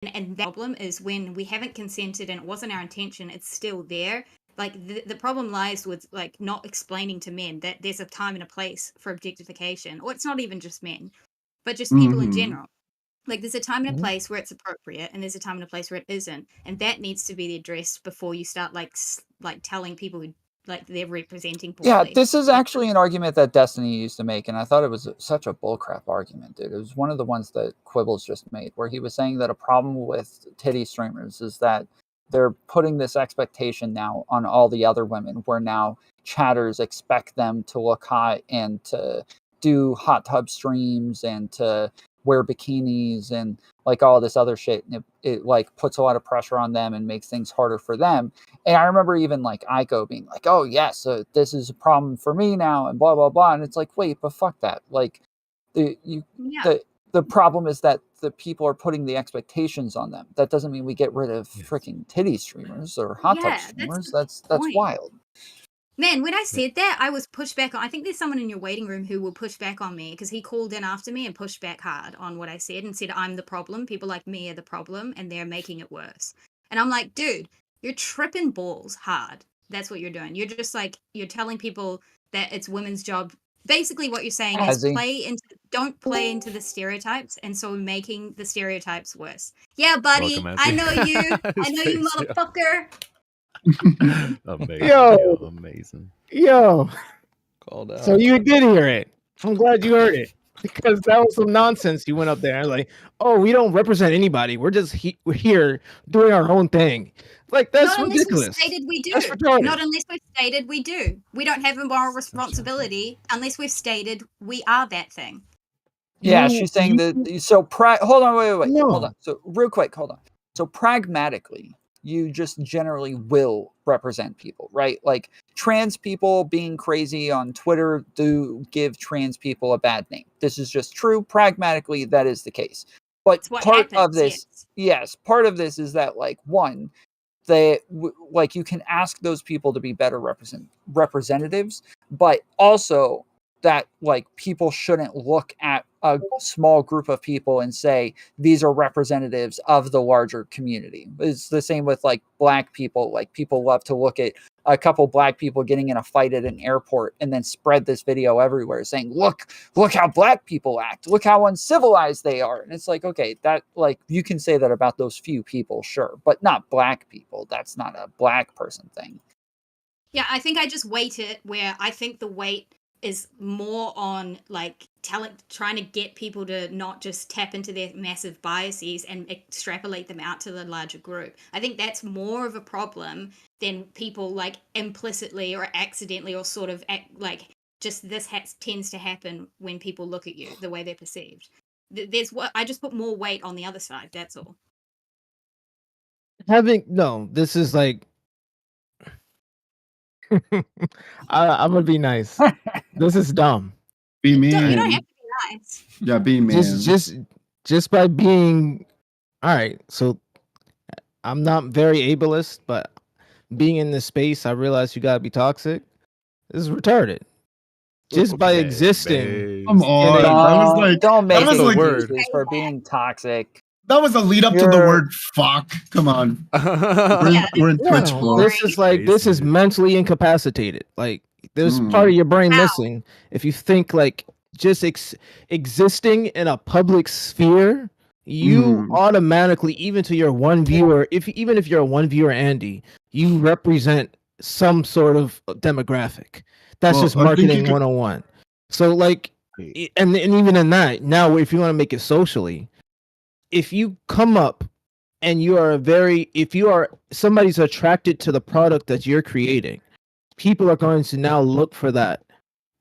And the problem is when we haven't consented and it wasn't our intention, it's still there. Like the problem lies with like not explaining to men that there's a time and a place for objectification, or it's not even just men, but just people in general. Like there's a time and a place where it's appropriate, and there's a time and a place where it isn't, and that needs to be addressed before you start like telling people who like they're representing poorly. Yeah, this is actually an argument that Destiny used to make, and I thought it was such a bullcrap argument, dude. It was one of the ones that Quibbles just made, where he was saying that a problem with titty streamers is that they're putting this expectation now on all the other women, where now chatters expect them to look hot and to do hot tub streams and to wear bikinis and like all this other shit, and it like puts a lot of pressure on them and makes things harder for them. And I remember even like Aiko being like, oh yes, so this is a problem for me now and blah blah blah, and it's like, wait, but fuck that. Like the problem is that the people are putting the expectations on them. That doesn't mean we get rid of freaking titty streamers or hot tub streamers. That's wild. Man, when I said that, I was pushed back on. I think there's someone in your waiting room who will push back on me because he called in after me and pushed back hard on what I said and said, I'm the problem. People like me are the problem and they're making it worse. And I'm like, dude, you're tripping balls hard. That's what you're doing. You're just like, you're telling people that it's women's job. Basically what you're saying is don't play into the stereotypes, and so making the stereotypes worse. Yeah, buddy, I know you. I know you, motherfucker. Amazing. Yo. Called out. So you did hear it. I'm glad you heard it. Because that was some nonsense. You went up there and like, oh, we don't represent anybody. We're just we're here doing our own thing. Like, that's ridiculous. Unless we've stated we do. Not unless we've stated we do. We don't have a moral responsibility unless we've stated we are that thing. Yeah, she's saying that. So, hold on, wait. No. Hold on. So, real quick, hold on. So, pragmatically, you just generally will represent people, right? Like, trans people being crazy on Twitter do give trans people a bad name. This is just true. Pragmatically, that is the case. But part of this, part of this is that, like, one, like you can ask those people to be better representatives, but also that like people shouldn't look at a small group of people and say these are representatives of the larger community. It's the same with like black people. Like people love to look at a couple black people getting in a fight at an airport and then spread this video everywhere saying, look how black people act. Look how uncivilized they are. And it's like, okay, that like you can say that about those few people, sure, but not black people. That's not a black person thing. Yeah, I think I just weight it where I think the weight is more on like trying to get people to not just tap into their massive biases and extrapolate them out to the larger group. I think that's more of a problem than people like implicitly or accidentally or sort of like just this tends to happen when people look at you the way they're perceived. I just put more weight on the other side. That's all. This is like I'm gonna be nice. This is dumb. Be mean. You don't have to be nice. Yeah, be mean. Just by being all right. So I'm not very ableist, but being in this space, I realize you gotta be toxic. This is retarded. Just by existing. Come on. Don't make excuses for being toxic. That was a lead up to the word fuck. Come on. We're in Twitch flow. This is mentally incapacitated. Like there's part of your brain missing. If you think like just existing in a public sphere, you automatically, even to your one viewer, even if you're a one viewer Andy, you represent some sort of demographic. That's just marketing 101. So like, and even in that, now if you want to make it socially, if you come up and somebody's attracted to the product that you're creating, people are going to now look for that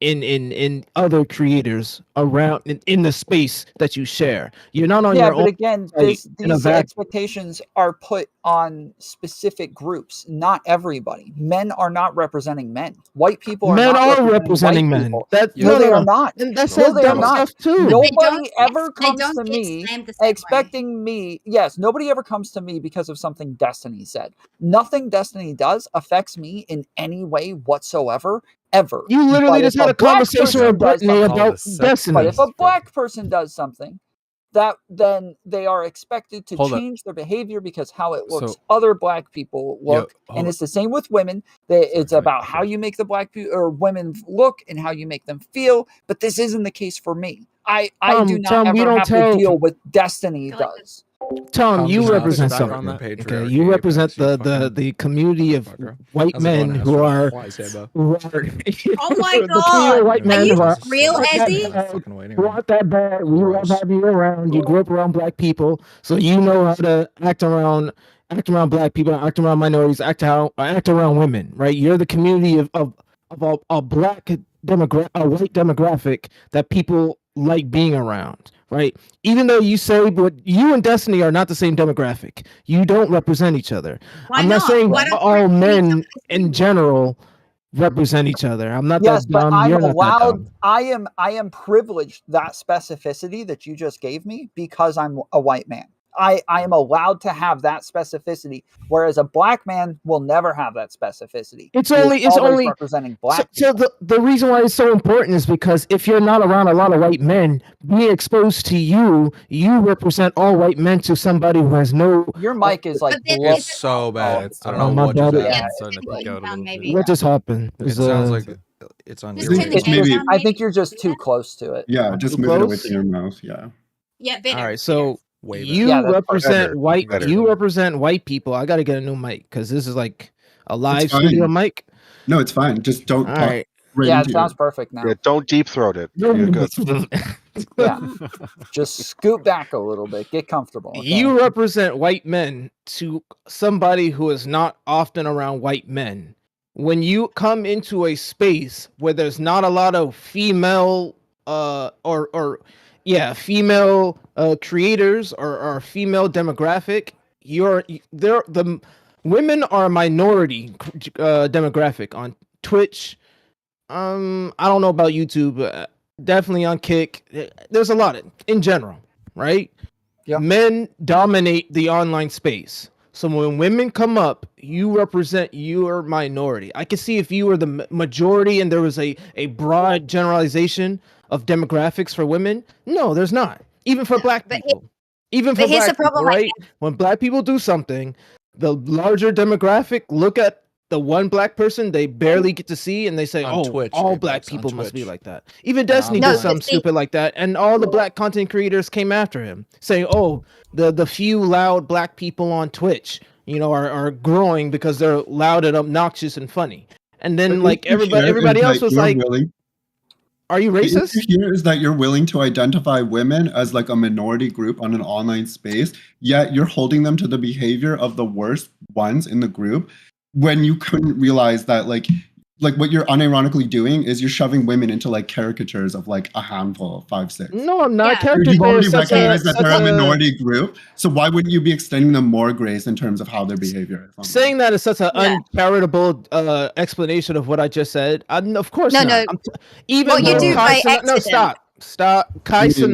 in other creators around in the space that you share. You're not on your own. Yeah, but again, these expectations are put on specific groups, not everybody. Men are not representing men. White people are representing men. No, they are not. And that's they are not. Too. Nobody ever comes to me expecting me. Yes, nobody ever comes to me because of something Destiny said. Nothing Destiny does affects me in any way whatsoever. Ever. You literally just had a conversation with Brittany about Destiny. But if a black person does something, then they are expected to Hold up. change their behavior because how it looks So- other black people look. hold And up. it's the same with women. It's sorry, about how you make the black people or women look and how you make them feel. But this isn't the case for me. I do not Tom, we ever don't have tell- to deal with Destiny Feel like does. Tom, you just represent push back something. on that. Okay, you represent the community of white How's it men going, who Astro? are Why, Seba? Oh my the community of God. white Are men you who are real, want that Ezzy? bad, Fucking waiting who room. want that bad. We love Gross. having you around. You grew up around black people, so you know how to act around black people, act around minorities, act around women, right? You're the community of a black a white demographic that people like being around, right? Even though you say, but you and Destiny are not the same demographic. You don't represent each other. Why I'm not saying Why don't we all represent each men other the same in way? general represent each other. I'm not Yes, that but dumb. I'm You're not that allowed. dumb. I am privileged that specificity that you just gave me because I'm a white man. I am allowed to have that specificity, whereas a black man will never have that specificity. It's He is only always representing black so people. the reason why it's so important is because if you're not around a lot of white men, being exposed to you represent all white men to somebody who has no. Your mic is like But then blow- It's so bad. It's, I don't Oh, know my what just bad. happened. Yeah, It's starting to it's peak out a down little maybe. bit. What just happened? It Is, sounds like it's on Just your turn the It's gain maybe- down, I think you're just Do too that? close to it. Yeah, just Too move it away close? from your mouth. Yeah. Yeah, better. all right. So way better. you Yeah, that's represent better. white. Better. You represent white people. I got to get a new mic because this is like a live fine. studio mic. No, it's fine. Just don't All talk right. right Yeah, it into sounds it. perfect now. Yeah, don't deep throat it. You're good. Yeah, just scoot back a little bit, get comfortable. Okay? You represent white men to somebody who is not often around white men. When you come into a space where there's not a lot of female female creators or female demographic, the women are a minority demographic on Twitch. I don't know about YouTube, definitely on Kick. There's a lot in general, right? Yep. Men dominate the online space. So when women come up, you represent your minority. I can see if you were the majority and there was a broad generalization of demographics for women. No, there's not. Even for black but people. Even for but here's black the problem people, I right? When black people do something, the larger demographic look at the one black person they barely get to see and they say, On oh, Twitch, all Apex, black on people must be Twitch. like that. Even Destiny No, did but something see- stupid like that, and all the black content creators came after him, saying, oh, the few loud black people on Twitch, are growing because they're loud and obnoxious and funny. And then But like the issue here everybody is else that was you're like, willing- are you the racist? issue here is that you're willing to identify women as like a minority group on an online space, yet you're holding them to the behavior of the worst ones in the group when you couldn't realize that like what you're unironically doing is you're shoving women into like caricatures of like a handful, 5, 6. No, I'm not. Yeah. Character You've there already is such recognized that they're a a minority group, so why wouldn't you be extending them more grace in terms of how their behavior is? saying that is such an Yeah. uncharitable explanation of what I just said. Of course No, not. no. Even Well, you though do Kai by Cenat- no, accident. stop. Kai You do.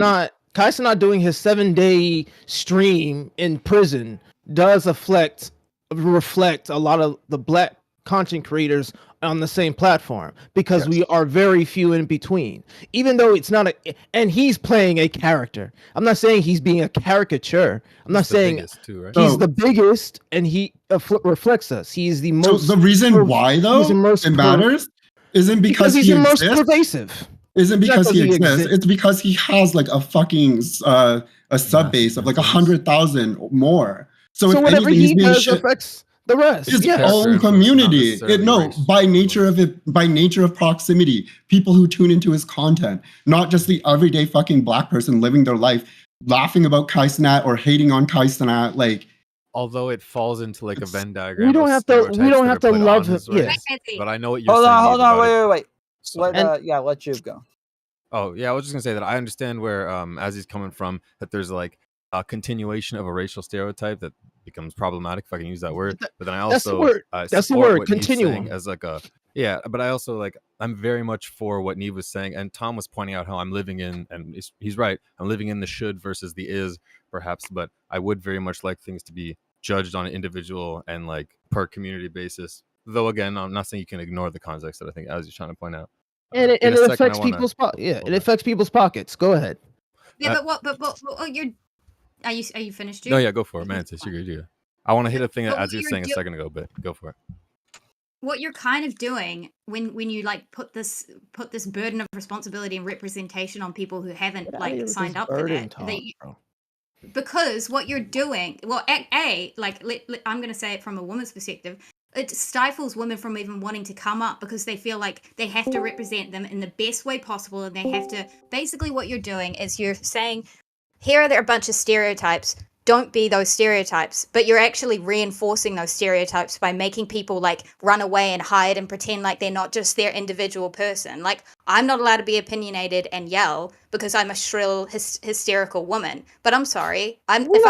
Cenat doing his 7-day stream in prison does reflect a lot of the black content creators on the same platform because Yes. we are very few in between. Even though it's not and he's playing a character. I'm not saying he's being a caricature. I'm not saying too, right? he's So- the biggest, and he reflects us. He's the So most. the reason why though he's the most it matters isn't because he's he the most exists. pervasive. Isn't Not because 'cause he he exists. exists. It's because he has like a fucking a sub base of like influence. 100,000 more. So, So if whatever anything, he's he being does shit. affects the rest. His Yes. Character own influence, not community. necessarily race By nature of it, by nature of proximity, people who tune into his content, not just the everyday fucking black person living their life, laughing about Kai Cenat or hating on Kai Cenat. Like, Although it falls into like a It's- Venn diagram. We don't of have to. We stereotypes don't that have are to put love on him. his race, Yeah. But I know what you're Hold saying. on, Neve, about it. wait. So- Let And- let you go. Oh yeah, I was just gonna say that I understand where as he's coming from, that there's like a continuation of a racial stereotype that becomes problematic, if I can use that word. But then I also That's the word. That's the support word, what Neve's saying continuum. as like a but I also like I'm very much for what Neve was saying, and Tom was pointing out how I'm living in, and he's right. I'm living in the should versus the is, perhaps, but I would very much like things to be judged on an individual and like per community basis. Though again, I'm not saying you can ignore the context that I think as you're trying to point out. And it In a second, affects I wanna- people's it Hold on. affects people's pockets. Go ahead. Yeah, but what? But you're. Are you finished, Jude? No, yeah, go for it, Mantis. You're good. Yeah. I want to hit a thing that But as you were saying a second ago, but go for it. What you're kind of doing when you like put this burden of responsibility and representation on people who haven't like signed up for that. Because what you're doing, well, I'm going to say it from a woman's perspective. It stifles women from even wanting to come up because they feel like they have to represent them in the best way possible, and they have to. Basically, what you're doing is you're saying, here are there a bunch of stereotypes. Don't be those stereotypes, but you're actually reinforcing those stereotypes by making people like run away and hide and pretend like they're not just their individual person. Like, I'm not allowed to be opinionated and yell because I'm a shrill, hysterical woman. But I'm sorry, if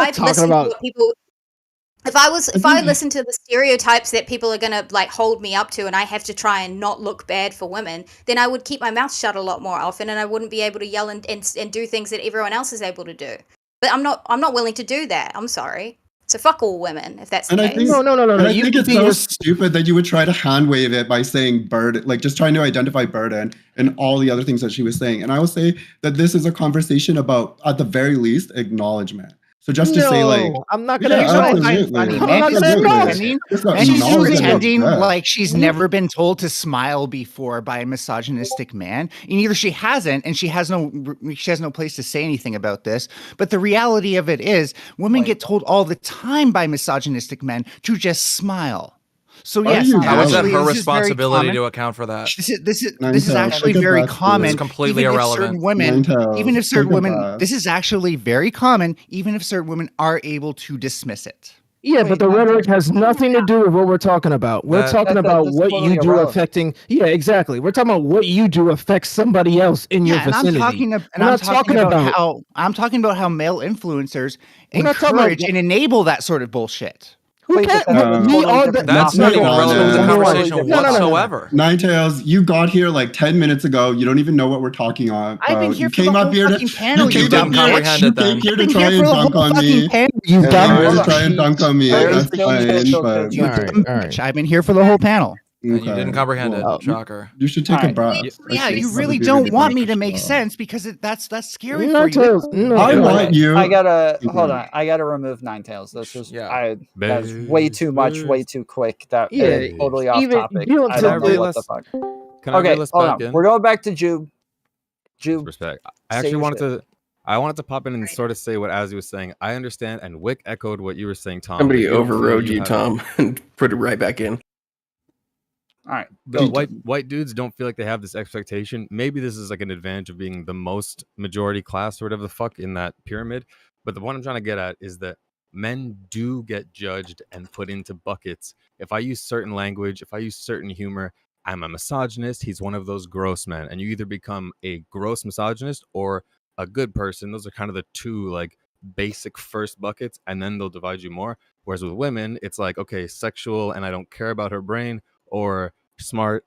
I listen to the stereotypes that people are gonna like hold me up to, and I have to try and not look bad for women, then I would keep my mouth shut a lot more often, and I wouldn't be able to yell and do things that everyone else is able to do. But I'm not willing to do that. I'm sorry. So fuck all women, if that's the case. No. I think it's so stupid that you would try to hand wave it by saying burden, like just trying to identify burden and all the other things that she was saying. And I will say that this is a conversation about, at the very least, acknowledgement. So just to say, like, I'm not gonna. She's pretending like she's never been told to smile before by a misogynistic man, and either she hasn't, and she has no place to say anything about this. But the reality of it is, women get told all the time by misogynistic men to just smile. So yes, how is that her responsibility to account for that? This is actually very common. It's completely irrelevant. Even if certain women, this is actually very common. Even if certain women are able to dismiss it. Yeah, but the rhetoric has nothing to do with what we're talking about. We're talking about what you do affecting. Yeah, exactly. We're talking about what you do affects somebody else in your vicinity. I'm talking about how male influencers encourage and enable that sort of bullshit. That's not even relevant to the conversation whatsoever. Ninetales, you got here like 10 minutes ago. You don't even know what we're talking about. I've been here for the whole fucking panel. You came here to try and dunk on me. You to try and dunk on me. That's fine. I've been here for the whole panel. You didn't comprehend it. Shocker. You should take a breath. Yeah, you really don't want me to make sense because that's scary for you. I want you. I gotta hold on. I gotta remove Ninetales. This was that's way too much, way too quick. That totally off topic. I don't know what the fuck. Okay, hold on. We're going back to Jude. Respect. I actually wanted to pop in and sort of say what Azzy was saying. I understand, and Wick echoed what you were saying, Tom. Somebody overrode you, Tom, and put it right back in. All right. The white dudes don't feel like they have this expectation. Maybe this is like an advantage of being the most majority class or whatever the fuck in that pyramid. But the point I'm trying to get at is that men do get judged and put into buckets. If I use certain language, if I use certain humor, I'm a misogynist. He's one of those gross men. And you either become a gross misogynist or a good person. Those are kind of the two like basic first buckets, and then they'll divide you more. Whereas with women, it's like, okay, sexual and I don't care about her brain, or smart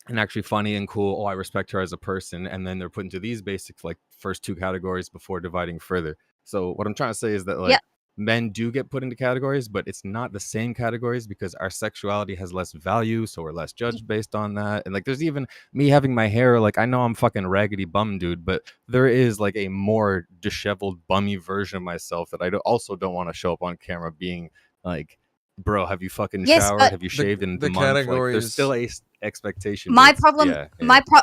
and actually funny and cool. Oh, I respect her as a person. And then they're put into these basic like first two categories before dividing further. So what I'm trying to say is that like men do get put into categories, but it's not the same categories because our sexuality has less value, so we're less judged based on that. And like there's even me having my hair, like I know I'm fucking raggedy bum dude, but there is like a more disheveled bummy version of myself that I also don't want to show up on camera being like, bro, have you fucking showered? Have you shaved in the month? Like, there's still a expectation. My problem,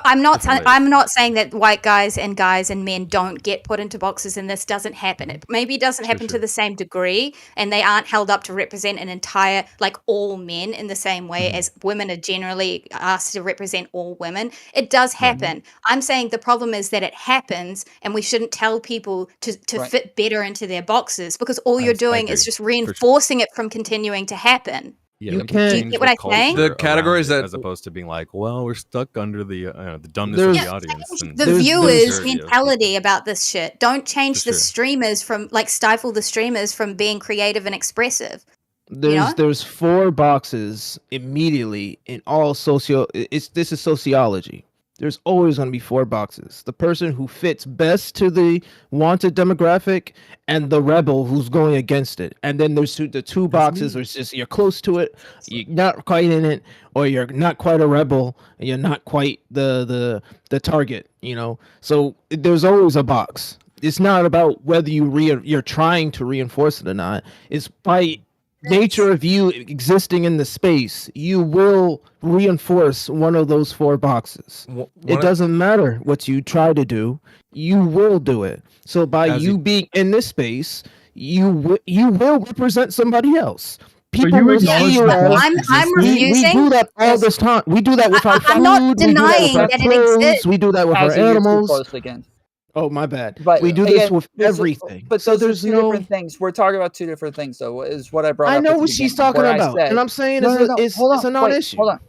I'm not saying that white guys and men don't get put into boxes and this doesn't happen. It maybe doesn't happen to the same degree, and they aren't held up to represent an entire, like all men in the same way as women are generally asked to represent all women. It does happen. I'm saying the problem is that it happens, and we shouldn't tell people to fit better into their boxes because all you're doing is just reinforcing it from continuing to happen. Yeah, you get what I'm saying? The categories that, as opposed to being like, well, we're stuck under the dumbness of the audience. The viewers' mentality about this shit. Don't change the streamers from stifle the streamers from being creative and expressive. There's 4 boxes immediately in all this is sociology. There's always going to be 4 boxes. The person who fits best to the wanted demographic and the rebel who's going against it. And then there's the 2 boxes where it's just you're close to it, you're not quite in it, or you're not quite a rebel, and you're not quite the target, you know? So there's always a box. it's not about whether you're trying to reinforce it or not. It's by nature of you existing in the space, you will reinforce one of those 4 boxes. It doesn't matter what you try to do, you will do it. So by you being in this space, you will represent somebody else. People will see you as, I'm refusing. we do that all this time. We do that with our food. I'm not denying that it clothes, exists. we do that with our Ozzy, you're too animals. close again. Oh, my bad. But we do this with everything. But so there's there's two different things. We're talking about 2 different things, though. Is what I brought up. I know at the what she's beginning, talking where I about, said, and I'm saying no, it's a non-issue. Hold on.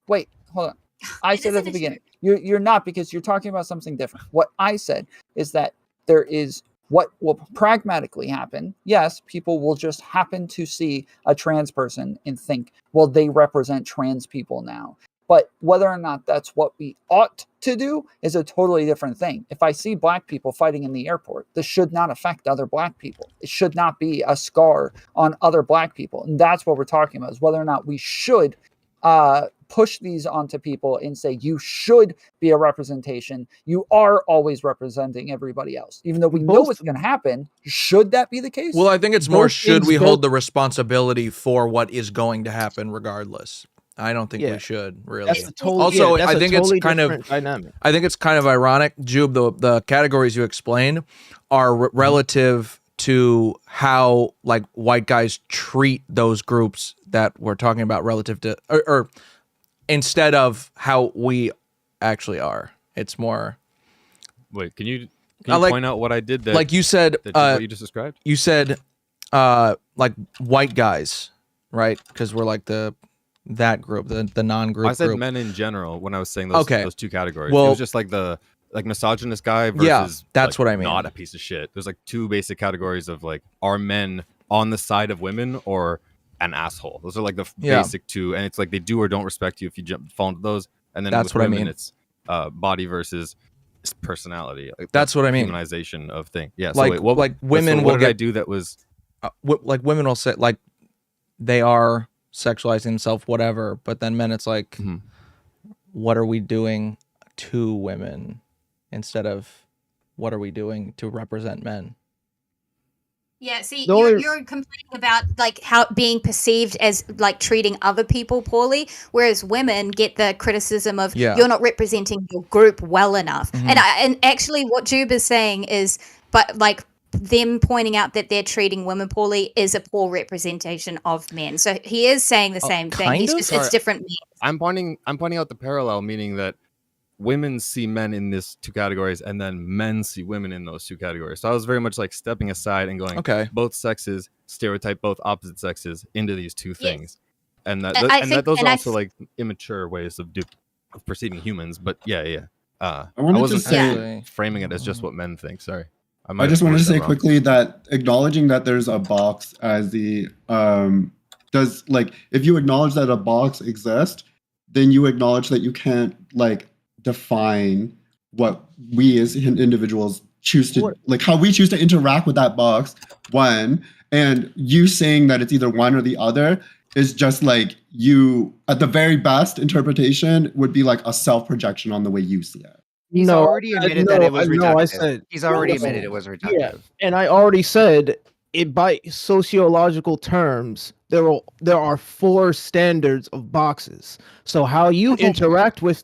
Wait, hold on. I said at the beginning, you're not, because you're talking about something different. What I said is that there is what will pragmatically happen. Yes, people will just happen to see a trans person and think, well, they represent trans people now. But whether or not that's what we ought to do is a totally different thing. If I see black people fighting in the airport, this should not affect other black people. It should not be a scar on other black people. And that's what we're talking about, is whether or not we should push these onto people and say, you should be a representation. You are always representing everybody else. Even though we know what's going to happen, should that be the case? Well, I think it's more, should we hold the responsibility for what is going to happen regardless? I don't think we should, really. Also, I think it's kind of dynamic. I think it's kind of ironic, Jube, the categories you explained are relative to how like white guys treat those groups that we're talking about, relative to or instead of how we actually are. It's more. Wait, can you point out what I did? Like you said, what you just described. You said like white guys, right? Because we're like that group, the non-group. I said group. men in general when I was saying those 2 categories. Well, it was just like the misogynist guy versus that's like, what I mean. Not a piece of shit. There's like 2 basic categories of like, are men on the side of women or an asshole? Those are like the basic 2, and it's like they do or don't respect you if you fall into those. And then that's with what women, I mean. It's body versus personality. Like, that's what I mean. Humanization of thing. Yeah. Like, so wait, like women will I do that was like women will say like they are sexualizing themselves, whatever, but then men, it's like, what are we doing to women instead of what are we doing to represent men? Yeah, see, you're complaining about like how being perceived as like treating other people poorly, whereas women get the criticism of you're not representing your group well enough. And actually, what Jube is saying is, but like them pointing out that they're treating women poorly is a poor representation of men. So he is saying the same thing. He's just it's different men. I'm pointing out the parallel, meaning that women see men in these 2 categories and then men see women in those 2 categories. So I was very much like stepping aside and going, okay, both sexes stereotype both opposite sexes into these 2 things. And those are also like immature ways of perceiving humans. But I wasn't framing it as just what men think. Sorry. I just wanted to say quickly that acknowledging that there's a box as the does like if you acknowledge that a box exists, then you acknowledge that you can't like define what we as individuals choose to like how we choose to interact with that box. And you saying that it's either one or the other is just like you at the very best interpretation would be like a self-projection on the way you see it. He's already admitted that it was reductive. He's already admitted it was reductive. Yeah, and I already said it by sociological terms. There are 4 standards of boxes. So how you interact with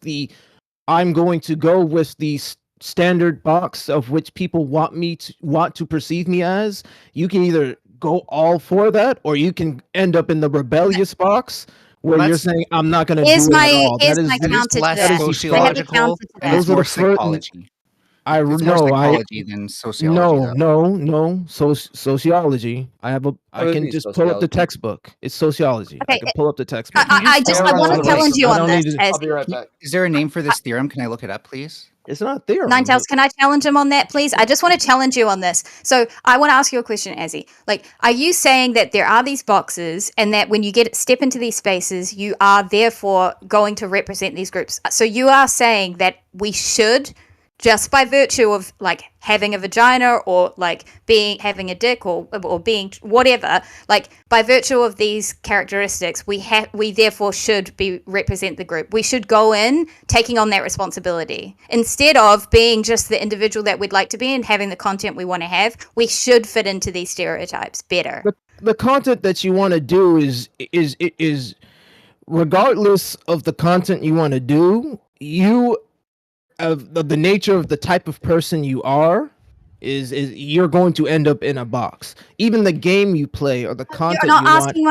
I'm going to go with the standard box of which people want to perceive me as. You can either go all for that, or you can end up in the rebellious box. Where you're saying I'm not going to do it at all. That is less sociological and it's more psychology. It's more psychology than sociology. No. Sociology. I can just pull up the textbook. It's sociology. Okay. I can pull up the textbook. I want to challenge you on this. I'll be right back. Is there a name for this theorem? Can I look it up, please? It's not a theorem. Ninetales, can I challenge him on that, please? I just want to challenge you on this. So I want to ask you a question, Azzy. Like, are you saying that there are these boxes and that when you step into these spaces, you are therefore going to represent these groups? So you are saying that we should just by virtue of like having a vagina or like having a dick or being whatever, like by virtue of these characteristics, we therefore should represent the group. We should go in taking on that responsibility instead of being just the individual that we'd like to be and having the content we want to have. We should fit into these stereotypes better. The content that you want to do is regardless of the content you want to do, of the nature of the type of person you are is you're going to end up in a box. Even the game you play or the content you're not answering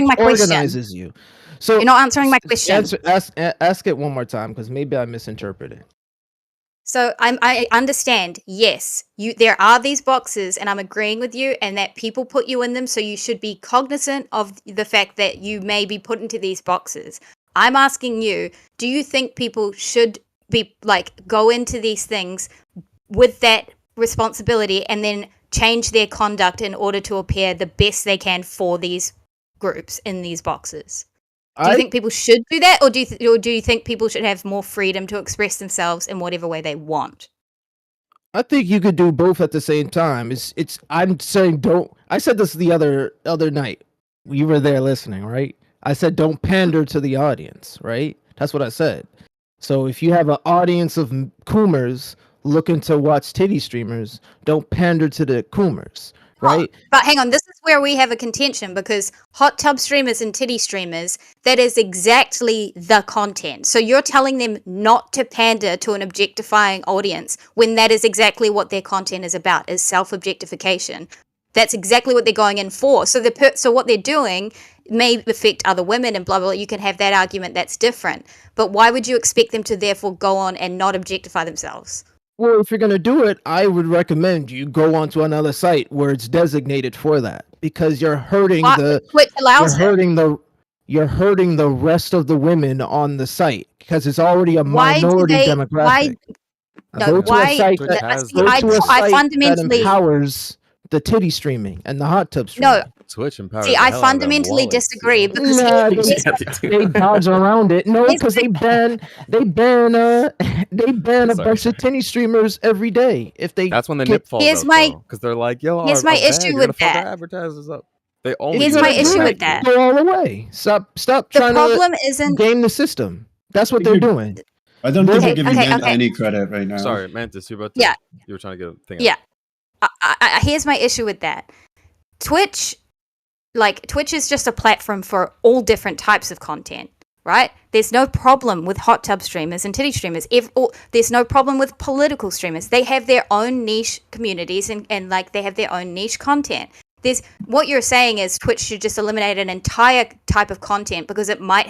my question. Organizes you. So you're not answering my question. Ask it one more time because maybe I misinterpreted. So I understand. Yes, there are these boxes, and I'm agreeing with you, and that people put you in them. So you should be cognizant of the fact that you may be put into these boxes. I'm asking you: do you think people should be like go into these things with that responsibility and then change their conduct in order to appear the best they can for these groups in these boxes? Do you think people should do that, or do you think people should have more freedom to express themselves in whatever way they want? I think you could do both at the same time. I'm saying don't. I said this the other night. You were there listening, right? I said don't pander to the audience, right? That's what I said. So if you have an audience of coomers looking to watch titty streamers, don't pander to the coomers, right? Oh, but hang on, this is where we have a contention because hot tub streamers and titty streamers, that is exactly the content. So you're telling them not to pander to an objectifying audience when that is exactly what their content is about, is self-objectification. That's exactly what they're going in for. So what they're doing may affect other women and blah, blah, blah. You can have that argument, that's different. But why would you expect them to therefore go on and not objectify themselves? Well, if you're going to do it, I would recommend you go onto another site where it's designated for that, because you're hurting you're hurting the rest of the women on the site because it's already a minority demographic. I fundamentally empowers the titty streaming and the hot tub streaming. No. Twitch empowers. See, I fundamentally disagree because they dodge around it. No, because they ban a bunch of titty streamers every day. If they that's when the nip falls out, because they're like, yo, here's my issue with that. Advertisers up. They only here's my issue with that. Go all the way. Stop trying to game the system. That's what they're doing. I don't think they're giving any credit right now. Sorry, Mantis, you were trying to get a thing. Yeah. Here's my issue with that. Twitch is just a platform for all different types of content, right? There's no problem with hot tub streamers and titty streamers. There's no problem with political streamers. They have their own niche communities and like they have their own niche content. What you're saying is Twitch should just eliminate an entire type of content because it might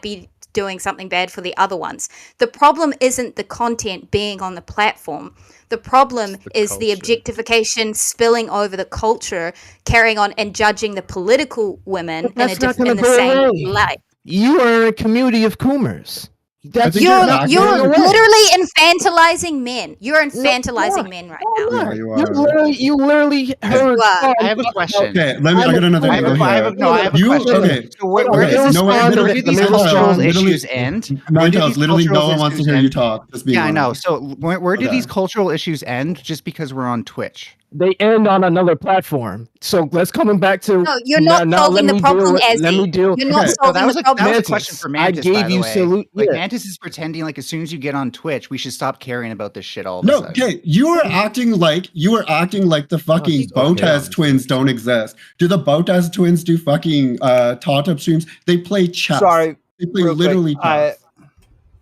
be doing something bad for the other ones. The problem isn't the content being on the platform. The problem is the objectification spilling over the culture, carrying on and judging the political women in the same light. You are a community of coomers. You're literally infantilizing men. You're infantilizing men right now. You literally heard. I have a question. Okay, I got another thing. I have a question. Okay. So where do these cultural issues end? Literally no one wants to hear you talk. I know. So where do these cultural issues end just because we're on Twitch? They end on another platform. So let's come back to. No, you're not solving the problem, Ezzy. Let me deal. You're not solving the problem. That was a question for Mantis. I gave you salute. Mantis is pretending like as soon as you get on Twitch, we should stop caring about this shit all the time. Okay, you are acting like the fucking Bitchass twins don't exist. Do the Bitchass twins do fucking top streams? They play chess. Sorry, they play literally chess.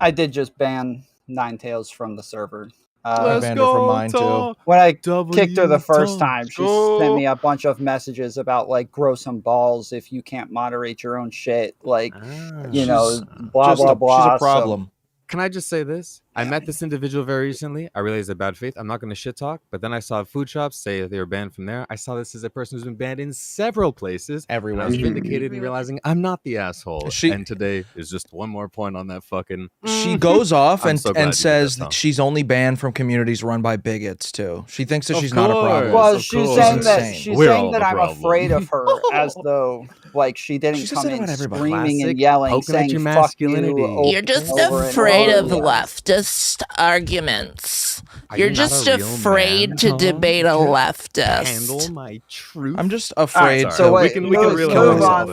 I did just ban Ninetales from the server. I banned her from mine too. When I kicked her the first time, she sent me a bunch of messages about like grow some balls if you can't moderate your own shit, like blah blah blah. She's a problem. Can I just say this? I met this individual very recently. I realized a bad faith. I'm not going to shit talk, but then I saw food shops say they were banned from there. I saw this as a person who's been banned in several places. Everywhere. I was vindicated in realizing I'm not the asshole. And today is just one more point on that fucking. She goes off and says that she's only banned from communities run by bigots too. She thinks that she's not a problem. Well, she's saying that I'm afraid of her, as though like she didn't come in screaming and yelling, saying "fuck you." You're just afraid afraid of leftist arguments. You're just afraid to debate a leftist. Handle my truth. I'm just afraid. So we can really move on.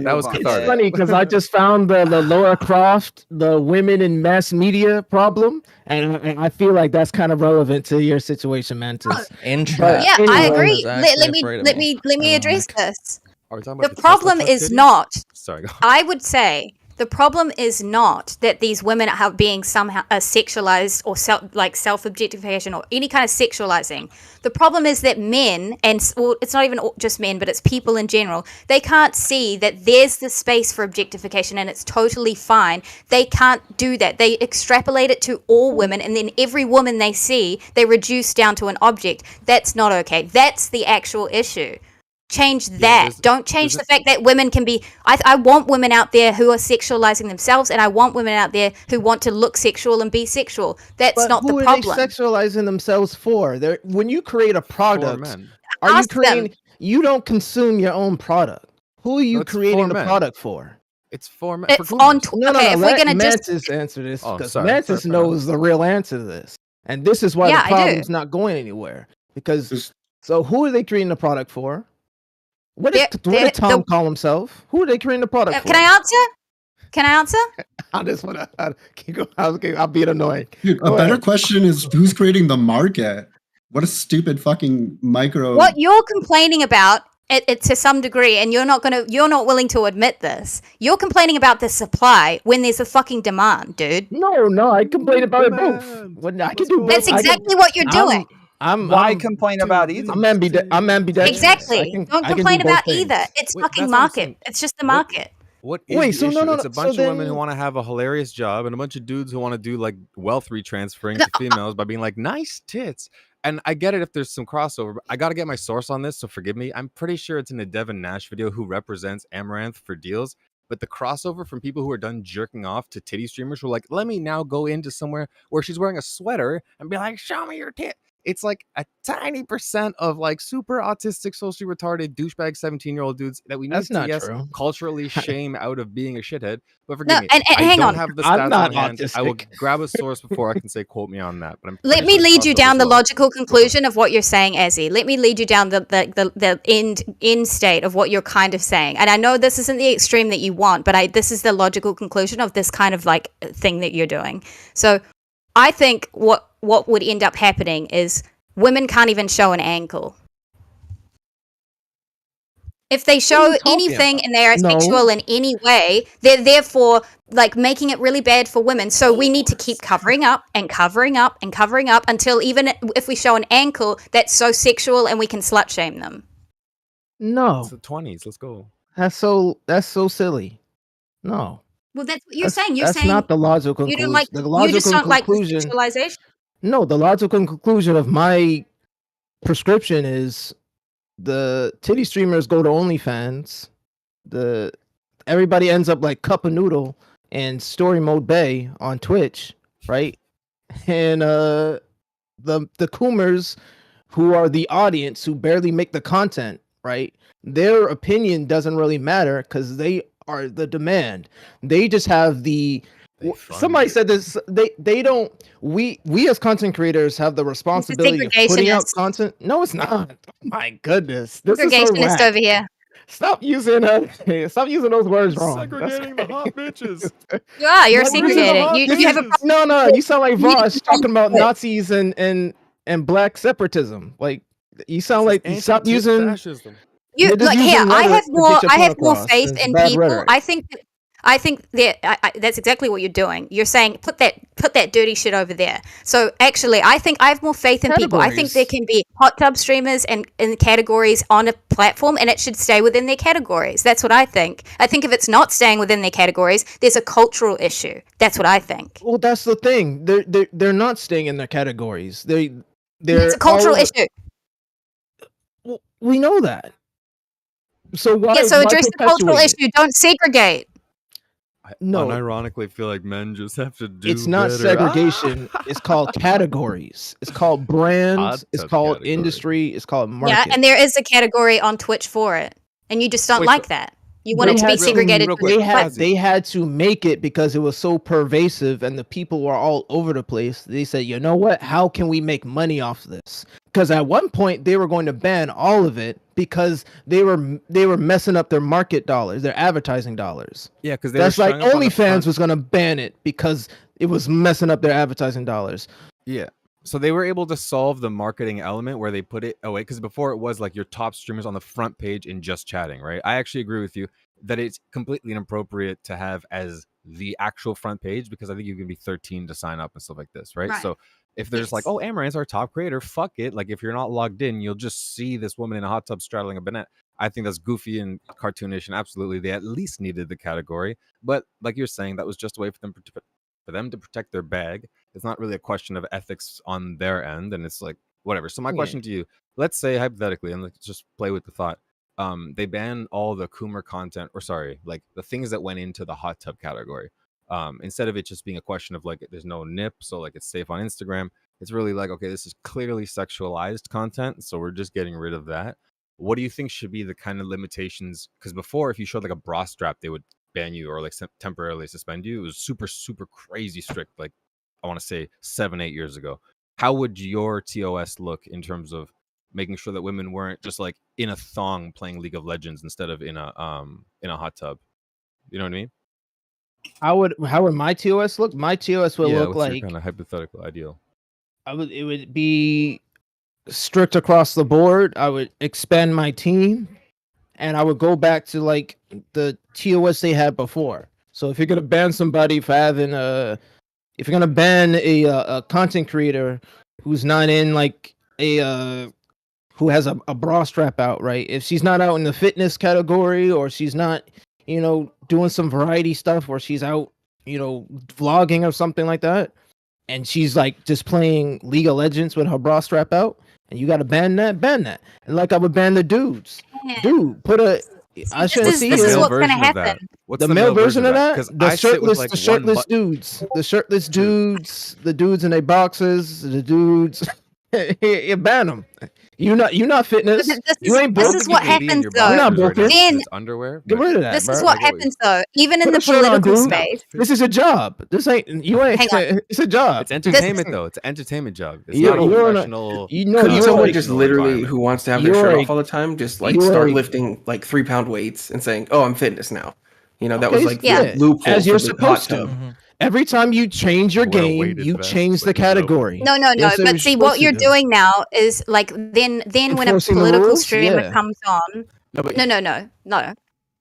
That was It's cathartic. funny because I just found the Laura Croft, the women in mass media problem, and I feel like that's kind of relevant to your situation, Mantis. Interesting. Yeah, I agree. Actually Let me address this. Are we talking The about problem is not. Sorry. Go on. I would say the problem is not that these women are being somehow sexualized or self-objectification or any kind of sexualizing. The problem is that men, and well, it's not even just men, but it's people in general, they can't see that there's the space for objectification and it's totally fine. They can't do that. They extrapolate it to all women, and then every woman they see, they reduce down to an object. That's not okay. That's the actual issue. Change that. Don't change the fact that women can be. I want women out there who are sexualizing themselves, and I want women out there who want to look sexual and be sexual. That's not the problem. Who are they sexualizing themselves for? When you create a product, are you creating? You don't consume your own product. Who are you creating the product for? It's for men. It's on. No. If we're gonna Mantis answer this because Mantis knows the real answer to this, and this is why the problem's not going anywhere. Because so who are they creating the product for? What did Tom call himself? Who are they creating the product for? Can I answer? I just want to. I'll be annoying. Dude, a better question is who's creating the market? What a stupid fucking micro. What you're complaining about, it to some degree, and you're not willing to admit this. You're complaining about the supply when there's a fucking demand, dude. No, I complain about it both. I can do both. That's exactly what you're doing. Why complain about either? I'm ambidextrous. Exactly. Don't complain about either. It's fucking market. It's just the market. What is the issue? It's a bunch of women who want to have a hilarious job and a bunch of dudes who want to do like wealth retransferring to females by being like, nice tits. And I get it if there's some crossover, but I got to get my source on this, so forgive me. I'm pretty sure it's in a Devin Nash video who represents Amaranth for deals. But the crossover from people who are done jerking off to titty streamers who are like, let me now go into somewhere where she's wearing a sweater and be like, show me your tit. It's like a tiny percent of like super autistic, socially retarded, douchebag 17-year-old dudes that we need to culturally shame out of being a shithead. But forgive me, I don't have the stats on hand. I will grab a source before I can say quote me on that. But let me lead you down the logical conclusion of what you're saying, Ezzy. Let me lead you down the end state of what you're kind of saying. And I know this isn't the extreme that you want, but this is the logical conclusion of this kind of like thing that you're doing. So I think what would end up happening is women can't even show an ankle. If they show anything and they are sexual in any way, they're therefore like making it really bad for women. So we need to keep covering up and covering up and covering up until even if we show an ankle that's so sexual and we can slut shame them. No. It's the 20s. Let's go. That's so silly. No. Well, that's what you're saying. You're that's saying not the logical conclusion. You just don't like sexualization. No, the logical conclusion of my prescription is the titty streamers go to OnlyFans. Everybody ends up like Cup of Noodle and Story Mode Bay on Twitch, right? And the Coomers, who are the audience, who barely make the content, right? Their opinion doesn't really matter because they are the demand. They just have the. Somebody said this. They don't. We as content creators have the responsibility of putting out content. No, it's not. Oh my goodness, this is so whack. Over here. Stop using those words wrong. Segregating the hot bitches. You're segregating. You have a no. You sound like Vosh talking about Nazis and black separatism. Like you sound like you stop using. Fascism. I have more faith in people. Rhetoric. I think that that's exactly what you're doing. You're saying put that dirty shit over there. So actually, I think I have more faith in people. I think there can be hot tub streamers and in categories on a platform, and it should stay within their categories. That's what I think. I think if it's not staying within their categories, there's a cultural issue. That's what I think. Well, that's the thing. They're not staying in their categories. It's a cultural issue. Well, we know that. So why? So address the cultural issue. Don't segregate. No, I unironically feel like men just have to do. It's not better. Segregation. It's called categories. It's called brands. It's called industry. It's called market. Yeah, and there is a category on Twitch for it, and you just don't like that. You want it to be segregated. They had to make it because it was so pervasive and the people were all over the place. They said, you know what? How can we make money off this? Because at one point they were going to ban all of it because they were messing up their market dollars, their advertising dollars. Yeah, because that's like OnlyFans was going to ban it because it was messing up their advertising dollars. Yeah. So they were able to solve the marketing element where they put it away, because before it was like your top streamers on the front page in just chatting, right? I actually agree with you that it's completely inappropriate to have as the actual front page, because I think you can be 13 to sign up and stuff like this, right? So if there's like, oh, Amaranth's our top creator, fuck it. Like if you're not logged in, you'll just see this woman in a hot tub straddling a banana. I think that's goofy and cartoonish, and absolutely they at least needed the category. But like you're saying, that was just a way for them to protect their bag. It's not really a question of ethics on their end, and it's like whatever. So my question to you, let's say hypothetically, and let's just play with the thought, they ban all the Coomer content, or sorry, like the things that went into the hot tub category. Instead of it just being a question of like there's no nip, so like it's safe on Instagram, it's really like, okay, this is clearly sexualized content, so we're just getting rid of that. What do you think should be the kind of limitations? Because before, if you showed like a bra strap, they would ban you or like temporarily suspend you. It was super, super crazy strict, like I want to say 7-8 years ago. How would your TOS look in terms of making sure that women weren't just like in a thong playing League of Legends instead of in a hot tub? You know what I mean? How would my TOS look? My TOS would look what's like your kind of hypothetical ideal. It would be strict across the board. I would expand my team, and I would go back to like the TOS they had before. So if you're gonna ban somebody for having if you're gonna ban a content creator who's not in like who has a bra strap out, right? If she's not out in the fitness category, or she's not, doing some variety stuff, or she's out, vlogging or something like that, and she's like just playing League of Legends with her bra strap out, and you got to ban that. And like I would ban the dudes. Dude, put a. I shouldn't see this is what's going to happen. What's the male version of that? The shirtless, like the shirtless dudes, the shirtless dudes, the dudes in their boxes, the dudes. You ban them. You're not fitness. This is what happens though. You're not broken. Then underwear. Get rid of that. This is what happens though. Even in the political space. This is a job. This ain't you ain't. It's a job. It's entertainment though. It's an entertainment job. It's not a professional. Could someone just literally who wants to have their shirt off all the time just like start lifting like 3-pound weights and saying, "Oh, I'm fitness now." That was like the loophole as you're supposed to. Every time you change your game, you change the category. No. But see, what you're doing now is like then when a political streamer comes on. No.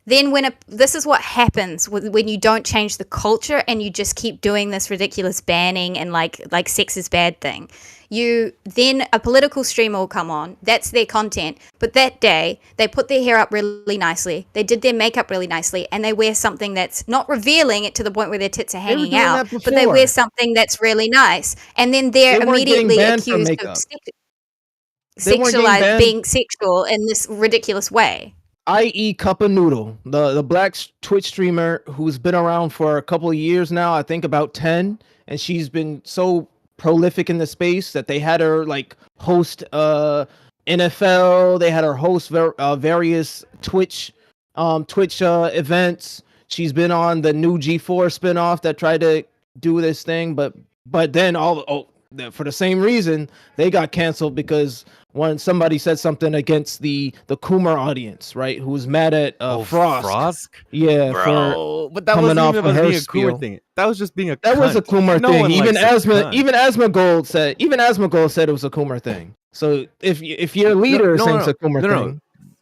Then this is what happens when you don't change the culture and you just keep doing this ridiculous banning and like sex is bad thing. Then a political streamer will come on. That's their content. But that day they put their hair up really nicely. They did their makeup really nicely, and they wear something that's not revealing it to the point where their tits are hanging out, but they wear something that's really nice. And then they're immediately accused of being sexual in this ridiculous way. I.e. Cup of Noodle, the black Twitch streamer who's been around for a couple of years now, I think about 10, and she's been so prolific in the space that they had her like host NFL, they had her host various Twitch events. She's been on the new G4 spinoff that tried to do this thing, but then for the same reason they got canceled because when somebody said something against the Coomer audience, right? Who was mad at Frost. Yeah, bro. But that wasn't even about being a Coomer thing. That was just being a. That was a Coomer thing. Even Asmongold said it was a Coomer thing. So if your leader thinks it's a Coomer thing,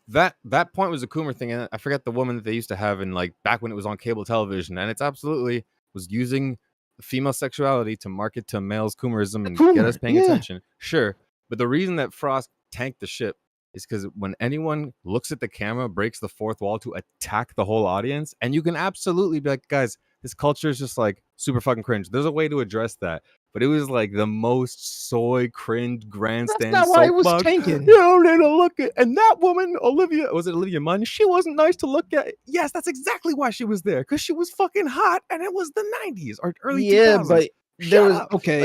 that point was a Coomer thing, and I forget the woman that they used to have in like back when it was on cable television, and it's absolutely was using female sexuality to market to males Coomerism and get us paying attention. Sure. But the reason that Frost tanked the ship is because when anyone looks at the camera, breaks the fourth wall to attack the whole audience, and you can absolutely be like, guys, this culture is just like super fucking cringe. There's a way to address that. But it was like the most soy cringe grandstand. That's not why it was tanking. Look at, and that woman, Olivia Munn? She wasn't nice to look at. Yes, that's exactly why she was there, because she was fucking hot, and it was the 90s or early 2000s. But there was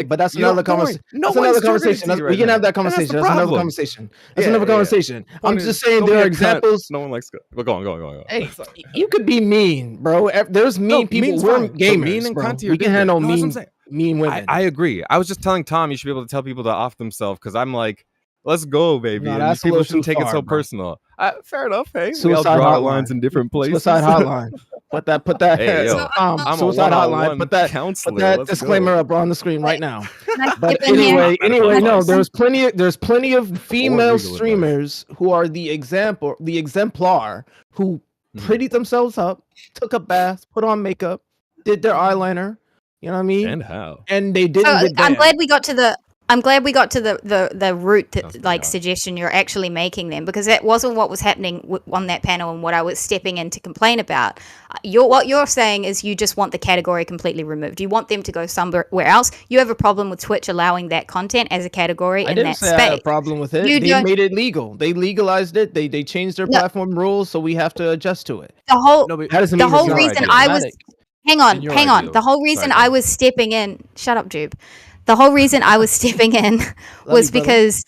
but that's another conversation. That's another conversation. We can have that conversation. That's another conversation. That's another conversation. I'm just saying there are examples. No one likes. Go on. Hey, you could be mean, bro. There's mean people. We're gamers, bro. We can handle mean women. I agree. I was just telling Tom you should be able to tell people to off themselves because I'm like, let's go, baby. No, and people shouldn't take it so personal. Fair enough. Hey, we all draw our lines in different places. Suicide hotline. Put that. Hey, yo, I'm suicide hotline. Put that disclaimer up on the screen right now. But anyway, no. There's plenty of female streamers who are the exemplar who prettied themselves up, took a bath, put on makeup, did their eyeliner. You know what I mean? And how? And they didn't. I'm glad we got to the root that suggestion you're actually making them, because that wasn't what was happening on that panel and what I was stepping in to complain about. What you're saying is you just want the category completely removed. You want them to go somewhere else. You have a problem with Twitch allowing that content as a category in that space. I had a problem with it. They made it legal. They legalized it. They changed their platform rules, so we have to adjust to it. The whole reason I was hang on. The whole reason I was stepping in. Shut up, Jube. The whole reason I was stepping in was because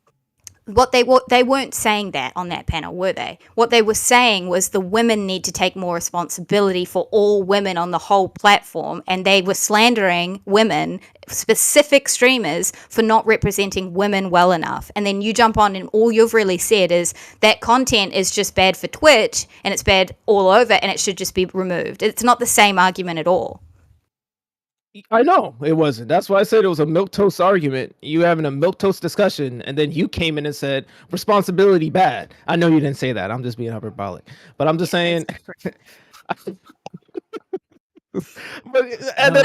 they weren't saying that on that panel, were they? What they were saying was the women need to take more responsibility for all women on the whole platform, and they were slandering women, specific streamers, for not representing women well enough. And then you jump on and all you've really said is that content is just bad for Twitch and it's bad all over and it should just be removed. It's not the same argument at all. I know it wasn't. That's why I said it was a milquetoast argument. You having a milquetoast discussion, and then you came in and said responsibility bad. I know you didn't say that. I'm just being hyperbolic, but I'm just saying. But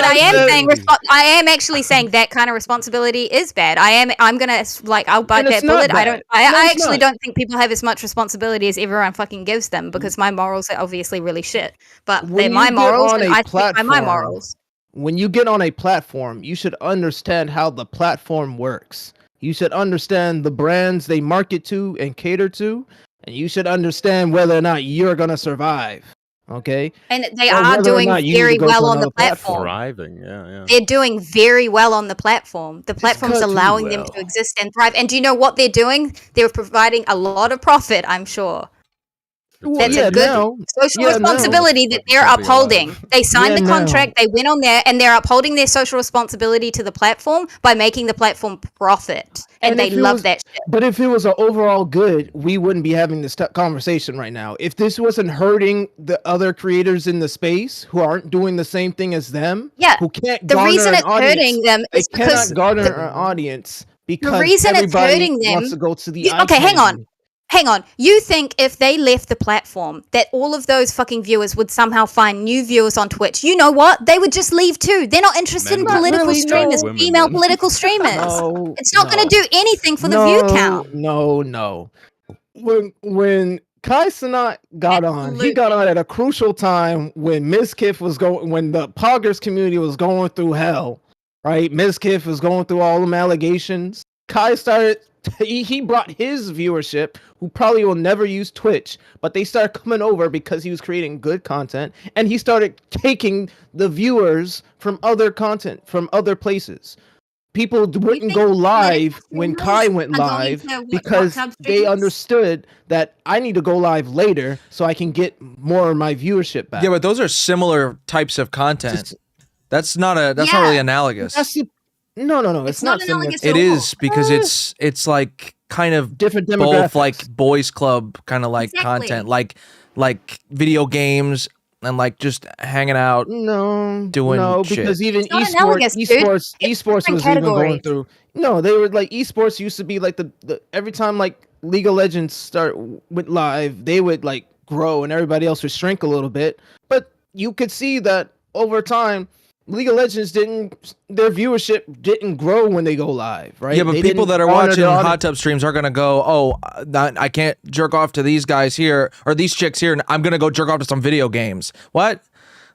I am saying I am actually saying that kind of responsibility is bad. I'm gonna I'll bite that bullet. I actually don't think people have as much responsibility as everyone fucking gives them, because my morals are obviously really shit. But they're my morals, and I stick by my morals. When you get on a platform, you should understand how the platform works. You should understand the brands they market to and cater to, and you should understand whether or not you're going to survive. Okay? And they are doing very well on the platform. Thriving, yeah. They're doing very well on the platform. The platform's allowing them to exist and thrive. And do you know what they're doing? They're providing a lot of profit, I'm sure. That's a good social responsibility that they're upholding. They signed the contract, they went on there, and they're upholding their social responsibility to the platform by making the platform profit. And they love that shit. But if it was an overall good, we wouldn't be having this conversation right now. If this wasn't hurting the other creators in the space who aren't doing the same thing as them, who can't the reason it's hurting them is because they cannot garner an audience because the reason it's hurting them wants to go to the okay, hang on. You think if they left the platform that all of those fucking viewers would somehow find new viewers on Twitch? You know what? They would just leave too. They're not interested in political streamers, female political streamers. It's not going to do anything for the view count. No. When Kai Cenat got on, he got on at a crucial time when Mizkif was when the Poggers community was going through hell, right? Mizkif was going through all them allegations. Kai started... He brought his viewership, who probably will never use Twitch, but they started coming over because he was creating good content, and he started taking the viewers from other content, from other places. People wouldn't go live when Kai went live because they understood that I need to go live later so I can get more of my viewership back. Yeah, but those are similar types of content. That's not really analogous. No. It's not analogous. It is, because it's like kind of different demographics. Both like boys club kind of like content, like video games and like just hanging out. Doing shit. Because even esports was even going through. No, they were like esports used to be like the every time like League of Legends went live, they would like grow and everybody else would shrink a little bit. But you could see that over time, League of Legends their viewership didn't grow when they go live, right? Yeah, but people that are watching hot tub streams are going to go, I can't jerk off to these guys here or these chicks here, and I'm going to go jerk off to some video games. What?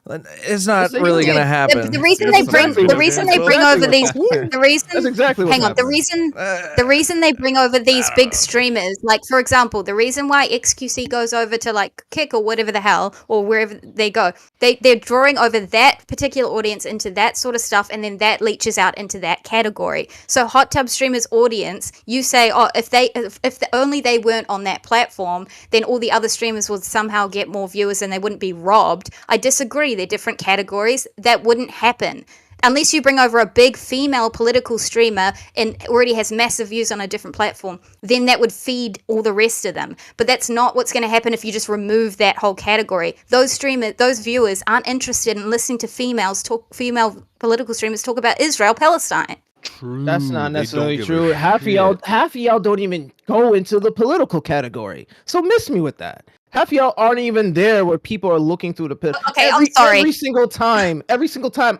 It's not really going to happen. The reason they bring over these that's exactly what's happening. The reason they bring over these big streamers, like for example, the reason why XQC goes over to like Kick or whatever the hell or wherever they go, they're drawing over that particular audience into that sort of stuff, and then that leaches out into that category. So hot tub streamers audience, you say, oh, if only they weren't on that platform, then all the other streamers would somehow get more viewers and they wouldn't be robbed. I disagree. They're different categories. That wouldn't happen. Unless you bring over a big female political streamer and already has massive views on a different platform, then that would feed all the rest of them. But that's not what's going to happen if you just remove that whole category. Those viewers aren't interested in listening to female political streamers talk about Israel, Palestine. True. That's not necessarily true. Half of y'all don't even go into the political category. So miss me with that. Half of y'all aren't even there where people are looking through the Okay, I'm sorry. Every single time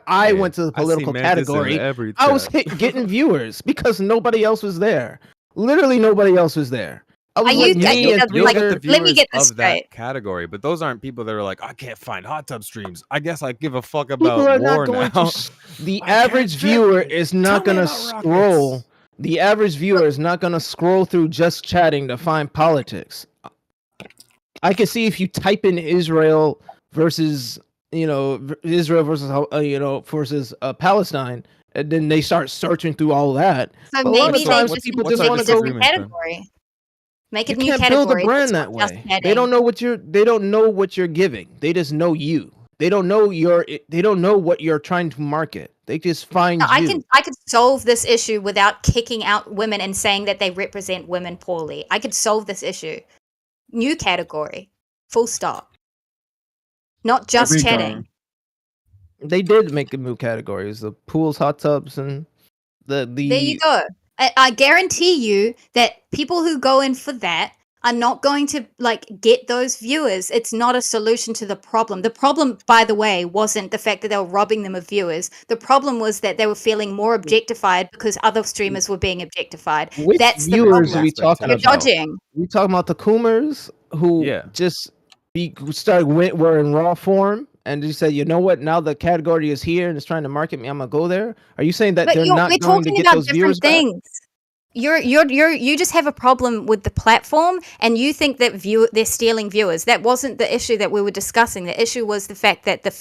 I went to the political category, I was getting viewers because nobody else was there. Literally nobody else was there. Let me get this straight. That category, but those aren't people that are like, I can't find hot tub streams. I guess I give a fuck about war now. The average viewer is not gonna scroll. Rockets. The average viewer is not gonna scroll through just chatting to find politics. I can see if you type in Israel versus Palestine, and then they start searching through all that. So maybe they just people just want to go category. Make a new category. Build a brand that way. They don't know what you're giving. They just know you. They don't know what you're trying to market. They just find you. I could solve this issue without kicking out women and saying that they represent women poorly. I could solve this issue. New category. Full stop. Not just chatting. They did make a new categories. The pools, hot tubs, and the There you go. I guarantee you that people who go in for that are not going to get those viewers. It's not a solution to the problem. The problem, by the way, wasn't the fact that they were robbing them of viewers. The problem was that they were feeling more objectified because other streamers were being objectified. That's the problem. You're dodging. We talking about the Coomers who were in raw form and you said, you know what? Now the category is here and it's trying to market me. I'm gonna go there. Are you saying that they're not going to get those viewers back? You just have a problem with the platform, and you think that they're stealing viewers. That wasn't the issue that we were discussing. The issue was the fact that the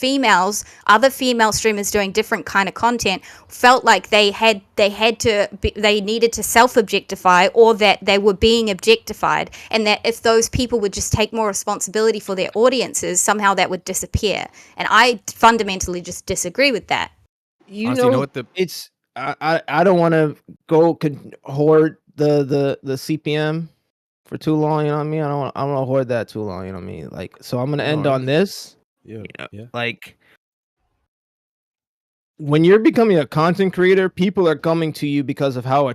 other female streamers doing different kind of content felt like they needed to self-objectify, or that they were being objectified, and that if those people would just take more responsibility for their audiences, somehow that would disappear. And I fundamentally just disagree with that. I don't want to hoard the CPM for too long. You know what I mean? I don't want to hoard that too long. You know what I mean? So I'm gonna end on this. Yeah. When you're becoming a content creator, people are coming to you because of how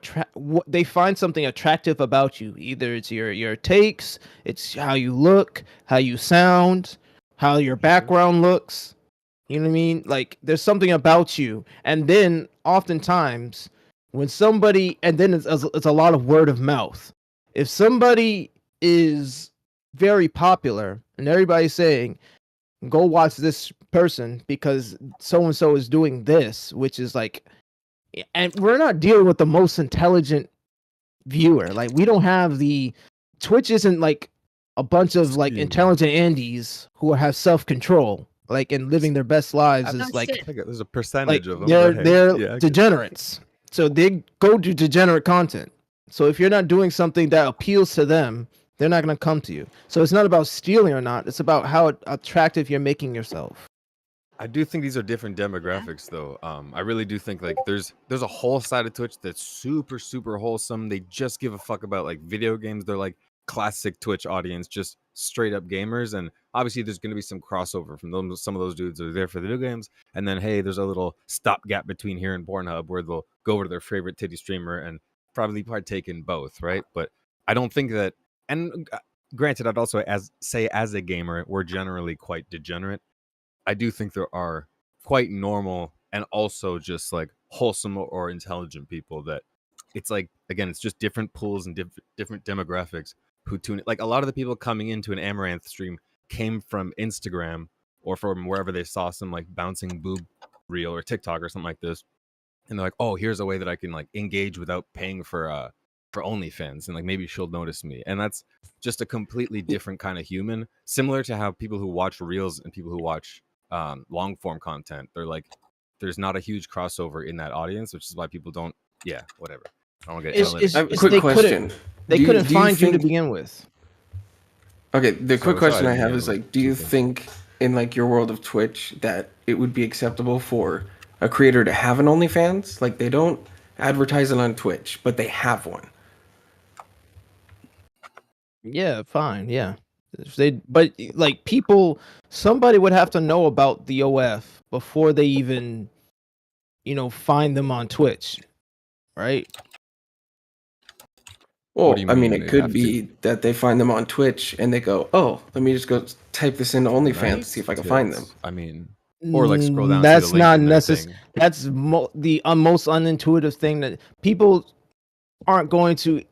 they find something attractive about you. Either it's your takes, it's how you look, how you sound, how your background looks. You know what I mean? There's something about you. And then oftentimes when somebody, and then it's a lot of word of mouth. If somebody is very popular and everybody's saying, go watch this person because so-and-so is doing this, which is and we're not dealing with the most intelligent viewer. We don't have Twitch isn't a bunch of intelligent Andes who have self-control. And living their best lives is there's a percentage of them. They're degenerates, so they go to degenerate content. So if you're not doing something that appeals to them, they're not going to come to you. So it's not about stealing or not; it's about how attractive you're making yourself. I do think these are different demographics, though. I really do think there's a whole side of Twitch that's super super wholesome. They just give a fuck about video games. They're classic Twitch audience, just straight up gamers, and obviously there's going to be some crossover from them. Some of those dudes are there for the new games, and then hey, there's a little stopgap between here and Pornhub where they'll go over to their favorite titty streamer and probably partake in both, right? But I don't think that, and granted, I'd also say as a gamer, we're generally quite degenerate. I do think there are quite normal and also just wholesome or intelligent people that it's again, it's just different pools and different demographics who tune it. A lot of the people coming into an Amaranth stream came from Instagram or from wherever they saw some like bouncing boob reel or TikTok or something like this, and they're like, oh, here's a way that I can like engage without paying for OnlyFans, and like maybe she'll notice me. And that's just a completely different kind of human, similar to how people who watch reels and people who watch long form content, they're like, there's not a huge crossover in that audience, which is why people don't. Yeah, whatever. I don't get analytics. Quick question: They couldn't find you to begin with. Okay, the quick question I have is like, do you think in like your world of Twitch that it would be acceptable for a creator to have an OnlyFans? Like they don't advertise it on Twitch, but they have one. Yeah, fine. Yeah. But like somebody would have to know about the OF before they even, find them on Twitch, right? Well, I mean, it could be that they find them on Twitch and they go, "Oh, let me just go type this into OnlyFans to see if I can find them." I mean, or like scroll down. That's not necessary. That's the most unintuitive thing that people aren't going to,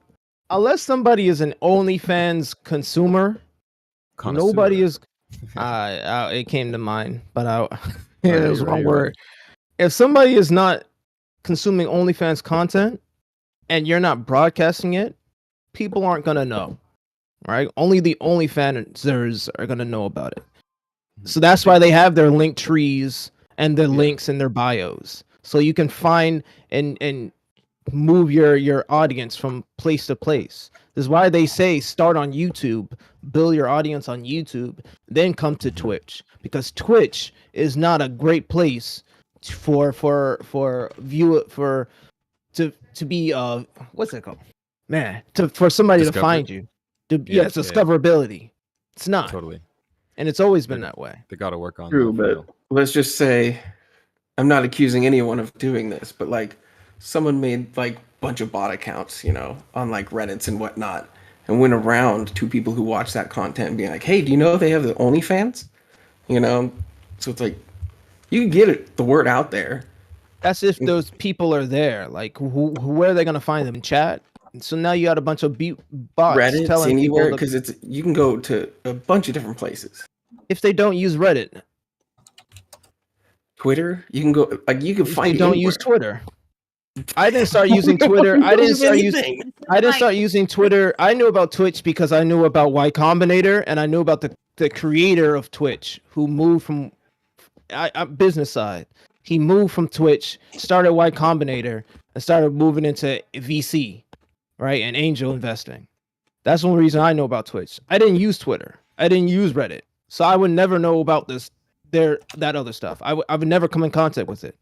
unless somebody is an OnlyFans consumer. Nobody is. It came to mind, but it was one word. If somebody is not consuming OnlyFans content and you're not broadcasting it, people aren't gonna know, right? Only the OnlyFansers are gonna know about it. So that's why they have their link trees and their links in their bios, so you can find and move your audience from place to place. This is why they say start on YouTube, build your audience on YouTube, then come to Twitch, because Twitch is not a great place to be what's it called? Man, for somebody to find you. It's discoverability. It's not. Totally. And it's always been that way. They got to work on True, but let's just say, I'm not accusing anyone of doing this, but like someone made like a bunch of bot accounts, on like Reddits and whatnot, and went around to people who watch that content and being like, hey, do you know they have the OnlyFans? So it's like, you can get the word out there. That's if those people are there. Like, where are they going to find them? In chat? So now you got a bunch of bots Reddit, telling anywhere, people because you can go to a bunch of different places. If they don't use Reddit, Twitter, you can go. Like you can find. They don't use Twitter. I didn't start using Twitter. I didn't start using Twitter. I knew about Twitch because I knew about Y Combinator, and I knew about the creator of Twitch, who moved from business side. He moved from Twitch, started Y Combinator, and started moving into VC, right, and angel investing. That's the only reason I know about Twitch. I didn't use Twitter. I didn't use Reddit, so I would never know about that other stuff. I would never come in contact with it.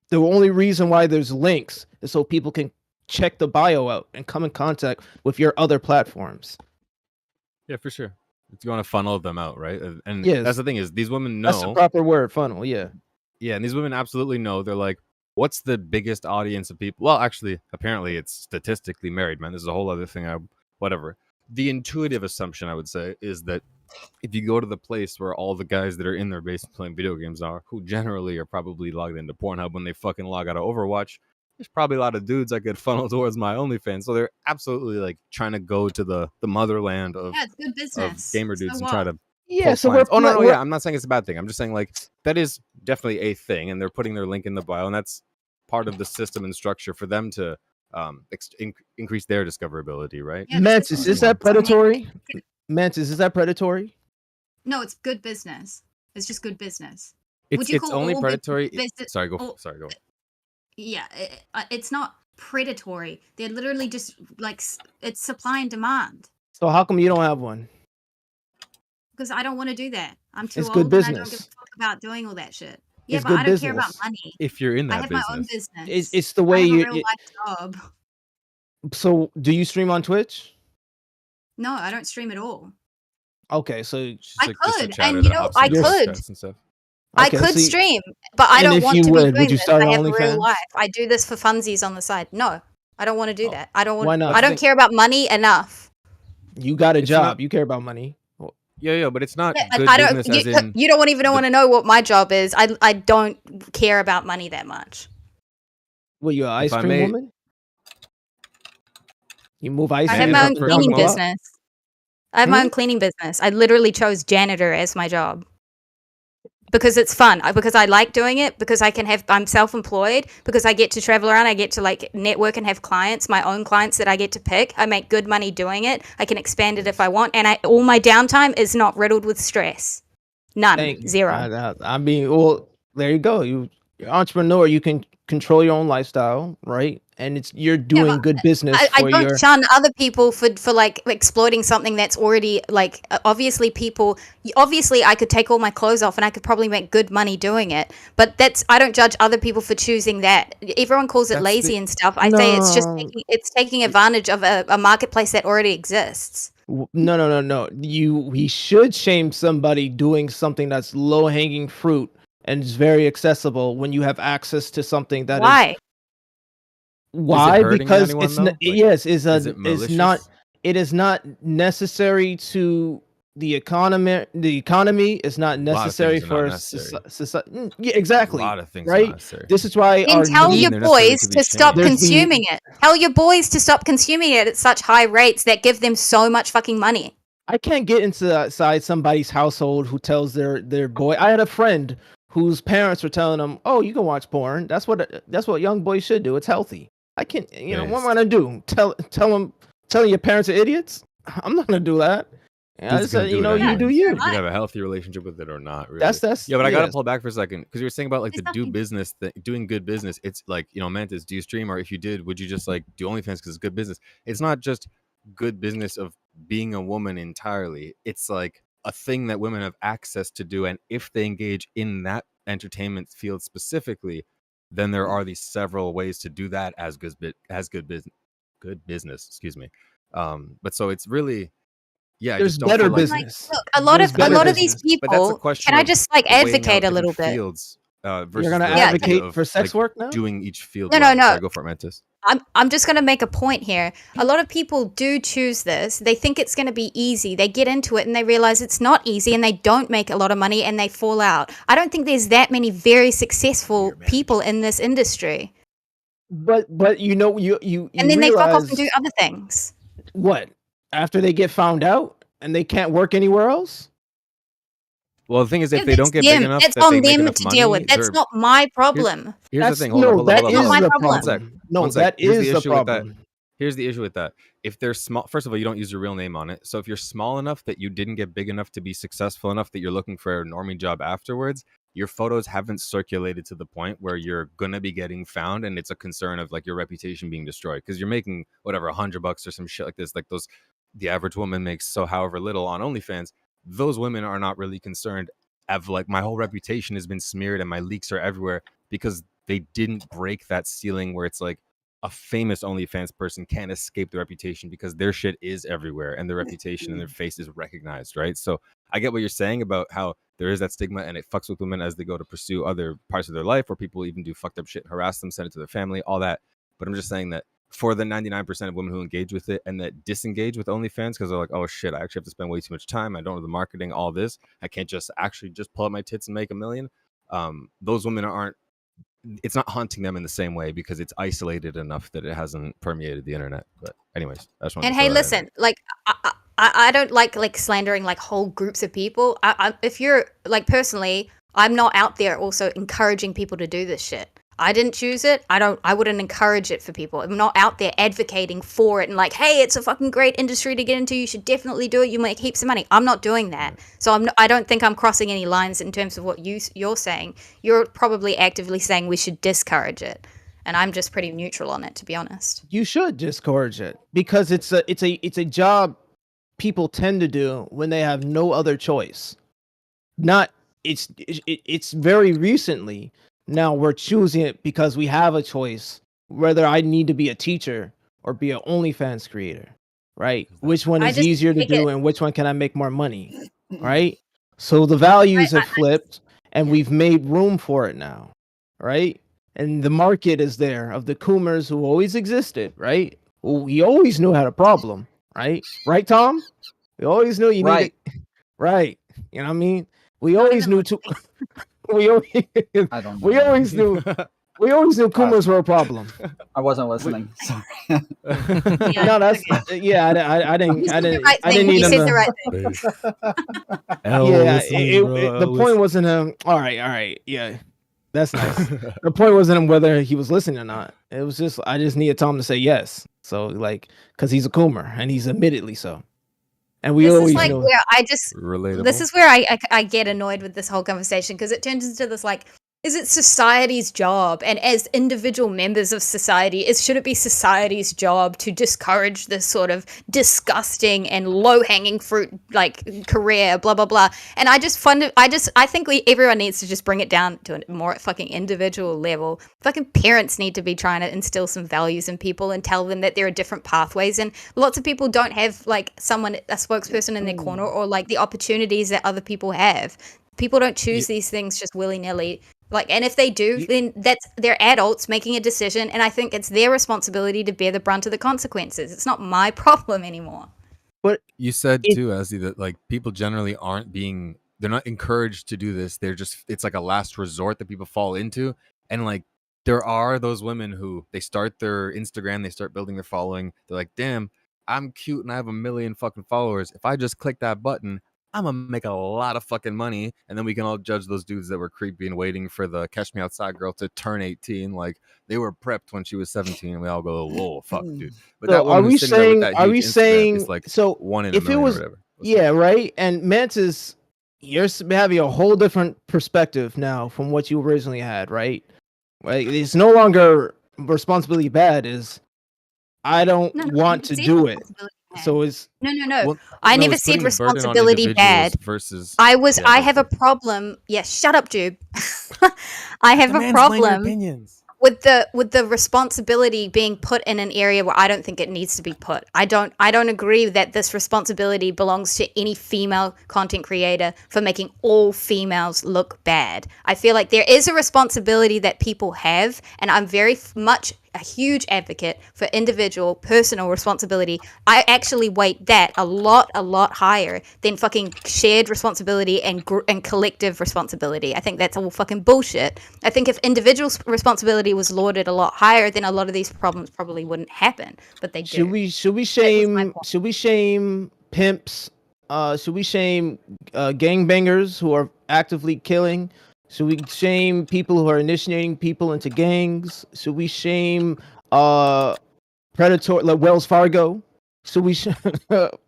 The only reason why there's links is so people can check the bio out and come in contact with your other platforms. Yeah, for sure. If you want to funnel them out, right? And that's the thing is, these women know. That's the proper word, funnel, yeah. Yeah, and these women absolutely know. They're like, what's the biggest audience of people? Well, actually, apparently it's statistically married men. This is a whole other thing. Whatever. The intuitive assumption, I would say, is that if you go to the place where all the guys that are in their basement playing video games are, who generally are probably logged into Pornhub when they fucking log out of Overwatch, there's probably a lot of dudes I could funnel towards my OnlyFans. So they're absolutely like trying to go to the motherland of, it's good business. Of gamer dudes and try to. Yeah, so I'm not saying it's a bad thing. I'm just saying like that is definitely a thing, and they're putting their link in the bio, and that's part of the system and structure for them to increase their discoverability, right? Yeah, Mantis, is that predatory? Mantis, is that predatory? No, it's good business. It's just good business. It's only predatory. Sorry, go. Yeah, it's not predatory. They're literally just like, it's supply and demand. So how come you don't have one? Because I don't want to do that. I'm too old. Good business. And I don't give a fuck about doing all that shit. Yeah, it's but I don't business. care about money. If you're in that business. I have my own business. It's the way I have a real life job. So do you stream on Twitch? No, I don't stream at all. Okay, so I could, and I could. I could stream, but I don't want to be doing this. I have real life. I do this for funsies on the side. No, I don't want to do that. I don't want. Why not? I don't care about money enough. You got a job. You care about money. Yeah, but it's not good business. You don't even want to know what my job is. I don't care about money that much. Well, you're an ice cream woman. You move ice. I have my own cleaning business. I have my own cleaning business. I literally chose janitor as my job. because it's fun, because I like doing it, because I'm self-employed, because I get to travel around, I get to like network and have clients, my own clients that I get to pick. I make good money doing it. I can expand it if I want, and all my downtime is not riddled with stress. None. Zero. I mean, well, there you go. You're an entrepreneur. You can control your own lifestyle, right? And you're doing good business. I don't shun other people for like exploiting something that's already like obviously I could take all my clothes off and I could probably make good money doing it, but I don't judge other people for choosing that. Everyone calls it lazy and stuff. I say it's just taking advantage of a marketplace that already exists. No. We should shame somebody doing something that's low hanging fruit and is very accessible when you have access to something that is. Why? Because it's it is not necessary to the economy. The economy is not necessary for society. Yeah, exactly. A lot of things, right? This is why. And tell your boys to stop consuming it. Tell your boys to stop consuming it at such high rates that give them so much fucking money. I can't get inside somebody's household who tells their boy. I had a friend whose parents were telling them, "Oh, you can watch porn. That's what young boys should do. It's healthy." I can't, what am I gonna do? Telling your parents are idiots? I'm not gonna do that. I just said, you do you. You can have a healthy relationship with it or not. Really. That's yeah. But I gotta pull back for a second because you were saying about like doing good business. It's like Mantis, do you stream, or if you did, would you just like do OnlyFans because it's good business? It's not just good business of being a woman entirely. It's like a thing that women have access to do, and if they engage in that entertainment field specifically, then there are these several ways to do that as good business. Excuse me. But so it's really, yeah. There's better business. Look, a lot of these people. Can I just like advocate a little bit? Fields, you're gonna advocate for sex work now? Doing each field. No. Sorry, go for it, Mantis. I'm just going to make a point here. A lot of people do choose this. They think it's going to be easy. They get into it and they realize it's not easy and they don't make a lot of money and they fall out. I don't think there's that many very successful people in this industry. But you and then they fuck off and do other things. What? After they get found out and they can't work anywhere else? Well, the thing is, if they don't get big enough, that's on them to deal with. That's not my problem. Here's the thing. Hold on. That is the problem. No, that is the problem. Here's the issue with that. If they're small, first of all, you don't use your real name on it. So if you're small enough that you didn't get big enough to be successful enough that you're looking for a normie job afterwards, your photos haven't circulated to the point where you're gonna be getting found, and it's a concern of like your reputation being destroyed because you're making whatever $100 or some shit like this. Like the average woman makes however little on OnlyFans. Those women are not really concerned of like my whole reputation has been smeared and my leaks are everywhere because they didn't break that ceiling where it's like a famous OnlyFans person can't escape the reputation because their shit is everywhere and their reputation and their face is recognized, right? So I get what you're saying about how there is that stigma and it fucks with women as they go to pursue other parts of their life, or people even do fucked up shit, harass them, send it to their family, all that. But I'm just saying that for the 99% of women who engage with it and that disengage with OnlyFans because they're like, oh shit, I actually have to spend way too much time. I don't know the marketing, all this. I can't just pull up my tits and make $1 million. Those women it's not haunting them in the same way because it's isolated enough that it hasn't permeated the internet. But anyways, that's one. And hey, listen, like I don't like slandering like whole groups of people. If you're like personally, I'm not out there also encouraging people to do this shit. I didn't choose it. I wouldn't encourage it for people. I'm not out there advocating for it and like, hey, it's a fucking great industry to get into. You should definitely do it. You make heaps of money. I'm not doing that. So I don't think I'm crossing any lines in terms of what you're saying. You're probably actively saying we should discourage it. And I'm just pretty neutral on it, to be honest. You should discourage it because it's a job people tend to do when they have no other choice. It's very recently. Now we're choosing it because we have a choice whether I need to be a teacher or be an OnlyFans creator, right? Which one is easier to do and which one can I make more money, right? So the values have flipped and we've made room for it now, right? And the market is there of the Coomers who always existed, right? Well, we always knew had a problem, right? Right, Tom? We always knew you needed... Right. You know what I mean? We always knew to... We always knew We always knew Coomers were a problem. I wasn't listening. Sorry. No, that's I didn't need him to. The point wasn't him. All right, yeah, that's nice. The point wasn't him whether he was listening or not. It was just I just needed Tom to say yes. So like, because he's a Coomer and he's admittedly so. And we always like knew. where I just Relatable. This is where I get annoyed with this whole conversation because it turns into this like, is it society's job, and as individual members of society, should it be society's job to discourage this sort of disgusting and low-hanging fruit like career, blah blah blah? And I think everyone needs to just bring it down to a more fucking individual level. Fucking parents need to be trying to instill some values in people and tell them that there are different pathways, and lots of people don't have like a spokesperson in their corner or like the opportunities that other people have. People don't choose these things just willy-nilly. Like, and if they do, then they're adults making a decision, and I think it's their responsibility to bear the brunt of the consequences. It's not my problem anymore. But you said too, Azzy, that like people generally they're not encouraged to do this. It's like a last resort that people fall into. And like there are those women who they start their Instagram, they start building their following. They're like, damn, I'm cute and I have 1 million fucking followers. If I just click that button, I'm gonna make a lot of fucking money, and then we can all judge those dudes that were creepy and waiting for the Catch Me Outside girl to turn 18. Like they were prepped when she was 17, and we all go, "Whoa, fuck, dude!" But so are we saying? Are we saying? Is like so one in a million it was, or whatever. Right. And Mantis, you're having a whole different perspective now from what you originally had, right? Right. It's no longer responsibility bad. I don't want to do it. So it's no. Well, I never said responsibility bad. I have a problem. Yes, shut up, Jube. I have a problem with the responsibility being put in an area where I don't think it needs to be put. I don't agree that this responsibility belongs to any female content creator for making all females look bad. I feel like there is a responsibility that people have, and I'm very much a huge advocate for individual personal responsibility. I actually weight that a lot higher than fucking shared responsibility and collective responsibility. I think that's all fucking bullshit. I think if individual responsibility was lauded a lot higher, then a lot of these problems probably wouldn't happen. But they do. Should we shame pimps? Should we shame gangbangers who are actively killing? Should we shame people who are initiating people into gangs? Should we shame predator like Wells Fargo? Should we shame? But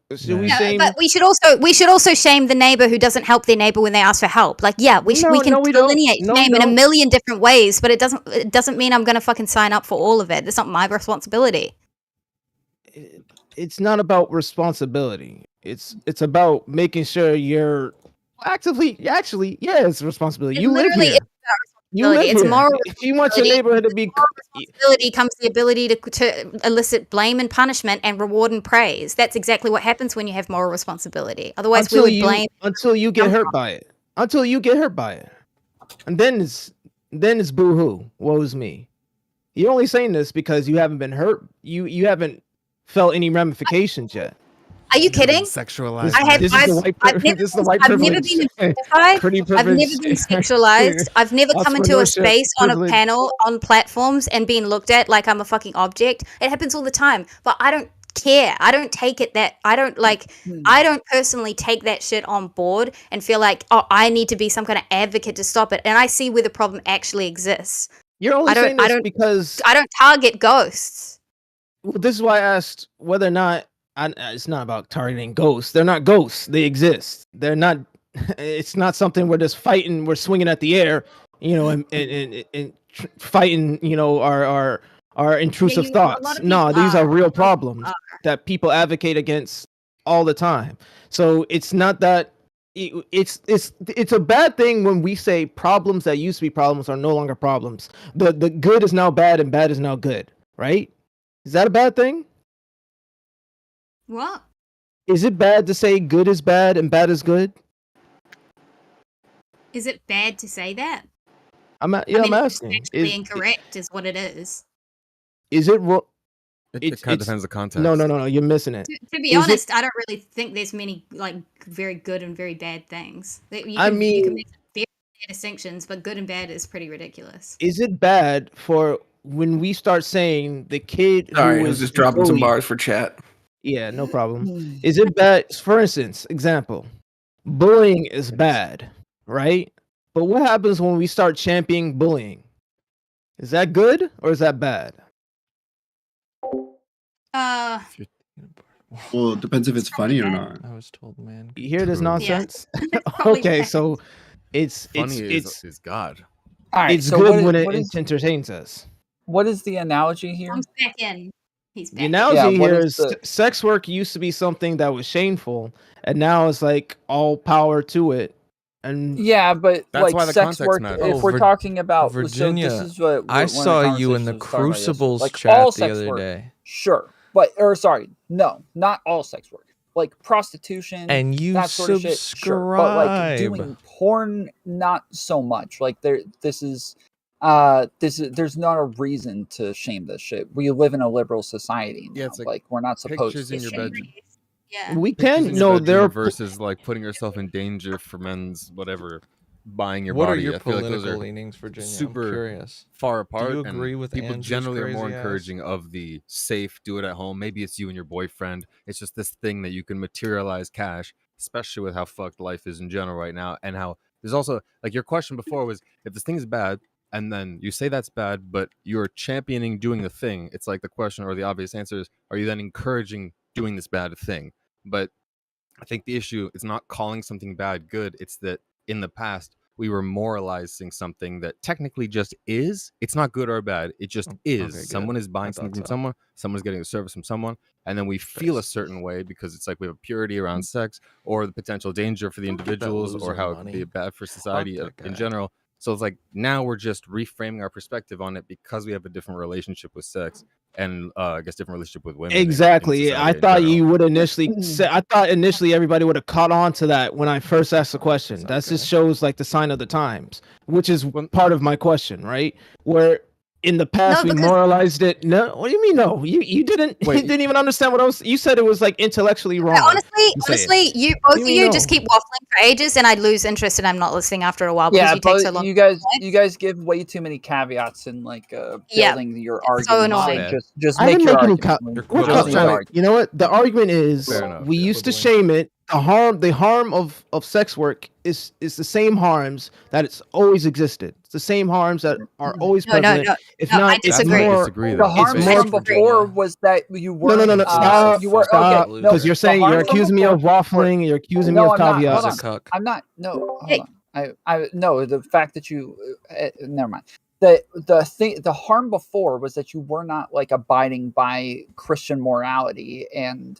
we should also shame the neighbor who doesn't help their neighbor when they ask for help. Like, yeah, we can delineate shame in a million different ways, but it doesn't mean I'm gonna fucking sign up for all of it. It's not my responsibility. It's not about responsibility. It's about making sure you're actively. Actually, yeah, it's responsibility. You live here. It's moral. If you want your neighborhood to be responsibility, comes the ability to elicit blame and punishment and reward and praise. That's exactly what happens when you have moral responsibility. Otherwise, we would blame until you get hurt by it. Until you get hurt by it, and then it's boo-hoo. Woe is me. You're only saying this because you haven't been hurt. You haven't felt any ramifications yet. Are you kidding? Sexualized. I've never been objectified. I've never been sexualized. I've never come into a space on a panel on platforms and been looked at like I'm a fucking object. It happens all the time, but I don't care. I don't take it that I don't personally take that shit on board and feel like, oh, I need to be some kind of advocate to stop it. And I see where the problem actually exists. You're only saying this because I don't target ghosts. Well, this is why I asked whether or not. It's not about targeting ghosts. They're not ghosts. They exist. They're not. It's not something we're just fighting. We're swinging at the air, and fighting. Our intrusive thoughts. No, these are real problems that people advocate against all the time. So it's not that. It's a bad thing when we say problems that used to be problems are no longer problems. The good is now bad and bad is now good. Right? Is that a bad thing? What? Is it bad to say good is bad and bad is good? Is it bad to say that? I'm asking. It's actually incorrect is what it is. Is it It kind of depends on the context. No, you're missing it. To be honest, I don't really think there's many like very good and very bad things. You can make very bad distinctions, but good and bad is pretty ridiculous. Is it bad for when we start saying the kid Sorry, who I was is just dropping some bullied- bars for chat. Yeah, no problem. Is it bad? For instance, example, bullying is bad, right? But what happens when we start championing bullying? Is that good or is that bad? Well, it depends if it's funny or not. I was told, man. You hear this True. nonsense? Probably Okay, bad. so it's Funny it's is God. All right, it's so good when what it is entertains us. what is the analogy here? Comes back in. He's The back. analogy what here is is the- sex work used to be something that was shameful, and now it's like all power to it. And Yeah, but That's like why the sex context work. matters. If we're talking about Virginia, so this is what I one of saw you in conversations the was talking about yesterday. Crucibles like chat all the sex other work, day. sure, but or sorry, no, not all sex work. Like prostitution And you that sort of shit, sure. But like subscribe. doing porn, not so much. Like this is there's not a reason to shame this shit. We live in a liberal society now. Yeah, it's like we're not supposed Pictures to in your shame bedroom. Yeah. we Pictures can in your no bedroom there are versus like putting yourself in danger for men's whatever, buying your What body. are your I feel like those political are leanings, Virginia? super I'm curious. far apart. you and agree with people Angie's generally are more crazy ass? encouraging of the safe, do it at home. Maybe it's you and your boyfriend. It's just this thing that you can materialize cash, especially with how fucked life is in general right now, and how there's also like your question before was if this thing is bad. And then you say that's bad, but you're championing doing the thing. It's like the question or the obvious answer is, are you then encouraging doing this bad thing? But I think the issue is not calling something bad good. It's that in the past, we were moralizing something that technically just is. It's not good or bad. It just is. Okay, Someone good. is buying I something thought from so. someone. Someone's getting a service from someone. And then we feel a Nice. certain way because it's like we have a purity around sex or the potential danger for the Look at that individuals or loser how it could money. be bad for society that in guy. general. So it's like now we're just reframing our perspective on it because we have a different relationship with sex and I guess different relationship with women. in exactly. society I in thought general. you would initially say. I thought initially everybody would have caught on to that when I first asked the question. That just shows like the sign of the times, which is part of my question, right? Where in the past we because- moralized it. No, what do you mean? No, you didn't. Wait. You didn't even understand what I was. You said it was like intellectually wrong. Honestly, you both do of you you mean just no? keep waffling for ages, and I'd lose interest, and I'm not listening after a while because Yeah, you take but so long. you guys give way too many caveats in like Yeah, building your it's so argument. annoying. Just I make didn't your make any argument. we're Just trying your to- argument. You know what? The argument is Fair enough, we yeah. used to shame it. The harm of sex work is the same harms that it's always existed. It's the same harms that are always No, prevalent. no, If I not, it's disagree. more. disagree, The though. harm more from before was that you No, were no. Stop. you were Stop. okay. No, Because you're the saying harm you're from accusing me of before- waffling. You're accusing me No, of I'm not. caveats. Hold on. I'm not. No, hold on. I no. The fact that you never mind. The harm before was that you were not like abiding by Christian morality and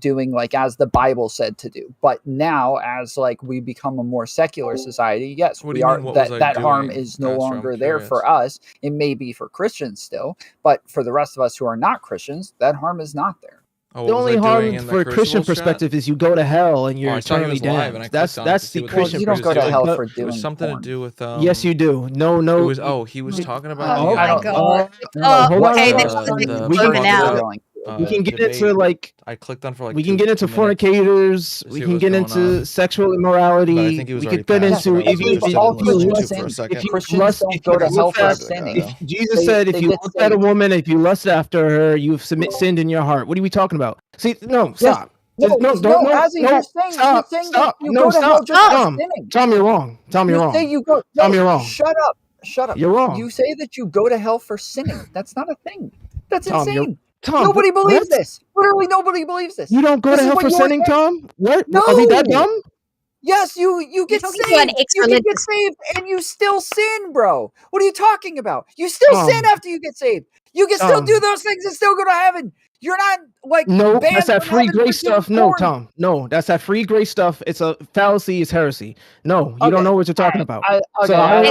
doing like as the Bible said to do. But now, as like we become a more secular society, yes, What do we you are. mean, what was I That harm doing, is no Pastor? I'm longer there for curious. us. It may be for Christians still, but for the rest of us who are not Christians, that harm is not there. Oh, The what was only I doing harm in the for a Christian Crucibles chat? perspective is you go to hell and Oh, you're I saw he eternally was live, and I damned. That's clicked on it to see the what the Christian you don't go to perspective. hell But- for It doing was something porn. to do with yes, you do. No. It was he was talking about Oh the, my don't- god. no, hold what on, Okay, hold this on. is a the We can moment get now. into- going. we can get debate. into like I clicked on for like we can two- get into 2 minutes. fornicators. to We see can what get was into going on. sexual But I immorality. think he was We already could get passed, into but I was if interested you in all listening to Christians, for a second. if you Christians lust, don't if go you to hell look for at sinning. if Jesus They- said if they you get looked at a saved. woman, if you lust after her, you've sinned in your heart. What are we talking about? See, no, stop. No, Don't, Azzy, no, you're saying stop, that stop, you no, go to hell stop, just for Tom, sinning. Tom, you're wrong. Tom, you're You wrong. say you go. Tom, No, you're wrong. Shut up. Shut up. You're wrong. You say that you go to hell for sinning. That's not a thing. That's Tom, insane. Tom, Nobody what? believes this. Literally, nobody believes this. You don't go This to is hell what for you were sinning, saying. Tom? What? No. Are we that dumb? Yes, you get talking to an saved. You can get ex-religious. saved and you still sin, bro. What are you talking about? You still sin after you get saved. You can still do those things and still go to heaven. You're not like no, banned that's that from free heaven for grace doing stuff. No, porn. Tom. No, that's that free grace stuff. It's a fallacy. It's heresy. No, you Okay. don't know what you're talking about. I So don't I know.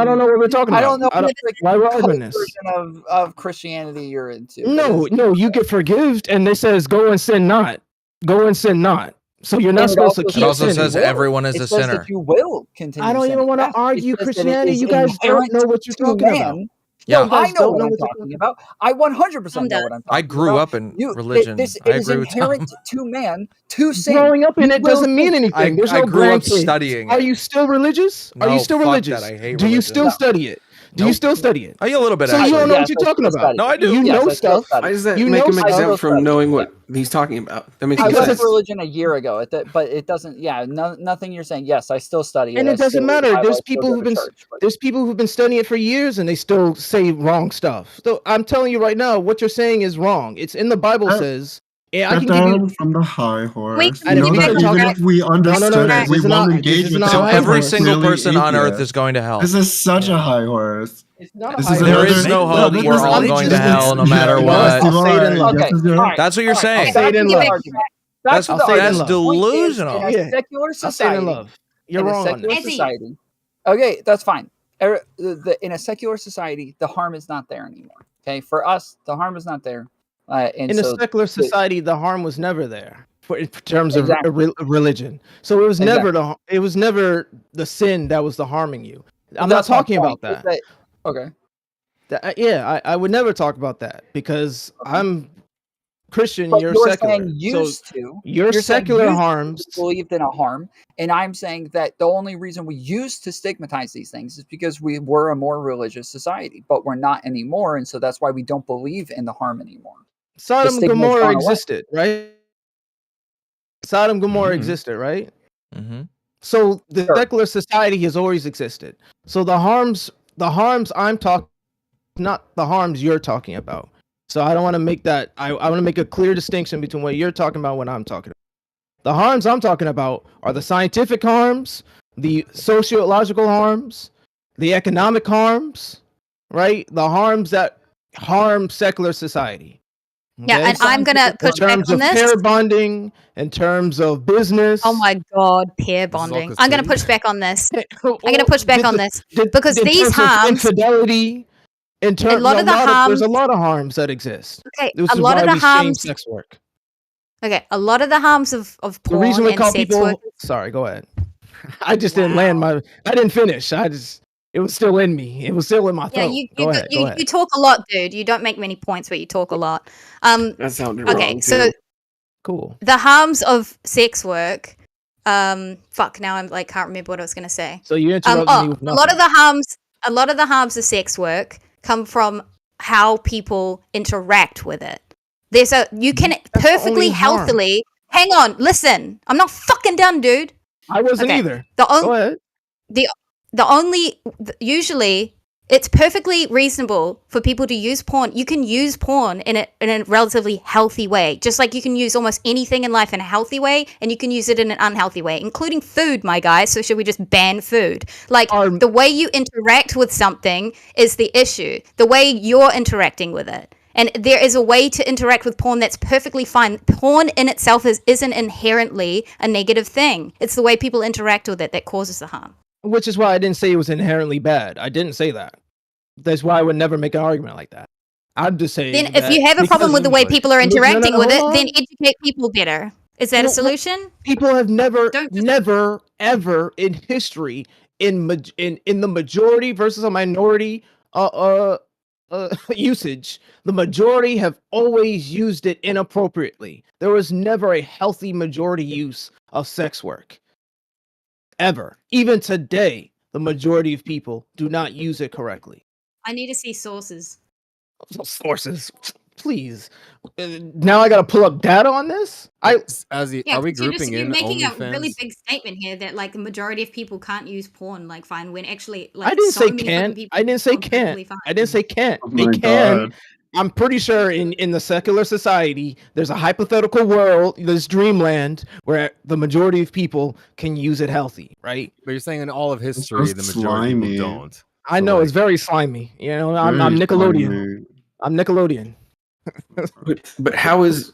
don't know what we're talking I about. don't know Why we're what arguing this. version of Christianity you're into. No, you get forgived, and it says go and sin not. Go and sin not. So you're not And supposed to also keep It also sinning. says everyone is It a says sinner. that you will continue. I don't even sinning. want to Yes, it argue says that it Christianity. is You guys don't inherent know what you're to talking man about. Yeah, no, I know what I'm talking about. I 100% know what I'm talking about. I grew up in religion. It I is agree with Tom. inherent to man to sin. Growing up in it doesn't mean anything. There's no grew up grandkids. studying it. Are you still religious? No, Are you still fuck religious? that. I hate Do you religion. still No. study it? Do you still study it? Are you a little bit? So actually. you don't know Yes, what you're I talking still about. study. No, I do. You Yes, know I still stuff. study. Why does that You make know him stuff. exempt from study. knowing what he's talking about? That makes I no left sense. religion a year ago, but it doesn't. Yeah, nothing you're saying. Yes, I still study it. And it doesn't matter. My There's wife people still who've go to been church, but- there's people who've been studying it for years and they still say wrong stuff. So I'm telling you right now, what you're saying is wrong. It's in the Bible says. Yeah, I Get can give down you from the high horse. I You know know you that can talk even about- if we understood it, we this is won't not- engage this is with not it. a high because we're Every horse. single clearly person on earth atheists. is going to hell. This is such a high horse. It's not This a is high There another- is no hope. this We're is all another- going to hell no Yeah, matter yes, what. you I'll say it in are. love. Yes, you are. That's what you're saying. Say it in love. Back to the that's argument. delusional. In a Yeah. secular I'll say it in society, love. You're in a wrong on secular that. society. Okay, that's fine. In a secular society, the harm is not there anymore. Okay, for us, the harm is not there. And In so a secular society, the harm was never there in terms of Exactly. religion. So it was Exactly. never the sin that was the harming you. I'm not That's my talking about point, that. is okay. I would never talk about that because I'm Christian. But You're you're secular. saying used So to. your You're saying secular used to harms. believed in a harm, and I'm saying that the only reason we used to stigmatize these things is because we were a more religious society, but we're not anymore, and so that's why we don't believe in the harm anymore. Sodom and stigma's Gomorrah gone away. existed, right? Sodom and Gomorrah existed, right? So the secular society has always existed. So the harms I'm talking, not the harms you're talking about. So I don't want to make that. I want to make a clear distinction between what you're talking about and what I'm talking about. The harms I'm talking about are the scientific harms, the sociological harms, the economic harms, right? The harms that harm secular society. Yeah, and I'm gonna push back on in terms of this. pair bonding, in terms of business. Oh my god, pair bonding. I'm gonna push back on this. I'm gonna push back on this because in these terms of harms, infidelity, in terms a lot of the harms, there's a lot of harms that exist. Okay, This a is lot why of the we shame harms. sex work. Okay, a lot of the harms of The porn reason we and call sex people work. sorry, go ahead. I just didn't land I didn't finish. It was still in me. It was still in my Yeah, throat. Go ahead. you talk a lot, dude. You don't make many points, but you talk a lot. That sounded okay, wrong, so too. Cool. the harms of sex work. Fuck. Now I'm like can't remember what I was gonna say. So you interrupted me with a lot of the harms of sex work come from how people interact with it. You can perfectly healthily. Hang on, listen. I'm not fucking done, dude. I wasn't either. Go ahead. Usually it's perfectly reasonable for people to use porn. You can use porn in a relatively healthy way, just like you can use almost anything in life in a healthy way, and you can use it in an unhealthy way, including food, my guy. So should we just ban food? Like the way you interact with something is the issue. The way you're interacting with it. And there is a way to interact with porn that's perfectly fine. Porn in itself isn't inherently a negative thing. It's the way people interact with it that causes the harm. Which is why I didn't say it was inherently bad. I didn't say that. That's why I would never make an argument like that. I'd just say then if you have a problem with the way people are interacting with it, then educate people better. Is that a solution? People have never, ever in history, in the majority versus a minority usage, the majority have always used it inappropriately. There was never a healthy majority use of sex work. Ever. Even today, the majority of people do not use it correctly. I need to see sources. Sources, please. Now I gotta pull up data on this. Are we grouping you're in making OnlyFans? a really big statement here that like the majority of people can't use porn like fine when actually like I didn't so say many can. people I didn't say are can't. perfectly fine. I didn't say can't. Oh They my can. God. I'm pretty sure in the secular society, there's a hypothetical world, this dreamland, where the majority of people can use it healthy, right? But you're saying in all of history, so the majority of people slimy. don't. I know it's very slimy. You know, I'm Nickelodeon. Slimy. I'm Nickelodeon. But how is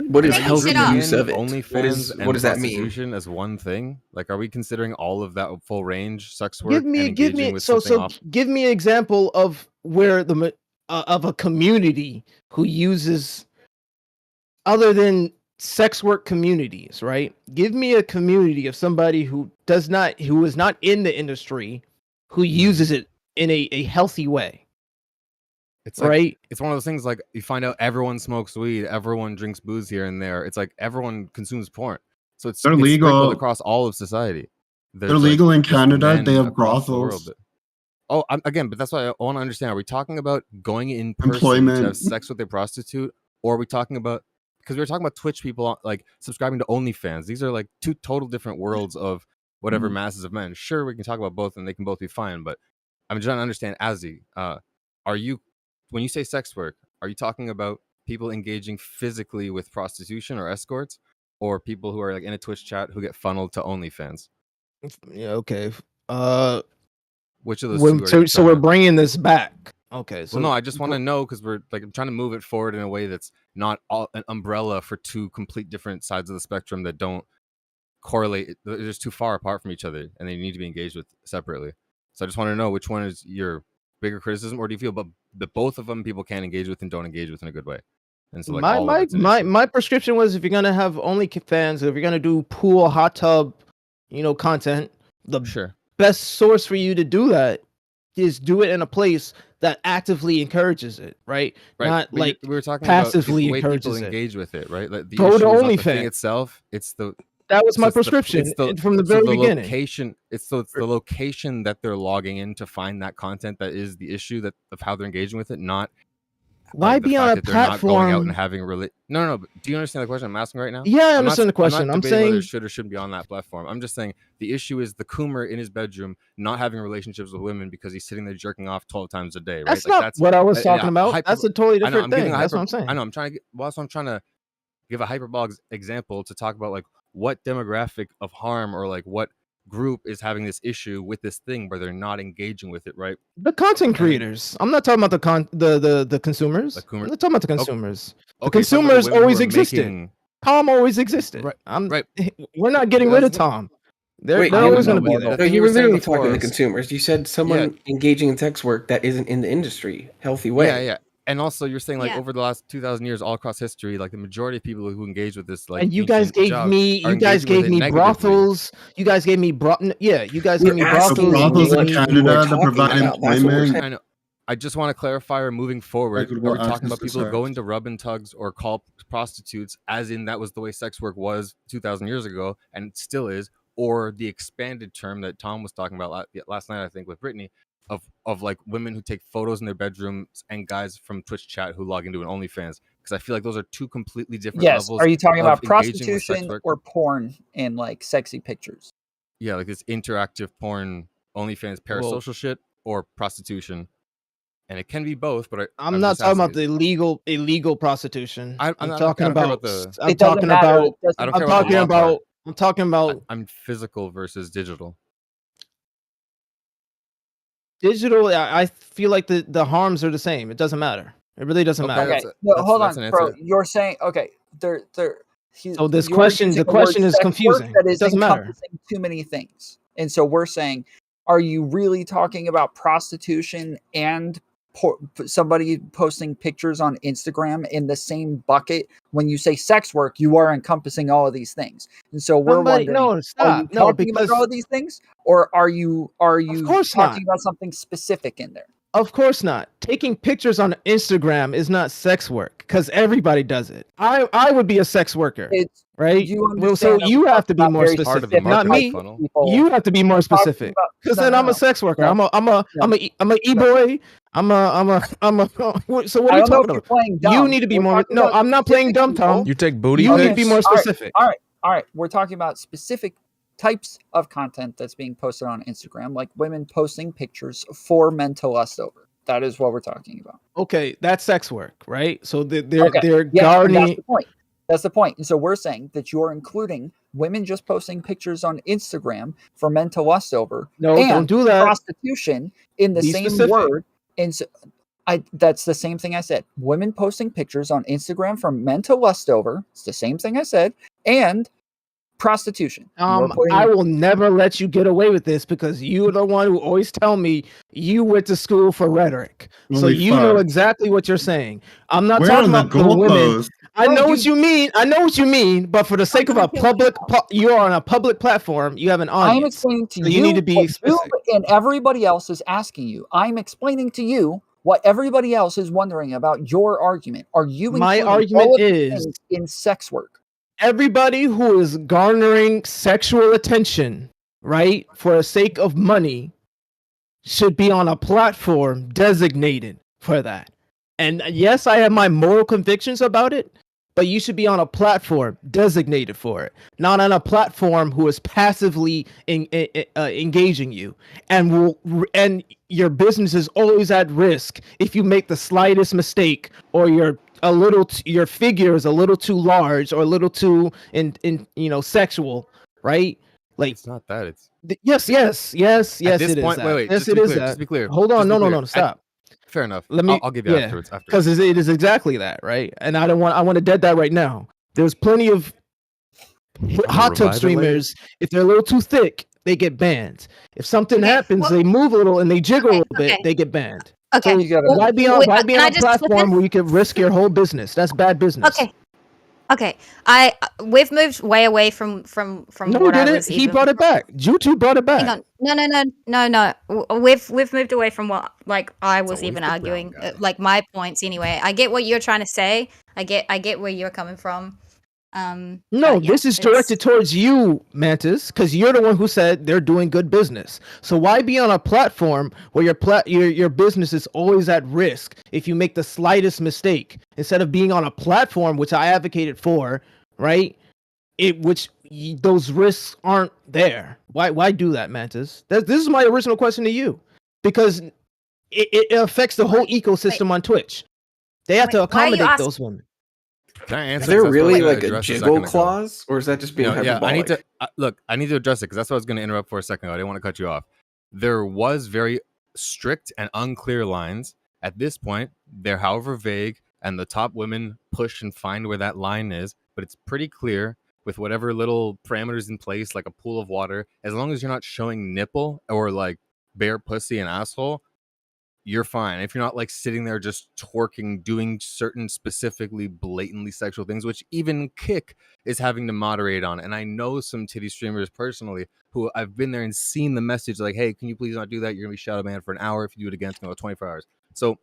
what is Making healthy shit up. use of it? OnlyFans What does that mean? prostitution as one thing? Like, are we considering all of that full range sex work Give and me engaging with so something off? give me an example of where of a community who uses other than sex work communities, right? Give me a community of somebody who is not in the industry who uses it in a healthy way. It's like, right? It's one of those things like you find out everyone smokes weed, everyone drinks booze here and there. It's like everyone consumes porn. So it's legal sprinkled across all of society. They're legal in Canada. They have brothels. Oh, again, but that's why I want to understand. Are we talking about going in person to have sex with a prostitute, or are we talking about, because we were talking about Twitch people like subscribing to OnlyFans? These are like two total different worlds of whatever masses of men. Sure, we can talk about both, and they can both be fine. But I'm trying to understand, Azzy, are you, when you say sex work, are you talking about people engaging physically with prostitution or escorts, or people who are like in a Twitch chat who get funneled to OnlyFans? Yeah. Okay. Which of those two? So we're bringing this back. Okay. So well, no, I just want to know, because we're like, I'm trying to move it forward in a way that's not all an umbrella for two complete different sides of the spectrum that don't correlate. They're just too far apart from each other, and they need to be engaged with separately. So I just want to know which one is your bigger criticism, or do you feel that both of them people can engage with and don't engage with in a good way? And so like my prescription was, if you're gonna have OnlyFans, if you're gonna do pool, hot tub, content, the best source for you to do that is do it in a place that actively encourages it, right? Not but like we were talking passively about the way encourages people it. engage with it, right? Like the Go to issue is not the OnlyFans thing itself. That was my prescription from the very beginning. Location. It's the location that they're logging in to find that content that is the issue of how they're engaging with it, not why be on a platform? They're not going out and having No. But do you understand the question I'm asking right now? Yeah, I understand the question. I'm saying whether it should or shouldn't be on that platform. I'm just saying the issue is the Coomer in his bedroom not having relationships with women because he's sitting there jerking off 12 times a day. Right? That's not what I was talking about. That's a totally different thing. That's what I'm saying. I know. I'm trying to give a hyperbolic example to talk about like what demographic of harm or like what group is having this issue with this thing where they're not engaging with it, right? The content creators. I'm not talking about the consumers. I'm not talking about the consumers. The consumers always existed. Tom always existed. Right. We're not getting rid of Tom. They're always going to be there. No, you were literally talking to consumers. You said someone engaging in sex work that isn't in the industry, healthy way. Yeah. And also, you're saying like over the last 2,000 years, all across history, like the majority of people who engage with this, like, and you guys gave me brothels. You guys gave me brothels. Brothels in Canada that provide employment. I know. I just want to clarify, or moving forward, we're talking about people who go into rub and tugs or call prostitutes, as in that was the way sex work was 2,000 years ago, and it still is, or the expanded term that Tom was talking about last night, I think, with Brittany. Of like women who take photos in their bedrooms and guys from Twitch chat who log into an OnlyFans, because I feel like those are two completely different levels. Are you talking about prostitution or porn and like sexy pictures? Yeah, like this interactive porn, OnlyFans, parasocial shit, or prostitution, and it can be both. But I'm not talking about the illegal prostitution. I'm talking about I'm physical versus digital. Digital, I feel like the harms are the same. It doesn't matter. It really doesn't matter. Okay, hold on, bro. You're saying So this question, the question is confusing. It doesn't matter. Too many things, and so we're saying, are you really talking about prostitution and somebody posting pictures on Instagram in the same bucket? When you say sex work, you are encompassing all of these things, and so we're wondering: are you talking about all of these things, or are you talking about something specific in there? Of course not. Taking pictures on Instagram is not sex work, because everybody does it. I would be a sex worker, right? So you have to be more specific, not me. You have to be more specific, because then I'm a sex worker. I'm a e-boy. So what are you talking about? You need to be more. No, I'm not playing dumb, Tom. You take booty. You need to be more specific. All right. We're talking about specific types of content that's being posted on Instagram, like women posting pictures for men to lust over. That is what we're talking about. Okay, that's sex work, right? So they're gardening. That's the point. And so we're saying that you're including women just posting pictures on Instagram for men to lust over. No, don't do that. Prostitution in the same word. And so that's the same thing I said. Women posting pictures on Instagram for men to lust over. It's the same thing I said. And prostitution. I will never let you get away with this, because you're the one who always tell me you went to school for rhetoric. So you know exactly what you're saying. I'm not talking about the women. I know what you mean. But for the sake of a public, you're on a public platform. You have an audience. I'm explaining to you. You need to be specific. And everybody else is asking you. I'm explaining to you What everybody else is wondering about your argument. Are you my including argument all of the is things in sex work? Everybody who is garnering sexual attention, right, for the sake of money, should be on a platform designated for that. And yes, I have my moral convictions about it, but you should be on a platform designated for it, not on a platform who is passively engaging you, and your business is always at risk if you make the slightest mistake, or your figure is a little too large or a little too sexual, right? Like, it's not that. It's yes. At this It point, is. wait. Yes, Just it is. Just be clear. Hold on. No. Stop. Fair enough. Let me. I'll give you afterwards. Because it is exactly that, right? And I want to dead that right now. There's plenty of hot tub streamers. If they're a little too thick, they get banned. If something happens, they move a little and they jiggle a little bit, they get banned. Okay. So why be on a platform where you can risk your whole business? That's bad business. Okay. We've moved way away from No, what we I didn't. was. He brought it back. YouTube brought it back. Hang on. No. We've moved away from what I was even arguing. Like my points anyway. I get what you're trying to say. I get where you're coming from. No, this is directed towards you, Mantis, because you're the one who said they're doing good business. So why be on a platform where your business is always at risk if you make the slightest mistake, instead of being on a platform which I advocated for, right? Those risks aren't there. Why do that, Mantis? This is my original question to you, because it affects the whole ecosystem on Twitch. They have to accommodate those women. Can I answer? Is there really like a jiggle clause, or is that just being hyperbolic? I need to I need to address it, because that's what I was going to interrupt for a second ago. I didn't want to cut you off. There was very strict and unclear lines. At this point, they're however vague, and the top women push and find where that line is, but it's pretty clear with whatever little parameters in place, like a pool of water. As long as you're not showing nipple or like bare pussy and asshole, you're fine. If you're not like sitting there just twerking, doing certain specifically blatantly sexual things, which even Kick is having to moderate on. And I know some titty streamers personally who I've been there and seen the message like, hey, can you please not do that? You're gonna be shadow banned for an hour. If you do it again, it's gonna go 24 hours. So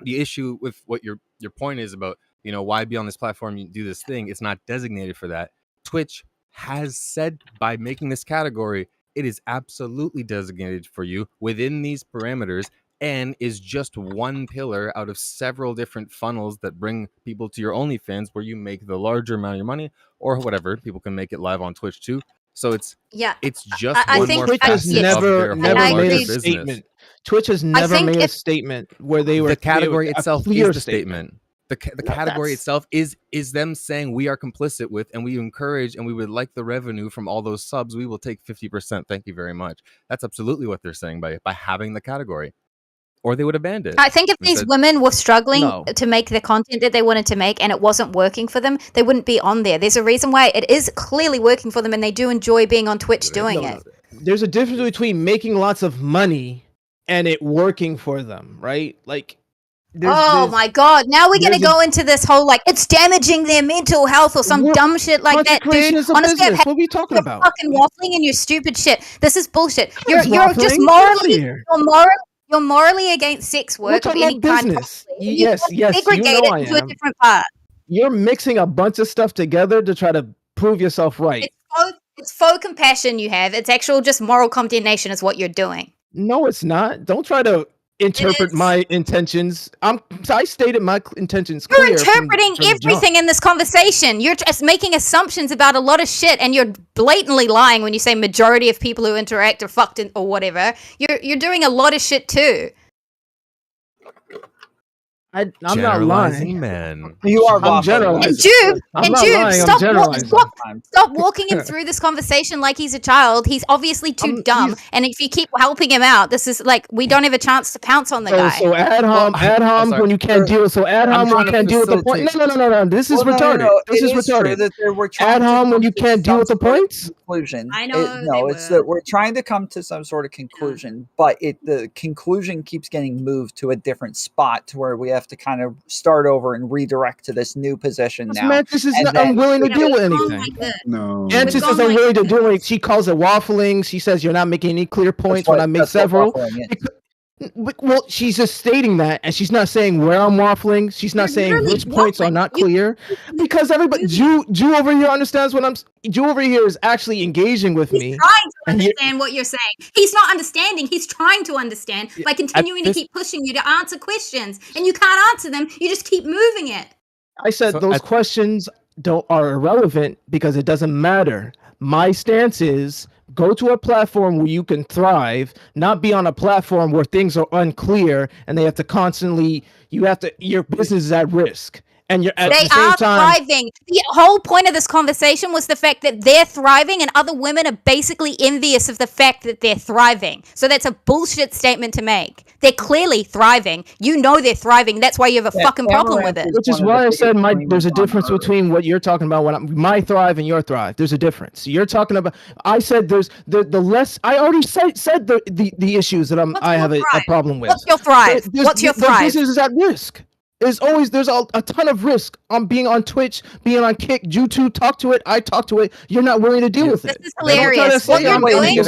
the issue with what your point is about, why be on this platform, you do this thing, it's not designated for that. Twitch has said by making this category, it is absolutely designated for you within these parameters, and is just one pillar out of several different funnels that bring people to your OnlyFans, where you make the larger amount of your money, or whatever. People can make it live on Twitch too. So it's just I think Twitch has never made a statement. Twitch has never made a statement where they were the category itself is the statement. The category itself is them saying we are complicit with, and we encourage, and we would like the revenue from all those subs. We will take 50%. Thank you very much. That's absolutely what they're saying by having the category. Or they would have banned it. I think if these women were struggling to make the content that they wanted to make and it wasn't working for them, they wouldn't be on there. There's a reason why it is clearly working for them, and they do enjoy being on Twitch doing it. There's a difference between making lots of money and it working for them, right? Like, my God. Now we're going to go into this whole, like, it's damaging their mental health or some dumb shit like that, dude. Honestly, what are we talking about? You're fucking waffling and your stupid shit. This is bullshit. You're just you're morally against sex work of any kind. Yes, segregate it into a different part. You're mixing a bunch of stuff together to try to prove yourself right. It's faux compassion you have. It's actual just moral condemnation is what you're doing. No, it's not. Don't try to interpret my intentions. I stated my intentions clear. You're interpreting everything in this conversation. You're just making assumptions about a lot of shit, and you're blatantly lying when you say majority of people who interact are fucked or whatever. You're doing a lot of shit too. I'm not lying. Man. You are I'm generalizing. And Jude, stop walking him through this conversation like he's a child. He's obviously too dumb. And if you keep helping him out, this is like, we don't have a chance to pounce on the guy. So ad hom when you can't deal. So ad hom when you can't deal with the point. No. This is retarded. This is retarded. Ad hom when you can't deal with the points. Conclusion. I know. It's that we're trying to come to some sort of conclusion, but the conclusion keeps getting moved to a different spot to where we have to kind of start over and redirect to this new position now. Mantis is not unwilling to deal with anything. No. Mantis is unwilling to do it. She calls it waffling. She says you're not making any clear points when I make several. Well, she's just stating that, and she's not saying where I'm waffling. She's not saying which points are not clear, because everybody, Jew over here understands what I'm. Jew over here is actually engaging with me. He's trying to understand what you're saying. He's not understanding. He's trying to understand by continuing to keep pushing you to answer questions, and you can't answer them. You just keep moving it. I said those questions are irrelevant because it doesn't matter. My stance is go to a platform where you can thrive, not be on a platform where things are unclear and they have to constantly, your business is at risk. And you're at the same time thriving. The whole point of this conversation was the fact that they're thriving and other women are basically envious of the fact that they're thriving. So that's a bullshit statement to make. They're clearly thriving. You know they're thriving. That's why you have a fucking problem with it. Which is why I said there's a difference between what you're talking about, my thrive and your thrive. There's a difference. You're talking about, I said there's the less, I already said the issues that I have a problem with. What's your thrive? What's your thrive? The business is at risk. There's a ton of risk on being on Twitch, being on Kick. You two talk to it. I talk to it. You're not willing to deal with it. This is hilarious. What you're doing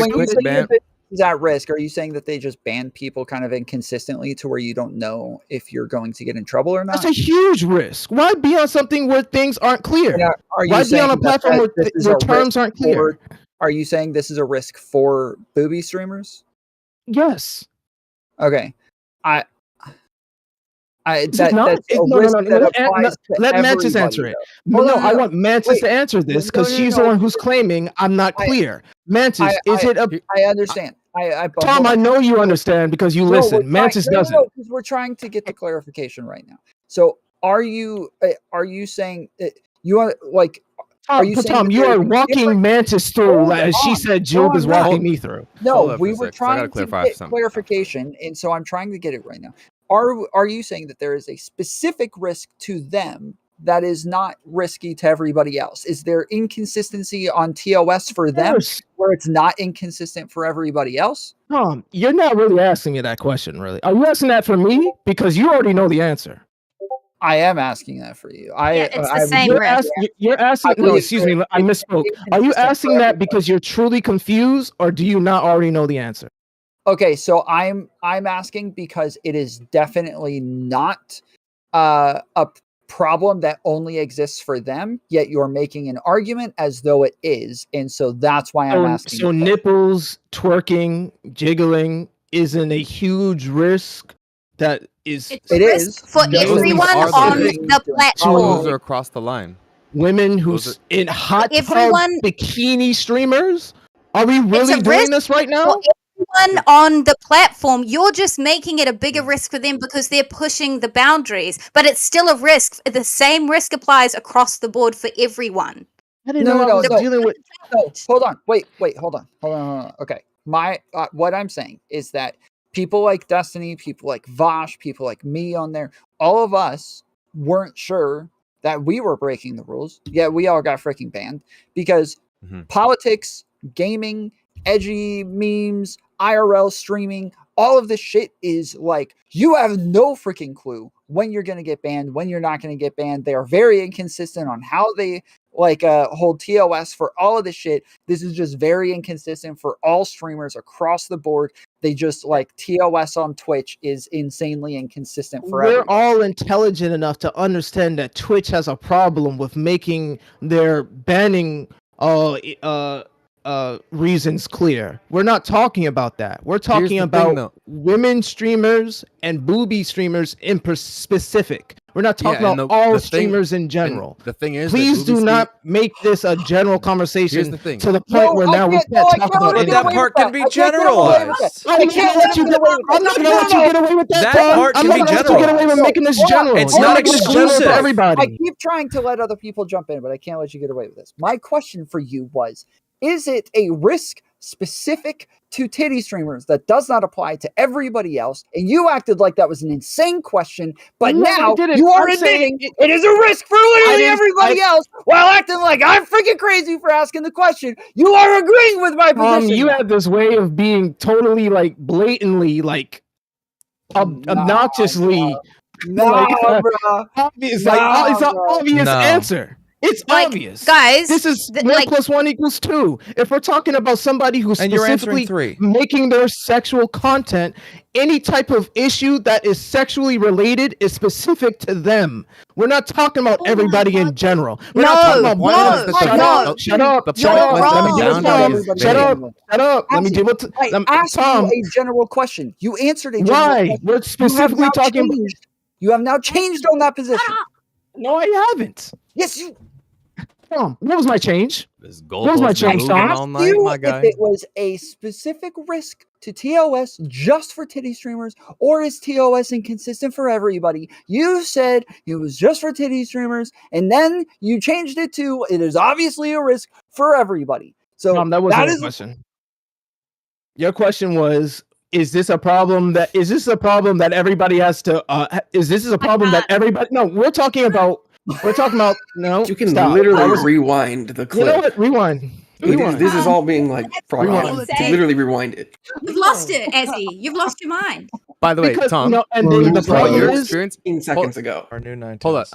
is at risk. Are you saying that they just ban people kind of inconsistently to where you don't know if you're going to get in trouble or not? That's a huge risk. Why be on something where things aren't clear? Yeah, why be on a platform where terms aren't clear? Are you saying this is a risk for booby streamers? Yes. Okay. Let Mantis answer it. I want Mantis to answer this because she's the one who's claiming I'm not clear. Mantis, I understand. Tom, I know you understand because you listen. Mantis doesn't. Because we're trying to get the clarification right now. So, are you saying you are like? Tom, you are walking Mantis through, as she said. Job is walking me through. No, we were trying to get clarification, and so I'm trying to get it right now. Are you saying that there is a specific risk to them that is not risky to everybody else? Is there inconsistency on TOS for them where it's not inconsistent for everybody else? Tom, you're not really asking me that question, really. Are you asking that for me? Because you already know the answer. I am asking that for you. It's the same risk. You're asking. No, excuse me. I misspoke. Are you asking that because you're truly confused, or do you not already know the answer? Okay, so I'm asking because it is definitely not a problem that only exists for them, yet you're making an argument as though it is, and so that's why I'm asking. So nipples, twerking, jiggling isn't a huge risk. That is, it is for everyone on the platform. Those are across the line. Women who's in hot tub bikini streamers. Are we really doing this right now? Everyone on the platform, you're just making it a bigger risk for them because they're pushing the boundaries, but it's still a risk. The same risk applies across the board for everyone. I didn't know I was dealing with. No, hold on. Wait. Hold on. Okay. What I'm saying is that people like Destiny, people like Vosh, people like me on there, all of us weren't sure that we were breaking the rules. Yet we all got freaking banned because politics, gaming, edgy memes, IRL streaming, all of this shit is like, you have no freaking clue when you're going to get banned, when you're not going to get banned. They are very inconsistent on how they hold TOS for all of this shit. This is just very inconsistent for all streamers across the board. They just like TOS on Twitch is insanely inconsistent for everyone. We're all intelligent enough to understand that Twitch has a problem with making their banning reasons clear. We're not talking about that. We're talking about women streamers and booby streamers in specific. We're not talking about all streamers in general. The thing is, please do not make this a general conversation to the point where now we can't talk about it. That part can be generalized. I'm not gonna let you get away with that. That part can be generalized. I'm not gonna let you get away with making this general. It's not exclusive for everybody. I keep trying to let other people jump in, but I can't let you get away with this. My question for you was, is it a risk specific to titty streamers that does not apply to everybody else? And you acted like that was an insane question, but now you are admitting it is a risk for literally everybody else while acting like I'm freaking crazy for asking the question. You are agreeing with my position. You have this way of being totally like blatantly like obnoxiously obvious answer. It's obvious, guys. This is 1 + 1 = 2. If we're talking about somebody who's specifically making their sexual content, any type of issue that is sexually related is specific to them. We're not talking about everybody in general. We're not talking about Shut up. Let me deal with I asked you a general question. You answered a general question. We're specifically talking. You have now changed on that position. No, I haven't. Yes, you. Tom, what was my change? What was my change, Tom? If it was a specific risk to TOS just for titty streamers, or is TOS inconsistent for everybody? You said it was just for titty streamers, and then you changed it to it is obviously a risk for everybody. So Tom, that wasn't a question. Your question was, is this a problem that everybody has to is this a problem that everybody No, we're talking about no. You can literally rewind the clip. You know what? Rewind. This is all being like brought on. You can literally rewind it. You've lost it, Ezzy. You've lost your mind. By the way, Tom, the problem your is experience 15 seconds ago. Our new 9. Hold up.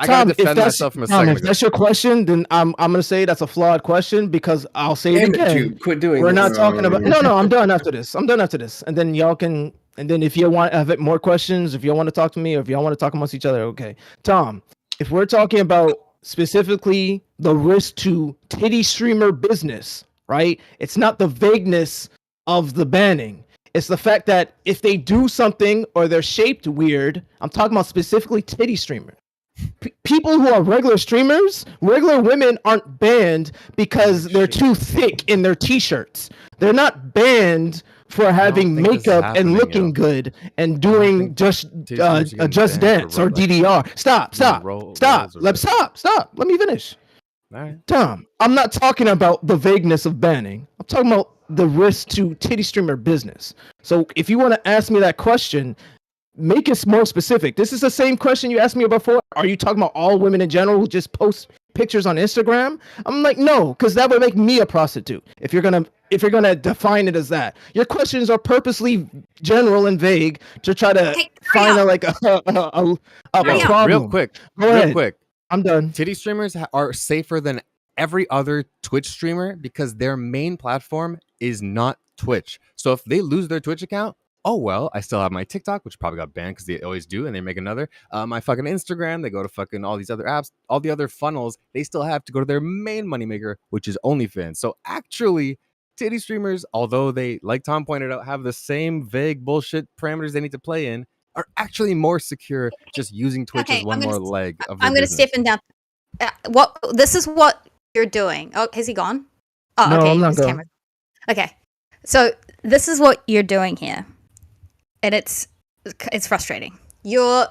I gotta defend myself from a second if ago. that's your question, then I'm gonna say that's a flawed question because I'll say it again. Quit doing We're this. not talking about no, I'm done after this. And then y'all can if you want to have more questions, if you want to talk to me, or if y'all want to talk amongst each other, okay. Tom, if we're talking about specifically the risk to titty streamer business, right? It's not the vagueness of the banning. It's the fact that if they do something or they're shaped weird, I'm talking about specifically titty streamers. People who are regular streamers, regular women aren't banned because they're too thick in their t-shirts. They're not banned for having makeup and looking good and doing just dance or DDR. Stop. Let me finish. All right. Tom, I'm not talking about the vagueness of banning. I'm talking about the risk to titty streamer business. So if you want to ask me that question, make it more specific. This is the same question you asked me before. Are you talking about all women in general who just post pictures on Instagram? I'm like, no, because that would make me a prostitute. If you're gonna define it as that, your questions are purposely general and vague to try to find a problem. Real quick. I'm done. Titty streamers are safer than every other Twitch streamer because their main platform is not Twitch. So if they lose their Twitch account, oh well, I still have my TikTok, which probably got banned because they always do, and they make another. My fucking Instagram, they go to fucking all these other apps, all the other funnels. They still have to go to their main moneymaker, which is OnlyFans. So actually, titty streamers, although they, like Tom pointed out, have the same vague bullshit parameters they need to play in, are actually more secure just using Twitch as one more leg of their I'm going to step in down. This is what you're doing. Oh, has he gone? Oh, no, okay. I'm not going. Okay, so this is what you're doing here. And it's frustrating. You're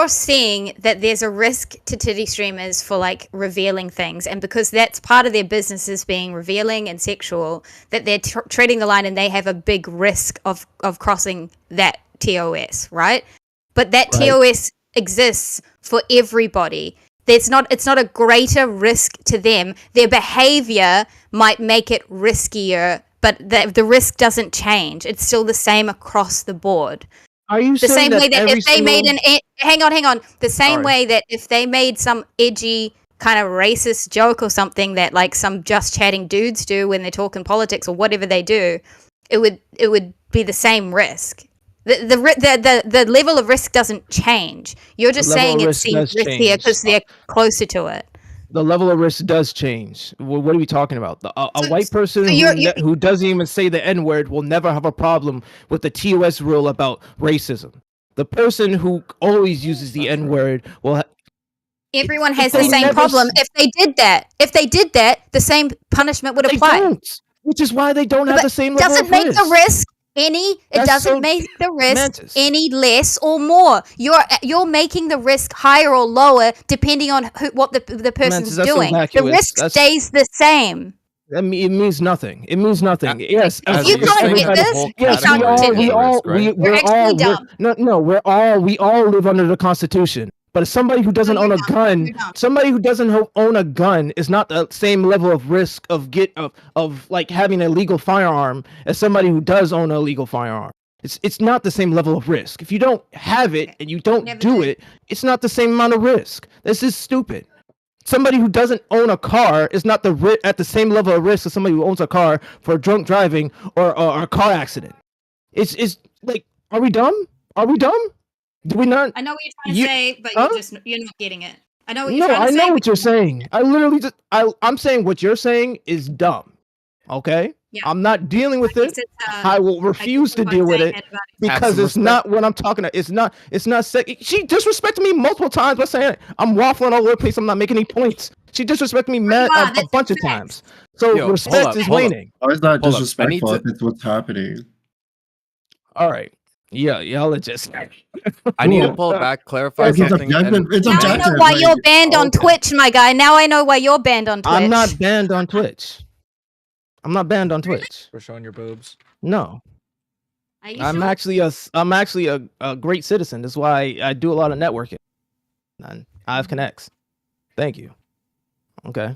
seeing that there's a risk to titty streamers for like revealing things, and because that's part of their business is being revealing and sexual, that they're treading the line and they have a big risk of crossing that TOS, right? But that TOS exists for everybody. It's not a greater risk to them. Their behavior might make it riskier, but the risk doesn't change. It's still the same across the board. Are you the saying same way that if they made hang on, the same way that if they made some edgy kind of racist joke or something that like some just chatting dudes do when they're talking politics or whatever they do, it would be the same risk. The level of risk doesn't change. You're just saying it seems riskier because they're closer to it. The level of risk does change. What are we talking about? A white person who doesn't even say the N-word will never have a problem with the TOS rule about racism. The person who always uses the N-word will. Everyone has the same problem. If they did that, the same punishment would apply. Which is why they don't have the same level of risk. Doesn't make the risk make the risk any less or more. You're making the risk higher or lower depending on what the person's doing. The risk stays the same. It means nothing. It means nothing. Yes. If you can't get this, we're all live under the Constitution. But somebody who doesn't own a gun, is not the same level of risk of like having a legal firearm as somebody who does own a legal firearm. It's not the same level of risk. If you don't have it and you don't do it, it's not the same amount of risk. This is stupid. somebody who doesn't own a car is not at the same level of risk as somebody who owns a car for drunk driving or a car accident. It's like, are we dumb? Are we dumb? Do we not? I know what you're trying to say, but you're not getting it. I know what No, you're trying to I say. know what you're saying. I literally just I'm saying what you're saying is dumb. Okay? Yeah. I'm not dealing with I it. guess it's, I will refuse to deal with it because it's not what I'm talking about. It's not she disrespected me multiple times by saying I'm waffling all over the place. I'm not making any points. She disrespected me a bunch of times. So respect is waning. How is that disrespectful if it's what's happening? All right. Yeah, y'all are just. I need to pull it back, clarify something. It's now objective. I know why you're banned on Twitch, my guy. Now I know why you're banned on Twitch. I'm not banned on Twitch. I'm not banned on Twitch. For showing your boobs. No. I'm sure? actually a great citizen. That's why I do a lot of networking. And I have connects. Thank you. Okay.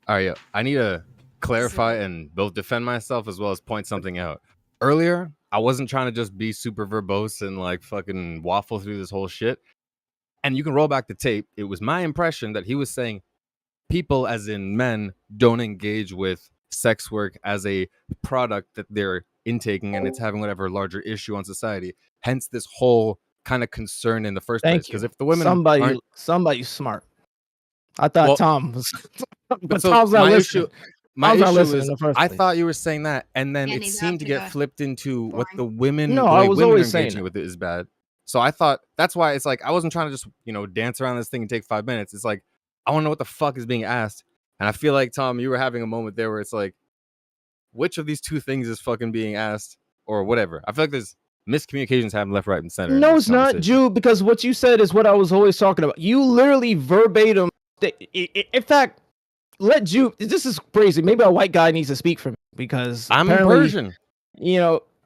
All right, I need to clarify and both defend myself as well as point something out. Earlier, I wasn't trying to just be super verbose and like fucking waffle through this whole shit. And you can roll back the tape. It was my impression that he was saying people, as in men, don't engage with sex work as a product that they're intaking and it's having whatever larger issue on society. Hence this whole kind of concern in the first place. Because if the women somebody's smart. I thought Tom was, but so Tom's not listening. My issue is, I thought you were saying that, and then it seemed to get flipped into what the women, no, the I way was women are always saying engaging with it is bad. So I thought that's why it's like I wasn't trying to just dance around this thing and take 5 minutes. It's like I want to know what the fuck is being asked, and I feel like Tom, you were having a moment there where it's like, which of these two things is fucking being asked or whatever. I feel like there's miscommunications happening left, right, and center. No, it's not, Jew, because what you said is what I was always talking about. You literally verbatim. In fact, let Jew. This is crazy. Maybe a white guy needs to speak for me because I'm Persian.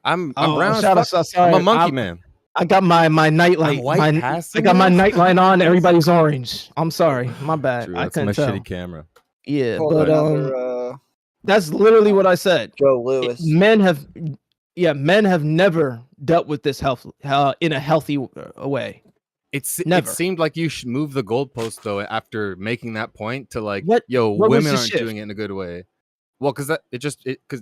I'm brown. I'm a monkey man. I got my nightlight. I got my nightlight on. Everybody's orange. I'm sorry, my bad. True, I couldn't couldn't tell. Shitty camera. Yeah, but that's literally what I said. Joe Lewis. Men have never dealt with this in a healthy way. It seemed like you should move the goalpost though after making that point to like, what women aren't doing it in a good way. Well, because because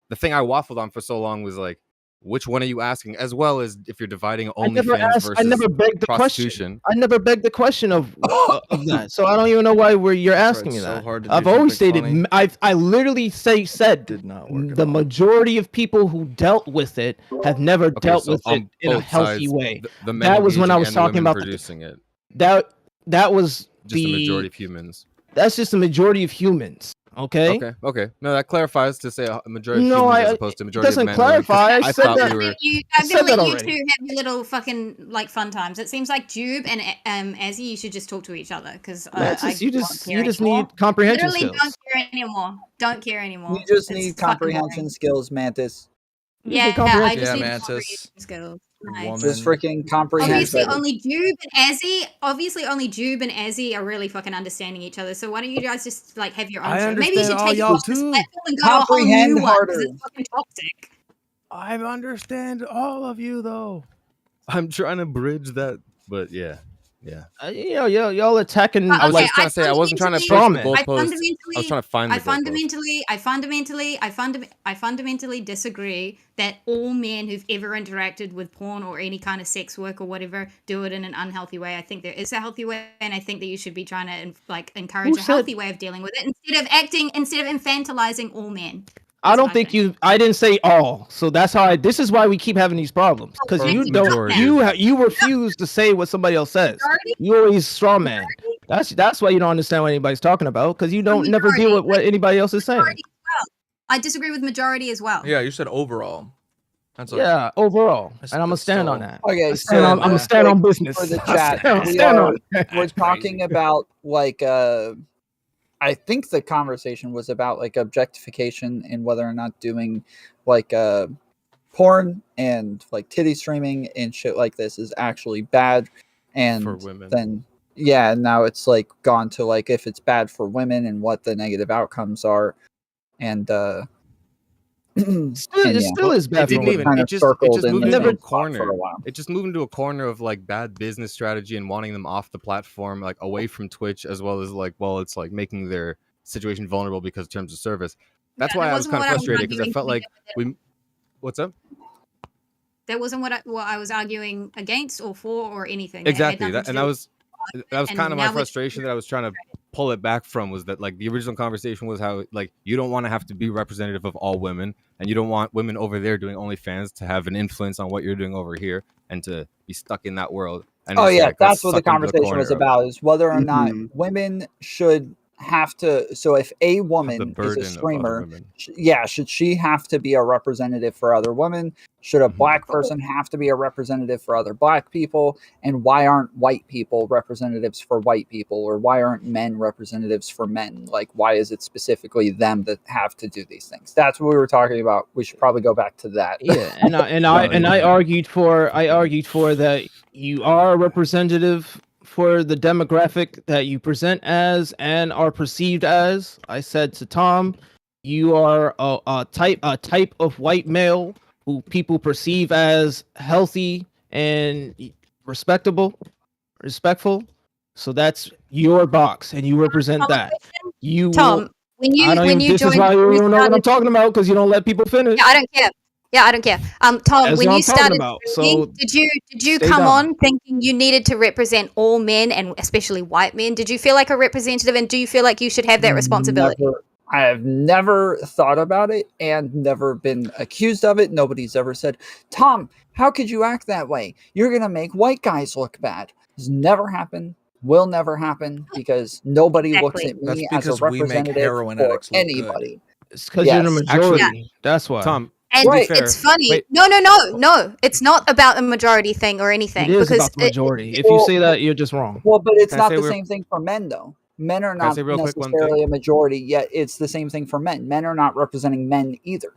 the thing I waffled on for so long was like, which one are you asking? As well as if you're dividing OnlyFans versus I never begged the prostitution. Question. I never begged the question of that. So I don't even know why you're asking me that. I've always stated I literally said did not work the majority of people who dealt with it have never dealt with it in a healthy way. That was when I was talking about producing it. That was just the majority of humans. That's just the majority of humans. Okay. No, that clarifies to say a majority of humans as opposed to majority of men. It doesn't clarify. I said that. I'm gonna let you two have your little fucking like fun times. It seems like Jube and Azzy, you should just talk to each other because you just need comprehension skills. Don't care anymore. You just need comprehension skills, Mantis. Yeah, I just need Mantis. skills. Nice. Just freaking comprehend. Obviously, only Jube and Azzy are really fucking understanding each other. So why don't you guys just like have your own show? Maybe you should take it off this platform and go to a whole new one because it's fucking toxic. I understand all of you though. I'm trying to bridge that, but yeah. Y'all attacking. I was just trying to say I wasn't trying to push the goalpost. I was trying to find the I fundamentally disagree that all men who've ever interacted with porn or any kind of sex work or whatever do it in an unhealthy way. I think there is a healthy way, and I think that you should be trying to like encourage a healthy way of dealing with it instead of infantilizing all men. I don't think I didn't say all. So that's how this is why we keep having these problems. Because you refuse to say what somebody else says. You always straw man. That's why you don't understand what anybody's talking about. Because you don't never deal with what anybody else is saying. I disagree with majority as well. Yeah, you said overall. That's overall. And I'm gonna stand on that. Okay, I'm gonna stand on business. For the chat, we're talking about like I think the conversation was about like objectification and whether or not doing like porn and like titty streaming and shit like this is actually bad. And for women. Then now it's like gone to like if it's bad for women and what the negative outcomes are. And It still is bad. It didn't even. It just moved into a corner. For a while. It just moved into a corner of like bad business strategy and wanting them off the platform, like away from Twitch, as well as like, well, it's like making their situation vulnerable because of terms of service. That's why I was kind of frustrated because I felt like we. What's up? That wasn't what I was arguing against or for or anything. Exactly. That was kind of my frustration that I was trying to pull it back from, was that like the original conversation was how like you don't want to have to be representative of all women, and you don't want women over there doing OnlyFans to have an influence on what you're doing over here and to be stuck in that world. And that's what the conversation was about, is whether or not women should have to. So if a woman is a streamer, should she have to be a representative for other women? Should a black person have to be a representative for other black people? And why aren't white people representatives for white people? Or why aren't men representatives for men? Like, why is it specifically them that have to do these things? That's what we were talking about. We should probably go back to that. Yeah, I argued for that you are a representative for the demographic that you present as and are perceived as. I said to Tom, you are a type of white male who people perceive as healthy and respectful. So that's your box, and you represent that. Tom, when you this is why you don't know what I'm talking about, because you don't let people finish. Yeah, I don't care. Tom, when you started streaming, did you come on thinking you needed to represent all men and especially white men? Did you feel like a representative, and do you feel like you should have that responsibility? I have never thought about it and never been accused of it. Nobody's ever said, Tom, how could you act that way? You're going to make white guys look bad. It's never happened. Will never happen, because nobody looks at me as a representative for anybody. It's because you're the majority. Actually, that's why. Tom, and it's funny. Wait. No. It's not about the majority thing or anything. It is about the majority. If you say that, you're just wrong. Well, but it's not the same thing for men, though. Men are not necessarily a majority, yet it's the same thing for men. Men are not representing men either.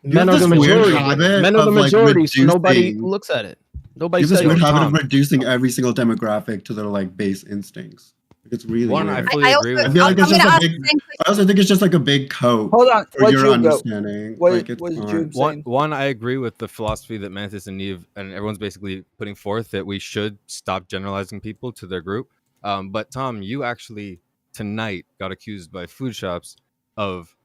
Men are the majority. Men are the majority, so nobody looks at it. Nobody says weird habit of reducing every single demographic to their like base instincts. It's really weird. I fully agree with. I feel like it's just a big. I also think it's just like a big code. Hold on, for your understanding. One, I agree with the philosophy that Mantis and Neve and everyone's basically putting forth, that we should stop generalizing people to their group. But Tom, you actually tonight got accused by food shops of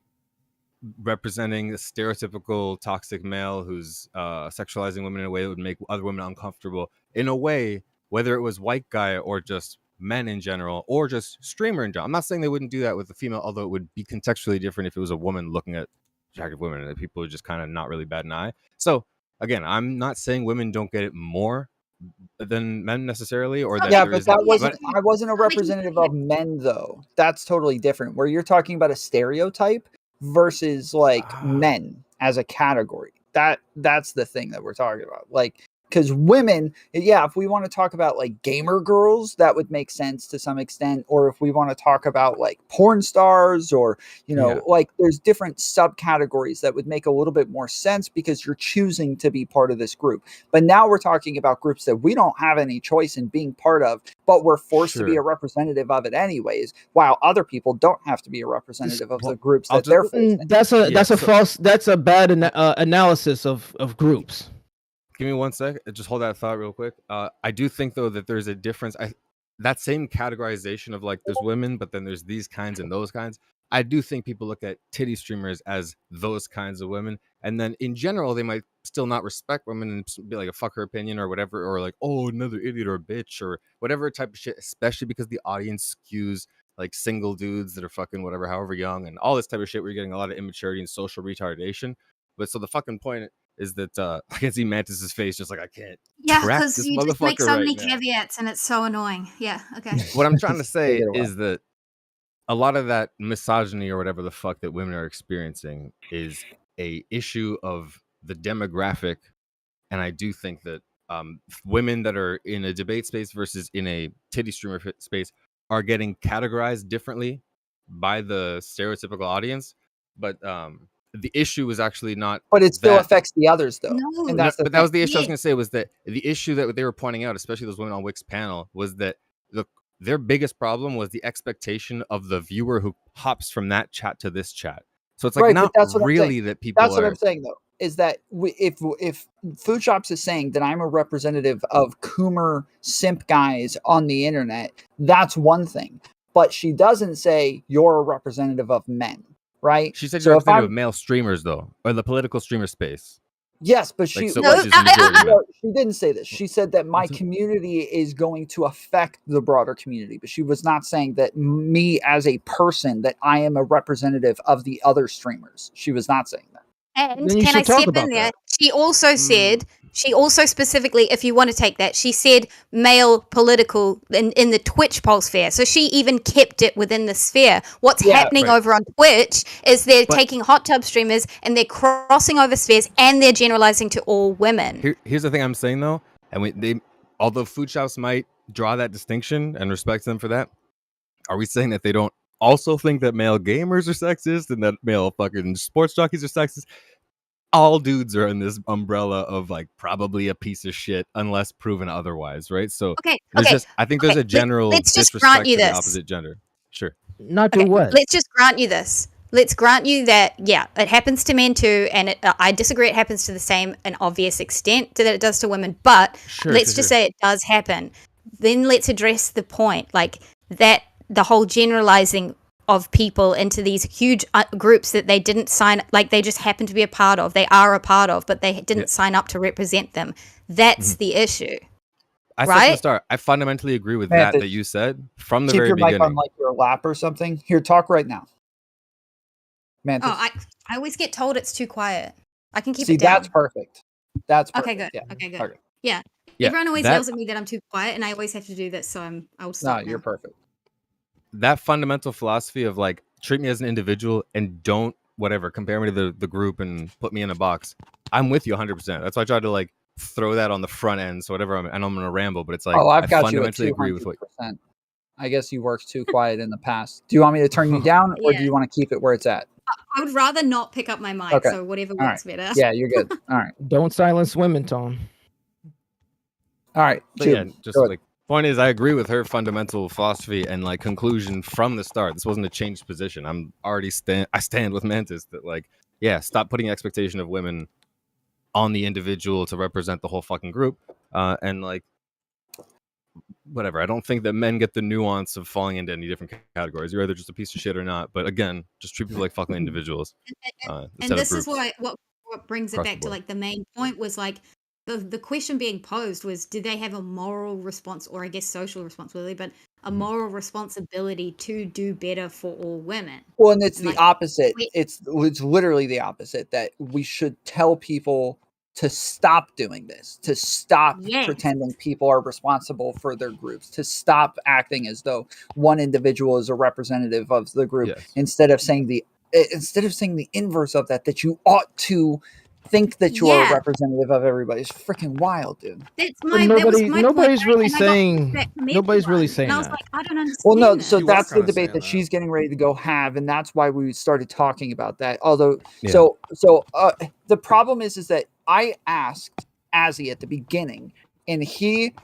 representing a stereotypical toxic male who's sexualizing women in a way that would make other women uncomfortable, in a way, whether it was white guy or just men in general or just streamer in general. I'm not saying they wouldn't do that with a female, although it would be contextually different if it was a woman looking at attractive women, and that people are just kind of not really bat an eye. So again, I'm not saying women don't get it more than men necessarily, or that I wasn't a representative of men, though. That's totally different, where you're talking about a stereotype versus like men as a category. That's the thing that we're talking about. Like, because women, if we want to talk about like gamer girls, that would make sense to some extent. Or if we want to talk about like porn stars, or, like there's different subcategories that would make a little bit more sense because you're choosing to be part of this group. But now we're talking about groups that we don't have any choice in being part of, but we're forced to be a representative of it anyways, while other people don't have to be a representative of the groups that they're facing. That's a bad analysis of groups. Give me 1 sec. Just hold that thought real quick. I do think, though, that there's a difference. That same categorization of like there's women, but then there's these kinds and those kinds. I do think people look at titty streamers as those kinds of women. And then in general, they might still not respect women and be like a fuck her opinion or whatever, or like, oh, another idiot or a bitch or whatever type of shit, especially because the audience skews like single dudes that are fucking whatever, however young, and all this type of shit where you're getting a lot of immaturity and social retardation. But so the fucking point is that I can see Mantis's face just like, I can't. Yeah, because you just make so many caveats and it's so annoying. Yeah, okay. What I'm trying to say is that a lot of that misogyny or whatever the fuck that women are experiencing is a issue of the demographic. And I do think that women that are in a debate space versus in a titty streamer space are getting categorized differently by the stereotypical audience. But the issue is actually not. But it still affects the others, though. No. And that was the issue I was going to say, was that the issue that they were pointing out, especially those women on Wick's panel, was that their biggest problem was the expectation of the viewer who hops from that chat to this chat. So it's like right, not but that's what really I'm saying. that people That's what are. I'm saying though, is that if Food Shops is saying that I'm a representative of Coomer simp guys on the internet, that's one thing. But she doesn't say you're a representative of men, right? She said So you're if representative I'm of male streamers though, or the political streamer space. yes, but Like she so, No, which is the majority of men. no, she didn't say this. She said that my What's it- community is going to affect the broader community, but she was not saying that me as a person that I am a representative of the other streamers. She was not saying that. And Then you can I should talk step in about there? that. She also said, she also specifically, if you want to take that, she said male political in the Twitch pulse sphere. So she even kept it within the sphere. What's Yeah, happening right. over on Twitch is they're But- taking hot tub streamers and they're crossing over spheres and they're generalizing to all women. Here's the thing I'm saying though, and although Food Shops might draw that distinction and respect them for that, are we saying that they don't also think that male gamers are sexist and that male fucking sports jockeys are sexist? All dudes are in this umbrella of like probably a piece of shit unless proven otherwise, right? So Okay, there's okay, just I think there's okay. a general Let's just grant disrespect you to the this. opposite gender. Sure. Not do Okay, what? let's just grant you this. Let's grant you that, yeah, it happens to men too, and I disagree it happens to the same an obvious extent that it does to women, but let's just say it does happen. Then let's address the point, like that the whole generalizing of people into these huge groups that they didn't sign, like they just happen to be a part of, they are a part of, but they didn't sign up to represent them. That's the issue. I said from the start, I fundamentally agree with Man, that you said from the keep very your beginning. mic on like your lap or something. Here, talk right now. Man, Oh, I always get told it's too quiet. I can keep see, it down. that's perfect. That's perfect. Okay, good. Yeah. Okay, good. Okay. Yeah. Yeah, Everyone always that- yells at me that I'm too quiet, and I always have to do this, so I'll No, stop you're now. perfect. That fundamental philosophy of like treat me as an individual and don't whatever compare me to the group and put me in a box. I'm with you 100%. That's why I tried to like throw that on the front end. So whatever, and I'm gonna ramble, but it's like I've I got fundamentally you at agree with what. 200%. I guess you worked too quiet in the past. Do you want me to turn you down, or do Yeah. you want to keep it where it's at? I would rather not pick up my mic, Okay. so whatever All works better. Yeah, you're good. All right. Don't silence women, Tom. All right. But yeah, just like point is, I agree with her fundamental philosophy and like conclusion from the start. This wasn't a changed position. I'm already I stand with Mantis that like, yeah, stop putting expectation of women on the individual to represent the whole fucking group. And like, whatever. I don't think that men get the nuance of falling into any different categories. You're either just a piece of shit or not. But again, just treat people like fucking individuals. And Instead this of is groups. what brings it Across the back to board. like the main point was like the question being posed was, did they have a moral response, or I guess social responsibility, but a moral responsibility to do better for all women? Well, and it's the Like, opposite. It's literally the opposite, that we should tell people to stop doing this, to stop pretending people are responsible for their groups, to stop acting as though one individual is a representative of the group, instead of saying the inverse of that, that you ought to think that you are a representative of everybody. It's freaking wild, dude. That's But nobody's really saying that. And I was like, I don't understand. Well, no, this. so that's the debate that she's getting ready to go have, and that's why we started talking about that. Although, the problem is that I asked Azzy at the beginning, and he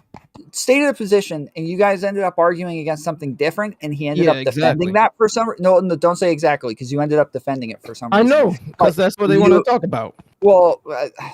stated a position, and you guys ended up arguing against something different, and he ended up defending that for some reason. No, don't say exactly, because you ended up defending it for some reason. I know, because that's what they want to talk about. Well,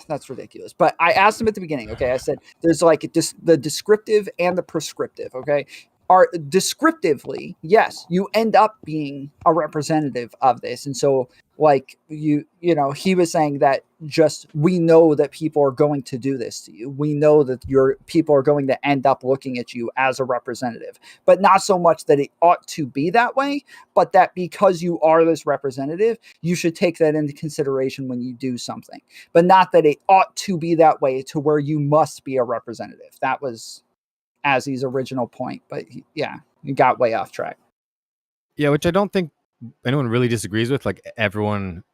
that's ridiculous. But I asked him at the beginning, okay, I said, there's like the descriptive and the prescriptive, okay? Are descriptively, yes, you end up being a representative of this. And so like you know, he was saying that just, we know that people are going to do this to you. We know that your people are going to end up looking at you as a representative, but not so much that it ought to be that way, but that because you are this representative, you should take that into consideration when you do something, but not that it ought to be that way to where you must be a representative. That was Azzy's original point, but you got way off track. Yeah, which I don't think anyone really disagrees with. Like everyone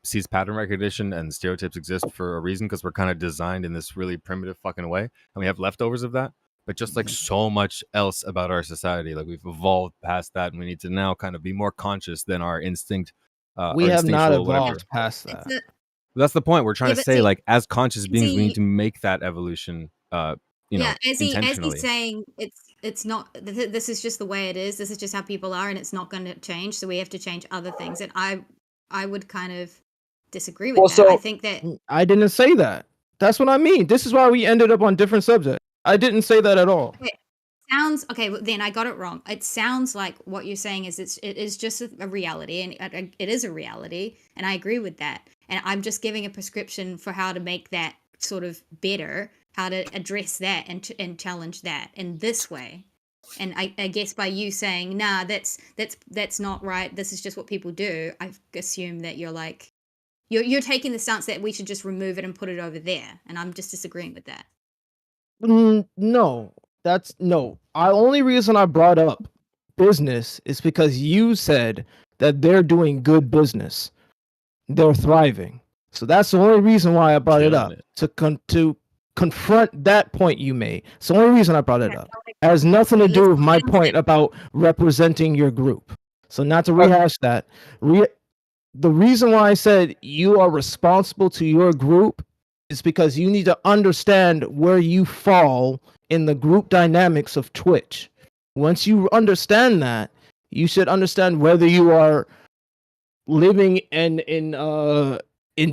sees pattern recognition and stereotypes exist for a reason, because we're kind of designed in this really primitive fucking way, and we have leftovers of that. But just like so much else about our society, like we've evolved past that, and we need to now kind of be more conscious than our instinct. We have not evolved whatever. past that. That's the point. We're trying to say, like, as conscious beings, we need to make that evolution. As intentionally. he's saying, it's not. This is just the way it is. This is just how people are, and it's not going to change. So we have to change other things. And I would kind of disagree with that. I think that I didn't say that. That's what I mean. This is why we ended up on different subjects. I didn't say that at all. it sounds okay. Well, then I got it wrong. It sounds like what you're saying is it is just a reality, and it is a reality, and I agree with that. And I'm just giving a prescription for how to make that sort of better, how to address that and challenge that in this way. And I guess by you saying, nah, that's not right, this is just what people do, I assume that you're like, you're taking the stance that we should just remove it and put it over there. And I'm just disagreeing with that. No, that's no. The only reason I brought up business is because you said that they're doing good business. They're thriving. So that's the only reason why I brought it up. To confront that point you made. It's the only reason I brought it up. It has nothing to do with my point about representing your group. So not to rehash that. The reason why I said you are responsible to your group is because you need to understand where you fall in the group dynamics of Twitch. Once you understand that, you should understand whether you are living in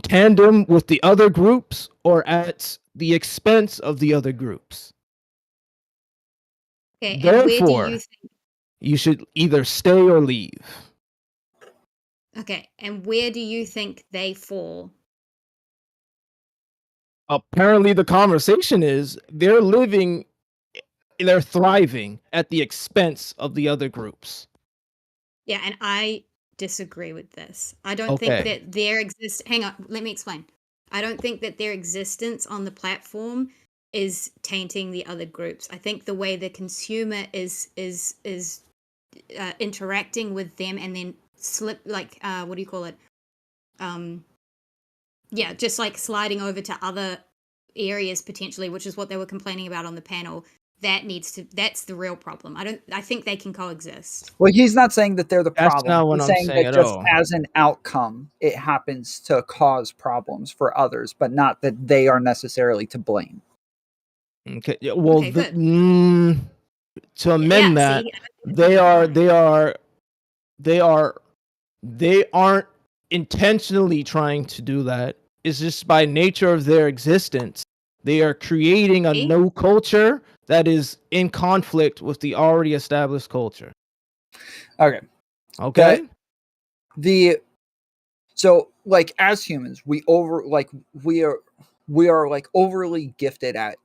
tandem with the other groups or at the expense of the other groups. Okay, and Therefore, where do you think you should either stay or leave. Okay, and where do you think they fall? Apparently the conversation is they're thriving at the expense of the other groups. Yeah, and I disagree with this. I don't think that hang on, let me explain. I don't think that their existence on the platform is tainting the other groups. I think the way the consumer is interacting with them and then what do you call it? Yeah, just like sliding over to other areas potentially, which is what they were complaining about on the panel. That's the real problem. I think they can coexist. Well, he's not saying that they're the problem. That's not what he's I'm saying saying that at just all. as an outcome, it happens to cause problems for others, but not that they are necessarily to blame. Okay. Well, Okay, to amend that, they aren't intentionally trying to do that. It's just by nature of their existence. They are creating a new culture that is in conflict with the already established culture. Okay. So like as humans, we are like overly gifted at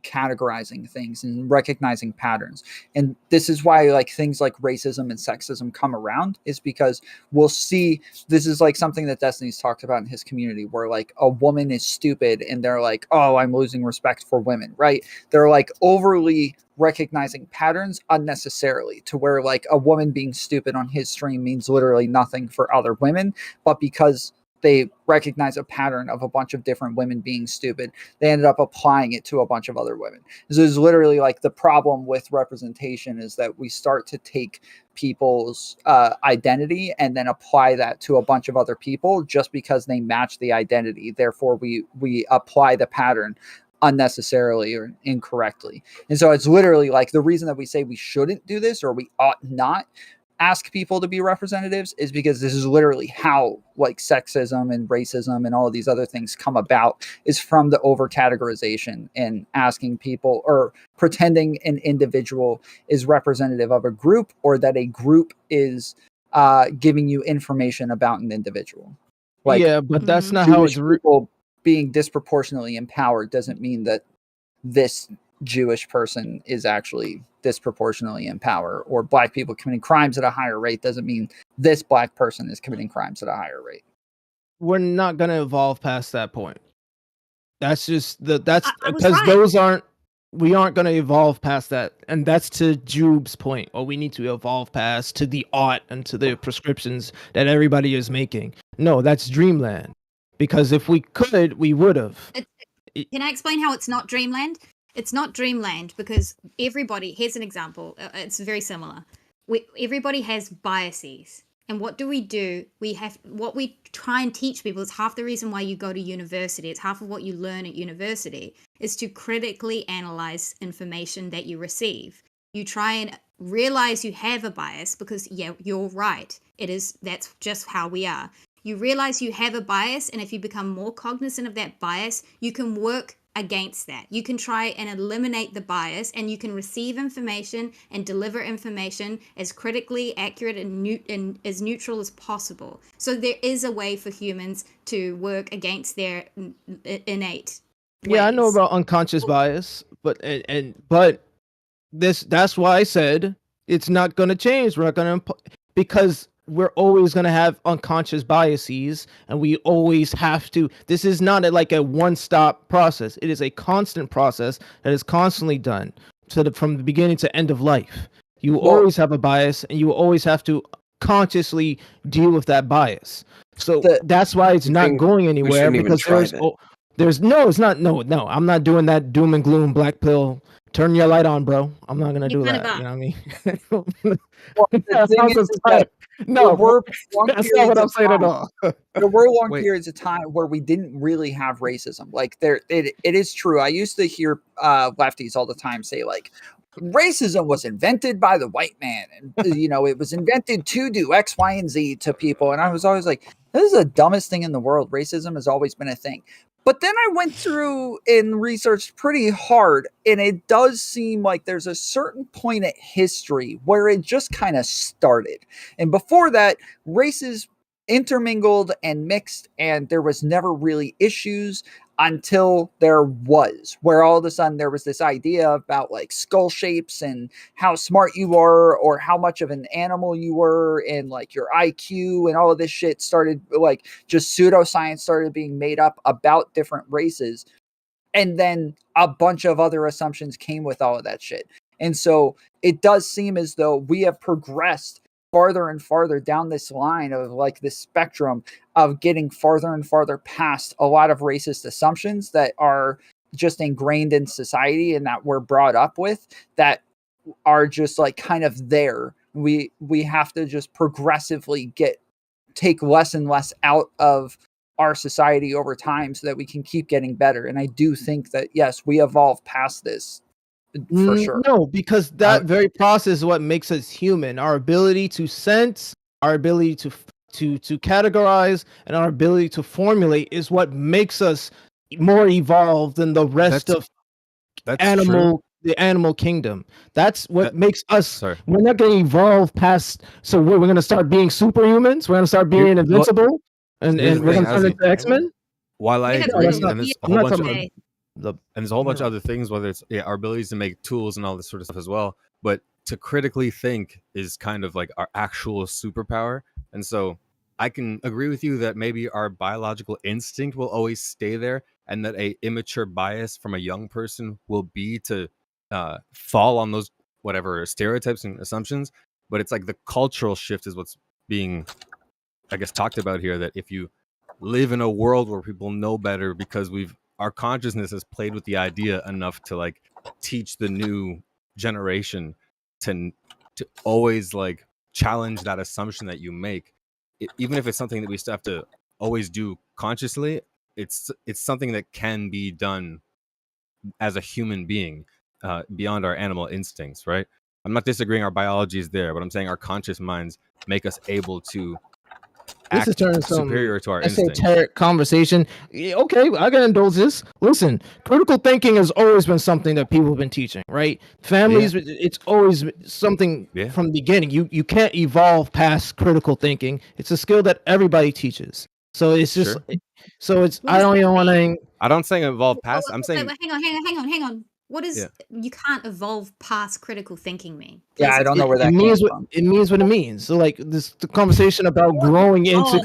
categorizing things and recognizing patterns. And this is why like things like racism and sexism come around, is because we'll see, this is like something that Destiny's talked about in his community, where like a woman is stupid and they're like, oh, I'm losing respect for women, right? They're like overly recognizing patterns unnecessarily, to where like a woman being stupid on his stream means literally nothing for other women, but because they recognize a pattern of a bunch of different women being stupid, they ended up applying it to a bunch of other women. This is literally like the problem with representation, is that we start to take people's identity and then apply that to a bunch of other people just because they match the identity. Therefore, we apply the pattern unnecessarily or incorrectly. And so it's literally like the reason that we say we shouldn't do this, or we ought not ask people to be representatives, is because this is literally how like sexism and racism and all of these other things come about, is from the over categorization and asking people, or pretending an individual is representative of a group, or that a group is giving you information about an individual. Like, yeah, but that's not Jewish how it's people being disproportionately empowered doesn't mean that this Jewish person is actually disproportionately in power, or black people committing crimes at a higher rate doesn't mean this black person is committing crimes at a higher rate. We're not going to evolve past that point. That's just that's because we aren't going to evolve past that. And that's to Jube's point. Or we need to evolve past to the art and to the prescriptions that everybody is making. No, that's dreamland. Because if we could, we would have. Can I explain how it's not dreamland? It's not dreamland because everybody, here's an example. It's very similar. Everybody has biases. And what do? What we try and teach people is half the reason why you go to university. It's half of what you learn at university is to critically analyze information that you receive. You try and realize you have a bias because, yeah, you're right. That's just how we are. you realize you have a bias, and if you become more cognizant of that bias, you can work against that. You can try and eliminate the bias, and you can receive information and deliver information as critically accurate and as neutral as possible. So there is a way for humans to work against their innate ways. Yeah, I know about unconscious bias, but that's why I said it's not going to change. We're not going to, because we're always going to have unconscious biases, and we always have to. This is not like a one-stop process. It is a constant process that is constantly done from the beginning to end of life. You always have a bias, and you always have to consciously deal with that bias. So that's why it's not going anywhere, because there's it's not. No, I'm not doing that doom and gloom black pill. Turn your light on, bro. I'm not gonna do that. You know what I mean? No, that's not what I'm saying at all. There were long periods of time where we didn't really have racism. Like it is true. I used to hear lefties all the time say like, racism was invented by the white man, and it was invented to do X, Y, and Z to people. And I was always like, this is the dumbest thing in the world. Racism has always been a thing. But then I went through and researched pretty hard, and it does seem like there's a certain point in history where it just kind of started. And before that, races intermingled and mixed, and there was never really issues until there was, where all of a sudden there was this idea about like skull shapes and how smart you are or how much of an animal you were, and like your IQ and all of this shit started, like just pseudoscience started being made up about different races. And then a bunch of other assumptions came with all of that shit. And so it does seem as though we have progressed farther and farther down this line of like this spectrum of getting farther and farther past a lot of racist assumptions that are just ingrained in society and that we're brought up with, that are just like kind of there. We have to just progressively take less and less out of our society over time so that we can keep getting better. And I do think that, yes, we evolve past this. For sure. No, because that very process is what makes us human. Our ability to sense, our ability to categorize, and our ability to formulate is what makes us more evolved than the rest of the animal kingdom. That's what makes us. We're not going to evolve past. So we're going to start being superhumans. We're going to start being invincible, and we're going to turn into X-Men. While I agree, and there's a whole bunch of there's a whole bunch of other things, whether it's our abilities to make tools and all this sort of stuff as well, but to critically think is kind of like our actual superpower. And so I can agree with you that maybe our biological instinct will always stay there, and that a immature bias from a young person will be to fall on those whatever stereotypes and assumptions. But it's like the cultural shift is what's being, I guess, talked about here, that if you live in a world where people know better because our consciousness has played with the idea enough to like teach the new generation to always like challenge that assumption that you make, even if it's something that we still have to always do consciously. It's something that can be done as a human being beyond our animal instincts, right? I'm not disagreeing our biology is there, but I'm saying our conscious minds make us able to this is turning superior to our instincts. Esoteric conversation. Okay, I can indulge this. Listen, critical thinking has always been something that people have been teaching, right? Families, it's always something from the beginning. You can't evolve past critical thinking. It's a skill that everybody teaches. So it's just, I don't even want to. I don't say evolve past. I'm saying. Hang on. What is you can't evolve past critical thinking mean? Yeah, I don't know where that means. It means what it means. So like the conversation about growing into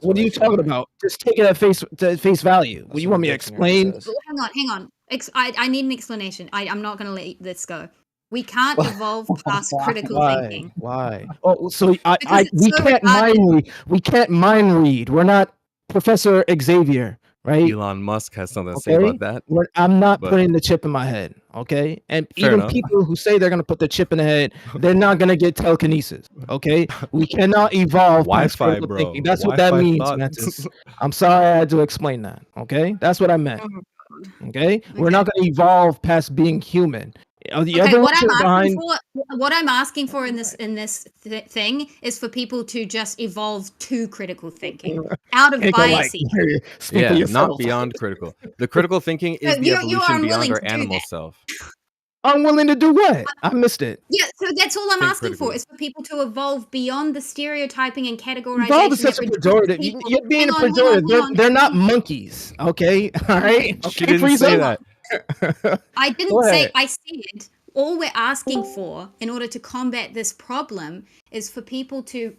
what are you talking about? Just take it at face value. What do you want me to explain? Hang on. I need an explanation. I'm not going to let this go. We can't evolve past critical thinking. Why? Oh, so we can't mind read. We're not Professor Xavier. Right? Elon Musk has something to say about that. I'm not putting the chip in my head, okay? And even people who say they're going to put the chip in the head, they're not going to get telekinesis, okay? We cannot evolve Wi-Fi, bro. Thinking. That's what that means, Mantis. I'm sorry I had to explain that, okay? That's what I meant, okay? We're not going to evolve past being human. The Okay, evolution behind what I'm asking for in this thing is for people to just evolve to critical thinking out of biases. Yeah, not beyond critical. The critical thinking is the evolution beyond our animal self. Unwilling to do what? I missed it. Yeah, so that's all I'm Think asking for critically. is for people to evolve beyond the stereotyping and categorization. Evolve is such a pejorative. You're being a pejorative. They're not monkeys, okay? All right? She didn't say that. I didn't say. I said all we're asking for in order to combat this problem is for people to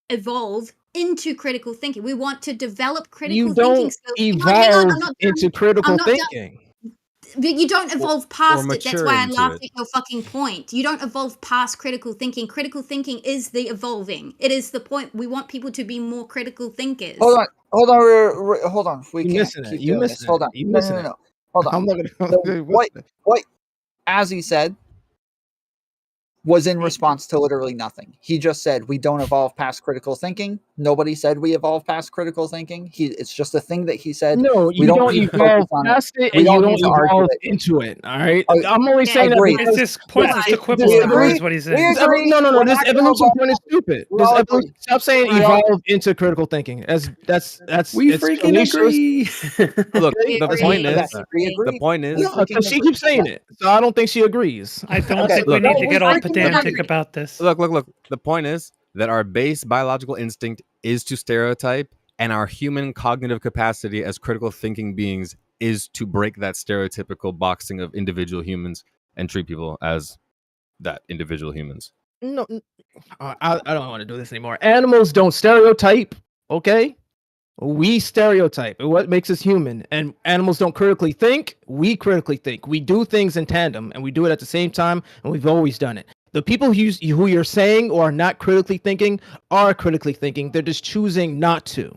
evolve into critical thinking. We want to develop critical thinking skills. Evolve into critical thinking. But you don't evolve past it. That's why I laughed it. at your fucking point. You don't evolve past critical thinking. Critical thinking is the evolving. It is the point. We want people to be more critical thinkers. Hold on. We can't keep doing this. Hold on. No. Hold on. I'm not gonna. What as he said was in response to literally nothing. He just said we don't evolve past critical thinking. Nobody said we evolve past critical thinking. It's just a thing that he said. No, you don't evolve past it, and you don't evolve into it. All right, I'm only saying that it's just pointless to quibble over is what he's saying. No. This evolution point is stupid. Stop saying evolve into critical thinking. That's we freaking agree. Look, the point is, because she keeps saying it, so I don't think she agrees. I don't think we need to get all pedantic about this. Look. The point is that our base biological instinct is to stereotype, and our human cognitive capacity as critical thinking beings is to break that stereotypical boxing of individual humans and treat people as that individual humans. No, I don't want to do this anymore. Animals don't stereotype, okay? We stereotype. What makes us human? And animals don't critically think. We critically think. We do things in tandem, and we do it at the same time, and we've always done it. The people who you're saying or are not critically thinking are critically thinking. They're just choosing not to.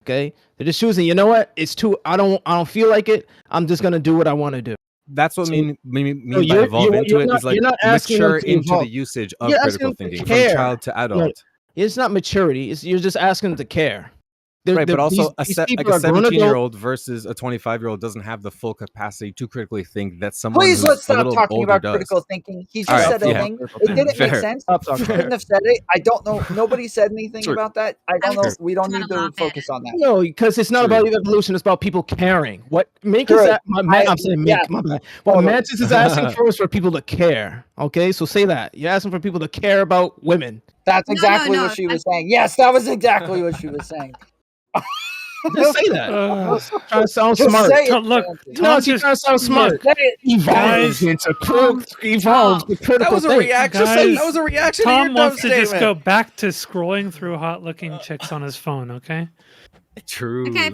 Okay? They're just choosing, you know what? It's too I don't feel like it. I'm just gonna do what I want to do. That's what mean by evolve into it is like mature into the usage of critical thinking from child to adult. No, it's not maturity. You're just asking them to care. Right, but also a 17-year-old versus a 25-year-old doesn't have the full capacity to critically think that someone Please let's stop talking about does. Critical thinking. He just said a thing. It didn't make sense. He couldn't have said it. I don't know. Nobody said anything about that. I don't know. We don't need to focus on that. No, because it's not about evolution. It's about people caring. What Mink is that? I'm saying Mink. My bad. What Mantis is asking for is for people to care. Okay, so say that. You're asking for people to care about women. That's exactly what she was saying. Yes, that was exactly what she was saying. Just say that. Trying to sound smart. Look, no, she's trying to sound smart. Evolve into critical. That was a reaction. That was a reaction. Tom wants to just go back to scrolling through hot-looking chicks on his phone. Okay. True. Okay,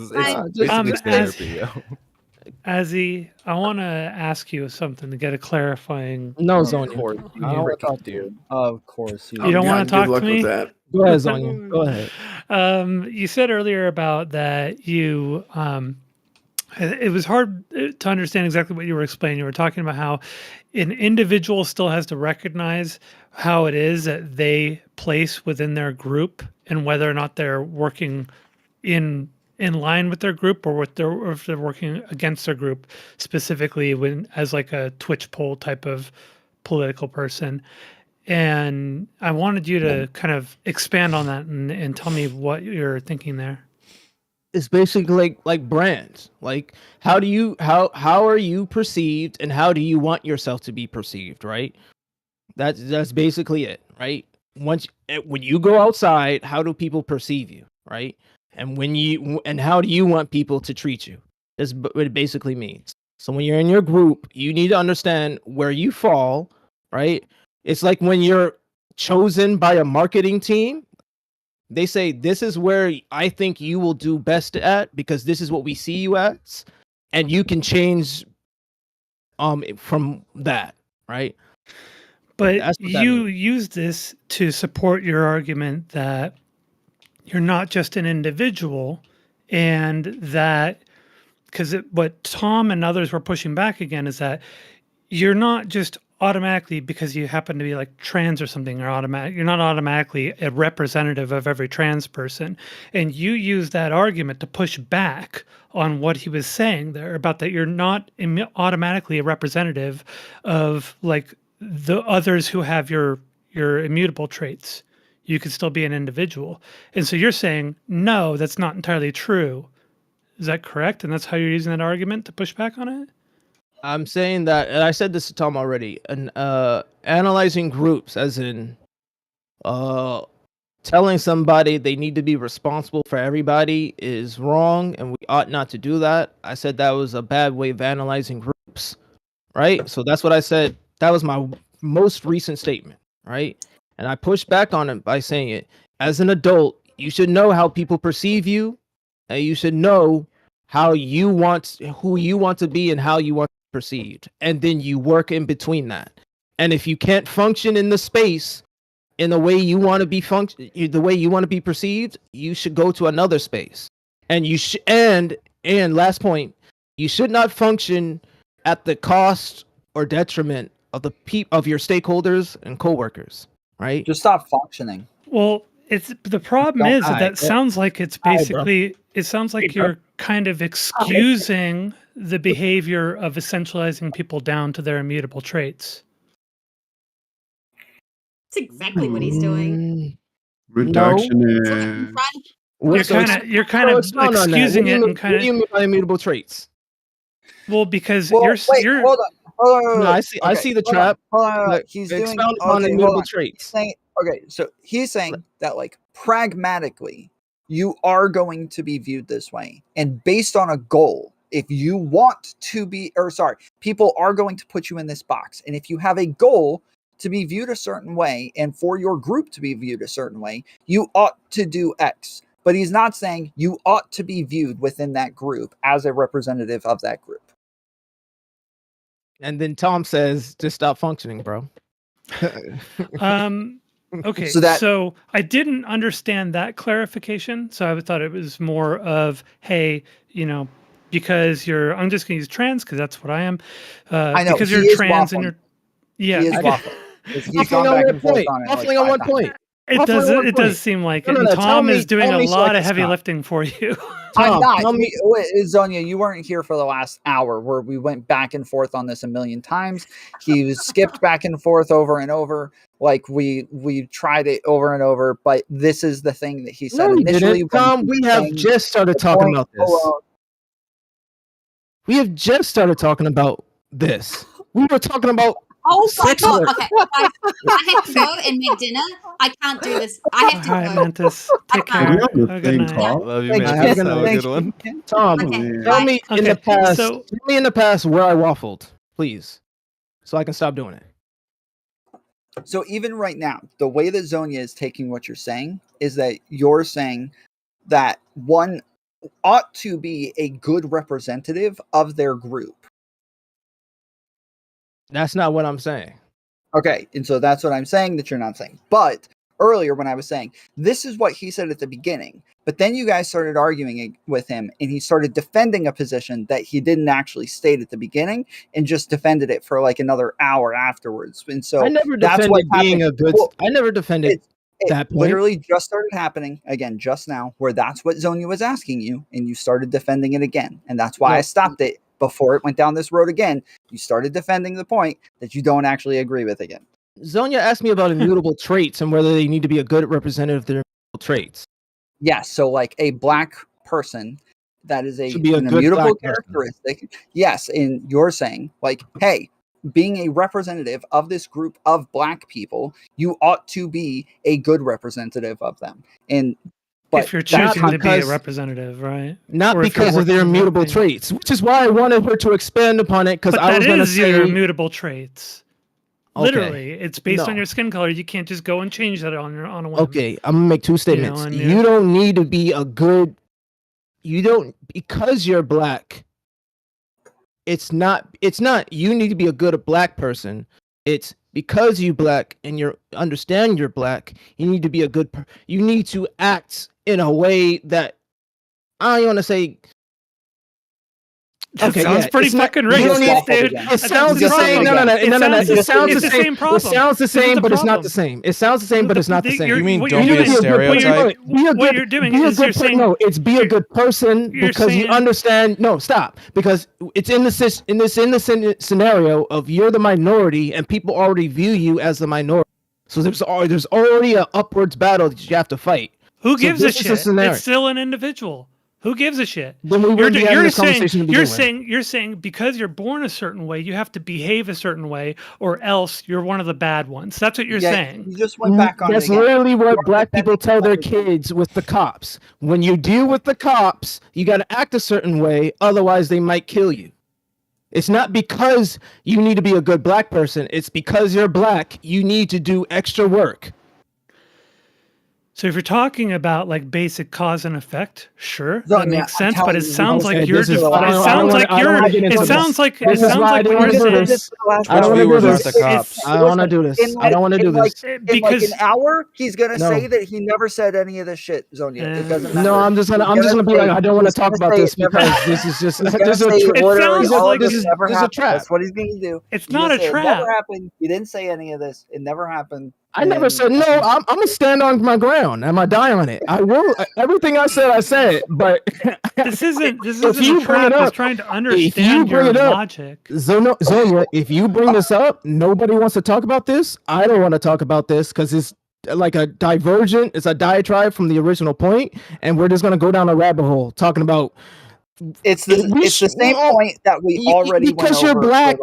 Azzy, I want to ask you something to get a clarifying. No, Zonia. I don't want to talk to you. Of course. You don't want to talk to me? Go ahead, Zonia. Go ahead. You said earlier about that you it was hard to understand exactly what you were explaining. You were talking about how an individual still has to recognize how it is that they place within their group and whether or not they're working in line with their group or if they're working against their group, specifically when as like a Twitch poll type of political person. And I wanted you to kind of expand on that and tell me what you're thinking there. It's basically like brands. Like how are you perceived and how do you want yourself to be perceived, right? That's basically it, right? When you go outside, how do people perceive you, right? And how do you want people to treat you? That's what it basically means. So when you're in your group, you need to understand where you fall, right? It's like when you're chosen by a marketing team, they say, this is where I think you will do best at because this is what we see you as. And you can change from that, right? But you use this to support your argument that you're not just an individual and that because what Tom and others were pushing back again is that you're not just automatically, because you happen to be like trans or something, you're not automatically a representative of every trans person. And you use that argument to push back on what he was saying there about that you're not automatically a representative of like the others who have your immutable traits. You could still be an individual. And so you're saying, no, that's not entirely true. Is that correct? And that's how you're using that argument to push back on it? I'm saying that, and I said this to Tom already, and analyzing groups, as in telling somebody they need to be responsible for everybody is wrong, and we ought not to do that. I said that was a bad way of analyzing groups, right? So that's what I said. That was my most recent statement, right? And I pushed back on it by saying it. As an adult, you should know how people perceive you, and you should know who you want to be and how you want perceived, and then you work in between that. And if you can't function in the space in the way you want to be the way you want to be perceived, you should go to another space. And you should and last point, you should not function at the cost or detriment of of your stakeholders and coworkers, right? Just stop functioning. Well, it's the problem is that sounds like it's basically it sounds like you're kind of excusing the behavior of essentializing people down to their immutable traits. That's exactly what he's doing. Reductionist. You're kind of excusing it and kind of. What do you mean by immutable traits? Well, because you're hold on. No, I see the trap. He's doing on immutable traits. So he's saying that like pragmatically, you are going to be viewed this way, and based on a goal. If you want to be, people are going to put you in this box. And if you have a goal to be viewed a certain way and for your group to be viewed a certain way, you ought to do X. But he's not saying you ought to be viewed within that group as a representative of that group. And then Tom says, just stop functioning, bro. Okay, so I didn't understand that clarification. So I thought it was more of, hey, because I'm just going to use trans because that's what I am. I know. Because you're trans and you're, He is waffling. He's gone back and forth on it. Waffling on one point. It does seem like it. And Tom is doing a lot of heavy lifting for you. I'm not. Zonia, you weren't here for the last hour where we went back and forth on this a million times. He was skipped back and forth over and over. Like we tried it over and over, but this is the thing that he said initially. Tom, we have just started talking about this. We have just started talking about this. We were talking about. Oh my god! Okay, I have to go and make dinner. I can't do this. I have to go. Hi, Mantis. Take care. Good night. Love you, Mantis. Have a good one. Tom, tell me in the past where I waffled, please, so I can stop doing it. So even right now, the way that Zonia is taking what you're saying is that you're saying that one ought to be a good representative of their group. That's not what I'm saying. Okay, and so that's what I'm saying that you're not saying. But earlier when I was saying, this is what he said at the beginning, but then you guys started arguing with him, and he started defending a position that he didn't actually state at the beginning, and just defended it for like another hour afterwards. And so I never defended being a good. I never defended that point. Literally just started happening again just now, where that's what Zonia was asking you, and you started defending it again, and that's why I stopped it. Before it went down this road again, you started defending the point that you don't actually agree with again. Zonia asked me about immutable traits and whether they need to be a good representative of their immutable traits. Yes, so like a black person that is an immutable characteristic. Yes, and you're saying like, hey, being a representative of this group of black people, you ought to be a good representative of them. And if you're choosing to be a representative, right? Not because of their immutable traits, which is why I wanted her to expand upon it, because I was going to say your immutable traits. Okay. Literally, it's based on your skin color. You can't just go and change that on a whim. Okay, I'm gonna make two statements. You don't need to be a good. You don't, because you're black. It's not. You need to be a good black person. It's because you black and you understand you're black. You need to be a good. You need to act in a way that I want to say. That sounds pretty fucking racist, dude. It sounds the same. No. It sounds the same. It sounds the same, but it's not the same. It sounds the same, but it's not the same. You mean don't be a stereotype? What you're doing is you're saying no. It's be a good person because you understand. No, stop. Because it's in the scenario of you're the minority and people already view you as the minority. So there's already an upwards battle that you have to fight. Who gives a shit? It's still an individual. Who gives a shit? Then we wouldn't be having this conversation. You're saying because you're born a certain way, you have to behave a certain way, or else you're one of the bad ones. That's what you're saying. You just went back on. That's literally what black people tell their kids with the cops. When you deal with the cops, you got to act a certain way, otherwise they might kill you. It's not because you need to be a good black person. It's because you're black. You need to do extra work. So if you're talking about like basic cause and effect, sure, that makes sense. But it sounds like you're. It sounds like you're. It sounds like. It sounds like what you're saying. I don't want to do this. I don't want to do this. I don't want to do this. Because in an hour, he's gonna say that he never said any of this shit, Zonia. It doesn't matter. No, I'm just gonna be like, I don't want to talk about this because this is just. This is a trap. That's what he's gonna do. It's not a trap. It never happened. You didn't say any of this. It never happened. I never said no. I'm gonna stand on my ground. I'm gonna die on it. I will. Everything I said. But this isn't a trap. I was trying to understand your logic. Zonia, if you bring this up, nobody wants to talk about this. I don't want to talk about this because it's like a divergent. It's a diatribe from the original point, and we're just gonna go down a rabbit hole talking about. It's the same point that we already because went you're over black.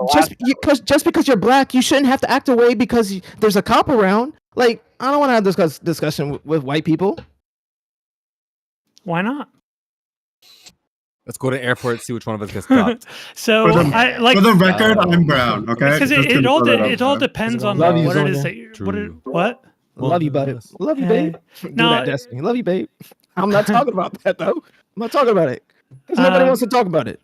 Just because you're black, you shouldn't have to act away because there's a cop around. Like, I don't want to have this discussion with white people. Why not? Let's go to airport, see which one of us gets stopped. So for the record, I'm brown. Okay, because it all depends on what it is that you're. What? Love you, buddy. Love you, babe. No, Destiny. Love you, babe. I'm not talking about that though. I'm not talking about it. Because nobody wants to talk about it.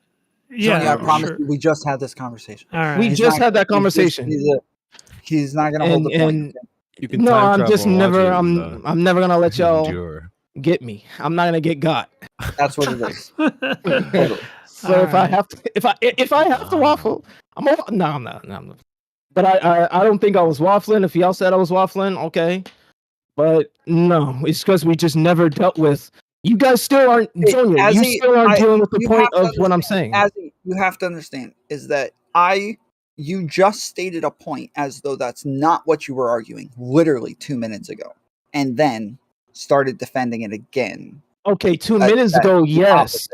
Yeah, I promise you, we just had this conversation. All right. We just had that conversation. He's not going to hold the point. You can I'm just never. I'm never gonna let y'all get me. I'm not gonna get got. That's what it is. So if I have to waffle, I'm over. No, I'm not. But I don't think I was waffling. If y'all said I was waffling, okay. But no, it's because we just never dealt with. You guys still aren't, Zonia, you still aren't dealing with the point of what I'm saying. You have to understand is that you just stated a point as though that's not what you were arguing literally 2 minutes ago, and then started defending it again. Okay, 2 minutes ago, yes.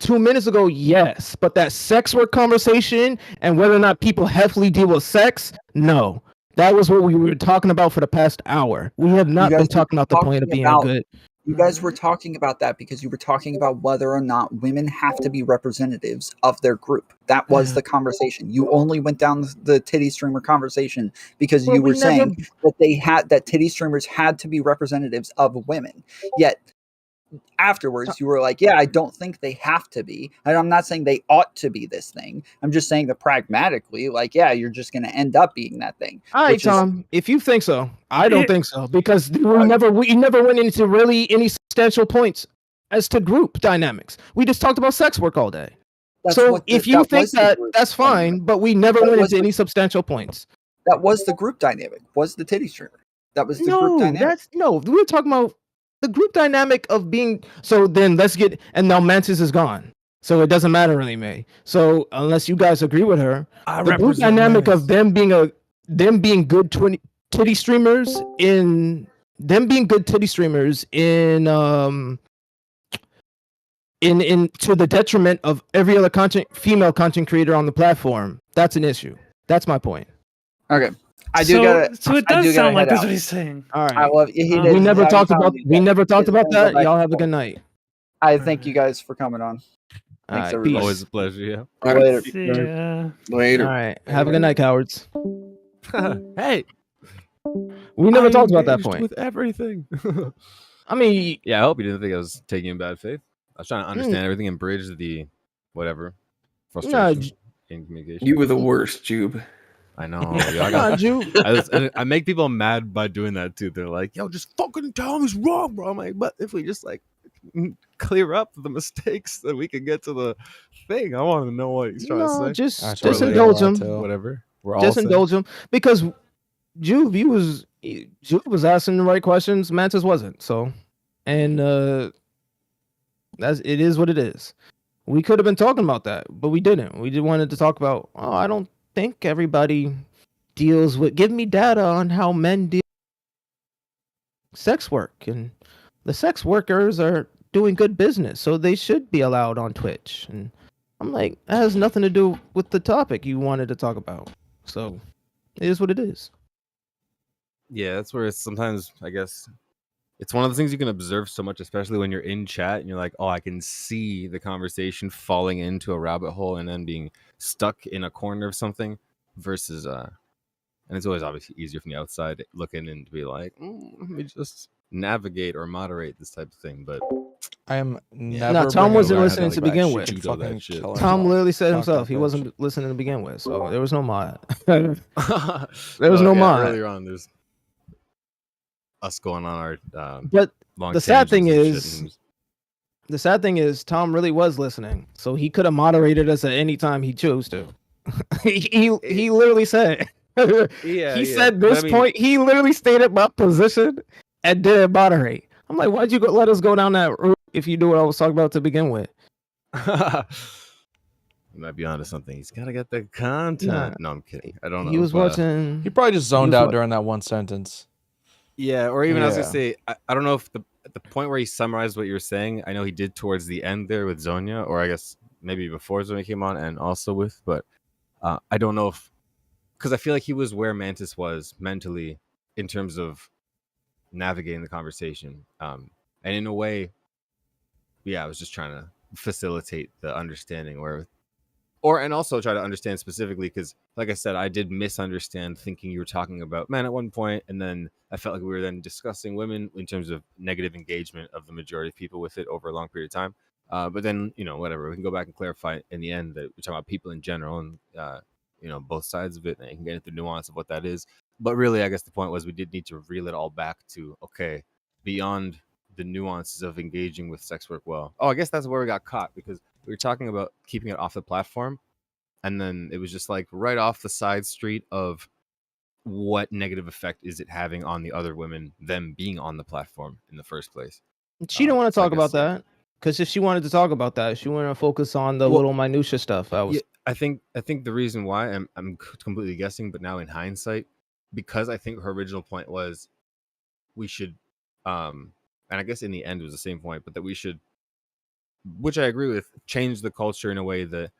2 minutes ago, yes. But that sex work conversation and whether or not people heavily deal with sex, no. That was what we were talking about for the past hour. We have not been talking about the point of being good. You guys were talking about that because you were talking about whether or not women have to be representatives of their group. That was the conversation. You only went down the titty streamer conversation because you were saying that titty streamers had to be representatives of women. Yet afterwards you were like, yeah, I don't think they have to be. And I'm not saying they ought to be this thing. I'm just saying that pragmatically, like, yeah, you're just going to end up being that thing. All right, Tom, if you think so, I don't think so because we never went into really any substantial points as to group dynamics. We just talked about sex work all day. So if you think that, that's fine, but we never went into any substantial points. That was the group dynamic, was the titty streamer. That was the group dynamic. We were talking about the group dynamic of being. So then let's get, and now Mantis is gone. So it doesn't matter really, May. So unless you guys agree with her, the group dynamic of them being good titty streamers in to the detriment of every other female content creator on the platform. That's an issue. That's my point. Okay. So it does sound like that's what he's saying. All right. We never talked about that. Y'all have a good night. I thank you guys for coming on. Thanks, everybody. Always a pleasure. Yeah. All right. Later. All right. Have a good night, cowards. Hey. We never talked about that point. With everything. I mean, yeah. I hope you didn't think I was taking in bad faith. I was trying to understand everything and bridge the whatever frustration in communication. You were the worst, Jube. I know. I make people mad by doing that too. They're like, "Yo, just fucking tell him he's wrong, bro." I'm like, but if we just like clear up the mistakes that we can get to the thing. I want to know what he's trying to say. Just indulge him. Whatever. We're Just all indulge him because Juve, Juve was asking the right questions. Mantis wasn't. So, and it is what it is. We could have been talking about that, but we didn't. We just wanted to talk about. Oh, I don't think everybody deals with. Give me data on how men deal with sex work, and the sex workers are doing good business, so they should be allowed on Twitch. And I'm like, that has nothing to do with the topic you wanted to talk about. So, it is what it is. Yeah, that's where it's sometimes, I guess, it's one of the things you can observe so much, especially when you're in chat and you're like, oh, I can see the conversation falling into a rabbit hole and then being stuck in a corner of something versus, and it's always obviously easier from the outside looking in to be like, let me just navigate or moderate this type of thing. But I am never. No, Tom wasn't listening to begin with. Tom literally said himself he wasn't listening to begin with, so there was no mod. There was no mod. Earlier on, there's us going on our but long the sad thing tangents is Tom really was listening, so he could have moderated us at any time he chose to. he literally said he said this point. He literally stated my position and didn't moderate. I'm like, why'd you let us go down that route if you knew what I was talking about to begin with? You might be onto something. He's got to get the content. Nah. No, I'm kidding. I don't know. He was watching. He probably just zoned out during that one sentence. Yeah, or even I was gonna say, I don't know if at the point where he summarized what you were saying, I know he did towards the end there with Zonia, or I guess maybe before Zonia came on and also with, but I don't know if, because I feel like he was where Mantis was mentally in terms of navigating the conversation, and in a way, I was just trying to facilitate the understanding and also try to understand specifically, because like I said, I did misunderstand thinking you were talking about men at one point, and then I felt like we were then discussing women in terms of negative engagement of the majority of people with it over a long period of time. But then, whatever, we can go back and clarify in the end that we're talking about people in general and, both sides of it, and you can get into the nuance of what that is. But really, I guess the point was we did need to reel it all back to, okay, beyond the nuances of engaging with sex work well. Oh, I guess that's where we got caught, because we were talking about keeping it off the platform, and then it was just like right off the side street of what negative effect is it having on the other women, them being on the platform in the first place. She didn't want to talk about that, because if she wanted to talk about that, she wanted to focus on the little minutia stuff. I think the reason why I'm completely guessing, but now in hindsight, because I think her original point was we should, and I guess in the end it was the same point, but that we should, which I agree with, change the culture in a way that,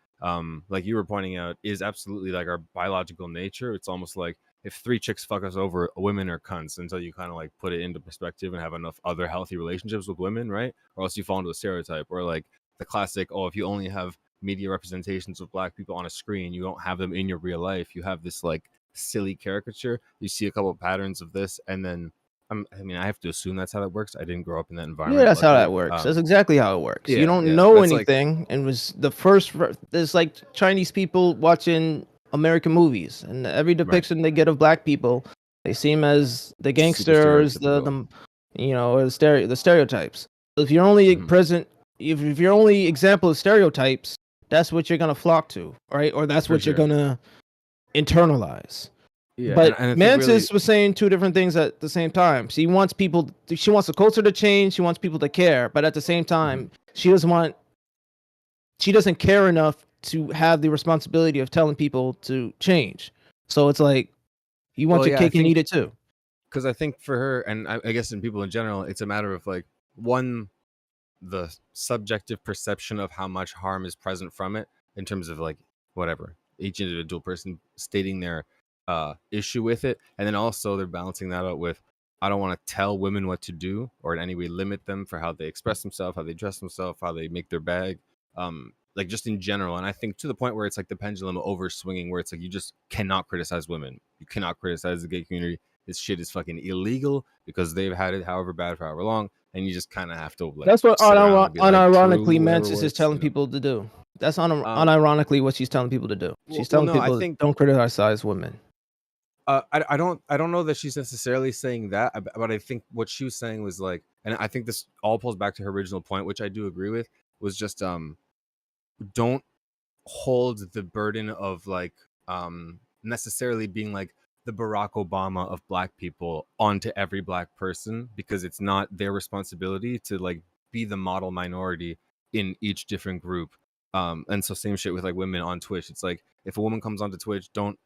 like you were pointing out, is absolutely like our biological nature. It's almost like if 3 chicks fuck us over, women are cunts, until you kind of like put it into perspective and have enough other healthy relationships with women, right? Or else you fall into a stereotype, or like the classic, if you only have media representations of black people on a screen, you don't have them in your real life. You have this like silly caricature. You see a couple of patterns of this, and then I have to assume that's how that works. I didn't grow up in that environment. Yeah, that's how that works. That's exactly how it works. You don't know anything, and was the first. There's like Chinese people watching American movies, and every depiction they get of black people, they seem as the gangsters, or the stereotypes. If you're only present, if you're only example of stereotypes, that's what you're gonna flock to, right? Or that's what you're gonna internalize. Yeah, but Mantis was saying 2 different things at the same time. She wants the culture to change. She wants people to care, but at the same time, she doesn't care enough to have the responsibility of telling people to change. So it's like you want your cake and eat it too. Because I think for her, and I guess in people in general, it's a matter of like, one, the subjective perception of how much harm is present from it, in terms of like whatever each individual person stating their issue with it, and then also they're balancing that out with, I don't want to tell women what to do or in any way limit them for how they express themselves, how they dress themselves, how they make their bag, like just in general. And I think to the point where it's like the pendulum over swinging, where it's like you just cannot criticize women, you cannot criticize the gay community. This shit is fucking illegal because they've had it however bad for however long, and you just kind of have to like, that's what unironically Mantis is telling people to do. That's unironically what she's telling people to do. She's telling people don't criticize women. I don't know that she's necessarily saying that, but I think what she was saying was like, and I think this all pulls back to her original point, which I do agree with, was just don't hold the burden of like necessarily being like the Barack Obama of Black people onto every Black person, because it's not their responsibility to like be the model minority in each different group. And so same shit with like women on Twitch. It's like if a woman comes onto Twitch, don't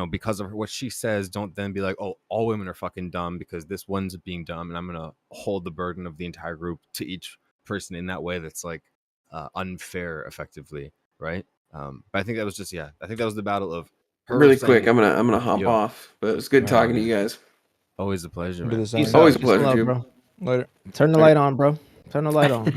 because of what she says, don't then be like, oh, all women are fucking dumb because this one's being dumb, and I'm gonna hold the burden of the entire group to each person in that way that's like unfair, effectively, right? But I think that was just I think that was the battle of her really saying, quick. I'm gonna hop off, but it's good talking to you guys. Always a pleasure, man. Always a pleasure, Jube. bro. Later. Turn the light on, bro. Turn the light on.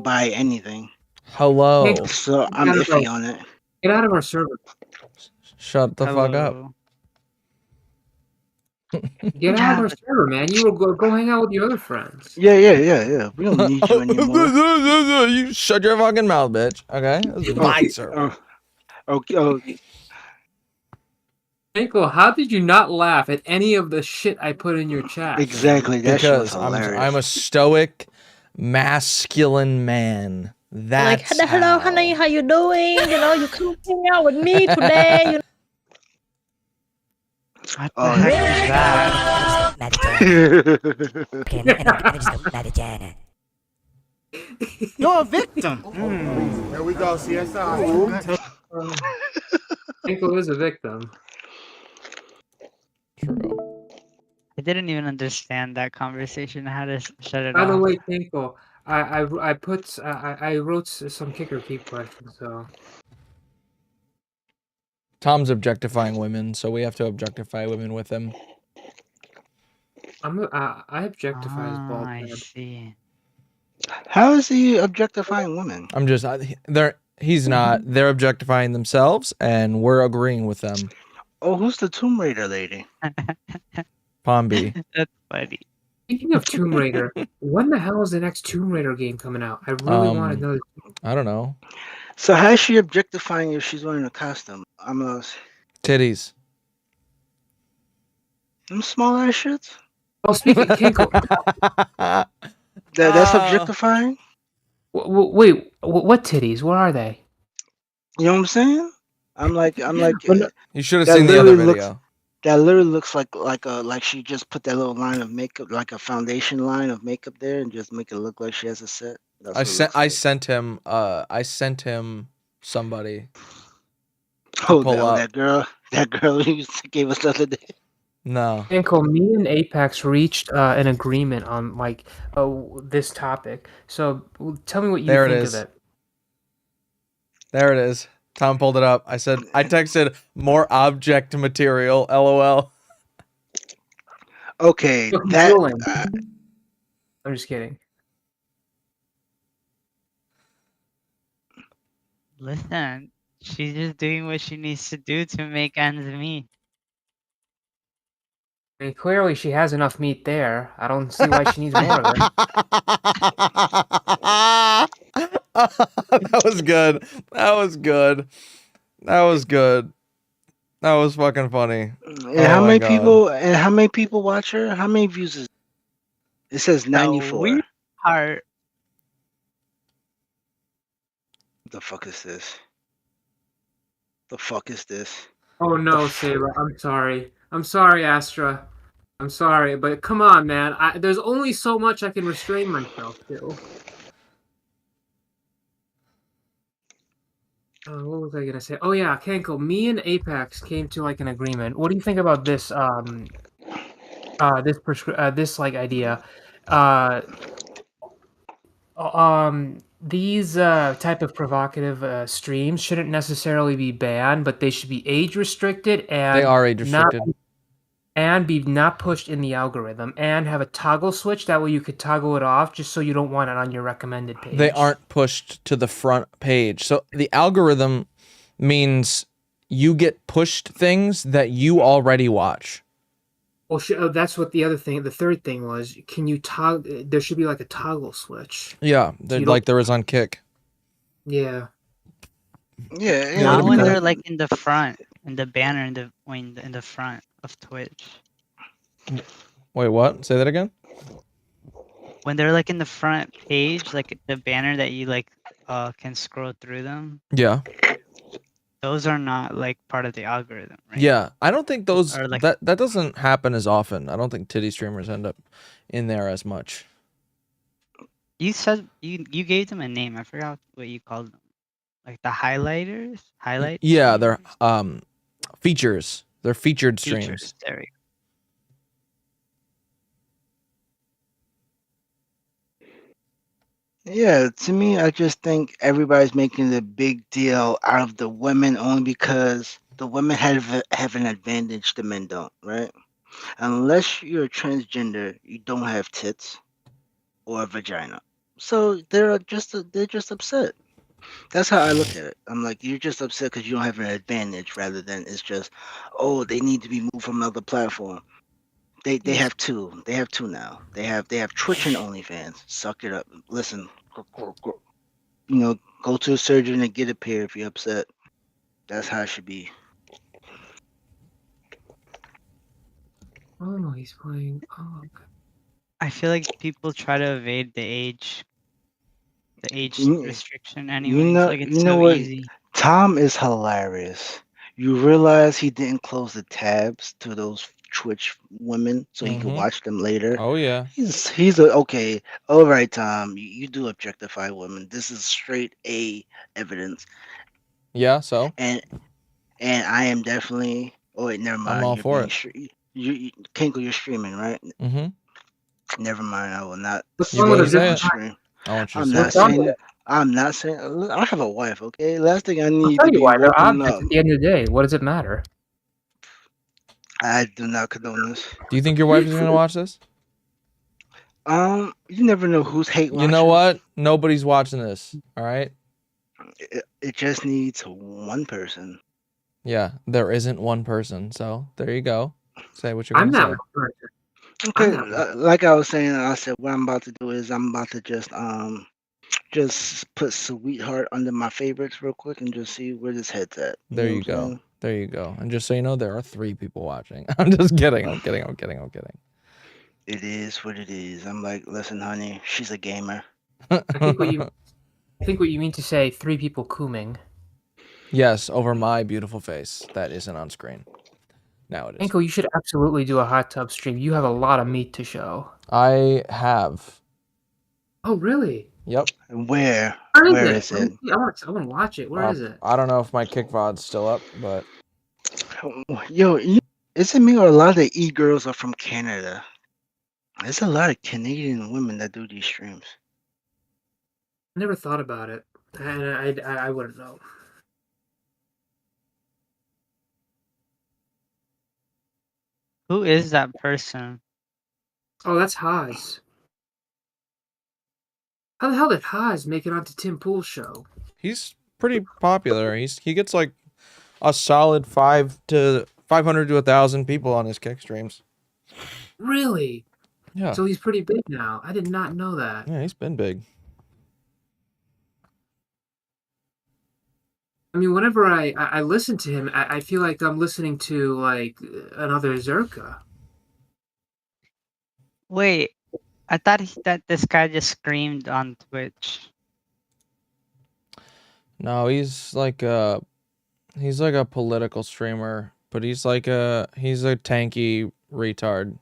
Buy anything. Hello. So I'm iffy on it. Get out of our server. Shut the fuck up. Get out of our server, man. You will go hang out with your other friends. Yeah. We don't need you anymore. You shut your fucking mouth, bitch. Okay? That's my server. Okay. Michael, how did you not laugh at any of the shit I put in your chat? Exactly. That shit was Because hilarious. I'm a stoic, masculine man. That's like, hello, honey, how you doing? You know, you come hang out with me today. You What the heck is that? You're a victim. Here we go, CSI. Michael is a victim. I didn't even understand that conversation. How to shut it By off. the way, Tinkle, I wrote some kicker keep questions. So Tom's objectifying women, so we have to objectify women with him. I objectify his bald I head. see. How is he objectifying women? I'm just he's not. They're objectifying themselves, and we're agreeing with them. Oh, who's the Tomb Raider lady? Pombi. That's funny. Speaking of Tomb Raider, when the hell is the next Tomb Raider game coming out? I really want to know. I don't know. So how is she objectifying if she's wearing a costume? I'm lost. Titties. Them small ass shits? Oh, speaking of Tinkle. That's objectifying? Wait, what titties? What are they? You know what I'm saying? I'm like. You should have seen the other video. That literally looks like she just put that little line of makeup, like a foundation line of makeup there, and just make it look like she has a set. I sent him somebody. Oh, that girl you gave us the other day. No. Tinkle, me and Apex reached an agreement on this topic. So tell me what you think of it. There it is. Tom pulled it up. I texted more object material. LOL. Okay, I'm just kidding. Listen, she's just doing what she needs to do to make ends meet. I mean, clearly she has enough meat there. I don't see why she needs more of it. That was good. That was good. That was good. That was fucking funny. And how many people? And how many people watch her? How many views is? It says 94. heart. What the fuck is this? The fuck is this? Oh no, Saber. I'm sorry. I'm sorry, Astra. I'm sorry, but come on, man. There's only so much I can restrain myself to. What was I gonna say? Oh yeah, Kenko. Me and Apex came to like an agreement. What do you think about this? This like idea. These type of provocative streams shouldn't necessarily be banned, but they should be age restricted and they are age restricted. Be not pushed in the algorithm, and have a toggle switch. That way you could toggle it off just so you don't want it on your recommended page. They aren't pushed to the front page. So the algorithm means you get pushed things that you already watch. Well, that's what the third thing was. Can you toggle? There should be like a toggle switch. Yeah, like there is on Kick. Yeah. Yeah. Not when they're like in the front, in the banner, in the front of Twitch. Wait, what? Say that again. When they're like in the front page, like the banner that you like can scroll through them. Yeah. Those are not like part of the algorithm, right? Yeah, I don't think those Or, like, that doesn't happen as often. I don't think titty streamers end up in there as much. You said you gave them a name. I forgot what you called them. Like the highlighters? Highlight? Yeah, they're features. They're featured streams. Features. There we go. Yeah, to me, I just think everybody's making the big deal out of the women only because the women have an advantage the men don't, right? Unless you're transgender, you don't have tits or a vagina, so they're just upset. That's how I look at it. I'm like, you're just upset because you don't have an advantage, rather than it's just, oh, they need to be moved from another platform. They have two. They have two now. They have Twitch and OnlyFans. Suck it up. Listen, go to a surgeon and get a pair if you're upset. That's how it should be. Oh, he's playing. Oh, okay. I feel like people try to evade the age restriction anyway. You know what? Easy. Tom is hilarious. You realize he didn't close the tabs to those Twitch women so he could watch them later. Oh yeah. He's okay. All right, Tom. You do objectify women. This is straight A evidence. Yeah. So. And I am definitely. Oh wait, never mind. I'm all for it. Kenko, you're streaming, right? Mm-hmm. Never mind. I will not. You will say it. Stream. I want you I'm to not say saying that. I'm not saying. I have a wife. Okay. Last thing I need I'll to tell you be why. They're woken objects up. at the end of the day. What does it matter? I do not condone this. Do you think your wife is going to watch this? You never know who's hate watching. You know what? Nobody's watching this. All right. It just needs one person. Yeah, there isn't one person. So there you go. Say what you're I'm going to not say. one person. Okay, like I was saying, I said what I'm about to do is I'm about to just put Sweetheart under my favorites real quick and just see where this head's at. There you go. There you go. And just so you know, there are 3 people watching. I'm just kidding. I'm kidding. It is what it is. I'm like, listen, honey, she's a gamer. I think what you mean to say 3 people cooming. Yes, over my beautiful face that isn't on screen. Now it is. Enko, you should absolutely do a hot tub stream. You have a lot of meat to show. I have. Oh, really? Yep. Where is it? I want to watch it. Where is it? I don't know if my Kick VOD's still up, but Yo, is it me or a lot of the e-girls are from Canada? There's a lot of Canadian women that do these streams. I never thought about it, and I wouldn't know. Who is that person? Oh, that's Haas. How the hell did Haas make it onto Tim Pool's show? he's pretty popular. He gets like a solid 500 to 1,000 people on his Kick streams. Really? Yeah. So he's pretty big now. I did not know that. Yeah, he's been big. I mean, whenever I listen to him, I feel like I'm listening to like another Zerka. Wait, I thought that this guy just screamed on Twitch. No, he's like a political streamer, but he's a tanky retard.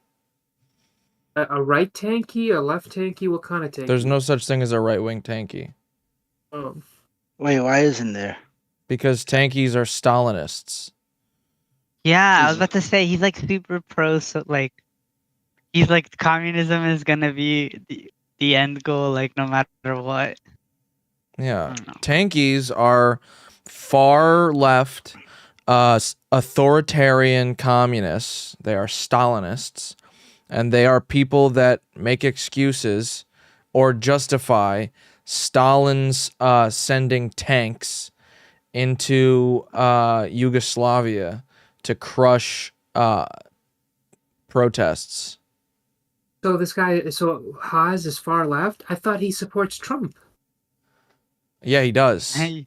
A right tanky, a left tanky, what kind of tanky? There's no such thing as a right-wing tanky. Oh. Wait, why isn't there? Because tankies are Stalinists. Yeah, I was about to say he's like super pro, so like he's like communism is gonna be the end goal, like no matter what. Yeah, tankies are far left, authoritarian communists. They are Stalinists, and they are people that make excuses or justify Stalin's sending tanks into Yugoslavia to crush protests. So this guy, so Haas is far left? I thought he supports Trump. Yeah, he does. Hey.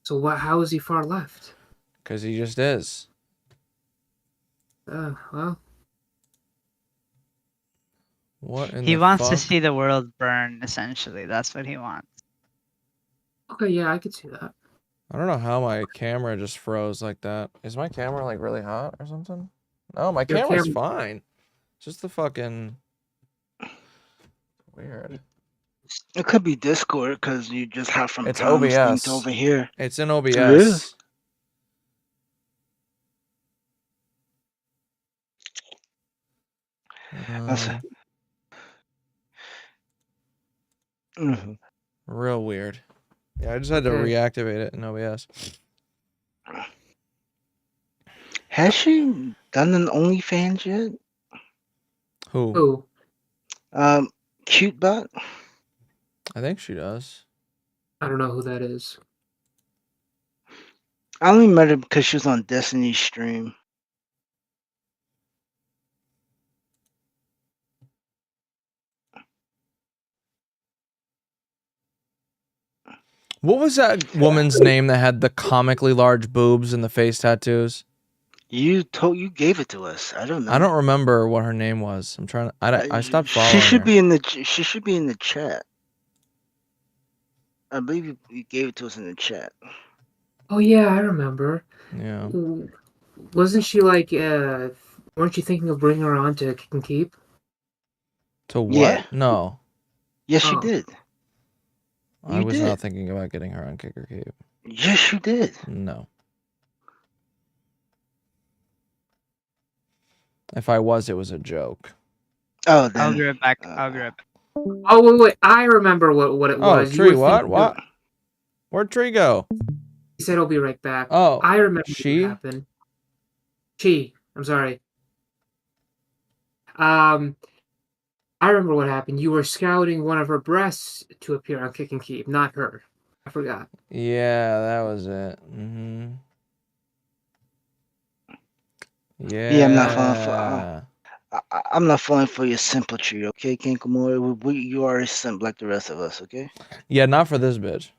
So what? How is he far left? Because he just is. Well. What in He the wants to fuck? see the world burn, essentially. That's what he wants. Okay, yeah, I could see that. I don't know how my camera just froze like that. Is my camera like really hot or something? No, my Your camera's camera- fine. It's just the fucking weird. It could be Discord because you just have from It's Tom's thing OBS. to over here. It's in It OBS. is? That's Real weird. Yeah, I just had to Okay. reactivate it in OBS. Has she done an OnlyFans yet? Who? Cute Bot. I think she does. I don't know who that is. I only met her because she was on Destiny's stream. What was that woman's name that had the comically large boobs and the face tattoos? You gave it to us. I don't know. I don't remember what her name was. I'm trying to. I stopped following She should her. be in the. She should be in the chat. I believe you gave it to us in the chat. Oh yeah, I remember. Yeah. Wasn't she like? Weren't you thinking of bringing her on to Kick and Keep? To what? Yeah. No. Yes, you Oh. did. I You was did. not thinking about getting her on Kick or Keep. Yes, you did. No. If I was, it was a joke. Oh, I'll be right back. I'll be right back. Oh wait, I remember what it Oh, was. You Tree, were what? thinking What? of- Where'd Tree go? He said I'll be right back. Oh, I remember she? what happened. I'm sorry. I remember what happened. You were scouting one of her breasts to appear on Kick and Keep, not her. I forgot. Yeah, that was it. Mm-hmm. Yeah. Yeah, I'm not falling for. I'm not falling for your simpletry, okay, Kinkamori? You are a simp like the rest of us, okay? Yeah, not for this bitch.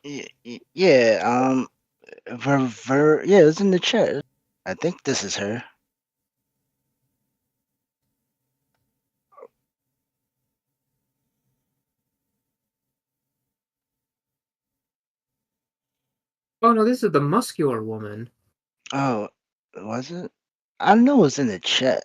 Yeah, yeah, it's in the chat. I think this is her. Oh no, this is the muscular woman. Oh, was it? I know it's in the chat.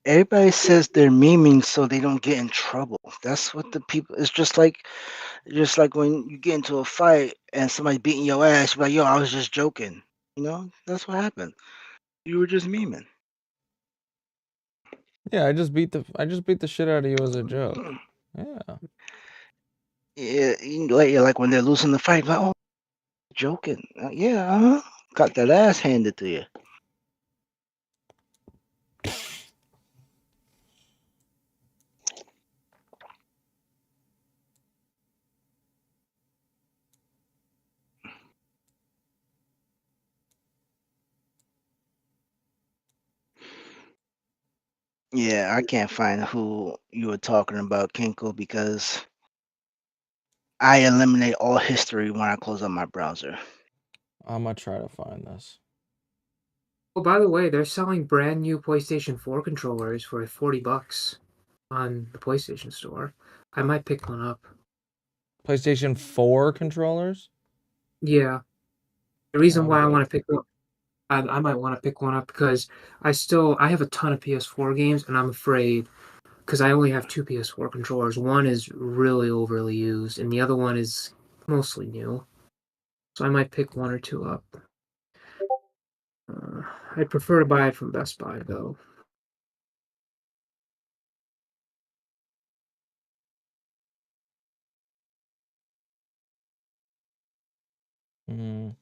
Everybody says they're memeing so they don't get in trouble. That's what the people. It's just like when you get into a fight and somebody beating your ass. You're like, yo, I was just joking. You know, that's what happened. You were just memeing. Yeah, I just beat the shit out of you as a joke. Yeah. Yeah, like when they're losing the fight, like, oh, joking. Yeah, got that ass handed to you. Yeah, I can't find who you were talking about, Kinko, because I eliminate all history when I close up my browser. I'm gonna try to find this. Oh, by the way, they're selling brand new PlayStation 4 controllers for $40 on the PlayStation Store. I might pick one up. PlayStation 4 controllers? Yeah. The reason why I Okay. want to pick one, I might want to pick one up because I have a ton of PS4 games, and I'm afraid because I only have two PS4 controllers. One is really overly used, and the other one is mostly new. So I might pick one or two up. I'd prefer to buy it from Best Buy, though. Mm.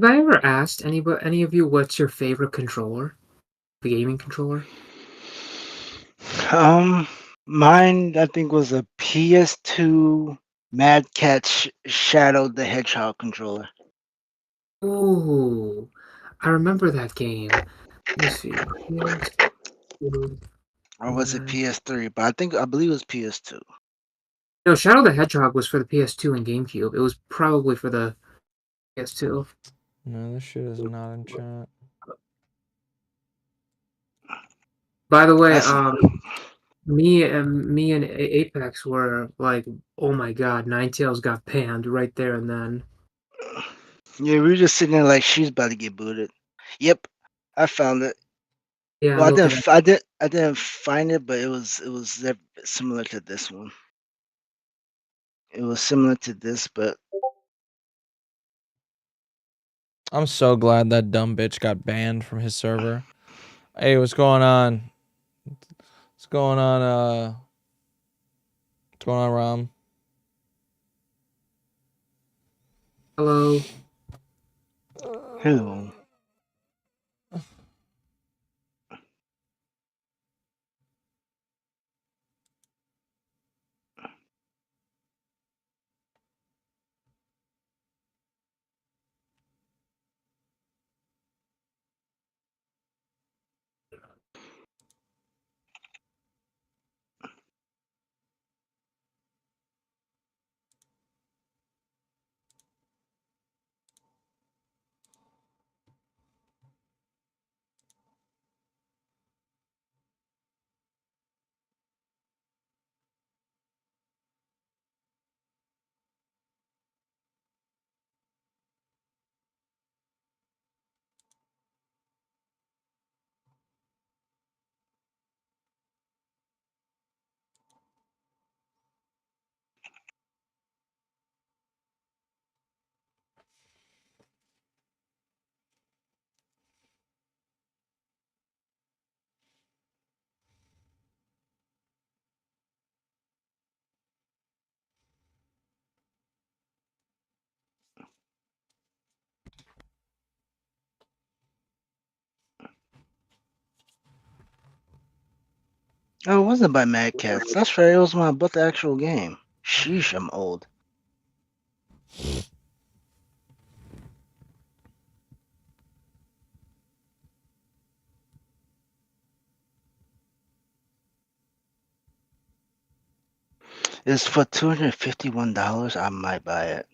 Have I ever asked any of you what's your favorite controller? The gaming controller? Mine I think was a PS2 Mad Cat Shadow the Hedgehog controller. Ooh, I remember that game. Let me see. PS2. Or was it PS3? But I believe it was PS2. No, Shadow the Hedgehog was for the PS2 and GameCube. It was probably for the PS2. No, this shit is not in chat. By the way, me and Apex were like, oh my god, Ninetales got banned right there and then. Yeah, we were just sitting there like she's about to get booted. Yep, I found it. Yeah, Well, look at that. I didn't find it, but it was similar to this one. It was similar to this, but I'm so glad that dumb bitch got banned from his server. Hey, what's going on? What's going on, what's going on, Rom? Hello. Hello. Oh, it wasn't by Mad Cats. That's right. It was when I bought the actual game. Sheesh, I'm old. It's for $251. I might buy it.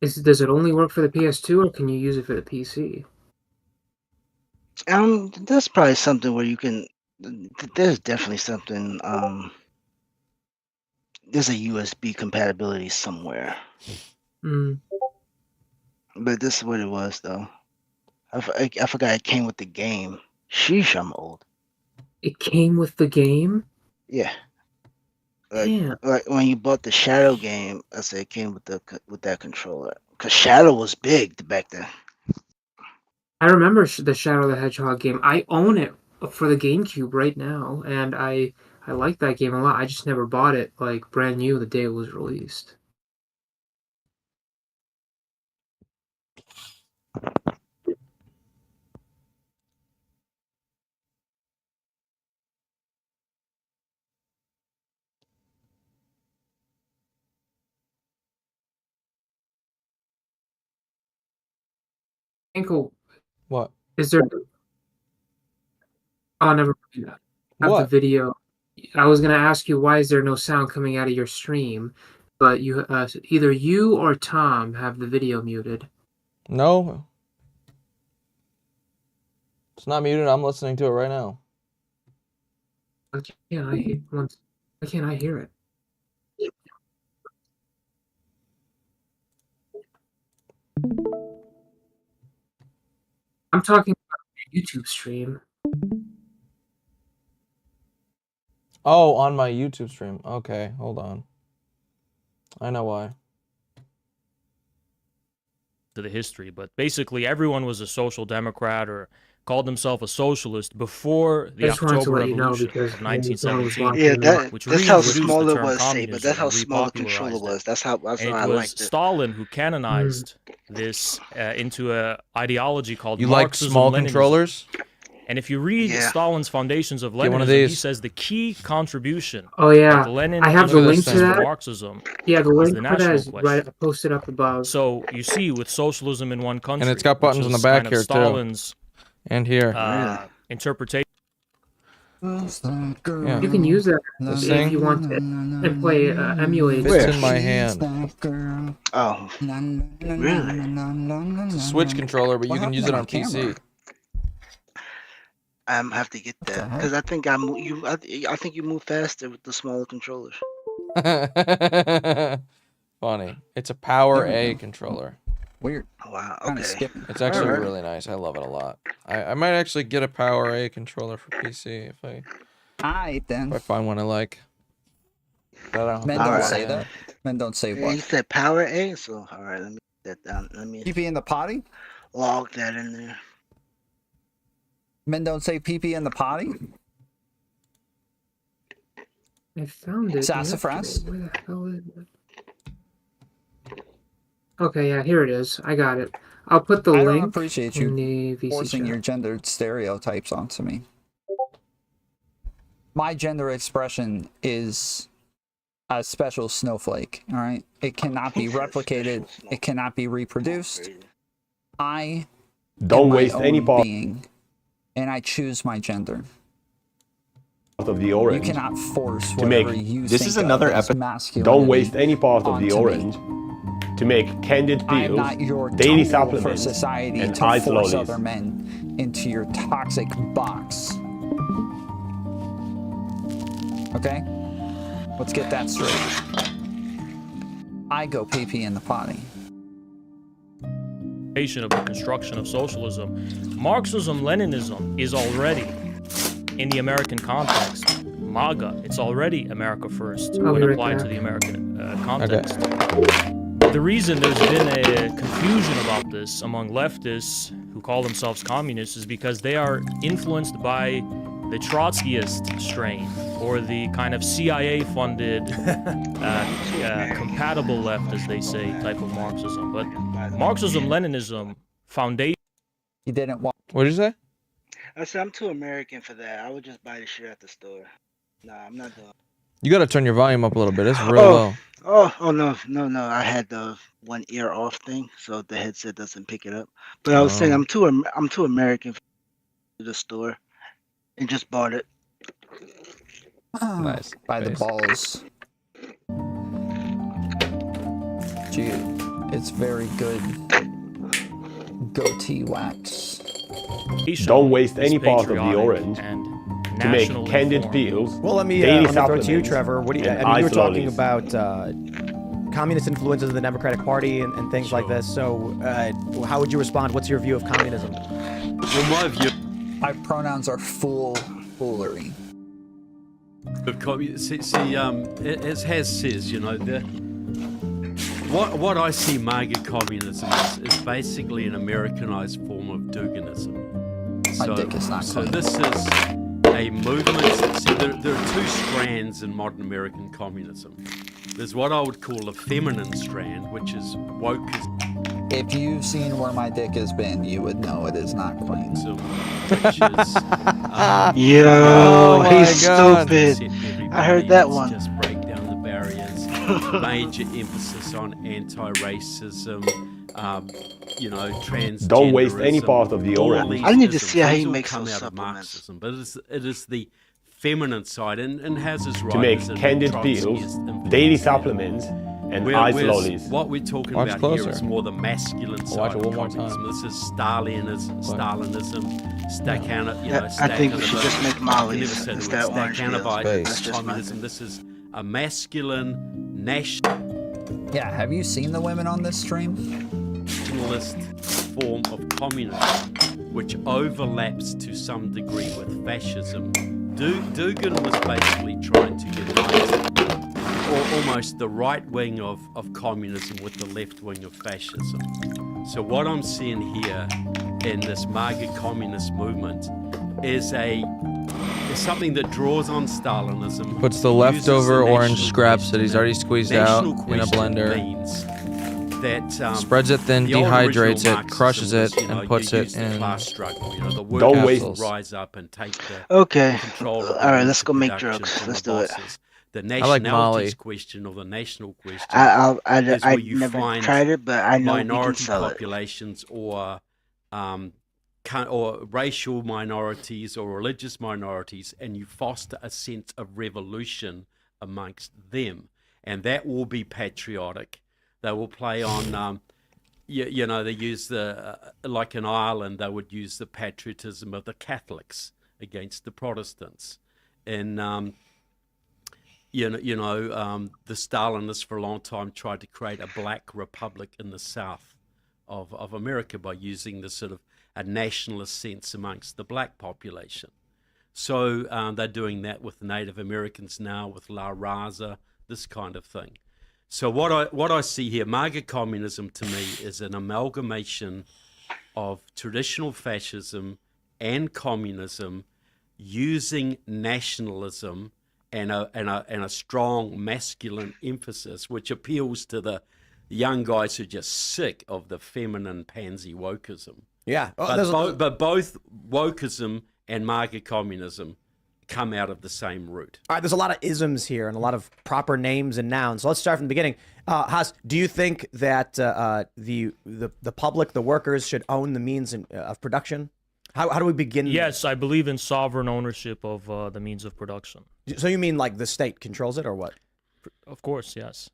Does it only work for the PS2 or can you use it for the PC? That's probably something where you can. There's definitely something. There's a USB compatibility somewhere. Mm. But this is what it was, though. I forgot it came with the game. Sheesh, I'm old. It came with the game? Yeah. Damn. Like when you bought the Shadow game, I said it came with that controller. Cause Shadow was big back then. I remember the Shadow the Hedgehog game. I own it for the GameCube right now, and I like that game a lot. I just never bought it like brand new the day it was released. Ankle. What? Is there? Oh, never mind. Of the What? video. I was gonna ask you why is there no sound coming out of your stream, but you either you or Tom have the video muted. No. It's not muted. I'm listening to it right now. Why can't I hear it? I'm talking about your YouTube stream. Oh, on my YouTube stream. Okay, hold on. I know why. To the history, but basically everyone was a social democrat or called themselves a socialist before the October Revolution of 1917. Yeah, which that's how reintroduced small the it term was, but communism that's how and small the controller repopularized was. it. That's how And I it was liked it. Stalin who canonized this into an ideology called You like Marxism, small Leninism. controllers? And if you read Stalin's Foundations of Get one of Leninism, he these. says the key contribution Oh yeah, of Lenin I have the link to for that. Marxism Yeah, the is link the for national that is question. right posted up above. So you see, with socialism in one country, And it's got buttons on which the was back kind of here Stalin's, too. And here. interpretation. Yeah. You can use that This if thing? you want to and play emulate. Fits in my hand. Oh, really? It's a Switch controller, but you can use it on PC. Have to get that because I think I think you move faster with the smaller controllers. Funny. It's a Power A controller. Weird. Wow. Okay. It's actually Alright. really nice. I love it a lot. I might actually get a Power A controller for PC if I find one I like. But I don't Men have to don't buy say it. that. Men don't say Yeah, what. you said Power A, so all right. Let me get that down. Let me PP in the potty? log that in there. Men don't say PP in the potty? I found it. Sassafras? Where the hell is it? Okay, yeah, here it is. I got it. I'll put the I link. don't appreciate in you the VC forcing chat. your gendered stereotypes onto me. My gender expression is a special snowflake, all right? It cannot be replicated. It cannot be reproduced. I Don't am my waste any own part being, and I choose my gender. of the orange. You cannot force to make whatever you this think is another of as episode. masculinity Don't waste any part of the onto me. orange to make candid I am pills, not your daily tool for supplements, society and to ice force lollies. other men into your toxic box. Okay? Let's get that straight. I go pee-pee in the potty. Of the construction of socialism. Marxism, Leninism is already in the American context. MAGA, it's already America first when applied to the American context. The reason there's been a confusion about this among leftists who call themselves communists is because they are influenced by the Trotskyist strain, or the kind of CIA-funded, compatible left, as they say, type of Marxism. But Marxism, Leninism, foundation. He didn't want. What did you say? I said I'm too American for that. I would just buy the shit at the store. Nah, I'm not doing. You gotta turn your volume up a little bit. It's real low. Oh no. I had the one ear off thing, so the headset doesn't pick it up. But I was saying I'm too American for the store, and just bought it. Nice. By the balls. Gee, it's very good. Goatee wax. Don't waste any part of the orange to make candid pills. Well, let me daily throw it to you, supplements, Trevor. What do you? and I mean, you were ice talking lollies. about communist influences in the Democratic Party and things like this. So, how would you respond? What's your view of communism? Well, my view. My pronouns are foolery. As Has says, you know, what I see MAGA communism is basically an Americanized form of Duginism. My dick is not so clean. this is a movement. See, there are two strands in modern American communism. There's what I would call a feminine strand, which is woke. If you've seen where my dick has been, you would know it is not clean. Which is, Yo, he's stupid. I heard that one. Just break down the barriers. Major emphasis on anti-racism. you know, transgenderism. Don't waste any part of the orange. I need to see how he all makes come those out of supplements. Marxism, but it is the feminine side, and has his To make writers and candid Trotskyist pills, influence daily there. supplements, and ice Whereas lollies. what we're talking Watch about here closer. is more the masculine I'll side watch it of one more communism. time. This is Stalinism, I think we should just make Molly's instead of orange peels. That's just my communism. thing. This is a masculine, nationalist Yeah, have you seen the women on this stream? form of communism, which overlaps to some degree with fascism. Dugan was basically trying to unite almost the right wing of communism with the left wing of fascism. So what I'm seeing here in this MAGA communist movement is something that draws on Stalinism. Puts the uses leftover the orange national scraps that question, he's already and squeezed out national in a question blender. means that, Spreads it thin, the old dehydrates original it, crushes Marxism it, was, and puts you it use the in class struggle. You know, the Don't workers waste- will rise up and take the Okay. control of the All right, means let's of go make production drugs. from Let's the do it. bosses. The I like Molly. nationalities question or the national question I is where you never find tried it, but I know we can minority sell it. populations or racial minorities or religious minorities, and you foster a sense of revolution amongst them, and that will be patriotic. They will play on, you know, they use the like in Ireland, they would use the patriotism of the Catholics against the Protestants, and the Stalinists for a long time tried to create a black republic in the south of America by using this sort of a nationalist sense amongst the black population. So they're doing that with Native Americans now, with La Raza, this kind of thing. So what I see here, MAGA communism to me is an amalgamation of traditional fascism and communism using nationalism and a strong masculine emphasis, which appeals to the young guys who are just sick of the feminine pansy wokeism. Yeah, but both wokeism and MAGA communism come out of the same root. All right, there's a lot of isms here and a lot of proper names and nouns. So let's start from the beginning. Haas, do you think that the public, the workers, should own the means of production? How do we begin? Yes, I believe in sovereign ownership of the means of production. So you mean like the state controls it, or what? Of course, yes.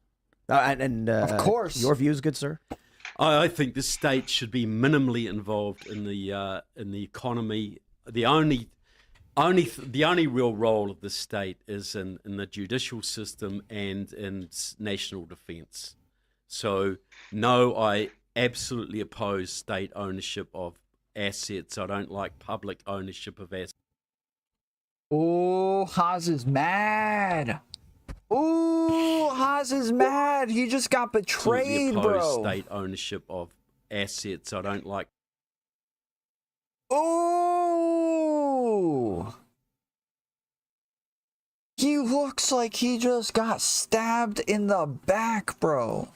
Of course. Your views, good sir? I think the state should be minimally involved in the economy. The only real role of the state is in the judicial system and in national defense. So no, I absolutely oppose state ownership of assets. I don't like public ownership of assets. Oh, Haas is mad. Ooh, Haas is mad. He just got betrayed, bro. State ownership of assets. I don't like. Ooh. He looks like he just got stabbed in the back, bro.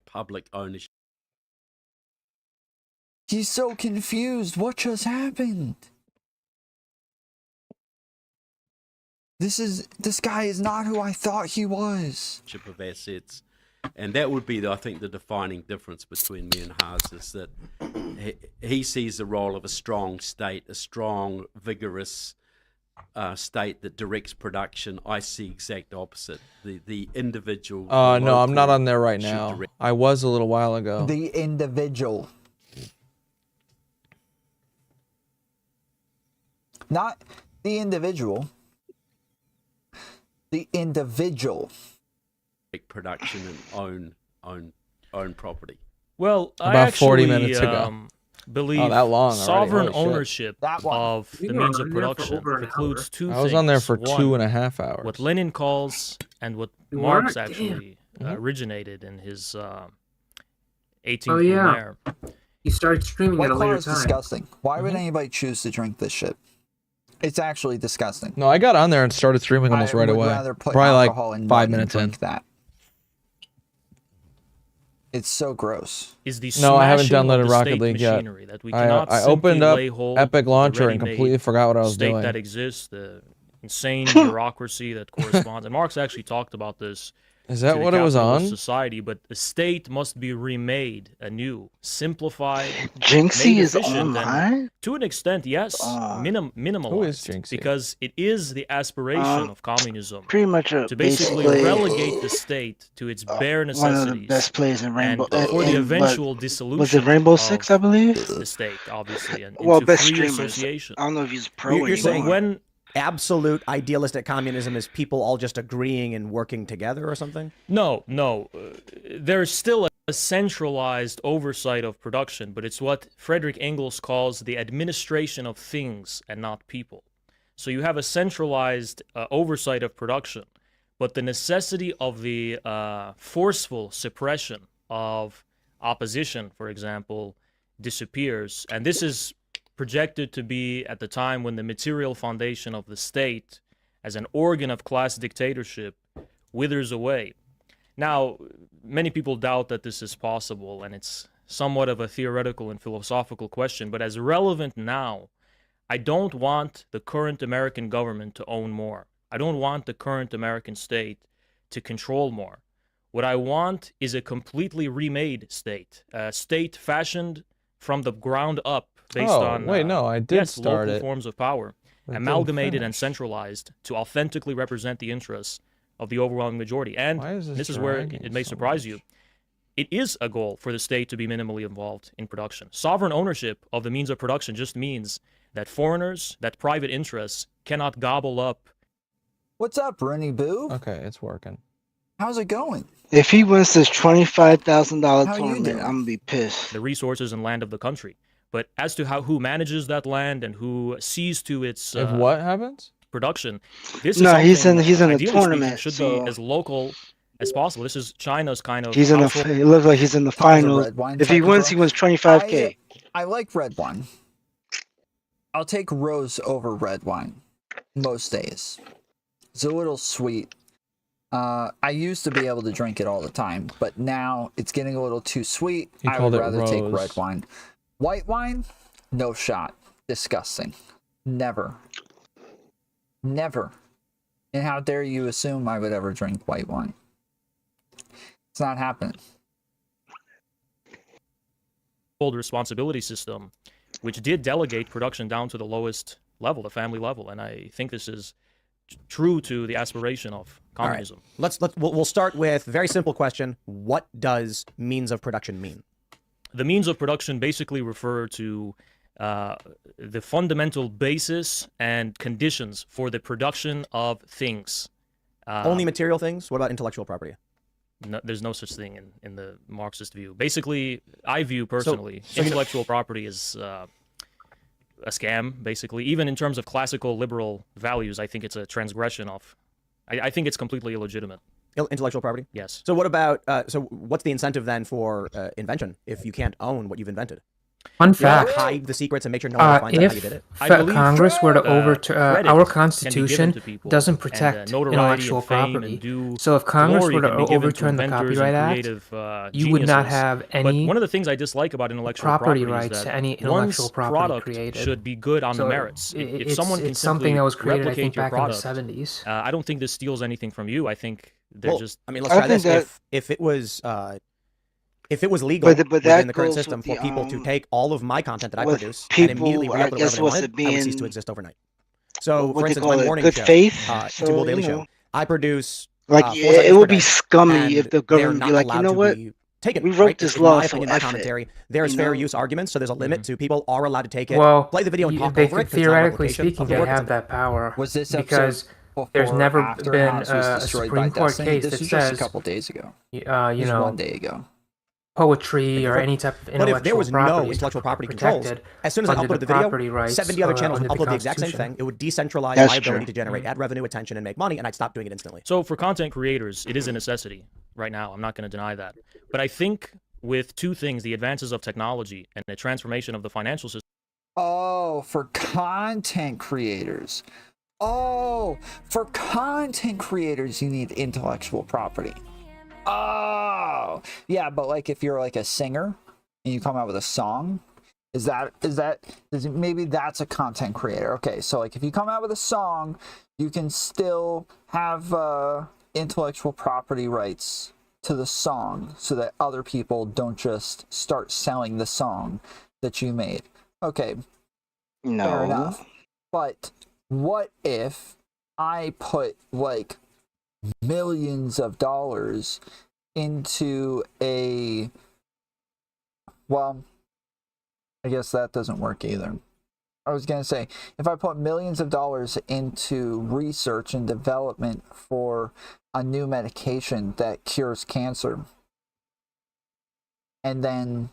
Public ownership. He's so confused. What just happened? This guy is not who I thought he was. Of assets, and that would be, I think, the defining difference between me and Haas is that he sees the role of a strong state, a strong, vigorous state that directs production. I see exact opposite. The individual. No, I'm not on there right now. I was a little while ago. The individual. Not the individual. The individual. Production and own property. Well, About I actually 40 minutes ago. believe that long sovereign already. ownership of the means of production includes two things. I was on there for One, 2.5 hours. What Lenin calls and what You Marx are? actually Damn. Originated in his 18th Oh yeah. Brumaire. You started streaming White at a Claw later is time. disgusting. Why would anybody choose to drink this shit? It's actually disgusting. No, I got on there and started streaming almost right would away. rather put Probably alcohol in like mud 5 than minutes in. drink that. It's so gross. Is the No, I haven't smashing of downloaded the Rocket state League yet. machinery that we I cannot opened simply up lay hold Epic of the Launcher and ready-made completely forgot what I was state doing. that exists, the insane bureaucracy that corresponds. And Marx actually talked about this Is that to the what it was capitalist on? society, but the state must be remade anew, simplified, Jinxie made is efficient, and online? to an extent, yes, minimalized. Who is Jinxie? Because it is the aspiration of communism Pretty much to basically relegate the state to its bare one of the necessities. best plays in Rainbow. And for the and eventual was it dissolution Rainbow Six, I believe? the state, obviously, and Well, into best free streamers. association. I don't know if he's pro You're anymore. saying when absolute idealistic communism is people all just agreeing and working together or something? No. There's still a centralized oversight of production, but it's what Frederick Engels calls the administration of things and not people. So you have a centralized oversight of production, but the necessity of the forceful suppression of opposition, for example, disappears. And this is projected to be at the time when the material foundation of the state as an organ of class dictatorship withers away. Now, many people doubt that this is possible, and it's somewhat of a theoretical and philosophical question, but as relevant now, I don't want the current American government to own more. I don't want the current American state to control more. What I want is a completely remade state, a state fashioned from the ground up based on I did start local it. forms of power, amalgamated and centralized to authentically represent the interests of the overwhelming majority. And this is where it may surprise you. It is a goal for the state to be minimally involved in production. Sovereign ownership of the means of production just means that foreigners, that private interests cannot gobble up. What's up, Rooney Boo? Okay, it's working. How's it going? If he wins this $25,000 How you tournament, doing? I'm gonna be pissed. The resources and land of the country. But as to who manages that land and who sees to its If what happens? production, this No, is he's in the ideally tournament, speaking, should so- be as local as possible. This is China's kind of He's in household- the. It looks like he's in the finals. red wine If he type of wins, girl. he wins 25K. I like red wine. I'll take rose over red wine most days. It's a little sweet. I used to be able to drink it all the time, but now it's getting a little too sweet. He I called would it rather take rose. red wine. White wine, no shot. Disgusting. Never. Never. And how dare you assume I would ever drink white wine? It's not happening. responsibility system, which did delegate production down to the lowest level, the family level. And I think this is true to the aspiration of communism. All right. We'll start with a very simple question. What does means of production mean? The means of production basically refer to the fundamental basis and conditions for the production of things. Only material things? What about intellectual property? No, there's no such thing in the Marxist view. Basically, I view personally intellectual property is a scam, basically. Even in terms of classical liberal values, I think it's a transgression of... I think it's completely illegitimate. Intellectual property? Yes. So what about... so what's the incentive then for invention if you can't own what you've invented? Fun fact. Hide the secrets and make sure no one finds out how you did it. If Congress were to overturn our Constitution doesn't protect intellectual property. So if Congress were to overturn the Copyright Act, you would not have any one of the things I dislike about intellectual property rights to any intellectual property created should be good on the merits. If someone can it's something that was created, I replicate think, your back product, in the 70s. I don't think this steals anything from you. I think they're just... I mean, let's try this. If it was legal within the current system for people to take all of my content that I produce and immediately re-upload it wherever they wanted, I would cease to exist overnight. So, for instance, my morning show, Tubal Daily Show, I produce... it would be scummy if the government be like, you know what? We wrote this law, so my commentary. There's fair use arguments, so there's a limit to people are allowed to take it, Well, play the video and talk they over it. theoretically speaking, they have that power. Was this because there's never been a Supreme Court case that says just a couple days ago. you know, 1 day ago. Poetry or any type of intellectual property. But if there was no intellectual property controls, as soon as I uploaded the video, 70 other channels would upload the exact same thing. It would decentralize my ability to generate ad revenue, attention, and make money, and I'd stop doing it instantly. So for content creators, it is a necessity right now. I'm not going to deny that. But I think with two things, the advances of technology and the transformation of the financial system. Oh, for content creators. Oh, for content creators, you need intellectual property. Oh, yeah, but like if you're like a singer and you come out with a song, maybe that's a content creator. Okay, so like if you come out with a song, you can still have intellectual property rights to the song so that other people don't just start selling the song that you made. Okay, fair enough. But what if I put like millions of dollars into a, well, I guess that doesn't work either. I was going to say, if I put millions of dollars into research and development for a new medication that cures cancer, and then,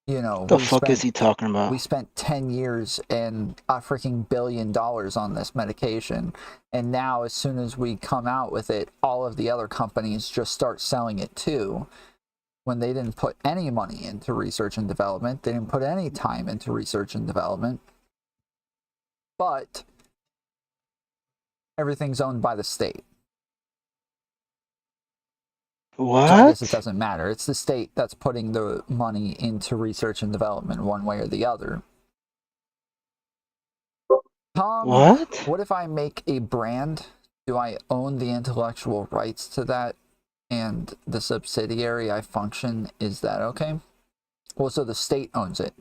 you know, the fuck is he talking about? We spent 10 years and a freaking $1 billion on this medication, and now as soon as we come out with it, all of the other companies just start selling it too, when they didn't put any money into research and development. They didn't put any time into research and development. But everything's owned by the state. What? So I guess it doesn't matter. It's the state that's putting the money into research and development one way or the other. Tom, what if I make a brand? Do I own the intellectual rights to that? And the subsidiary I function, is that okay? Well, so the state owns it.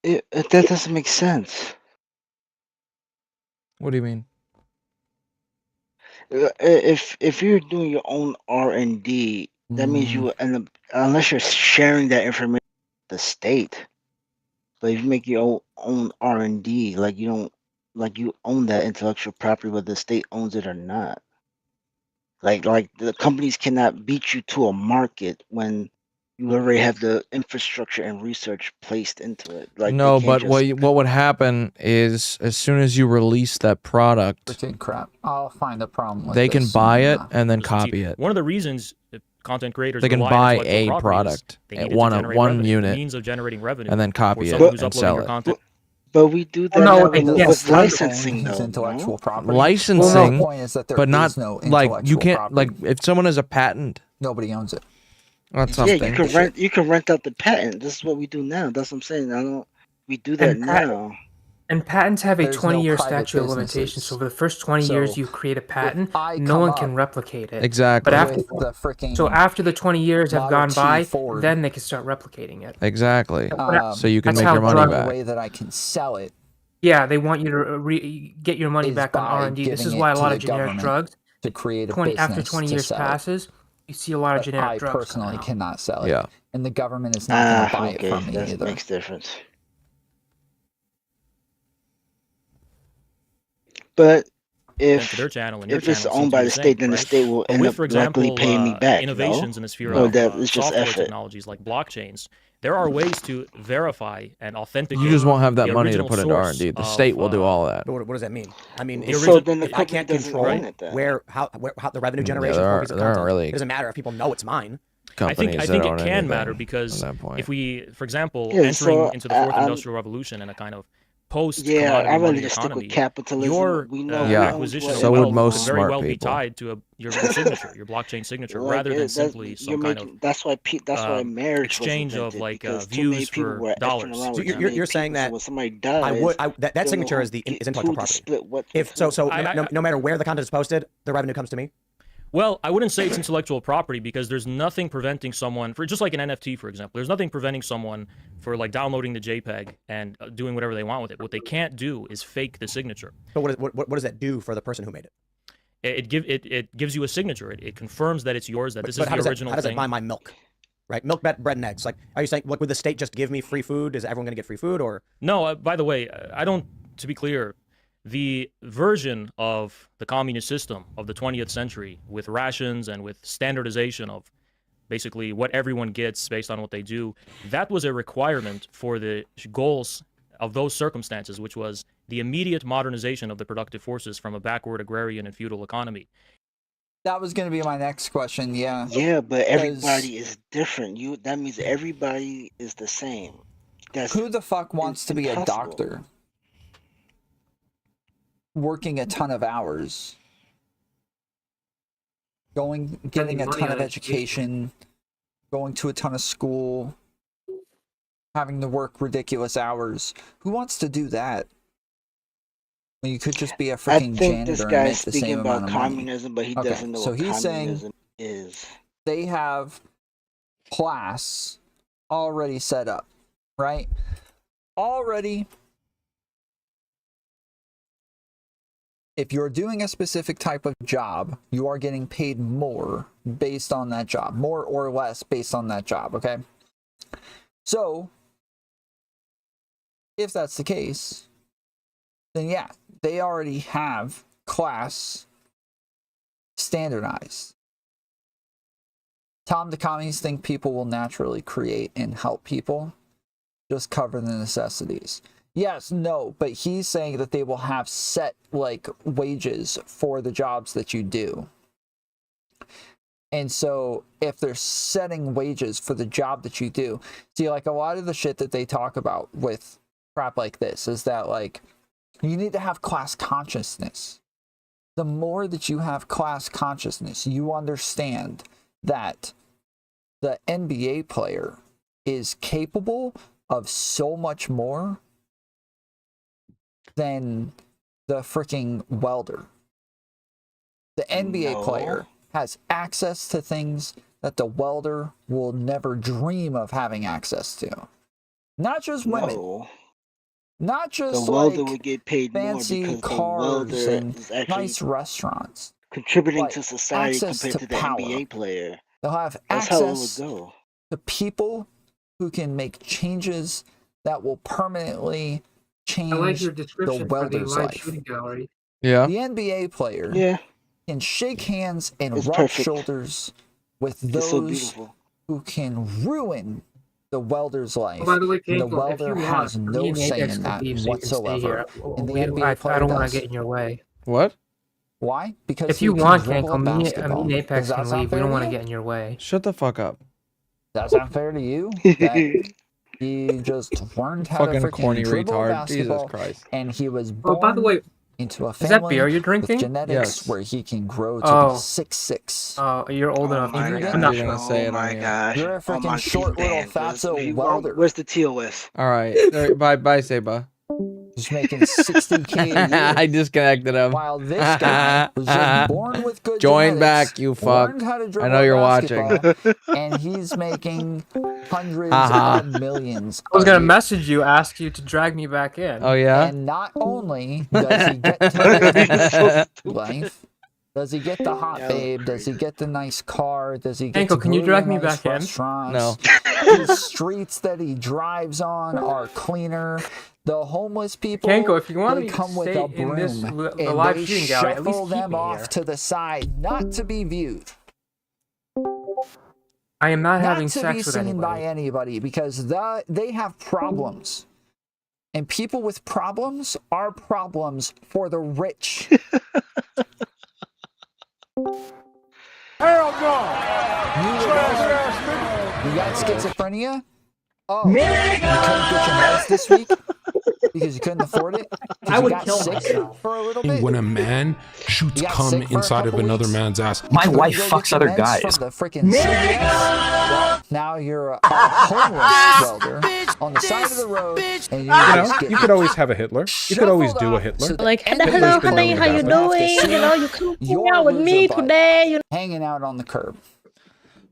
That doesn't make sense. What do you mean? If you're doing your own R&D, that means you will end up, unless you're sharing that information with the state. But if you make your own R&D, like you don't, like you own that intellectual property, whether the state owns it or not. Like the companies cannot beat you to a market when you already have the infrastructure and research placed into it. Like no, but what would happen is as soon as you release that product, freaking crap. I'll find a problem with they can this buy it and, and then copy it. One of the reasons content creators They can rely buy on a intellectual property is product they at needed to one generate one revenue, the unit, means of generating revenue, and then copy for it someone who's and uploading sell their it. content. But we do that No, now they can't with sell licensing, though. intellectual property. Licensing, Well, the point is that there but not is no like you intellectual can't property. like if someone has a patent, Nobody owns it. That's Yeah, something. you can rent out the patent. This is what we do now. That's what I'm saying. We do that now. And patents have a There's no 20-year private statute of limitations. businesses. So for the first 20 So, years you create a patent, I no come one up can replicate it. Exactly. But after with the freaking so after the 20 years have Model gone T by, Ford. then they can start replicating it. Exactly. So you can That's make how your money drug- back. The way that I can sell it. Yeah, they want you to get your money is back on by R&D. This giving is it why a to lot the of generic government drugs, to create a 20 after business 20 to years sell it. passes, you see a lot of But generic I drugs coming personally out. cannot sell it. Yeah. And the government is not going to buy Okay, it from me that either. makes difference. But if their channel and your if it's channel seem owned to by be the the state, same, then the right? state will But end with, up for example, likely paying me back. innovations no? in the sphere Or of that it's just software effort. technologies like blockchains, there are ways to verify and authenticate. You just won't have that the money to original put into source R&D. The of, state will do all that. But what does that mean? I mean, The if, original- then the if I company can't doesn't control own it then. how the revenue Yeah, generation there for a are- piece of there aren't content, really it doesn't matter if people know it's mine. I think Companies it that own can anything matter at because that point. if we, for example, Yeah, entering so into the fourth I'm- industrial revolution and a kind of post Yeah, commodity I'd rather money just stick economy, with capitalism. your We know Yeah. acquisition of So would wealth most could very smart well be people. tied to your signature, your blockchain signature, Like, rather than that's- simply you're some kind of making- that's why marriage was exchange of invented, like because too many views people for were effing dollars. around So with too you're many saying people, so that when somebody dies, that they don't signature know is who is intellectual to property. split what If to so, who. no matter where the content is posted, the revenue comes to me. Well, I wouldn't say it's intellectual property because there's nothing preventing someone, for just like an NFT, for example, there's nothing preventing someone for like downloading the JPEG and doing whatever they want with it. What they can't do is fake the signature. But what does that do for the person who made it? It gives you a signature. It confirms that it's yours, that this is the original how does thing. it buy my milk? Right, milk, bread, and eggs. Like, are you saying, like, would the state just give me free food? Is everyone going to get free food, or? No, by the way, I don't, to be clear, the version of the communist system of the 20th century with rations and with standardization of basically what everyone gets based on what they do, that was a requirement for the goals of those circumstances, which was the immediate modernization of the productive forces from a backward agrarian and feudal economy. That was going to be my next question. Yeah. Yeah, but everybody is different. That means everybody is the same. Who the fuck wants to be a doctor? Working a ton of hours, getting a ton of education, going to a ton of school, having to work ridiculous hours. Who wants to do that? Well, you could just be a freaking janitor this and guy's make the speaking same about amount of money. communism, but he Okay, doesn't know so what he's saying communism is. they have class already set up, right? Already, if you're doing a specific type of job, you are getting paid more based on that job, more or less based on that job, okay? So, if that's the case, then yeah, they already have class standardized. Tom, the commies think people will naturally create and help people, just cover the necessities. Yes, no, but he's saying that they will have set, like, wages for the jobs that you do. And so, if they're setting wages for the job that you do, see, like, a lot of the shit that they talk about with crap like this is that, like, you need to have class consciousness. The more that you have class consciousness, you understand that the NBA player is capable of so much more than the freaking welder. The NBA player has access to things that the welder will never dream of having access to. Not just women. Not just the welder like would get paid fancy more because cars the welder and is actually nice restaurants. contributing But to society access compared to the power. NBA player. They'll have That's how it would access go. to people who can make changes that will permanently change I like your the description for the welder's live life. shooting gallery. Yeah. The NBA player can shake hands and It's rub perfect. shoulders with It's so those beautiful. who can ruin the welder's life. Oh, by the way, and the Kanko, if you welder want, has me no and say Apex in can that leave so you can stay here. whatsoever. And the We- NBA I player don't want does. to get in your way. What? Why? Because If he you can want, dribble Kanko, a me basketball. and Apex Does that can sound leave. We fair don't to want to you? get in your way. Shut the fuck up. Does that sound fair to you? That he just learned how to Fucking freaking corny dribble retard. Jesus basketball, Christ. and he was Oh, born by the way, into a is that family beer you're with drinking? genetics Yes. where he can grow to Oh. be 6'6". Oh, you're old enough to my drink. gosh. I'm not You're sure. gonna say Oh it my on here. gosh. You're a freaking my short teeth, little Dan. fatso welder. Where's the TOS? All right. Bye, Seba. He's making 60K a year. I disconnected him. While this guy was just born with good Join genetics, back, you fuck. learned how to I dribble know you're a watching. basketball, and he's making hundreds Haha. of millions. I was a gonna year. message you, ask you to drag me back in. Oh yeah. And not only does he get to live life, does he get the hot babe? Does he get the nice car? Does he get Kanko, to can you go drag to me nice back in? restaurants? No. The streets that he drives on are cleaner. The homeless people, Kanko, if you want they me to come with stay a in this broom the and live they shooting gallery, at least shuffle keep them me off here. to the side, not to be viewed. I am not having Not to sex be with seen by anybody. anybody because they have problems. And people with problems are problems for the rich. Hell no! You got schizophrenia? Oh, you couldn't get your meds this week because you couldn't afford it? I You would got kill sick myself. for a little bit? When a man shoots You got cum sick for a inside of couple another weeks? man's ass. You couldn't go get your meds from the freaking CVS? Well, now you're a homeless welder on the side of the road, and You could always have a Hitler. You could always do a Hitler. Like, Hitler's hello, been honey, known how to you happen. doing? You know, you come hang out with me today. You hanging out on the curb.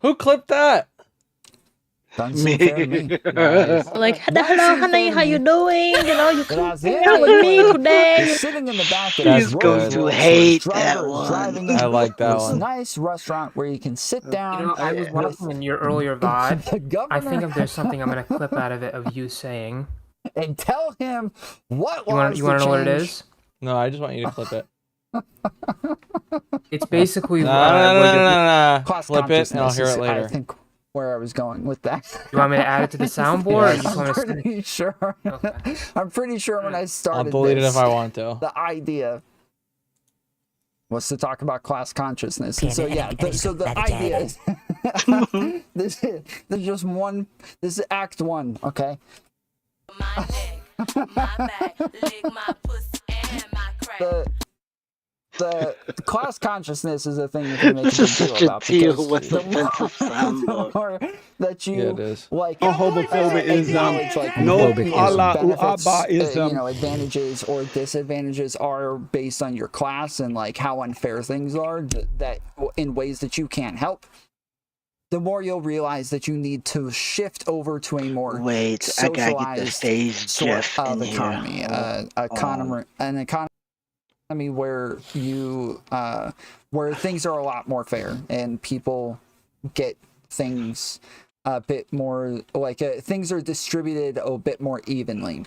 Who clipped that? Doesn't seem fair to me. like, hello, honey, how you doing? You know, you come As the hang out with NBA me player today. is sitting in the back of That's his good. Rolls to Royce, hate where his that driver is one. driving I him like that to this one. nice restaurant where you can sit down. You know, I was watching your earlier the vibe. governor I think there's something I'm gonna clip out of it of you saying. and tell him what You want laws you want to know what it change. is? No, I just want you to clip it. It's basically No, what you're- no. Class Flip it, and I'll hear consciousness it is, I later. think where I was going with that. You want me to add it to the soundboard? Or you just I'm want to send it? pretty sure. Okay. I'm pretty sure when I started I'll delete it this, if I want to. the idea was to talk about class consciousness. And so yeah, so the idea is this is just one. This is Act 1, okay? the class consciousness is a thing that they make This a is big such deal a about deal because with the offensive soundboard. more that you Yeah, it is. like homophobic is acknowledge like no what people's Allah benefits, Uaba is advantages or disadvantages are based on your class and like how unfair things are that in ways that you can't help. The more you'll realize that you need to shift over to a more I gotta get the socialized phase sort Jeff of in economy, here. an economy where you where things are a lot more fair and people get things a bit more like things are distributed a bit more evenly.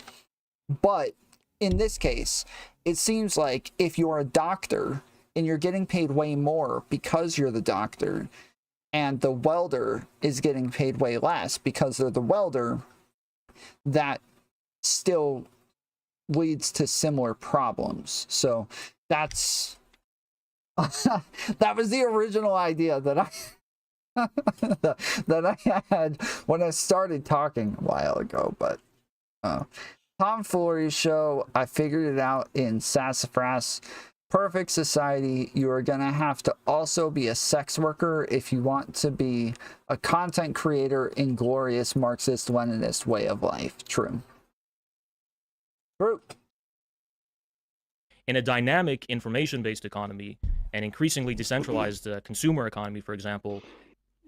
But in this case, it seems like if you're a doctor and you're getting paid way more because you're the doctor, and the welder is getting paid way less because they're the welder, that still leads to similar problems. So that's that was the original idea that I that I had when I started talking a while ago. But tomfoolery show, I figured it out in Sassafras. Perfect society, you are gonna have to also be a sex worker if you want to be a content creator in glorious Marxist-Leninist way of life. True. In a dynamic information-based economy and increasingly decentralized consumer economy, for example,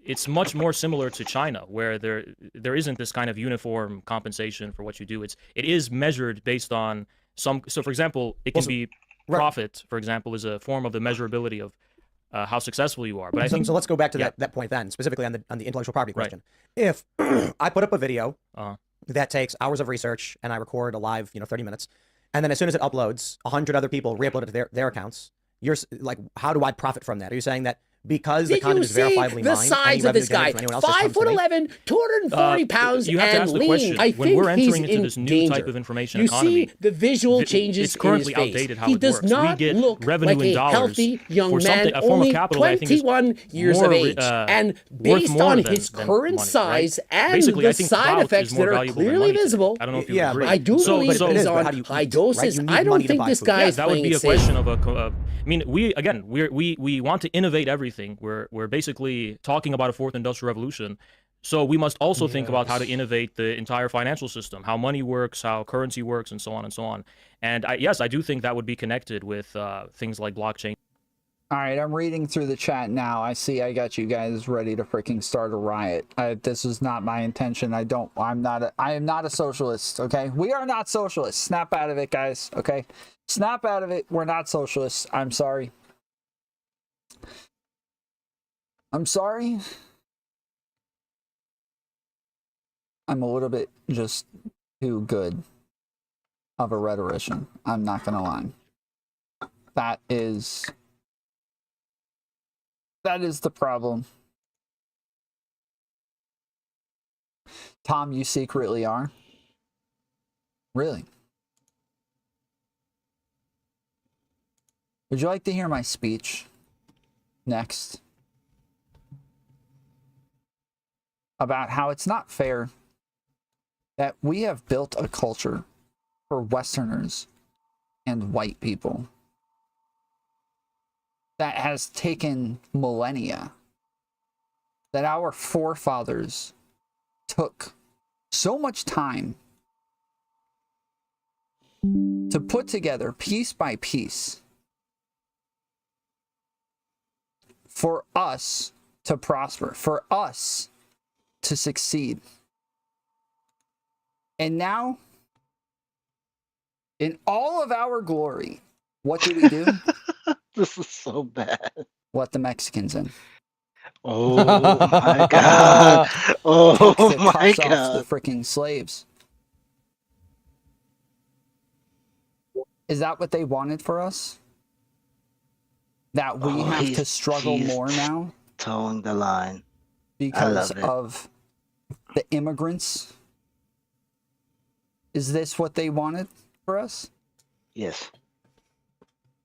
it's much more similar to China, where there isn't this kind of uniform compensation for what you do. It is measured based on some. So, for example, it can be profit. For example, is a form of the measurability of how successful you are. But I think so. Let's go back to that point then, specifically on the intellectual property question. Right. If I put up a video that takes hours of research and I record a live, 30 minutes, and then as soon as it uploads, 100 other people re-upload it to their accounts. You're like, how do I profit from that? Are you saying that because the content is verifiably the mine, size of this guy, 5'11", 240 pounds, you have to and ask the lean. question. I when think we're entering he's into this new danger. type of information you economy, see the visual changes it's currently in his face. outdated how he it does works. not We get look revenue like in a dollars healthy young for man, a form only of capital that I think is 21 years more, of age. And based on his current size and basically, the I think side effects that are clearly visible, I don't know if you agree. I do believe he's on high doses. I don't think this guy is that would playing be it a safe. question of a. I mean, we want to innovate everything. We're basically talking about a fourth industrial revolution. So we must also think about how to innovate the entire financial system, how money works, how currency works, and so on and so on. And I do think that would be connected with things like blockchain. All right, I'm reading through the chat now. I see I got you guys ready to freaking start a riot. This is not my intention. I am not a socialist, okay? We are not socialists. Snap out of it, guys, okay? Snap out of it. We're not socialists. I'm sorry. I'm sorry. I'm a little bit just too good of a rhetorician. I'm not gonna lie. That is the problem. Tom, you secretly are? Really? Would you like to hear my speech next? About how it's not fair that we have built a culture for Westerners and white people that has taken millennia, that our forefathers took so much time to put together piece by piece for us to prosper, for us to succeed. And now, in all of our glory, what do we do? This is so bad. Let the Mexicans in. Oh my god. Oh Take the my cuffs off god. the freaking slaves. Is that what they wanted for us? That we have to struggle more now? Towing the line. Because of the immigrants? Is this what they wanted for us? Yes.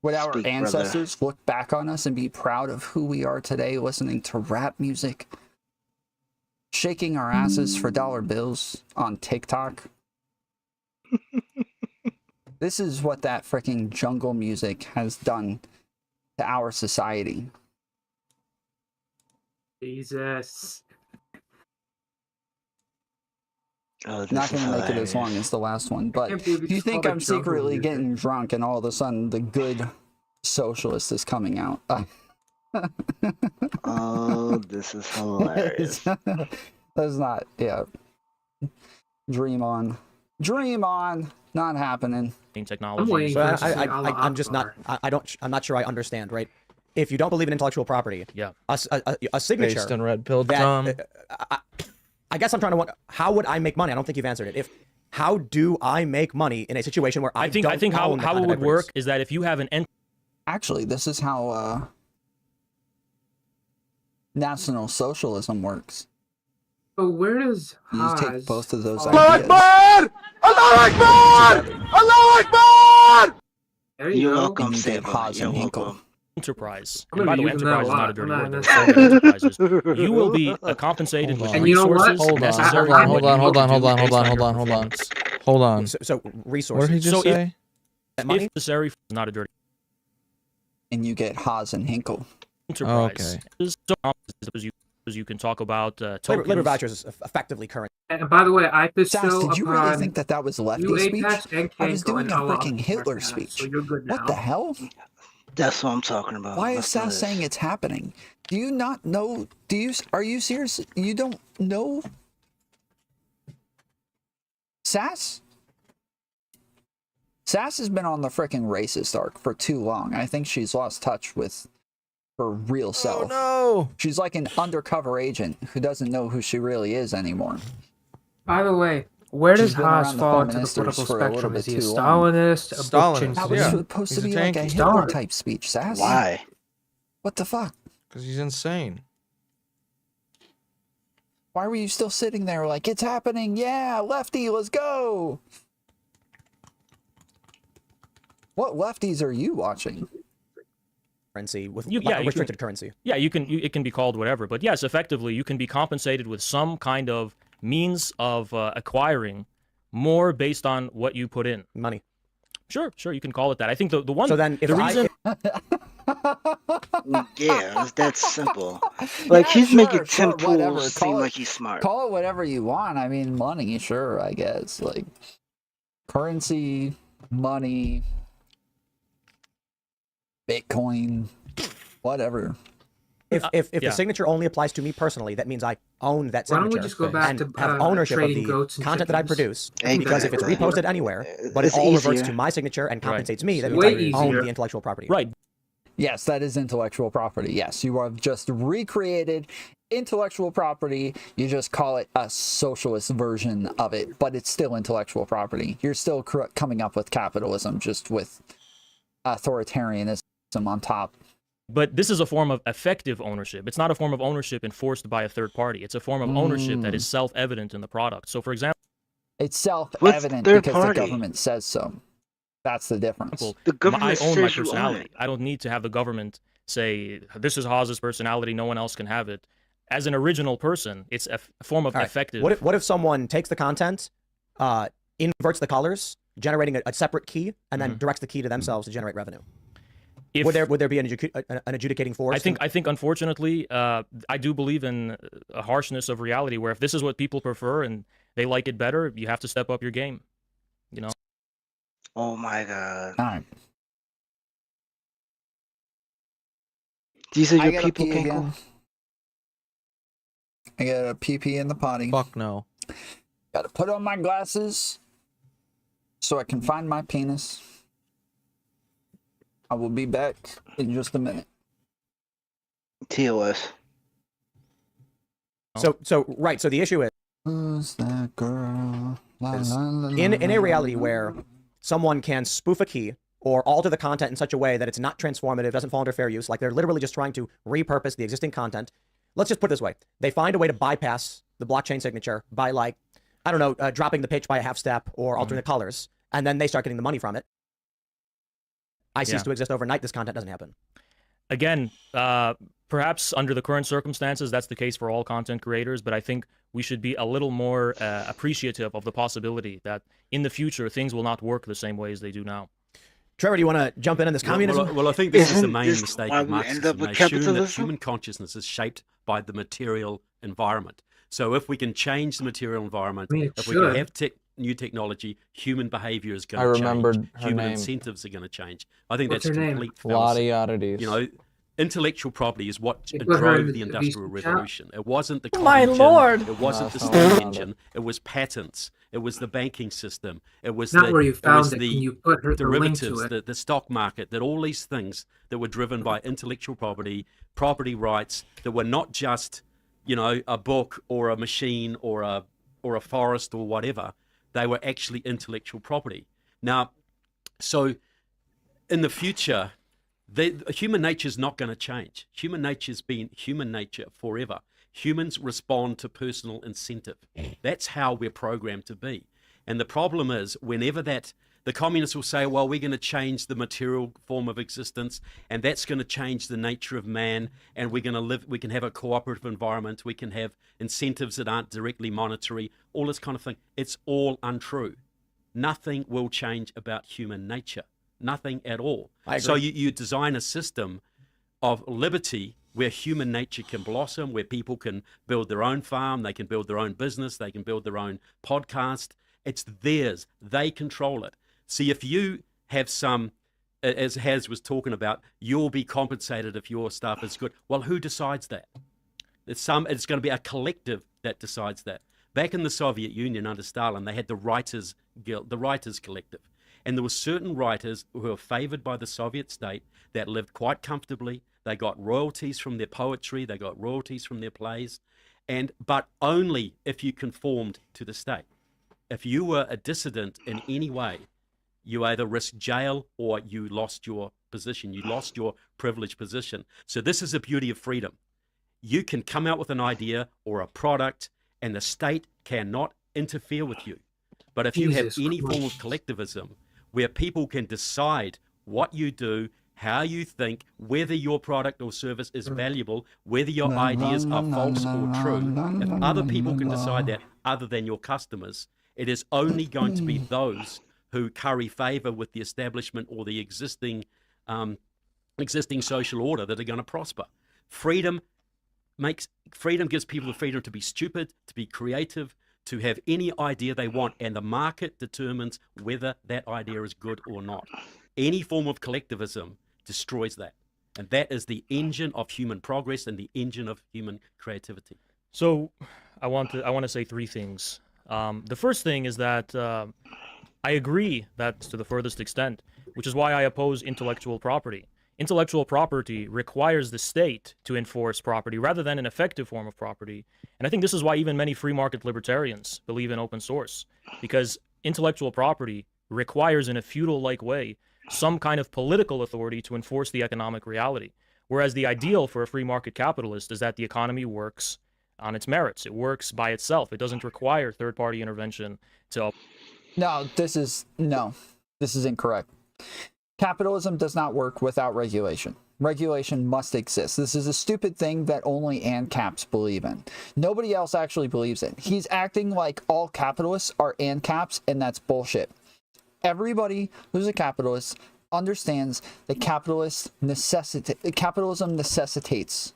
Would our ancestors brother. look back on us and be proud of who we are today, listening to rap music, shaking our asses for dollar bills on TikTok? This is what that freaking jungle music has done to our society. Jesus. Oh, Not going to make it as long as the last one, but if you think I'm secretly getting drunk and all of a sudden the good socialist is coming out. Oh, this is hilarious. That's not, yeah. Dream on. Dream on. Not happening. Technology. So I'm just not. I'm not sure I understand. Right? If you don't believe in intellectual property, yeah, Uh, a signature. Based on red pill, that, Tom. I guess I'm trying to wonder, how would I make money? I don't think you've answered it. How do I make money in a situation where I think how it would work is that if you have an actually, this is how National Socialism works. But where does You just take both of those Allah ideas. Akbar! Allah Akbar! Allah Akbar! There You're go. welcome, and you get Haas and Hinkle. enterprise, I'm and by gonna the way, use them enterprise is that a not a dirty lot. word. I'm There are so many enterprises. You will be compensated with And you know what? resources necessary. Hold on. Hold on. So resources. What did he just So say? If necessary, not a dirty And you get Haas and Hinkle. enterprise. Okay. You can talk about tokens. Labor vouchers is effectively current. And by the way, I bestow Sass, did you really upon think that was lefty you speech? Apex and I was Kanko doing and a Allah freaking Akbar, Hitler Sass, speech. So you're good now. What the hell? That's what I'm talking about. Why is Let's do Sass this. saying it's happening? Do you not know? Are you serious? You don't know? Sass? Sass has been on the freaking racist arc for too long. I think she's lost touch with her real self. Oh no! She's like an undercover agent who doesn't know who she really is anymore. By the way, where does She's been Haas around the fall into the feministers political for a little spectrum? bit Is he a too long. Stalinist? A Stalinist, That was yeah. supposed to He's be a like a tanky. Hitler type speech, Sass. Why? What the fuck? Because he's insane. Why were you still sitting there like, it's happening? Yeah, lefty, let's go. What lefties are you watching? Currency with restricted currency. Yeah, it can be called whatever, but yes, effectively, you can be compensated with some kind of means of acquiring more based on what you put in. Money. Sure, you can call it that. I think the one. So then, if the reason. Yeah, it's that simple. Like Yeah, he's sure, making sure, Tim whatever. Pool seem like he's smart. Call it whatever you want. I mean, money, sure, I guess. Like, currency, money, Bitcoin, whatever. If the signature only applies to me personally, that means I own that Why signature don't we just go back and to have ownership of trading the goats and content that I chickens? produce. Exactly. Because if it's reposted anywhere, but it It's all reverts easier. to my signature and compensates me, that Way means I own easier. the intellectual property. Right. Yes, that is intellectual property. Yes, you have just recreated intellectual property. You just call it a socialist version of it, but it's still intellectual property. You're still coming up with capitalism, just with authoritarianism on top. But this is a form of effective ownership. It's not a form of ownership enforced by a third party. It's a form of ownership that is self-evident in the product. So, for example, it's self-evident because the government says so. That's the difference. The government I own says my you own personality. it. I don't need to have the government say, this is Haas's personality, no one else can have it. As an original person, it's a form of effective... What if someone takes the content, inverts the colors, generating a separate key, and then directs the key to themselves to generate revenue? Would there be an adjudicating force? I think unfortunately, I do believe in a harshness of reality where if this is what people prefer and they like it better, you have to step up your game. You know? Oh my god. All right. These are I your gotta people, pee Kinkle? again. I gotta pee in the potty. Fuck no. Gotta put on my glasses so I can find my penis. I will be back in just a minute. TOS. So the issue is, who's that girl? La, la, la, in a reality where someone can spoof a key or alter the content in such a way that it's not transformative, doesn't fall under fair use, like they're literally just trying to repurpose the existing content. Let's just put it this way. They find a way to bypass the blockchain signature by, like, I don't know, dropping the pitch by a half step or altering the colors, and then they start getting the money from it. I cease to exist overnight. This content doesn't happen. Again, perhaps under the current circumstances, that's the case for all content creators, but I think we should be a little more appreciative of the possibility that in the future, things will not work the same way as they do now. Trevor, do you want to jump in on this communism? Well, I think this is the main mistake of Marxism. They assume that human consciousness is shaped by the material environment. So if we can change the material environment, if we can have new technology, human behavior is going to change. I remembered her human name. incentives are going to change. I think What's that's her name? complete fallacy. Lottie Oddities. You know, intellectual property is what drove the Industrial Revolution. It wasn't the My coal lord! engine. It wasn't the steam engine. It was patents. It was the banking system. It was Not the, where you found it. Can you put the link to derivatives, it? the stock market, that all these things that were driven by intellectual property rights that were not just, you know, a book or a machine or a forest or whatever. They were actually intellectual property. Now, so in the future, human nature is not going to change. Human nature has been human nature forever. Humans respond to personal incentive. That's how we're programmed to be. And the problem is, whenever the communists will say, well, we're going to change the material form of existence, and that's going to change the nature of man, and we can have a cooperative environment, we can have incentives that aren't directly monetary, all this kind of thing. It's all untrue. Nothing will change about human nature. Nothing at all. So you design a system of liberty where human nature can blossom, where people can build their own farm, they can build their own business, they can build their own podcast. It's theirs. They control it. See, if you have some, as Haz was talking about, you'll be compensated if your stuff is good. Well, who decides that? It's going to be a collective that decides that. Back in the Soviet Union under Stalin, they had the Writers Guild, the Writers Collective. And there were certain writers who were favored by the Soviet state that lived quite comfortably. They got royalties from their poetry, they got royalties from their plays, but only if you conformed to the state. If you were a dissident in any way, you either risked jail or you lost your position, you lost your privileged position. So this is the beauty of freedom. You can come out with an idea or a product, and the state cannot interfere with you. But if you have any form of collectivism, where people can decide what you do, how you think, whether your product or service is valuable, whether your ideas are false or true, if other people can decide that other than your customers, it is only going to be those who curry favor with the establishment or the existing social order that are going to prosper. Freedom gives people the freedom to be stupid, to be creative, to have any idea they want, and the market determines whether that idea is good or not. Any form of collectivism destroys that. And that is the engine of human progress and the engine of human creativity. So I want to say three things. The first thing is that I agree that to the furthest extent, which is why I oppose intellectual property. Intellectual property requires the state to enforce property rather than an effective form of property. And I think this is why even many free market libertarians believe in open source, because intellectual property requires, in a feudal-like way, some kind of political authority to enforce the economic reality. Whereas the ideal for a free market capitalist is that the economy works on its merits. It works by itself. It doesn't require third-party intervention to... No, this is incorrect. Capitalism does not work without regulation. Regulation must exist. This is a stupid thing that only ANCAPs believe in. Nobody else actually believes in. He's acting like all capitalists are ANCAPs, and that's bullshit. Everybody who's a capitalist understands that capitalism necessitates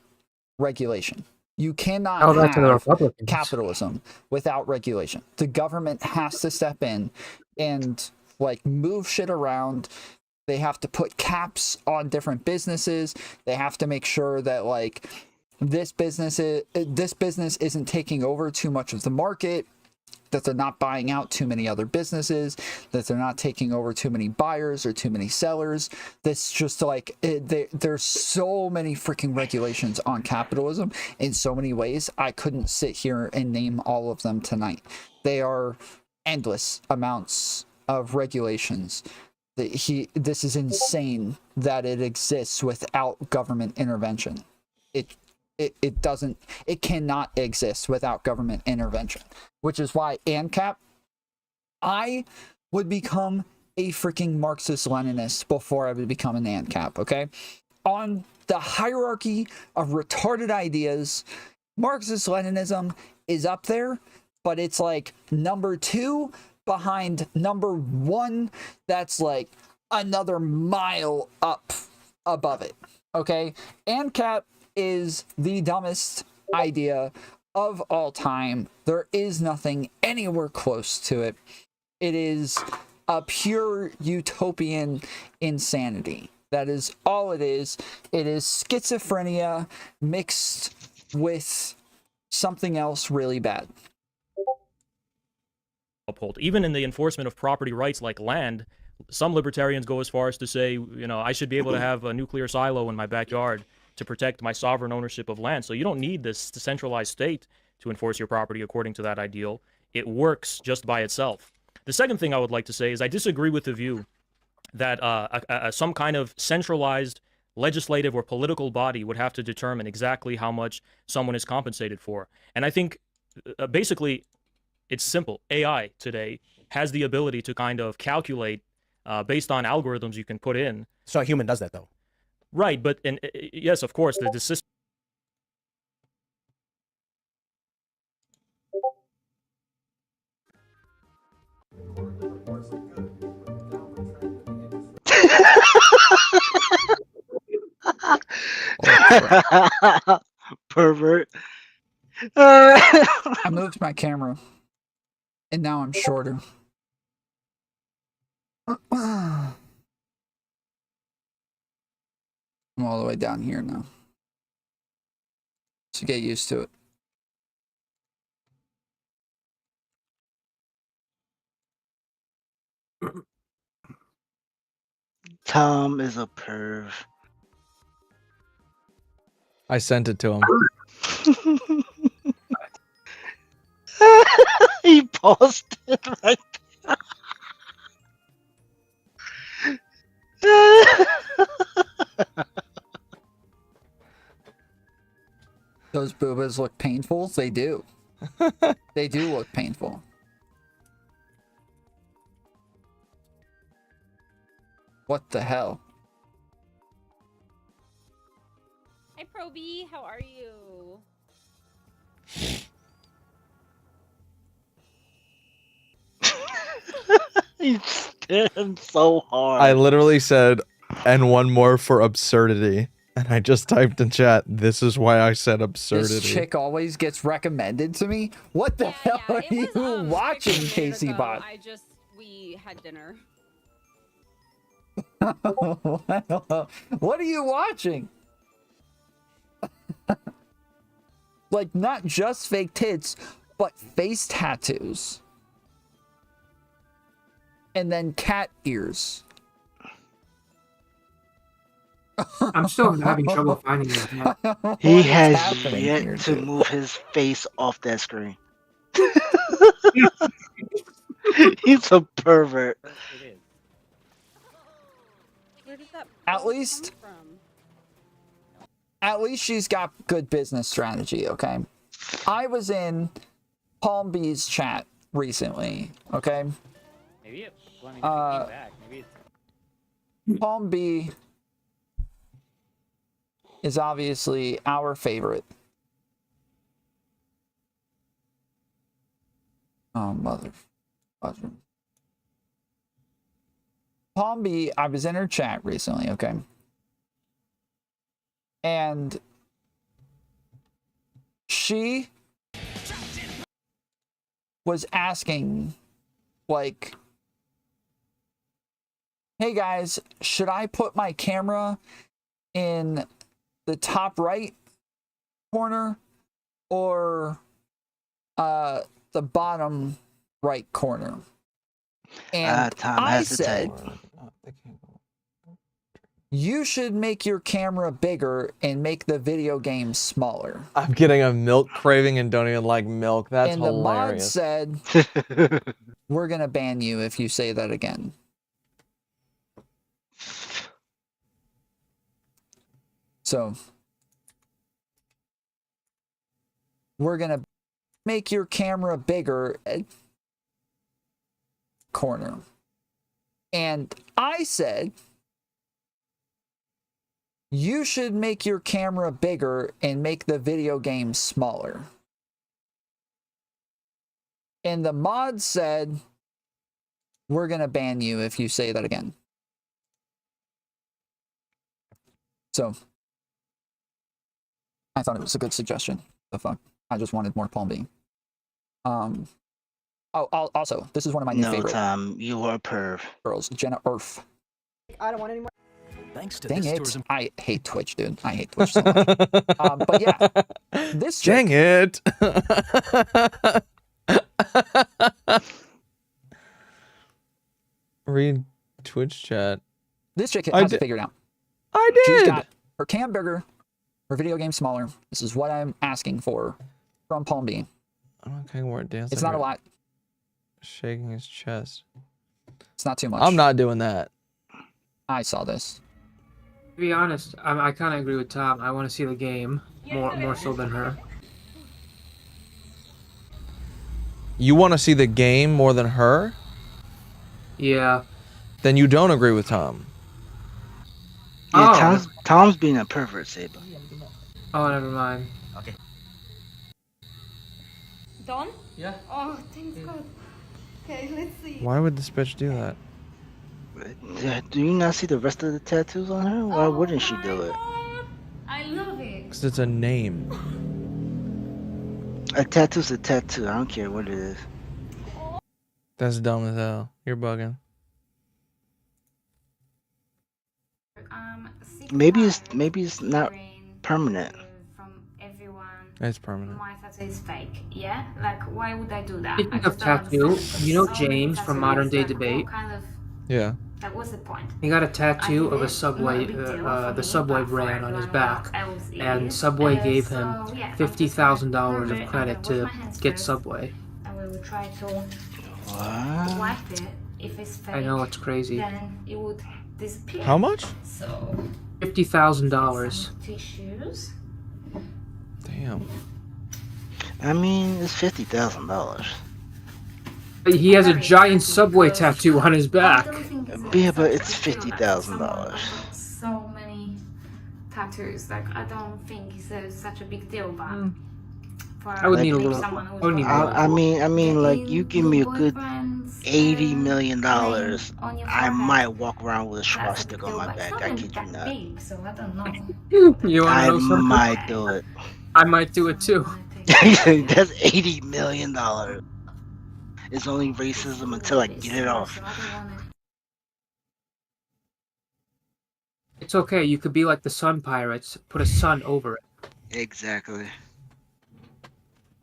regulation. You cannot have capitalism without regulation. The government has to step in and move shit around. They have to put caps on different businesses. They have to make sure that this business isn't taking over too much of the market, that they're not buying out too many other businesses, that they're not taking over too many buyers or too many sellers. That's just there's so many freaking regulations on capitalism in so many ways. I couldn't sit here and name all of them tonight. They are endless amounts of regulations. This is insane that it exists without government intervention. It cannot exist without government intervention, which is why ANCAP, I would become a freaking Marxist-Leninist before I would become an ANCAP, okay? On the hierarchy of retarded ideas, Marxist-Leninism is up there, but it's number 2 behind number 1 that's another mile up above it. Okay, ANCAP is the dumbest idea of all time. There is nothing anywhere close to it. It is a pure utopian insanity. That is all it is. It is schizophrenia mixed with something else really bad. Uphold. Even in the enforcement of property rights like land, some libertarians go as far as to say, you know, I should be able to have a nuclear silo in my backyard to protect my sovereign ownership of land. So you don't need this decentralized state to enforce your property according to that ideal. It works just by itself. The second thing I would like to say is I disagree with the view that some kind of centralized legislative or political body would have to determine exactly how much someone is compensated for. And I think basically it's simple. AI today has the ability to kind of calculate based on algorithms you can put in. So a human does that though. Right, but yes, of course, the system. Pervert. I moved my camera, and now I'm shorter. I'm all the way down here now. So get used to it. Tom is a perv. I sent it to him. He paused it right there. Those boobas look painful? They do. They do look painful. What the hell? Hi, Proby. How are you? He stared him so hard. I literally said, and one more for absurdity. And I just typed in chat, this is why I said absurdity. This chick always gets recommended to me? What the hell are you watching, Casey Bot? We had dinner. What are you watching? Like, not just fake tits, but face tattoos. And then cat ears. I'm still having trouble finding his head. He has yet to move his face off that screen. He's a pervert. Where did that At least she's got good business strategy, okay? I was in Palm B's chat recently, okay? Maybe it came back. Maybe it's... Palm B is obviously our favorite. Oh, mother. Palm B, I was in her chat recently, okay? And she was asking, like, hey guys, should I put my camera in the top right corner or the bottom right corner? And I said, you should make your camera bigger and make the video game smaller. I'm getting a milk craving and don't even like milk. That's and hilarious. the mod said, we're going to ban you if you say that again. So, we're going to make your camera bigger at corner. And I said, you should make your camera bigger and make the video game smaller. And the mod said, we're going to ban you if you say that again. So I thought it was a good suggestion. The fuck, I just wanted more Palm B. Oh, also, this is one of my new favorite. No, Tom, you are a perv. Girls, Jenna Erf. I don't want any more. Thanks to Dang this it! tourism. I hate Twitch, dude. I hate Twitch so much. But yeah, this. Dang it! Read Twitch chat. This chick has it figured out. I did. She's got her cam bigger, her video game smaller. This is what I'm asking for from Palm B. Okay, word dance. It's not a lot. Shaking his chest. It's not too much. I'm not doing that. I saw this. To be honest, I kind of agree with Tom. I want to see the game more so than her. You want to see the game more than her? Yeah. Then you don't agree with Tom. Yeah, Tom's being a pervert, Saba. Oh, never mind. Okay. Done? Yeah. Oh, thanks God. Okay, let's see. Why would this bitch do that? Do you not see the rest of the tattoos on her? Why wouldn't she do it? I love it. Because it's a name. A tattoo's a tattoo. I don't care what it is. That's dumb as hell. You're bugging. Maybe it's not permanent. It's permanent. My tattoo is fake. Yeah? Like, why would I do that? Speaking of tattoo, you know James from Modern Day Debate? Yeah. Like, what's the point? He got a tattoo of a Subway, the Subway brand on his back, and Subway gave him $50,000 of credit to get Subway. And we would try to wipe it. If it's fake, I know, it's crazy. then it would disappear. How much? So, $50,000. tissues. Damn. I mean, it's $50,000. He has a giant Subway tattoo on his back. Yeah, but it's $50,000. So many tattoos. Like, I don't think it's such a big deal, but I would need a little. I mean, like, you give me a good $80 million, I might walk around with a swastika on my back. I kid you not. So I don't know. You wanna know something? Might do it. I might do it too. That's $80 million. It's only racism until I get it off. It's okay. You could be like the Sun Pirates. Put a sun over it. Exactly.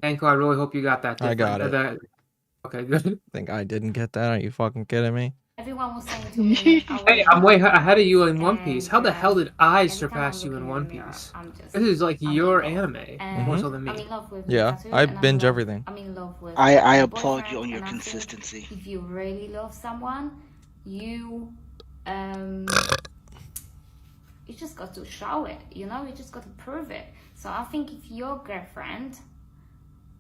Anko, I really hope you got that. I got it. Okay, good. Think I didn't get that? Are you fucking kidding me? Everyone was saying to me, Hey, I'm way ahead of you in One Piece. How the hell did I surpass you in One Piece? This is like your anime, more so than me. Yeah, I binge everything. I'm in love with I applaud you on your consistency. If you really love someone, you just got to show it, you know? You just got to prove it. So I think if your girlfriend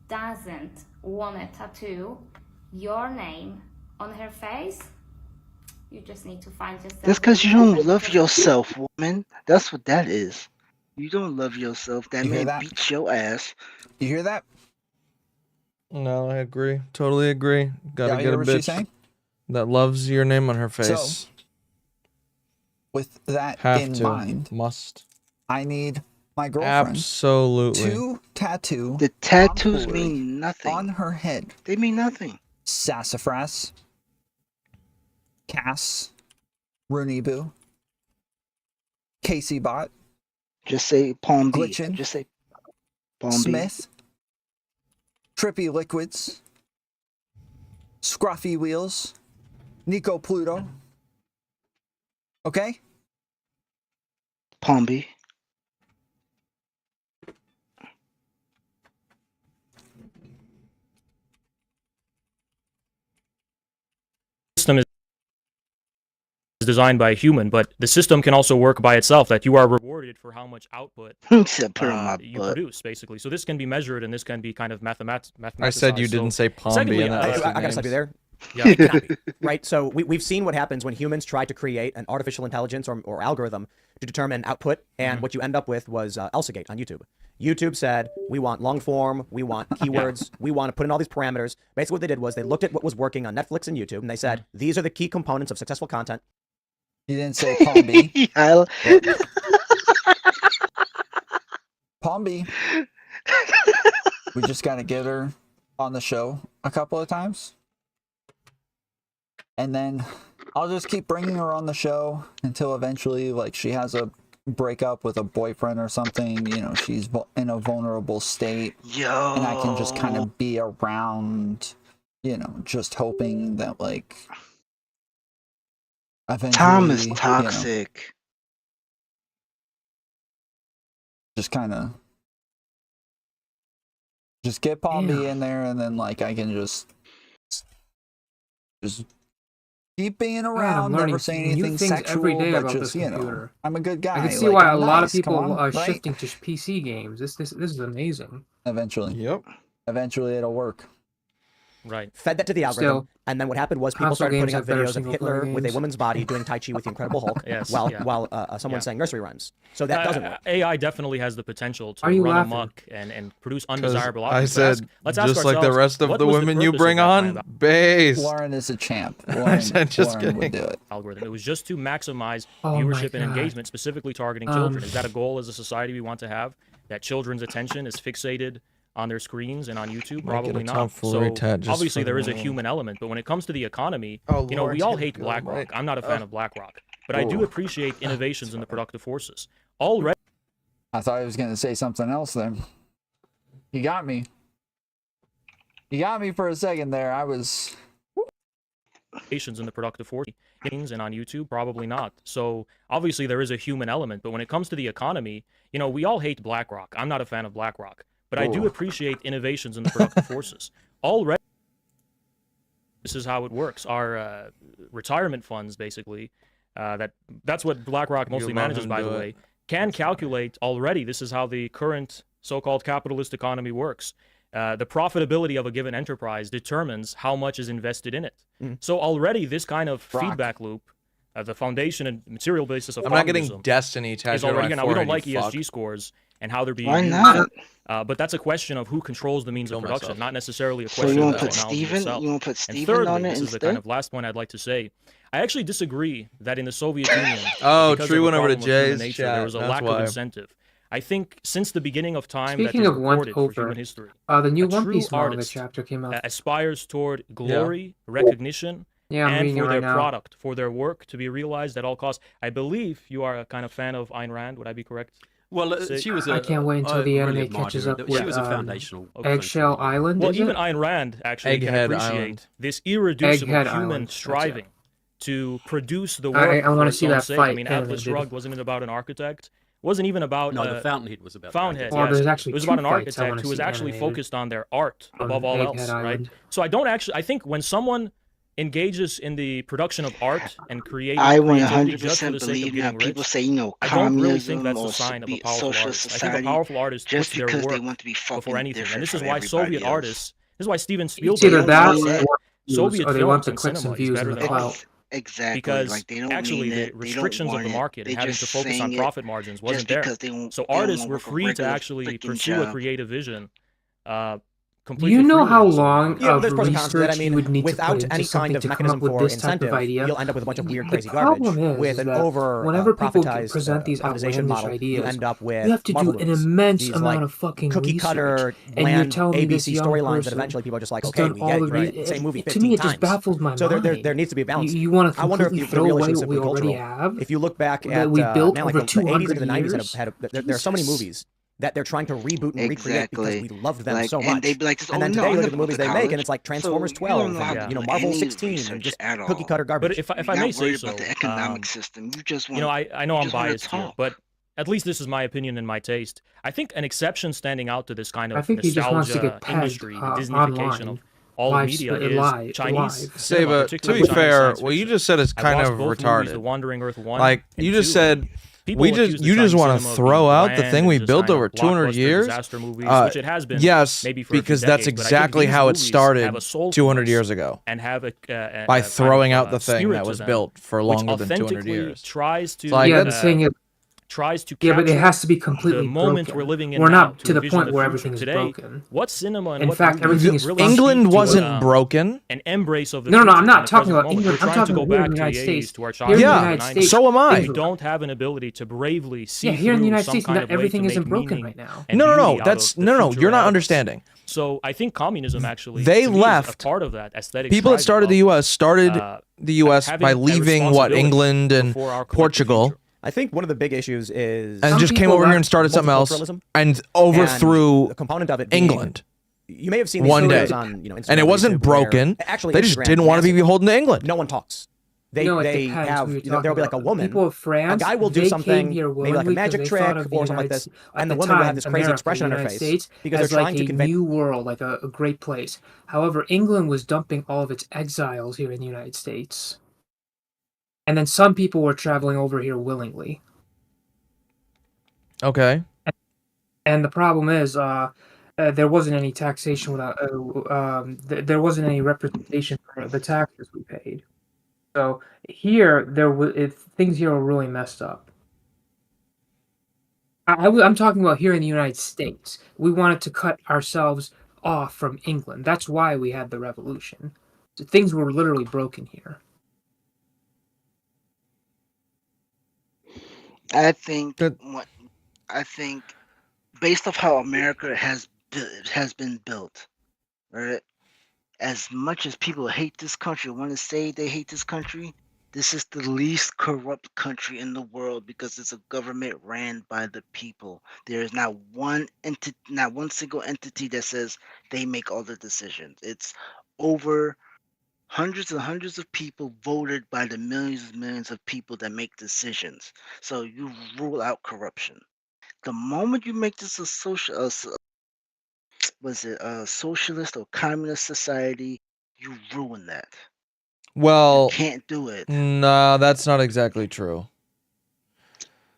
doesn't want to tattoo your name on her face, you just need to find yourself. That's because you don't love yourself, woman. That's what that is. You don't love yourself. That man beats your ass. You hear that? No, I agree. Totally agree. Gotta Yeah, get a what she's bitch saying? that loves your name on her face. So, with that mind, must. I need my girlfriend Absolutely. to tattoo. The tattoos mean nothing on her head. They mean nothing. Sassafras, Cass, Rooney-Boo, Casey Bot. Just say Palm B. Glitchin. Just say Palm Smith, Trippy Liquids, Scruffy Wheels, Nico Pluto. Okay? Palm B. System is designed by a human, but the system can also work by itself, that you are rewarded for how much output you produce, basically. So this can be measured, and this can be kind of mathematicized. I said you didn't say Palm B. I gotta stop you there. Yeah. Exactly. Right. So we've seen what happens when humans try to create an artificial intelligence or algorithm to determine output, and what you end up with was Elsagate on YouTube. YouTube said, we want long form, we want keywords, we want to put in all these parameters. Basically what they did was they looked at what was working on Netflix and YouTube, and they said, these are the key components of successful content. You didn't say Palm B. Pombi, we just got to get her on the show a couple of times. And then I'll just keep bringing her on the show until eventually, like, she has a breakup with a boyfriend or something. You know, she's in a vulnerable state. Yo. And I can just kind of be around, you know, just hoping that, like, eventually, Tom is toxic. You know, just kind of just get Pombi in there, and then, like, I can just keep being around, never say anything sexual, every day but about just, this you computer. know, I'm a good guy. I can see like, why I'm a lot of nice, people on, are right? shifting to PC games. This is amazing. Eventually. Yep. Eventually it'll work. Right. Fed that to the algorithm, Still, and then what happened was people console started putting games out have better videos of single-player Hitler with a games. woman's body doing Tai Chi with the Incredible Hulk, Yes, while yeah. someone sang nursery rhymes. So that doesn't work. AI definitely has the potential to Are you run laughing? amok and produce undesirable I outcomes. said, Let's ask just like the ourselves, rest of what the was women you purpose of bring that kind on, of base. Lauren is a champ. Lauren, just Lauren would kidding. do it. algorithm? It was just to maximize Oh my viewership and God. engagement, specifically targeting children. Is that a goal as a society we want to have? That children's attention is fixated on their screens and on YouTube? Might get Probably a not. tomfoolery So tat just obviously for there is a the- human element, but when it comes to the economy, Oh, you know, Lord, we all here hate we go, BlackRock. Mike. I'm not a fan of BlackRock, but I do Whoa. appreciate innovations in the productive forces. Already. I thought he was going to say something else then. You got me. You got me for a second there. I was... in the productive forces and on YouTube, probably not. So obviously there is a human element, but when it comes to the economy, you know, we all hate BlackRock. I'm not a fan of BlackRock, but I do Whoa. appreciate innovations in the productive forces. Already, this is how it works. Our retirement funds, basically, that's what BlackRock mostly let manages, him by do the it. way, can calculate already. This is how the current so-called capitalist economy works. The profitability of a given enterprise determines how much is invested in it. So already this kind of feedback loop, the foundation and material basis of I'm not getting communism Destiny is tattooed on already, my now we don't forehead, like you ESG fuck. scores and how they're being Why used. not? But that's a question of who controls the means of production, myself. not necessarily a So question you of want to the put technology Steven? itself. You want to put And Steven thirdly, on it this is the instead? kind of last point I'd like to say. I actually disagree that in the Soviet Union, Oh, because Tree of the went over to problem of human Jay's nature, chat. there was a That's lack why. of incentive. I think since the beginning of time, Speaking that is of went recorded for over, human history, the new a One true Piece manga artist chapter came out. aspires toward glory, recognition, Yeah, I'm and reading it for their right now. product, for their work to be realized at all costs. I believe you are a kind of fan of Ayn Rand. Would I be correct? Well, she was. I can't wait until the anime catches up with She was a foundational. Eggshell Island. Well, is even it? Ayn Rand actually can Egghead appreciate Island. this irreducible Egghead human Island, that's striving to produce the I- work I wanna for its see own that sake. fight I mean, Atlas animated. Shrugged wasn't it about an architect? Wasn't even about No, the Fountainhead was about Fountainhead. Well, Yes, there's actually it was two about an fights I architect wanna who was see actually animated focused on their art on above all Egghead else, Island. right? So I think when someone engages in the production of art and I creativity just for 100% the sake believe of that getting people rich, say, you know, I don't really think communism that's or a sign of a powerful social artist. I think society a powerful artist just puts their because they work want to be before fucking anything. And different this is from why everybody Soviet else. artists, this is why Steven It's Spielberg either that always or said they want views, Soviet or they want films the and clicks cinema and is views better and the than clout. art. Exactly. Because Like they don't actually mean the it. They don't restrictions of want the it. market They and having just to focus saying on it profit margins just wasn't there. because they don't. So They don't artists wanna were work a free to regular actually freaking pursue a job. creative vision Do completely you know freely how in some long regard. Yeah, of there's pros and cons to that. I research you mean, would need to without put into any kind something of to come up mechanism with for this type of incentive, idea? you'll end up with a bunch of weird, The crazy problem garbage. is With an that over whenever people profitized present these privatization outlandish model, you ideas, end up with you have to Marvel do an movies. immense These, amount like, of fucking cookie research, cutter, and you're bland telling me this ABC young storylines that person eventually people are just like, has okay, done we all get the it, right? Same movie to 15 me, it just times. baffles my So mind. there needs to be a balance. You want to I wonder if completely the throw real away issue is what we simply already cultural. have If you look back that at we built man, like over the 80s 200 into the 90s, years. there are so many movies that they're trying to reboot and recreate because we Exactly. loved them Like, so and much. they'd be like, And "Oh, then no, today, I you look at never the went movies to they make, and college, it's like so Transformers you 12, don't know how to and, do Marvel any 16, and research just at all. cookie cutter garbage. But if I You're may not say worried so, about the economic system. You just want. you know, I know you I'm just wanna biased here, talk. but at least this is my opinion and my taste. I think an exception standing out to this kind I of think he just wants to nostalgia get pegged industry, the Disneyfication online. of all Live media st- is live- Chinese live. cinema, Seba, to particularly be Chinese fair, science what you fiction. just said is I've kind watched of both retarded. movies, The Wandering Earth 1 Like and you just 2. said, People accuse the you just Chinese want to cinema of throw being out the bland thing and we just built kind of over 200 blockbuster years. disaster movies, which it has been Yes, maybe for a few because that's decades, but I think exactly these how it movies started have a soul 200 voice years ago. and have a by kind throwing of, out the thing spirit that to was them, built for which longer than 200 authentically years. tries to It's like, Yeah, that's- saying it. tries to Yeah, capture but it has to be completely the moment broken. we're living in We're now not to to the envision point where future everything is today. broken. What cinema and In what fact, movies everything is really England speak to wasn't broken. an embrace of the No, future. I'm in not the talking present about moment. England. We're I'm trying to talking go about here in back the to United the States. 80s, to our Here in childhood the in United the States, 90s. So am I. We don't have an ability to bravely see Yeah, here in the through United some States, kind not of way everything to isn't make broken meaning right now. and No, beauty out that's of the no. future You're not ahead of us. understanding. So I think communism actually, They to me, is a left. part of that aesthetic. People that started the U.S. started the U.S. having by a leaving England and before our collective Portugal, future. I think one of the big issues is and just came over here and started something else multiculturalism, and and overthrew the component of it being, England. You may have seen these one day, videos on Instagram and it or wasn't YouTube where- broken. actually, They just Instagram didn't want to be massive. beholden to England. No one talks. They No, it they depends have who you're there'll talking be like a about. woman. People of France, a guy will do they something, came here maybe like a willingly magic 'cause they thought trick of the or something like United this, States- and the at woman will have time, this crazy America, expression on her United face States, because they're as trying like to a convey. new world, like a great place. However, England was dumping all of its exiles here in the United States, and then some people were traveling over here willingly. Okay. And the problem is, there wasn't any taxation without. There wasn't any representation for the taxes we paid. So here, things here are really messed up. I'm talking about here in the United States. We wanted to cut ourselves off from England. That's why we had the revolution. So things were literally broken here. I think based off how America has been built, right? As much as people hate this country, want to say they hate this country, this is the least corrupt country in the world because it's a government ran by the people. There is not one single entity that says they make all the decisions. It's over hundreds and hundreds of people voted by the millions and millions of people that make decisions. So you rule out corruption. The moment you make this a socialist or communist society, you ruin that. Well, you can't do it. No, that's not exactly true.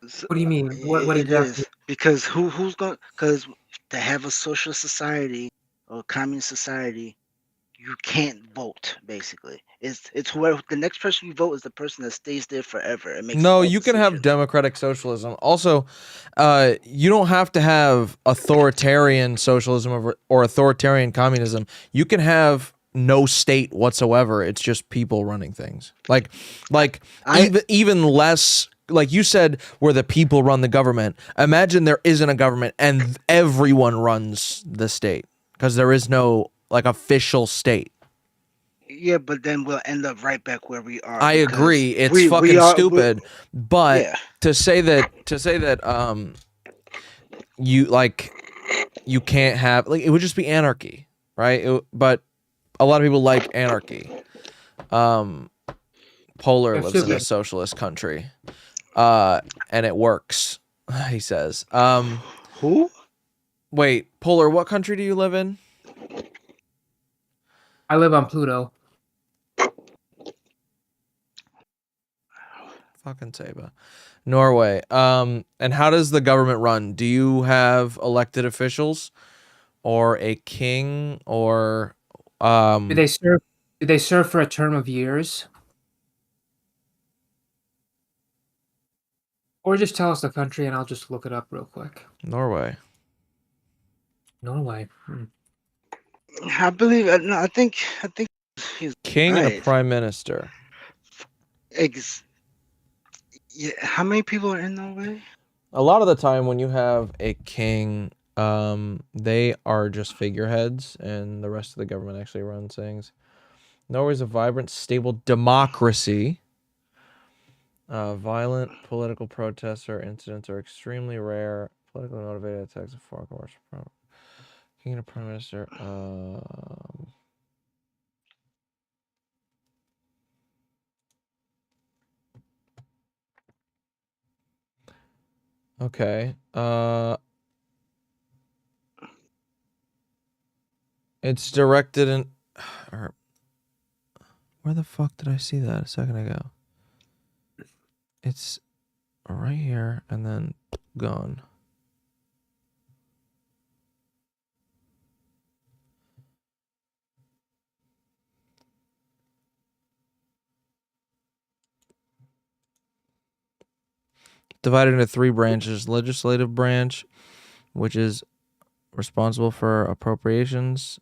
What do you mean? What It exactly? is because who's going? Because to have a socialist society or a communist society, you can't vote. Basically, it's whoever the next person you vote is the person that stays there forever. It makes No, you can have democratic socialism. Also, you don't have to have authoritarian socialism or authoritarian communism. You can have no state whatsoever. It's just people running things. Even less. Like you said, where the people run the government. Imagine there isn't a government and everyone runs the state because there is no official state. Yeah, but then we'll end up right back where we are. I agree. It's fucking stupid. But yeah. to say that you can't have it would just be anarchy, right? But a lot of people like anarchy. Polar lives in a socialist country. And it works, he says. Who? Wait, Polar, what country do you live in? I live on Pluto. Fucking Sayba'S. Norway. And how does the government run? Do you have elected officials or a king or Do they serve for a term of years? Or just tell us the country and I'll just look it up real quick. Norway. Norway. I believe. No, I think he's king right. and a prime minister. Yeah. How many people are in Norway? A lot of the time when you have a king, they are just figureheads and the rest of the government actually runs things. Norway is a vibrant, stable democracy. Violent political protests or incidents are extremely rare. Politically motivated attacks of foreign commercial problem. King and a prime minister. Okay. It's directed in. Where the fuck did I see that a second ago? It's right here and then gone. divided into 3 branches: legislative branch, which is responsible for appropriations,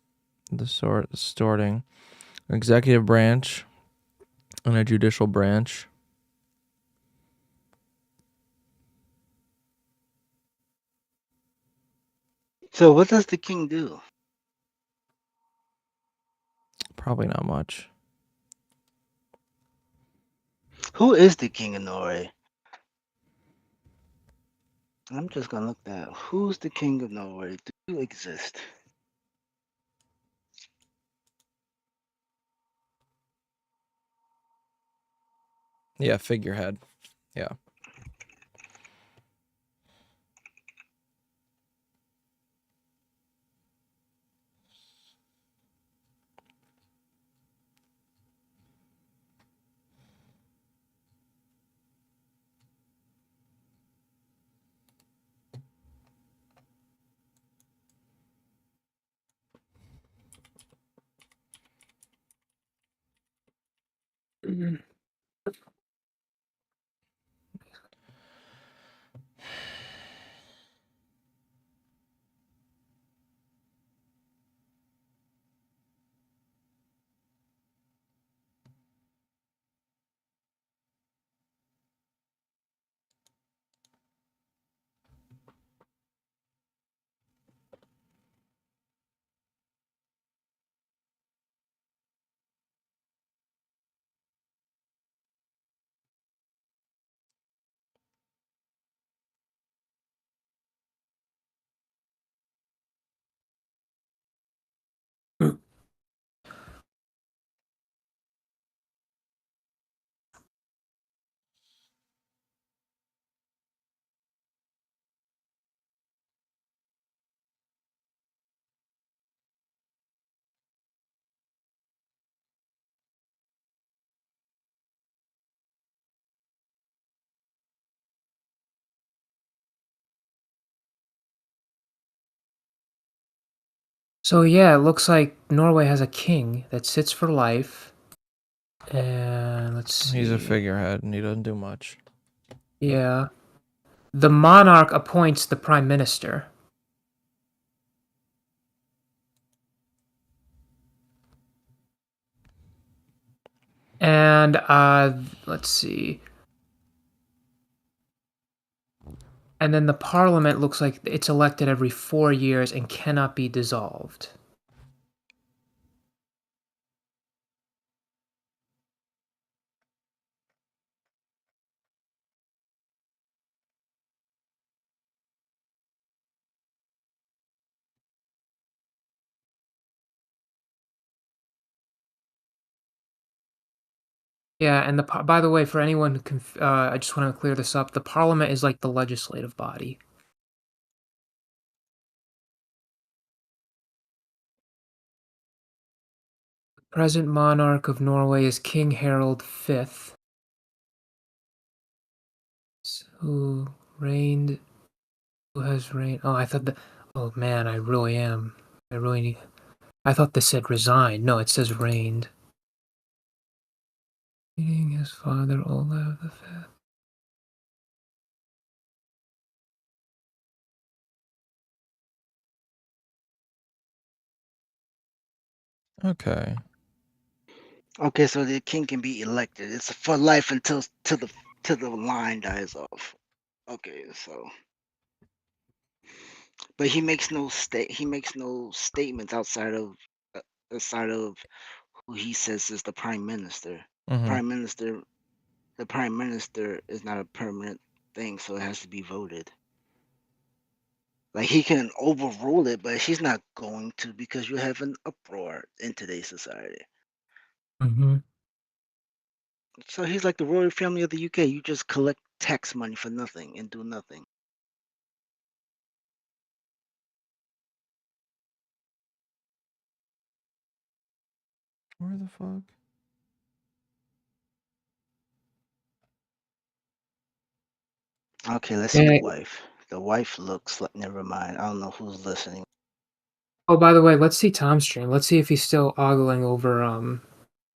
the sorting, executive branch, and a judicial branch. So what does the king do? Probably not much. Who is the king of Norway? I'm just gonna look that. Who's the king of Norway? Do you exist? Yeah, figurehead. Yeah. So yeah, it looks like Norway has a king that sits for life. And let's see. He's a figurehead and he doesn't do much. Yeah. The monarch appoints the prime minister. And let's see. And then the parliament looks like it's elected every 4 years and cannot be dissolved. Yeah, and by the way, for anyone who I just want to clear this up. The parliament is like the legislative body. The present monarch of Norway is King Harald V. Who reigned? Who has reigned? Oh, I thought that. Oh man, I really am. I really need. I thought this said resigned. No, it says reigned. Meeting his father, Olav V. Okay. Okay, so the king can be elected. It's for life until the line dies off. Okay, so but he makes no statements outside of who he says is the prime minister. Prime minister the prime minister is not a permanent thing, so it has to be voted. Like he can overrule it, but he's not going to because you have an uproar in today's society. Mm-hmm. So he's like the royal family of the UK. You just collect tax money for nothing and do nothing. Where the fuck? Okay, let's see the wife. The wife looks like, never mind. I don't know who's listening. Oh, by the way, let's see Tom's stream. Let's see if he's still ogling over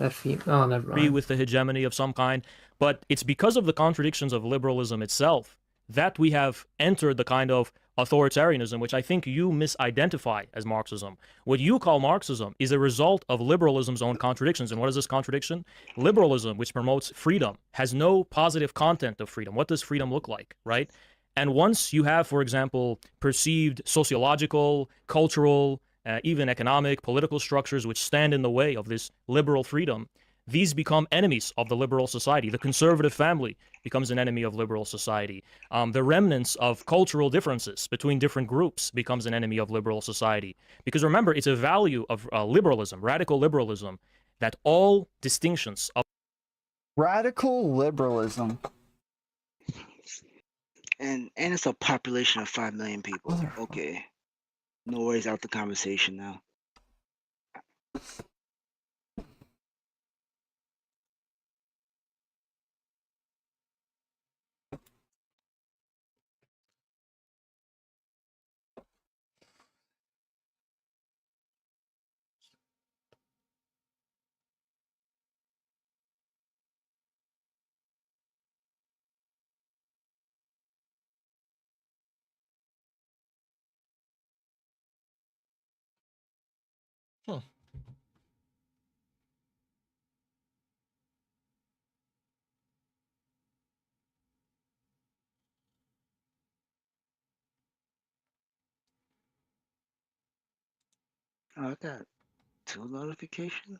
that female. Oh, never mind. With the hegemony of some kind, but it's because of the contradictions of liberalism itself that we have entered the kind of authoritarianism, which I think you misidentify as Marxism. What you call Marxism is a result of liberalism's own contradictions. And what is this contradiction? Liberalism, which promotes freedom, has no positive content of freedom. What does freedom look like, right? And once you have, for example, perceived sociological, cultural, even economic, political structures which stand in the way of this liberal freedom, these become enemies of the liberal society. The conservative family becomes an enemy of liberal society. The remnants of cultural differences between different groups becomes an enemy of liberal society. Because remember, it's a value of liberalism, radical liberalism, that all distinctions of radical liberalism, and it's a population of 5 million people. Okay, no worries, out the conversation now. Oh, I got 2 notifications.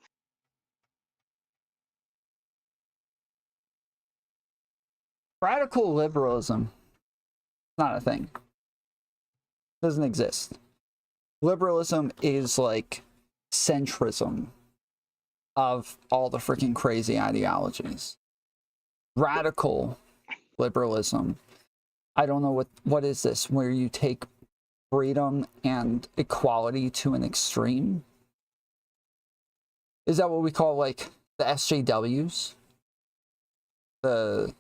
Radical liberalism, not a thing. Doesn't exist. Liberalism is like centrism of all the freaking crazy ideologies. Radical liberalism, I don't know what is this, where you take freedom and equality to an extreme? Is that what we call like the SJWs? The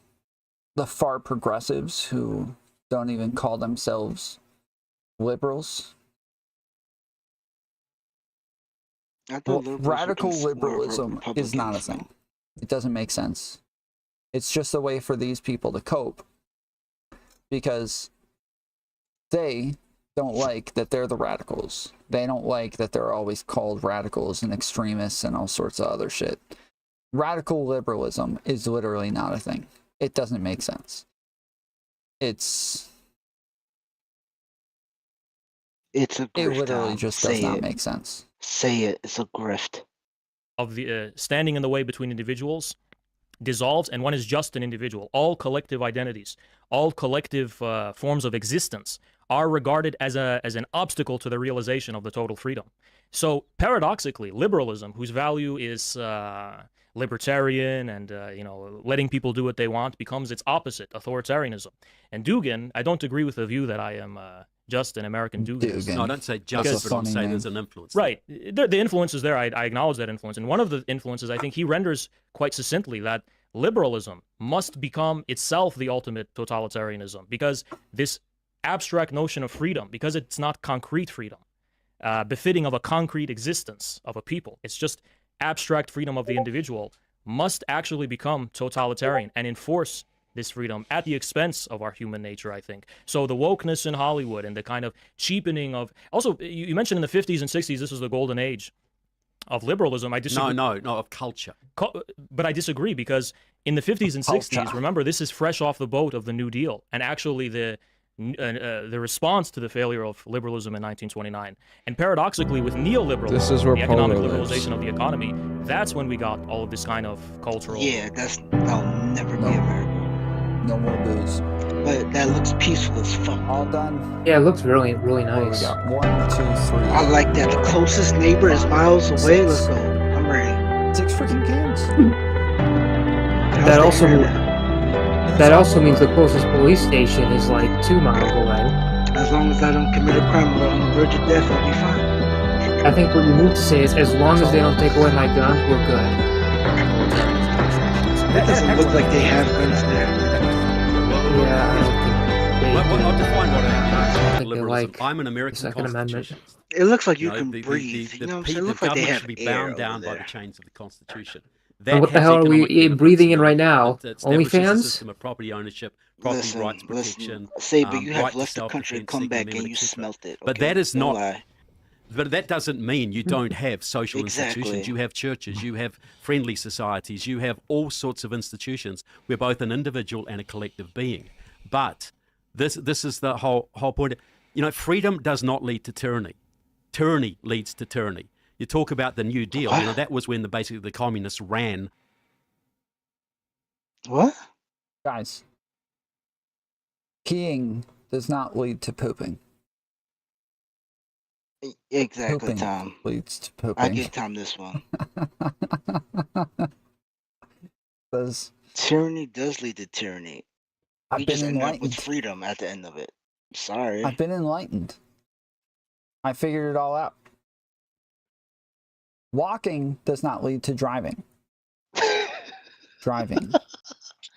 far progressives who don't even call themselves liberals? Well, radical liberalism is not a thing. It doesn't make sense. It's just a way for these people to cope, because they don't like that they're the radicals. They don't like that they're always called radicals and extremists and all sorts of other shit. Radical liberalism is literally not a thing. It doesn't make sense. It literally just does not make sense. Say it. It's a grift. Of the standing in the way between individuals dissolves, and one is just an individual. All collective identities, all collective forms of existence are regarded as an obstacle to the realization of the total freedom. So paradoxically, liberalism, whose value is libertarian and letting people do what they want, becomes its opposite, authoritarianism. And Dugin, I don't agree with the view that I am just an American Dugin. No, I don't say just, but I'm saying there's an influence. Right. The influence is there. I acknowledge that influence. And one of the influences, I think he renders quite succinctly, that liberalism must become itself the ultimate totalitarianism, because this abstract notion of freedom, because it's not concrete freedom, befitting of a concrete existence of a people, it's just abstract freedom of the individual, must actually become totalitarian and enforce this freedom at the expense of our human nature, I think. So the wokeness in Hollywood and the kind of cheapening of... Also, you mentioned in the 50s and 60s, this was the golden age of liberalism. I disagree. No, of culture. But I disagree, because in the 50s and 60s, remember, this is fresh off the boat of the New Deal, and actually the response to the failure of liberalism in 1929. And paradoxically, with neoliberalism, the economic liberalization of the economy, that's when we got all of this kind of cultural... Yeah, that'll never be America. No more booze. But that looks peaceful as fuck. All done. Yeah, it looks really, really nice. We got 1, 2, 3. I like that. The closest neighbor is miles away. Let's go. I'm ready. 6 freaking cans. That also means the closest police station is like 2 miles away. As long as I don't commit a crime or on the verge of death, I'll be fine. I think what you need to say is, as long as they don't take away my gun, we're good. It doesn't look like they have guns there. Yeah, I don't think I'll define what I think liberalism. like I'm an American Second Constitution. It looks like you can the, breathe. The, you know what I'm the saying? It looks like they government have should be air bound down over by there. the chains of the Constitution. And what the hell are we breathing in right now? OnlyFans? System of property ownership, property rights protection, Saber, you have right to left the country, self-defense, come Second back, Amendment, and you etc. smelt it. But Okay? that is Don't not. lie. But that doesn't mean you don't have social institutions. You have churches, you have friendly societies, you have all sorts of institutions where both an individual and a collective being. But this is the whole point. You know, freedom does not lead to tyranny. Tyranny leads to tyranny. You talk about the New Deal. You know, that was when basically the communists ran. What? Guys, peeing does not lead to pooping. Exactly, Pooping Tom. leads to pooping. I give Tom this one. Tyranny does lead to tyranny. I've We been just end up with enlightened. freedom at the end of it. Sorry. I've been enlightened. I figured it all out. Walking does not lead to driving. Driving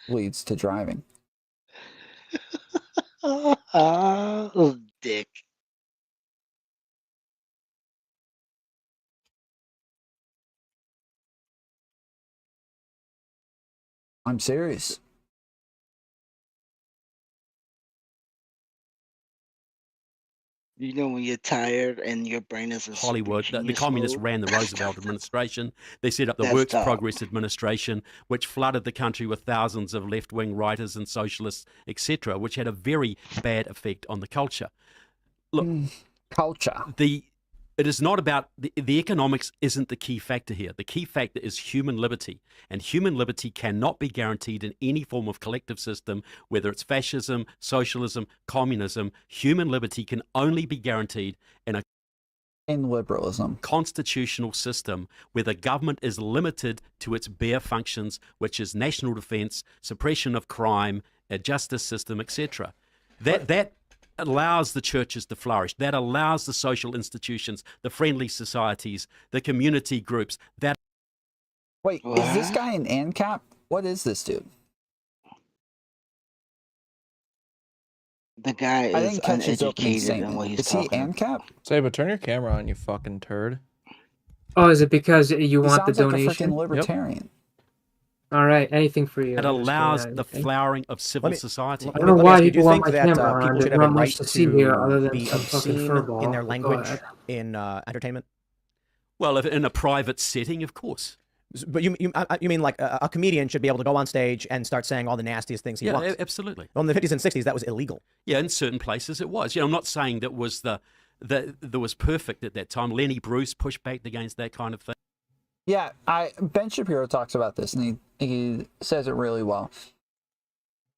leads to driving. Oh, dick. I'm serious. You know when you're tired and your brain is a Hollywood. The genius communists mode? ran the Roosevelt administration. They set up the That's Works dumb. Progress Administration, which flooded the country with thousands of left-wing writers and socialists, etc., which had a very bad effect on the culture. Look, culture. It is not about the economics isn't the key factor here. The key factor is human liberty, and human liberty cannot be guaranteed in any form of collective system, whether it's fascism, socialism, communism. Human liberty can only be guaranteed in liberalism, constitutional system where the government is limited to its bare functions, which is national defense, suppression of crime, a justice system, etc. That allows the churches to flourish. That allows the social institutions, the friendly societies, the community groups. Wait, is this guy an ANCAP? What is this dude? The guy I is didn't catch his opening uneducated in statement. what he's Is he talking. ANCAP? Saber, turn your camera on, you fucking turd. Oh, is it because you He want the sounds like a donation? freaking libertarian. All right, anything for you. It allows the flowering of civil society. I don't know why people want my that camera on. people should There's have not a much right to see here other to than be some fucking obscene furball. in their Go language ahead. in entertainment? Well, if in a private setting, of course. But you mean like a comedian should be able to go on stage and start saying all the nastiest things he wants? Yeah, absolutely. Well, in the 50s and 60s, that was illegal. Yeah, in certain places it was. You know, I'm not saying that was that was perfect at that time. Lenny Bruce pushed back against that kind of thing. Yeah, Ben Shapiro talks about this, and he says it really well.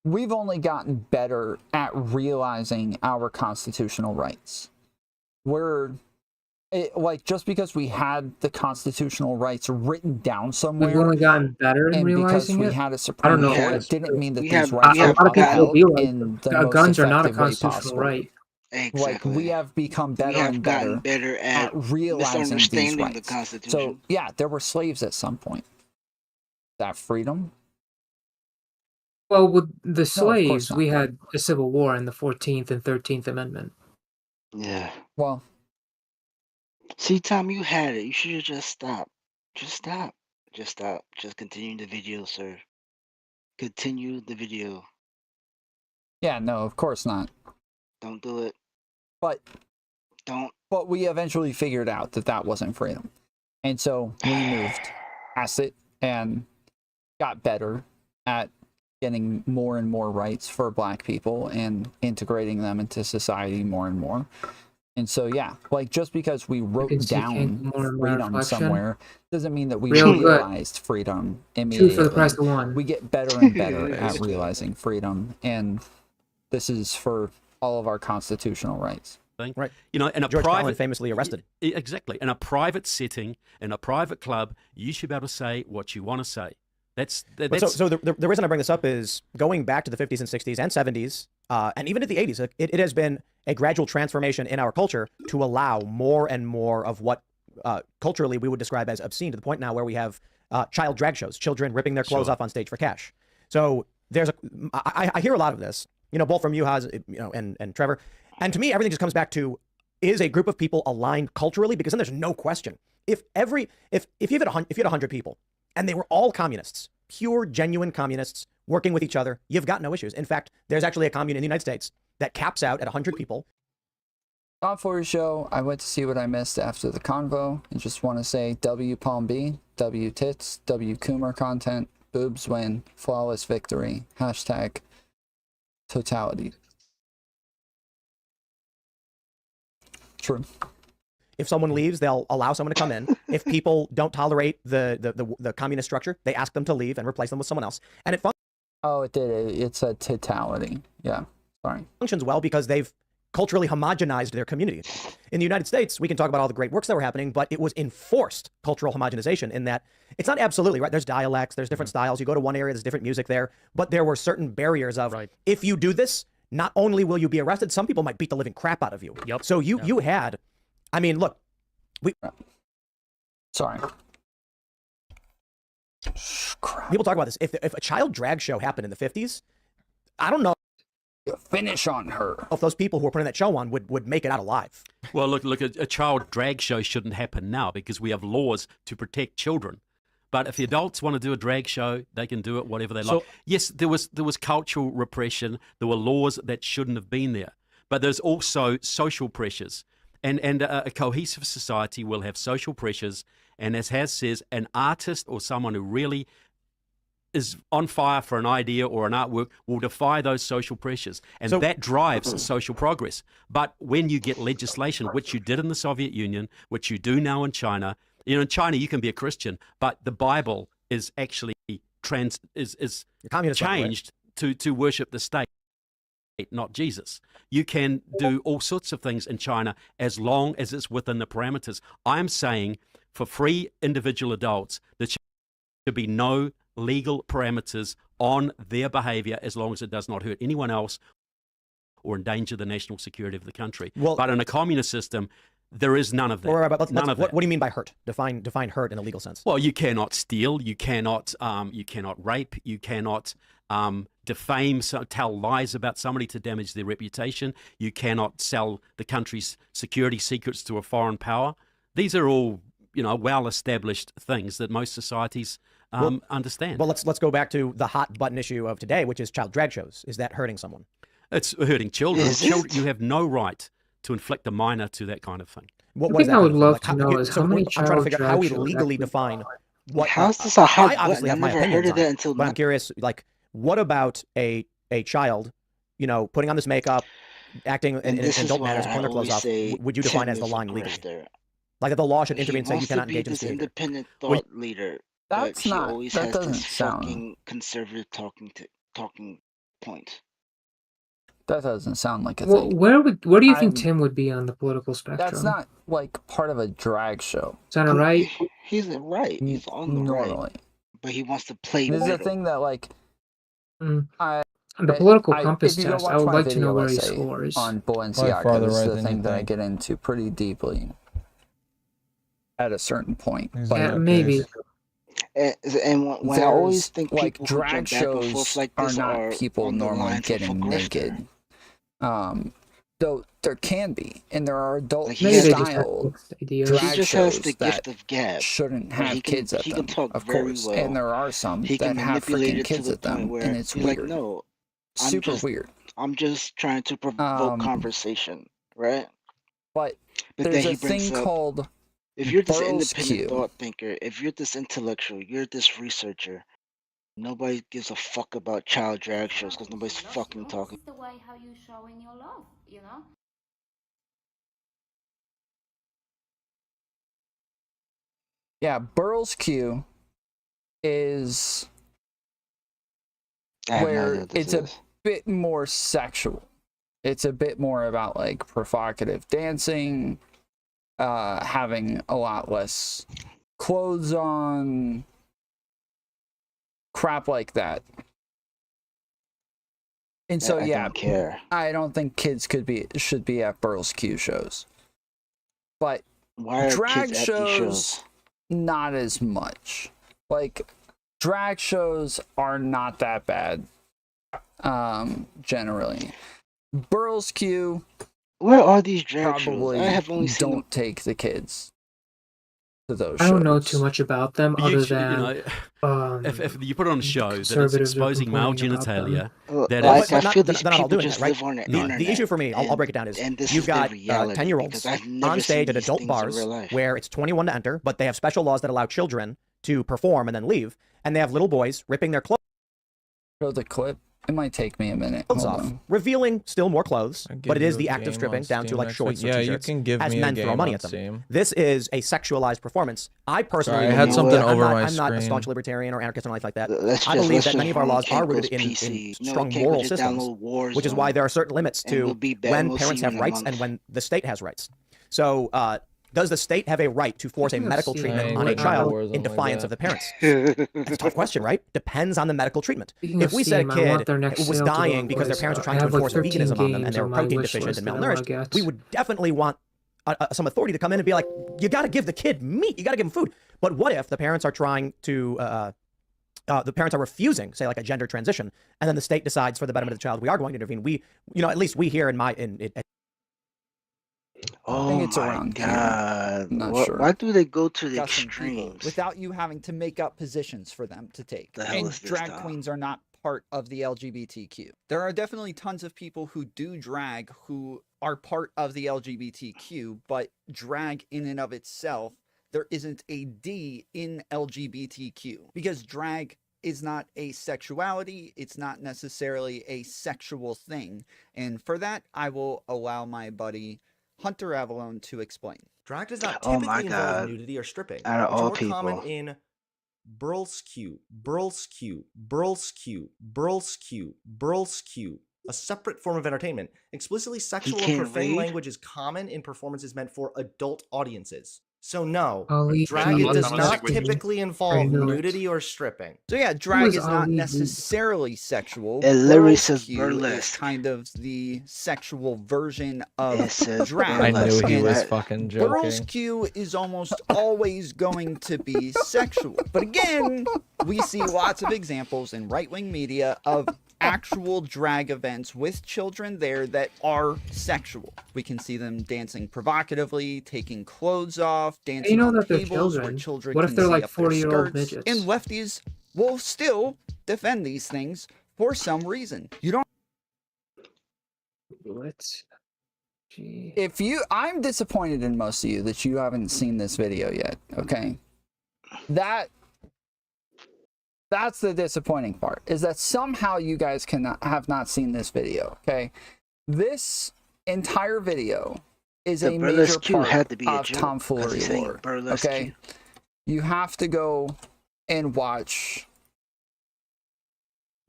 We've only gotten better at realizing our constitutional rights. Like, just because we had the constitutional rights written down somewhere, We've only gotten better in and because realizing we it. had a I Supreme don't know. Court, didn't mean that We these have- rights we were have A lot of people upheld be like, in the most guns are not a effective way constitutional possible. right. Like, we have become better and gotten better better at realizing these misunderstanding the rights. Constitution. So, yeah, there were slaves at some point. That freedom? Well, with the course slaves, not. we had a civil war in the 14th and 13th Amendment. Yeah. Well, see, Tom, you had it. You should have just stopped. Just stop. Just stop. Just continue the video, sir. Continue the video. yeah, no, of course not. Don't do it. But we eventually figured out that that wasn't freedom. And so we moved past it and got better at getting more and more rights for Black people and integrating them into society more and more. And so, yeah, like, just because we wrote down freedom somewhere doesn't mean that we realized freedom immediately. 2 for the price of 1. We get better and better at realizing freedom, and this is for all of our constitutional rights. Right. You know, in a George private, Carlin famously arrested. Exactly. In a private setting, in a private club, you should be able to say what you want to say. That's So the reason I bring this up is going back to the 50s and 60s and 70s, and even at the 80s, it has been a gradual transformation in our culture to allow more and more of what culturally we would describe as obscene, to the point now where we have child drag shows, children ripping their clothes off on stage for cash. So I hear a lot of this, you know, both from you, Haz, you know, and Trevor. And to me, everything just comes back to, is a group of people aligned culturally? Because then there's no question. If you had 100 people and they were all communists, pure, genuine communists working with each other. You've got no issues. In fact, there's actually a commune in the United States that caps out at 100 people. Top 4 show. I went to see what I missed after the convo. I just want to say W Palm B, W Tits, W Coomer content, boobs win, flawless victory, hashtag totality. True. If someone leaves, they'll allow someone to come in. If people don't tolerate the communist structure, they ask them to leave and replace them with someone else. And it Oh, it did. It said totality. Yeah. Sorry. Functions well because they've culturally homogenized their community. In the United States, we can talk about all the great works that were happening, but it was enforced cultural homogenization in that it's not absolutely right. There's dialects, there's different styles. You go to one area, there's different music there, but there were certain barriers of, if you do this, not only will you be arrested, some people might beat the living crap out of you. Yep. So you had, I mean, look, Sorry. People talk about this. If a child drag show happened in the 50s, I don't know. Finish on her. If those people who were putting that show on would make it out alive. Well, look, a child drag show shouldn't happen now because we have laws to protect children. But if the adults want to do a drag show, they can do it whatever they like. Yes, there was cultural repression. There were laws that shouldn't have been there. But there's also social pressures. And a cohesive society will have social pressures. And as Has says, an artist or someone who really is on fire for an idea or an artwork will defy those social pressures. And that drives social progress. But when you get legislation, which you did in the Soviet Union, which you do now in China, you know, in China you can be a Christian, but the Bible is actually changed to worship the state, not Jesus. You can do all sorts of things in China as long as it's within the parameters. I'm saying for free individual adults, there should be no legal parameters on their behavior as long as it does not hurt anyone else or endanger the national security of the country. But in a communist system, there is none of that. What do you mean by hurt? Define hurt in a legal sense. Well, you cannot steal, you cannot rape, you cannot defame, tell lies about somebody to damage their reputation. You cannot sell the country's security secrets to a foreign power. These are all, well-established things that most societies understand. Well, let's go back to the hot button issue of today, which is child drag shows. Is that hurting someone? It's hurting children. You have no right to inflict a minor to that kind of thing. What I would love to know is how many I'm trying to figure out how we legally define what. How's this a hot I obviously have button? my I've never opinions heard of on that it, until but now. I'm curious, what about a child, putting on this makeup, acting in adult manners, pulling their clothes off? Would you define as the line legally? Like that the law should intervene and say you cannot engage in this behavior? Independent thought leader. That's but not. He always That has doesn't this sound. fucking conservative talking point. That doesn't sound like a Well, thing. where do you think Tim would be on the political spectrum? That's not like part of a drag show. Is that right? He's right. He's on the Normally. right. But he wants to play This is middle. the thing that On the political compass if you go test, watch I would my like to know video where he essay scores. on By far Balenciaga. the This is right the than thing you that I think. get into pretty deeply at a certain point. Is But that maybe. And when I always think like people who drag jump back and forth shows like are this not are people on the normally lines of a getting grifter. naked. Though there can be, and there are adult Like Maybe they just have style mixed ideas. drag He just has shows the that gift of gab. shouldn't Where have kids at he them, can talk of very course. well. And there are some He that can have manipulate freaking it to kids the at them, point where and it's he's weird. like, no, Super weird. I'm just trying to provoke conversation, right? But But there's then a he brings thing up, called if you're this Burroughs independent Q. thought thinker, if you're this intellectual, you're this researcher, nobody gives a fuck about child drag shows because nobody's fucking talking. It's the way how you showing your love, Yeah, Burroughs Q is I have no idea where what this it's a is. bit more sexual. It's a bit more about like provocative dancing, having a lot less clothes on, crap like that. And so I yeah, don't care. I don't think kids should be at Burroughs Q shows. But Why are drag kids at these shows, shows? not as much. Like drag shows are not that bad, generally. Burroughs Q, Where are these drag shows? probably I have only seen them. don't take the kids. to those I don't know shows. too much about them But other than if you put on a show that is conservatives are exposing male complaining about them. genitalia, Well, that like, is I feel they're these not all people doing just that, right? live on the The internet. issue for me, I'll and- break it down, is and this you've is their got reality, 10-year-olds because I've never on stage seen at these adult things in bars real life. where it's 21 to enter, but they have special laws that allow children to perform and then leave, and they have little boys ripping their clothes Show the clip. It might take me a minute. Hold off, on. revealing still more clothes, but it you is a the act of game stripping on down to Steam like next shorts week. or Yeah, you t-shirts can give as me a men throw game money on at them. Steam. This is a sexualized performance. I personally Sorry, I had believe something that over I'm my not a screen. staunch libertarian or anarchist or anything like that. Let's I just- believe let's that just many of our run laws are Kenko's rooted in PC. No, strong Kenko moral just systems, download Warzone, which is why there are certain limits and to we'll be back. when We'll parents see you have in a rights month. and when the state has rights. So, does the state have a right to force a think I've medical seen treatment that on a in child Warzone in like defiance that. of the parents? That's a tough question, right? Depends on the medical treatment. Speaking If of we said a Steam, I want kid their next was sale to go dying up, because their boys. parents were I trying to have like enforce 13 veganism on them and games they were on my protein wish deficient list and that I wanna malnourished, get. we would definitely want some authority to come in and be like, you got to give the kid meat, you got to give him food. But what if the parents are trying to, the parents are refusing, say like a gender transition, and then the state decides for the betterment of the child, we are going to intervene. We, at least we here Oh it's my around here. god! I'm not Why, sure. why do they go to the Discussing people extremes? without you having to make up positions for them to take. The hell And is this, drag Tom? queens are not part of the LGBTQ. There are definitely tons of people who do drag who are part of the LGBTQ, but drag in and of itself, there isn't a D in LGBTQ because drag is not a sexuality. It's not necessarily a sexual thing. And for that, I will allow my buddy Hunter Avalon to explain. Drag does not Oh typically my involve god! nudity or stripping, Out of which are all more common people. in burlesque, a separate form of entertainment. Explicitly sexual or can't profane read? language is common in performances meant for adult audiences. So no, Ali drag G does is not listening. typically I involve knew it. nudity or stripping. So yeah, Who drag is is not Ali G? necessarily sexual. It literally says Burlesque is burlesque. kind of the sexual version of It says drag. I knew he And was fucking joking. burlesque is almost always going to be sexual. But again, we see lots of examples in right-wing media of actual drag events with children there that are sexual. We can see them dancing provocatively, taking clothes off, dancing You know on that they're tables where children. children What if can they're see like up their 40-year-old skirts. midgets? And lefties will still defend these things for some reason. You don't. What? Gee. I'm disappointed in most of you that you haven't seen this video yet. Okay, that's the disappointing part, is that somehow you guys have not seen this video. Okay, this entire video is The a major burlesque part had to be a of joke, 'cause tomfoolery he's saying lore. burlesque. Okay, you have to go and watch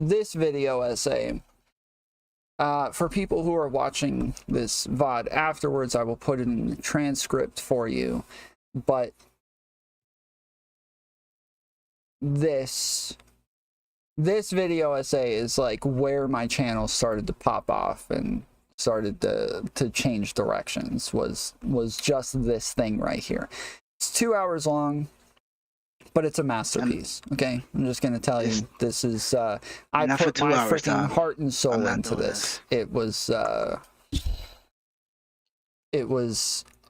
this video essay. For people who are watching this VOD afterwards, I will put it in the transcript for you. But this video essay is like where my channel started to pop off and started to change directions, was just this thing right here. It's 2 hours long, but it's a masterpiece. Okay, I'm just gonna tell you, this is I Not for put 2 my hours, freaking Tom. heart and soul I'm not into doing this. It was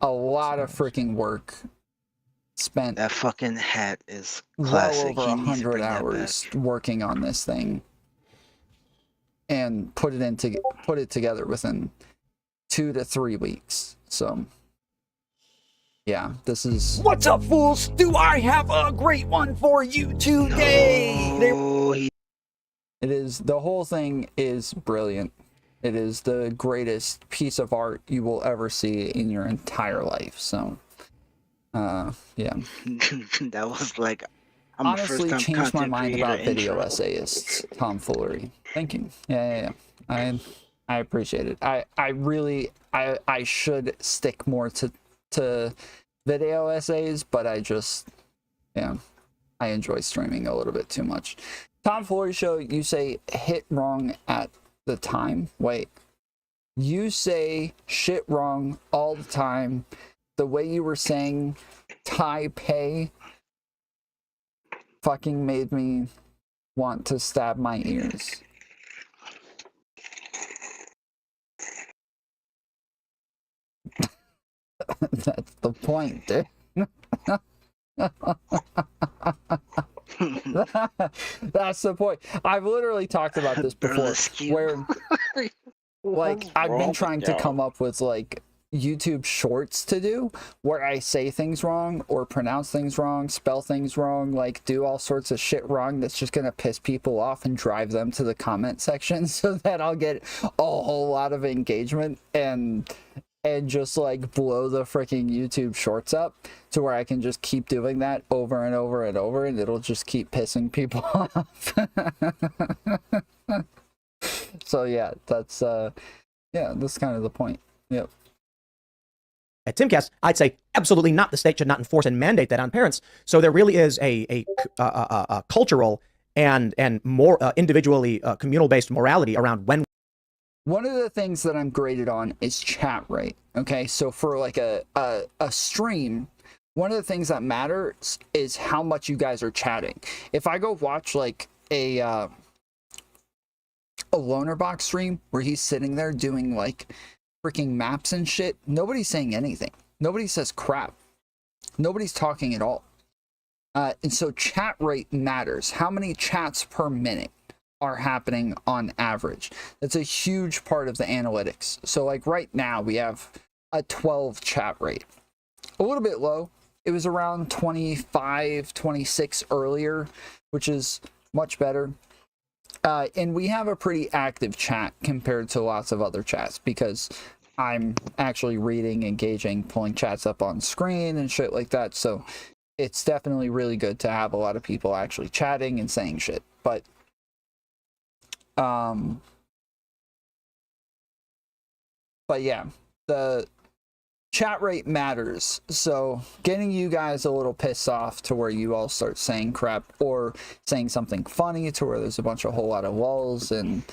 a lot of freaking work spent. That fucking hat is Well classic. over He needs to 100 bring that hours back. working on this thing and put it together within 2 to 3 weeks. So yeah, this is what's up, fools. Do I have a great one for you today? It is, the whole thing is brilliant. It is the greatest piece of art you will ever see in your entire life. So yeah. That was like, I'm Honestly, a changed first-time my content mind creator about video intro. essayists tomfoolery. Thank you. Yeah. I appreciate it. I really should stick more to video essays, but I just, yeah, I enjoy streaming a little bit too much. Tomfoolery show, you say hit wrong at the time. Wait, you say shit wrong all the time. The way you were saying Taipei fucking made me want to stab my ears. That's the point, dude. That's the point. I've literally talked about this before, where like I've been trying to come up with like YouTube shorts to do where I say things wrong or pronounce things wrong, spell things wrong, like do all sorts of shit wrong that's just gonna piss people off and drive them to the comment section so that I'll get a whole lot of engagement and just like blow the freaking YouTube shorts up to where I can just keep doing that over and over and over, and it'll just keep pissing people off. So yeah, that's that's kind of the point. Yep. At Timcast, I'd say absolutely not. The state should not enforce and mandate that on parents. So there really is a cultural and more individually communal-based morality around when. One of the things that I'm graded on is chat rate. Okay, so for like a stream, one of the things that matters is how much you guys are chatting. If I go watch like a loner box stream where he's sitting there doing like freaking maps and shit, nobody's saying anything. Nobody says crap. Nobody's talking at all. And so chat rate matters. How many chats per minute are happening on average? That's a huge part of the analytics. So like right now we have a 12 chat rate. A little bit low. It was around 25, 26 earlier, which is much better. And we have a pretty active chat compared to lots of other chats because I'm actually reading, engaging, pulling chats up on screen and shit like that. So it's definitely really good to have a lot of people actually chatting and saying shit. But yeah, the chat rate matters. So getting you guys a little pissed off to where you all start saying crap or saying something funny to where there's a whole lot of lulls and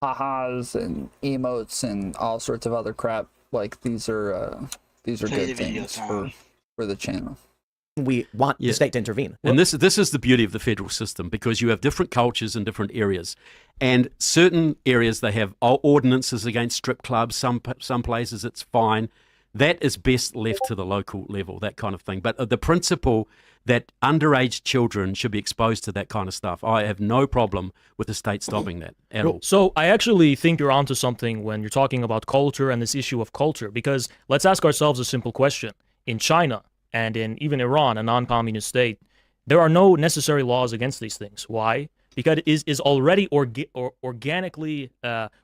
ha-has and emotes and all sorts of other crap. Like these are good things for the channel. We want the state to intervene. And this is the beauty of the federal system, because you have different cultures in different areas. And certain areas, they have ordinances against strip clubs. Some places it's fine. That is best left to the local level, that kind of thing. But the principle that underage children should be exposed to that kind of stuff, I have no problem with the state stopping that at all. So I actually think you're onto something when you're talking about culture and this issue of culture, because let's ask ourselves a simple question. In China and in even Iran, a non-communist state, there are no necessary laws against these things. Why? Because it is already organically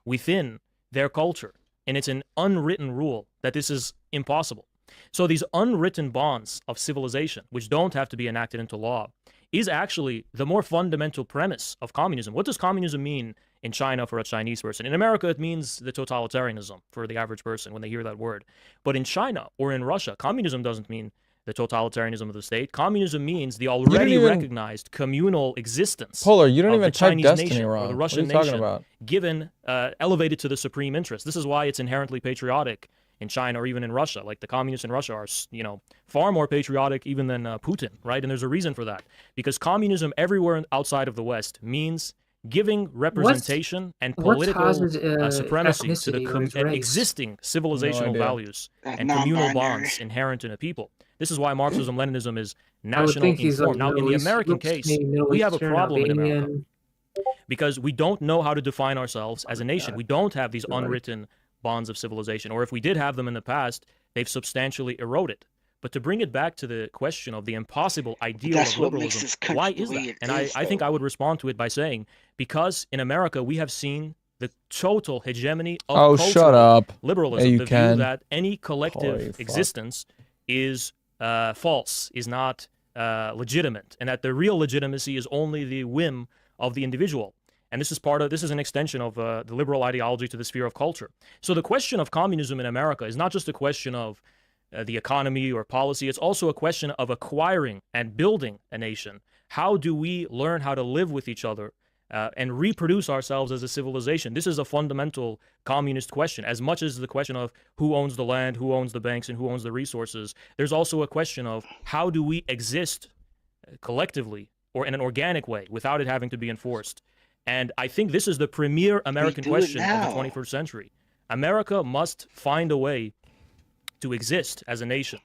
within their culture. And it's an unwritten rule that this is impossible. So these unwritten bonds of civilization, which don't have to be enacted into law, is actually the more fundamental premise of communism. What does communism mean in China for a Chinese person? In America, it means the totalitarianism for the average person when they hear that word. But in China or in Russia, communism doesn't mean the totalitarianism of the state. Communism means the already recognized communal existence Polar, you don't of even the Chinese type Destiny nation wrong. or the What are Russian you talking nation, about? given elevated to the supreme interest. This is why it's inherently patriotic in China or even in Russia. Like the communists in Russia are, far more patriotic even than Putin, right? And there's a reason for that, because communism everywhere outside of the West means giving representation and political supremacy to the existing civilizational values and communal bonds inherent in a people. This is why Marxism-Leninism is national informed. Now, in the American case, we have a problem in America because we don't know how to define ourselves as a nation. We don't have these unwritten bonds of civilization, or if we did have them in the past, they've substantially eroded. But to bring it back to the question of the impossible ideal of liberalism, why is that? And I think I would respond to it by saying, because in America, we have seen the total hegemony of cultural liberalism, the view that any collective existence is false, is not legitimate, and that the real legitimacy is only the whim of the individual. And this is an extension of the liberal ideology to the sphere of culture. So the question of communism in America is not just a question of the economy or policy. It's also a question of acquiring and building a nation. How do we learn how to live with each other and reproduce ourselves as a civilization? This is a fundamental communist question. As much as the question of who owns the land, who owns the banks, and who owns the resources, there's also a question of how do we exist collectively or in an organic way without it having to be enforced. And I think this is the premier American question of the 21st century. America must find a way to exist as a nation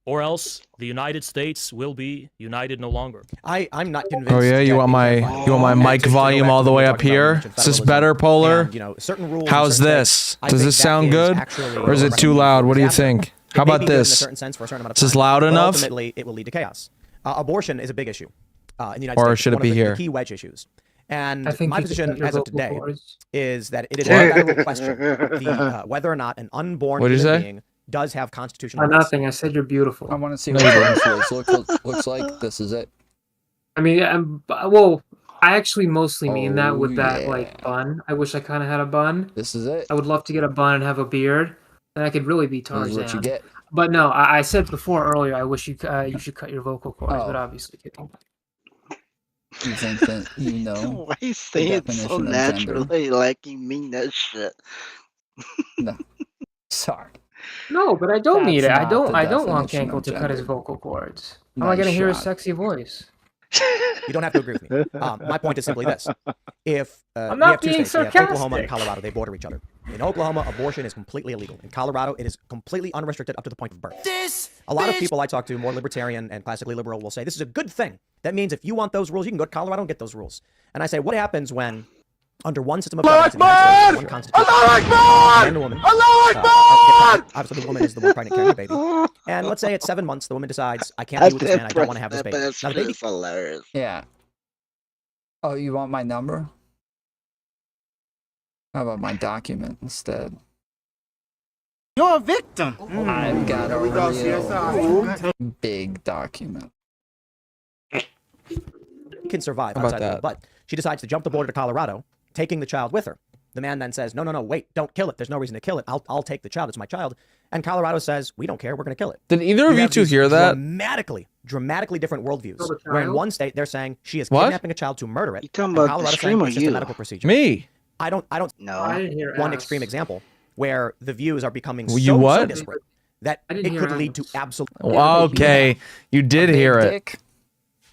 or else the United States will be united no longer. I'm not convinced. Oh yeah, you want my mic volume all the way up here? Is this better, Polar? And, you know, certain rules. How's this? Does this sound good, or is it too loud? What do you think? How about this? Is this loud enough? Ultimately, it will lead to chaos. Abortion is a big issue in the United States. Or should it be here? The key wedge issues. And I think my position as of today is that it is a federal question whether or not an unborn human being does have constitutional rights. Nothing. I said you're beautiful. I want to see what this looks like. This is it. I mean, well, I actually mostly mean that with that like bun. I wish I kind of had a bun. This is it. I would love to get a bun and have a beard, and I could really be Tarzan. This is what you get. But no, I said before earlier. I wish you should cut your vocal cords, but obviously kidding. You think that you know? Why you say it so naturally, like you mean that shit? No, sorry. No, but I don't need it. I don't want definition Kanko of to cut his gender. vocal cords. How am I gonna hear his sexy voice? You don't have to agree with me. My point is simply this: if I'm we not have two being states, we have Oklahoma and sarcastic. Colorado, they border each other. In Oklahoma, abortion is completely illegal. In Colorado, it is completely unrestricted up to the point of birth. A lot of people I talk to, more libertarian and classically liberal, will say this is a good thing. That means if you want those rules, you can go to Colorado and get those rules. And I say, what happens when, under one system of government, one constitution, man and woman, obviously the woman is the one pregnant carrying the baby, and let's say at 7 months the woman decides, I can't be with this man, I don't want to have this baby. Now the baby, hilarious. Yeah. Oh, you want my number? How about my document instead? You're a victim. I've got a real big document. can survive How about outside the that? world. But she decides to jump the border to Colorado, taking the child with her. The man then says, no, wait, don't kill it. There's no reason to kill it. I'll take the child. It's my child. And Colorado says, we don't care. We're going to kill it. Did either of you two hear that? Dramatically different worldviews. Where in one state they're saying she is What? kidnapping a child to murder it. You talking and about Colorado the stream saying or it's just a you? medical procedure. Me. I don't No. I didn't hear one ass. extreme example where the views are becoming You so what? disparate that I didn't it hear could lead to ass. absolute. Okay, you did hear it. Dick?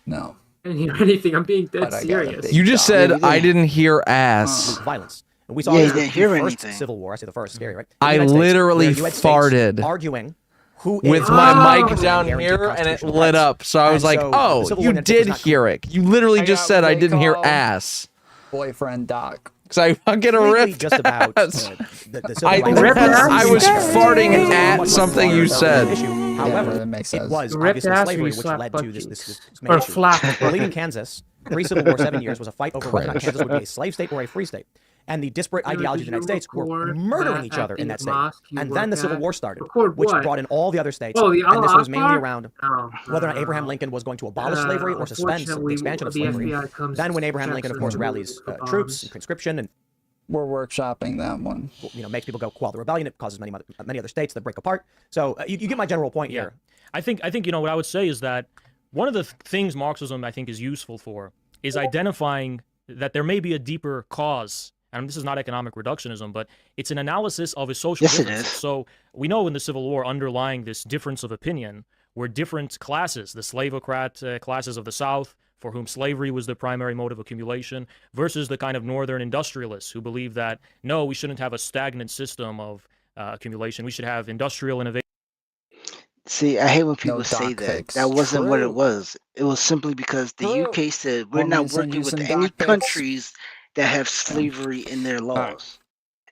No. I didn't hear anything. I'm being dead But I got a serious. big You just dog. said I didn't hear ass. Violence. And we saw Yeah, this you with didn't hear the first anything. Civil War. I say the first, scary, right? I In the United States, literally where you had states farted arguing who with is my mic guaranteed down here and it constitutional lit rights. up. So I was And like, so the oh, Civil you War in did was not hear it. You literally I just got said what I they didn't hear call ass. Boyfriend Doc. Because I fucking completely ripped just about ass. the civil I rights. was farting It was at much something more you of an said. issue. However, that makes it sense. was Ripped obviously ass or slavery you which slap led butt to this cheeks? main Or issue. flap I butt believe in cheeks? Kansas, pre-Civil War 7 years was a fight over whether or not Cringe. Kansas would be a slave state or a free state. And the disparate ideologies of the United States were murdering each other in that state. And then the Civil War started, which brought in all the other states. Oh, the And this was mainly Allah around Akbar? whether or not Abraham Lincoln was going to abolish slavery or suspend the unfortunately, expansion of the slavery. FBI comes Then when to Abraham Lincoln, of course, Texas rallies with the troops bombs. and conscription and We're workshopping that one. makes people go quell the rebellion, it causes many other states that break apart. So you get my general point here. I think you know what I would say is that one of the things Marxism I think is useful for is identifying that there may be a deeper cause. And this is not economic reductionism, but it's an analysis of a social Yes, it difference. is. So we know in the Civil War, underlying this difference of opinion were different classes, the slavocrat classes of the South, for whom slavery was the primary mode of accumulation, versus the kind of northern industrialists who believe that, no, we shouldn't have a stagnant system of accumulation. We should have industrial innovation. See, I hate when people No say doc that. fix. That wasn't what it True. was. It was simply because the True. UK said we're Want me not to send working you with some any doc pics? countries that have slavery in their laws.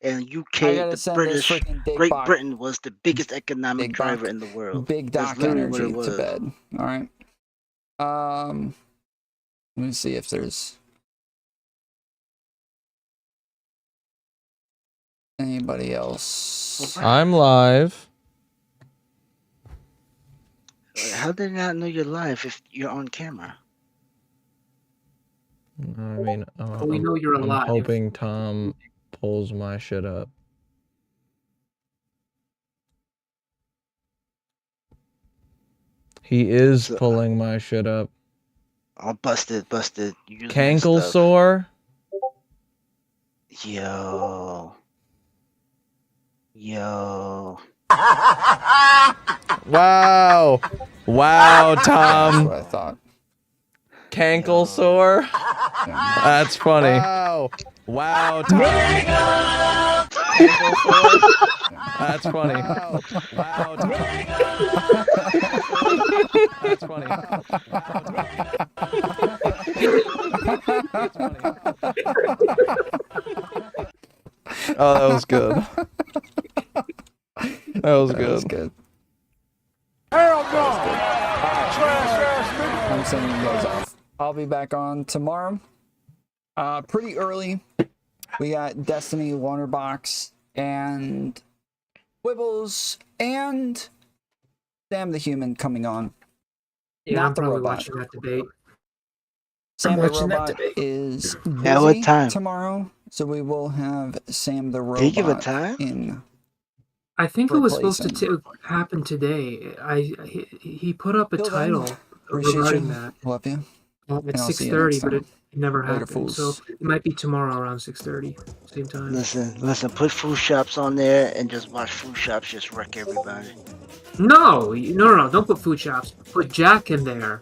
And I UK, gotta the send this British, freaking big Great box. Britain was the biggest economic Big driver doc. in the world. Big That's Doc literally what energy it to was. bed. All right. Let me see if there's anybody else. I'm live. How did they not know you're live if you're on camera? I mean, we know you're I'm alive. hoping Tom pulls my shit up. He is pulling my shit up. Oh, busted. You using Cankle stuff. sore? Yo. Wow. Wow, Tom. That's what I thought. Cankle sore? That's funny. Wow. Wow, Tom. That's funny. Wow. That's funny. Oh, that was good. That was good. Hell no! I'm sending you guys off. I'll be back on tomorrow. Pretty early. We got Destiny, Wonderbox, and Wibbles, and Sam the Human coming on. Yeah, Not I'm the probably robot. watching that debate. Sam I'm the watching that Robot debate. is busy At what time? tomorrow, so we will have Sam the Robot Did you give a time? in. I think it was supposed Replace to happen today. He put up a Till then, title appreciate regarding you. that Love you. at And I'll see you 6:30, next but time. it never Later, happened. So fools. it might be tomorrow around 6:30, same time. Listen. Put food shops on there and just watch food shops just wreck everybody. No, don't put food shops. Put Jack in there.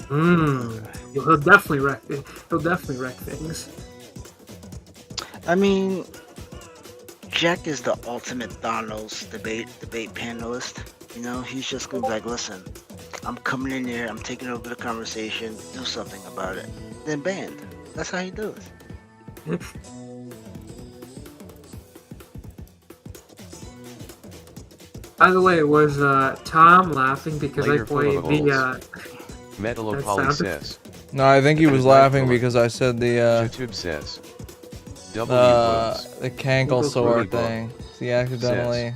He'll definitely wreck. He'll definitely wreck things. I mean, Jack is the ultimate Thanos debate panelist. You know, he's just gonna be like, listen, I'm coming in here, I'm taking over the conversation, do something about it. Then banned. That's how he does. By the way, was Tom laughing because Later I played the Metalopoly says. No, I think he was laughing because I said the YouTube says. the cankle sore thing. He accidentally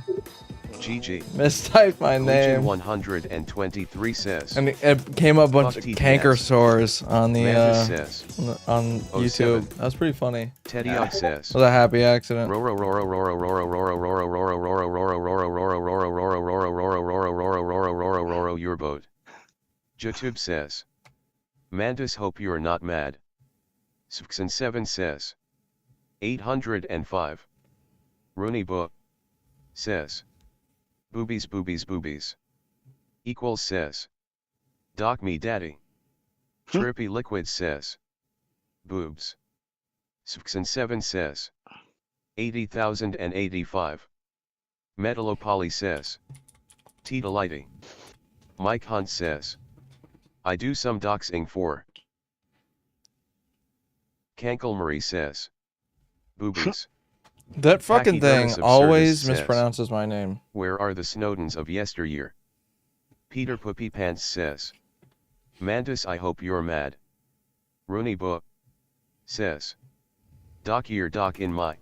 GG. mistyped my name. 123 says. And it came up a bunch of Fuck canker TTS. sores on the Mantis says. on 07. YouTube. That was pretty funny. Teddy Ox says. It was a happy accident. Your boat. YouTube says. Mantis, hope you're not mad. Svxen7 says. 805. Rooney Book says. Boobies. Equals says. Doc me daddy. Trippy Liquid says. Boobs. Svxen7 says. 80,085. Metalopoly says. Tita Lighty. Mike Hunt says. I do some doxing for. Cankle Marie says. Boobies. That fucking thing Pachydermis always Absurdus mispronounces my name. Where are the Snowdens of yesteryear? Peter Poopy Pants says. Mantis, I hope you're mad. Rooney Book says. Doc ear doc in my.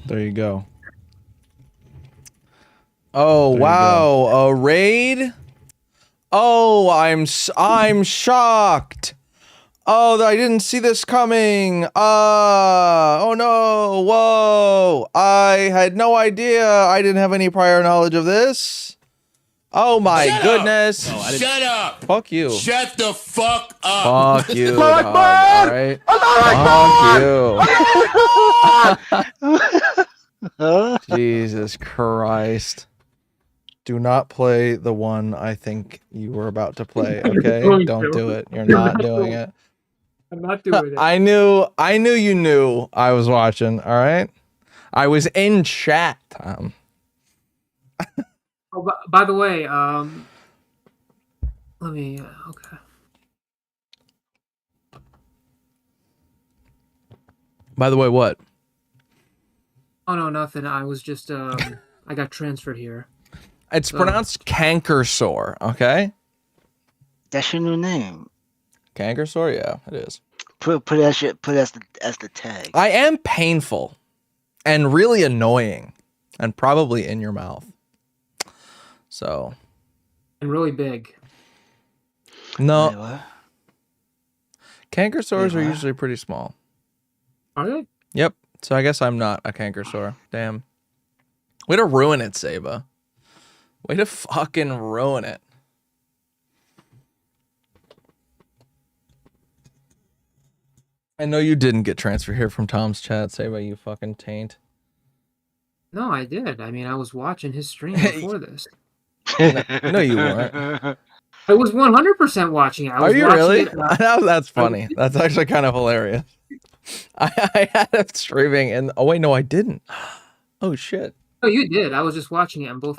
There you go. Oh wow, a raid? Oh, I'm shocked. Oh, I didn't see this coming. Oh no. Whoa. I had no idea. I didn't have any prior knowledge of this. Oh my goodness. Shut up! Fuck you. Shut the fuck up! Fuck you. Allahu dog, alright? Fuck you. Jesus Christ. Do not play the one I think you were about to play, okay? Don't do it. You're not doing it. I'm not doing it. I knew you knew I was watching, all right? I was in chat, Tom. Oh, by the way, let me. Okay. By the way, what? Oh no, nothing. I was just I got transferred here. It's pronounced canker sore, okay? That's your new name. Canker sore, yeah, it is. Put that shit. Put as the tag. I am painful and really annoying and probably in your mouth. So. And really big. No. Wait, what? Canker sores Wait, are what? usually pretty small. Are they? Yep. So I guess I'm not a canker sore. Damn. Way to ruin it, Saba. Way to fucking ruin it. I know you didn't get transfer here from Tom's chat. Say about you fucking taint. No, I did. I mean, I was watching his stream before this. No, you weren't. I was 100% watching it. I was Are you watching really? it, That's funny. That's actually kind of hilarious. I had it streaming and oh wait, no, I didn't. Oh shit. No, you did. I was just watching it on both.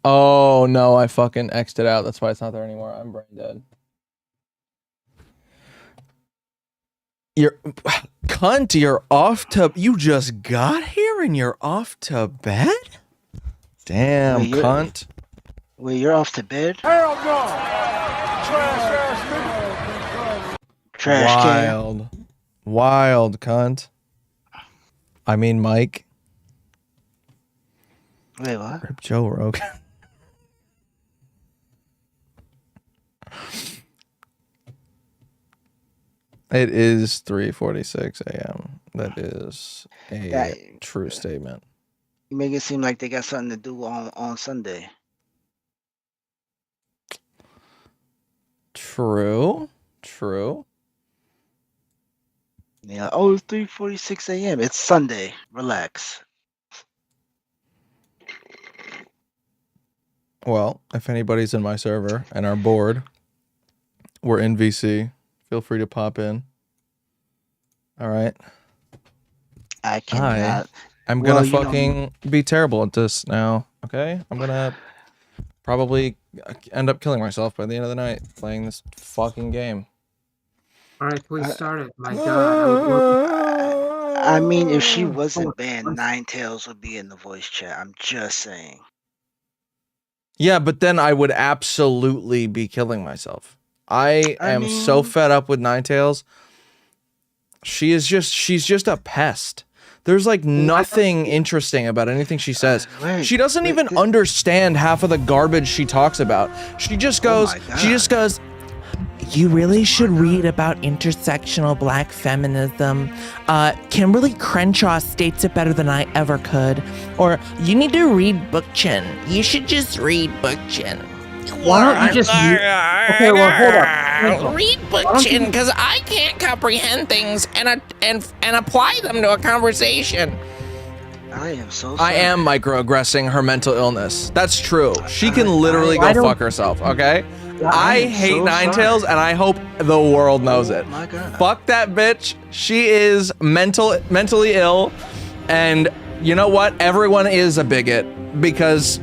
Oh no, I fucking X'd it out. That's why it's not there anymore. I'm brain dead. You're cunt, you're off to you just got here and you're off to bed? Damn, cunt. Wait, you're off to bed? Hell no! Trash ass nigga. Trash Wild. Wild, cunt. I mean, Mike. Wait, what? Rip Joe Rogan. It is 3:46 a.m. That is a true statement. You make it seem like they got something to do on Sunday. True. True. Yeah. Oh, it's 3:46 a.m. It's Sunday. Relax. Well, if anybody's in my server and are bored, we're in VC. Feel free to pop in. All right. I cannot. I'm gonna fucking be terrible at this now. Okay, I'm gonna probably end up killing myself by the end of the night playing this fucking game. All right, please start it. My God. I mean, if she wasn't banned, Ninetales would be in the voice chat. I'm just saying. Yeah, but then I would absolutely be killing myself. I am so fed up with Ninetales. She's just a pest. There's like nothing interesting about anything she says. She doesn't even understand half of the garbage she talks about. She just goes, you really should read about intersectional black feminism. Kimberly Crenshaw states it better than I ever could. Or, you need to read Bookchin. You should just read Bookchin. Why don't you just okay, well, hold up. Read Bookchin, because I can't comprehend things and apply them to a conversation. I am so sorry. I am microaggressing her mental illness. That's true. She can literally go fuck herself, okay? I hate Ninetales, and I hope the world knows it. My God. Fuck that bitch. She is mentally ill, and you know what? Everyone is a bigot, because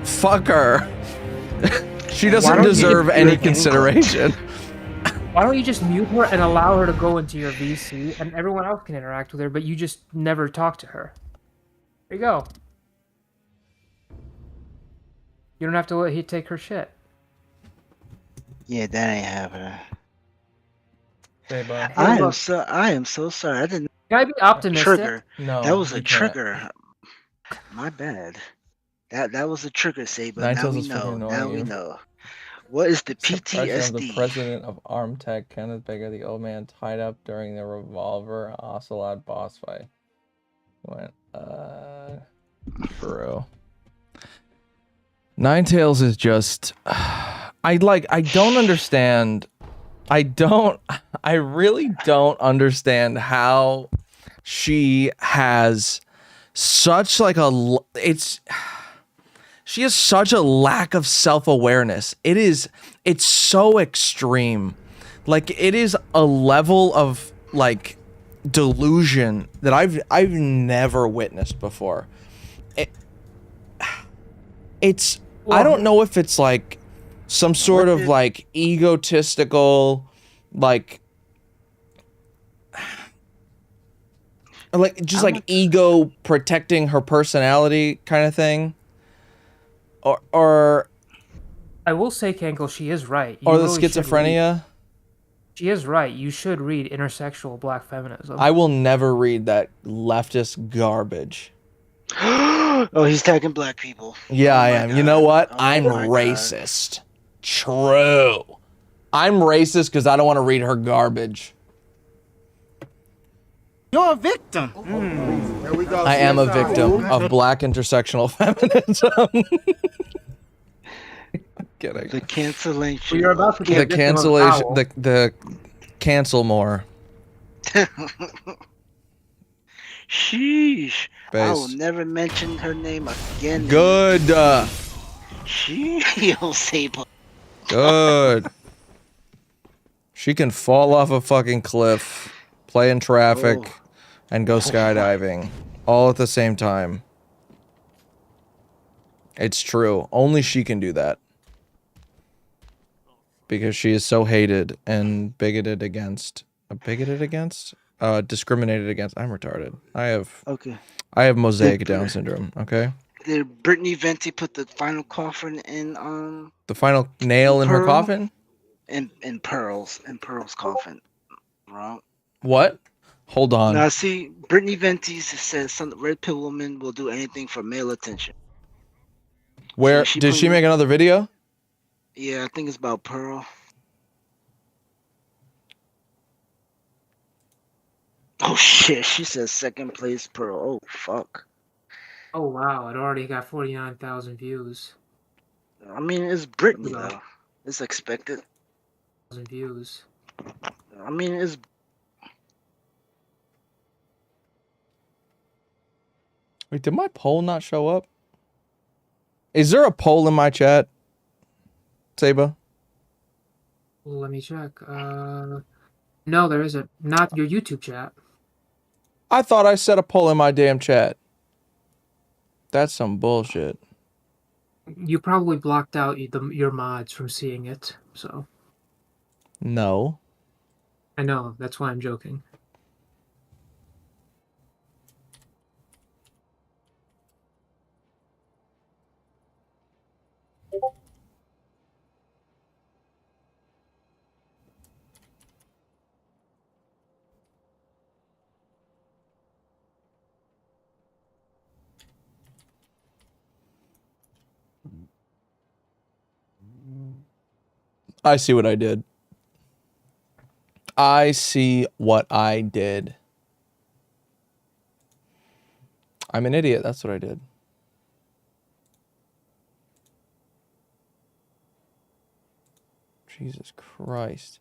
fuck her. She doesn't deserve any consideration. Why don't you just mute her and allow her to go into your VC, and everyone else can interact with her, but you just never talk to her? There you go. You don't have to let he take her shit. Yeah, that ain't happening. Sayba'S. I am so sorry. I didn't. Can I be optimistic? Trigger. No, that was a you can't. trigger. My bad. That was a trigger, Sayba'S. Now Ninetales we is fucking know. annoying Now we you. know. What is the Suppression of the PTSD? president of Armtech, Kenneth Baker, the old man tied up during the Revolver Ocelot boss fight. Went, true. Ninetales is just, I don't understand. I really don't understand how she has such like she has such a lack of self-awareness. It's so extreme. Like, it is a level of like delusion that I've never witnessed before. I don't know if it's like some sort of like egotistical, like just like ego protecting her personality kind of thing. Or I will say, Kankle, she is right. Or the schizophrenia. She is right. You should read Intersexual Black Feminism. I will never read that leftist garbage. Oh, he's tagging black people. Yeah, I am. God. You know what? I'm racist. God. True. I'm racist because I don't want to read her garbage. You're a victim. I am a victim of black intersectional feminism. Kidding. The cancellation. Well, you're about to be The cancellation. The cancel more. Sheesh. I will Base. never mention her name again. Good. Yo, Sayba'S. Good. She can fall off a fucking cliff, play in traffic, and go skydiving, all at the same time. It's true. Only she can do that. Because she is so hated and bigoted against. Discriminated against. I'm retarded. I have mosaic Down syndrome, okay? Did Brittany Venti put the final coffin in The final nail in her Pearl? coffin? In Pearl's coffin. Wrong. What? Hold on. Now see, Brittany Venti says some red pill woman will do anything for male attention. Where So did she make another video? Yeah, I think it's about Pearl. Oh shit, she says second place Pearl. Oh fuck. Oh wow, it already got 49,000 views. I mean, it's Brittany though. It's expected. Views. I mean, it's. Wait, did my poll not show up? Is there a poll in my chat, Saba? Let me check. No, there isn't. Not your YouTube chat. I thought I set a poll in my damn chat. That's some bullshit. You probably blocked out your mods from seeing it, so. No. I know, that's why I'm joking. I see what I did. I see what I did. I'm an idiot. That's what I did. Jesus Christ.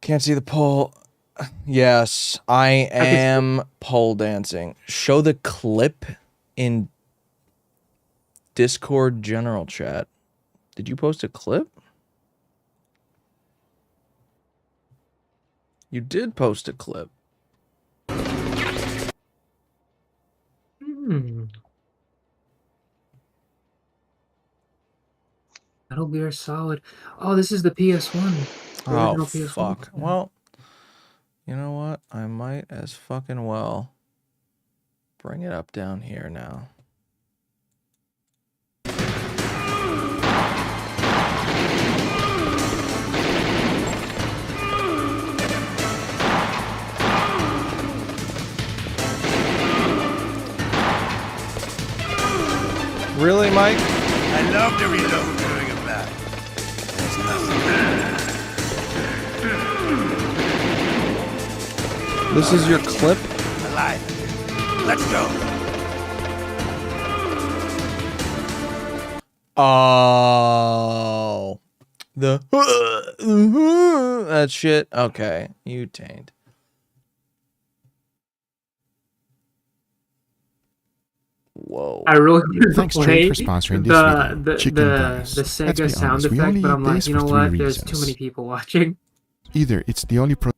Can't see the poll. Yes, I am pole dancing. Show the clip in Discord general chat. Did you post a clip? You did post a clip. Metal Gear Solid. Oh, this is the PS1. Oh, PS1. fuck. Well, you know what? I might as fucking well bring it up down here now. Really, Mike? I love to reload during a battle. There's nothing. This is your clip? Alive. Let's go. Oh. The that shit. Okay, you taint. Whoa. I really Thanks, play Trade, for sponsoring this video. the Chicken breast. the Let's Sega be sound honest, we effect, only but I'm eat like, this you know for three what? There's too reasons. many people watching. Either it's the only protein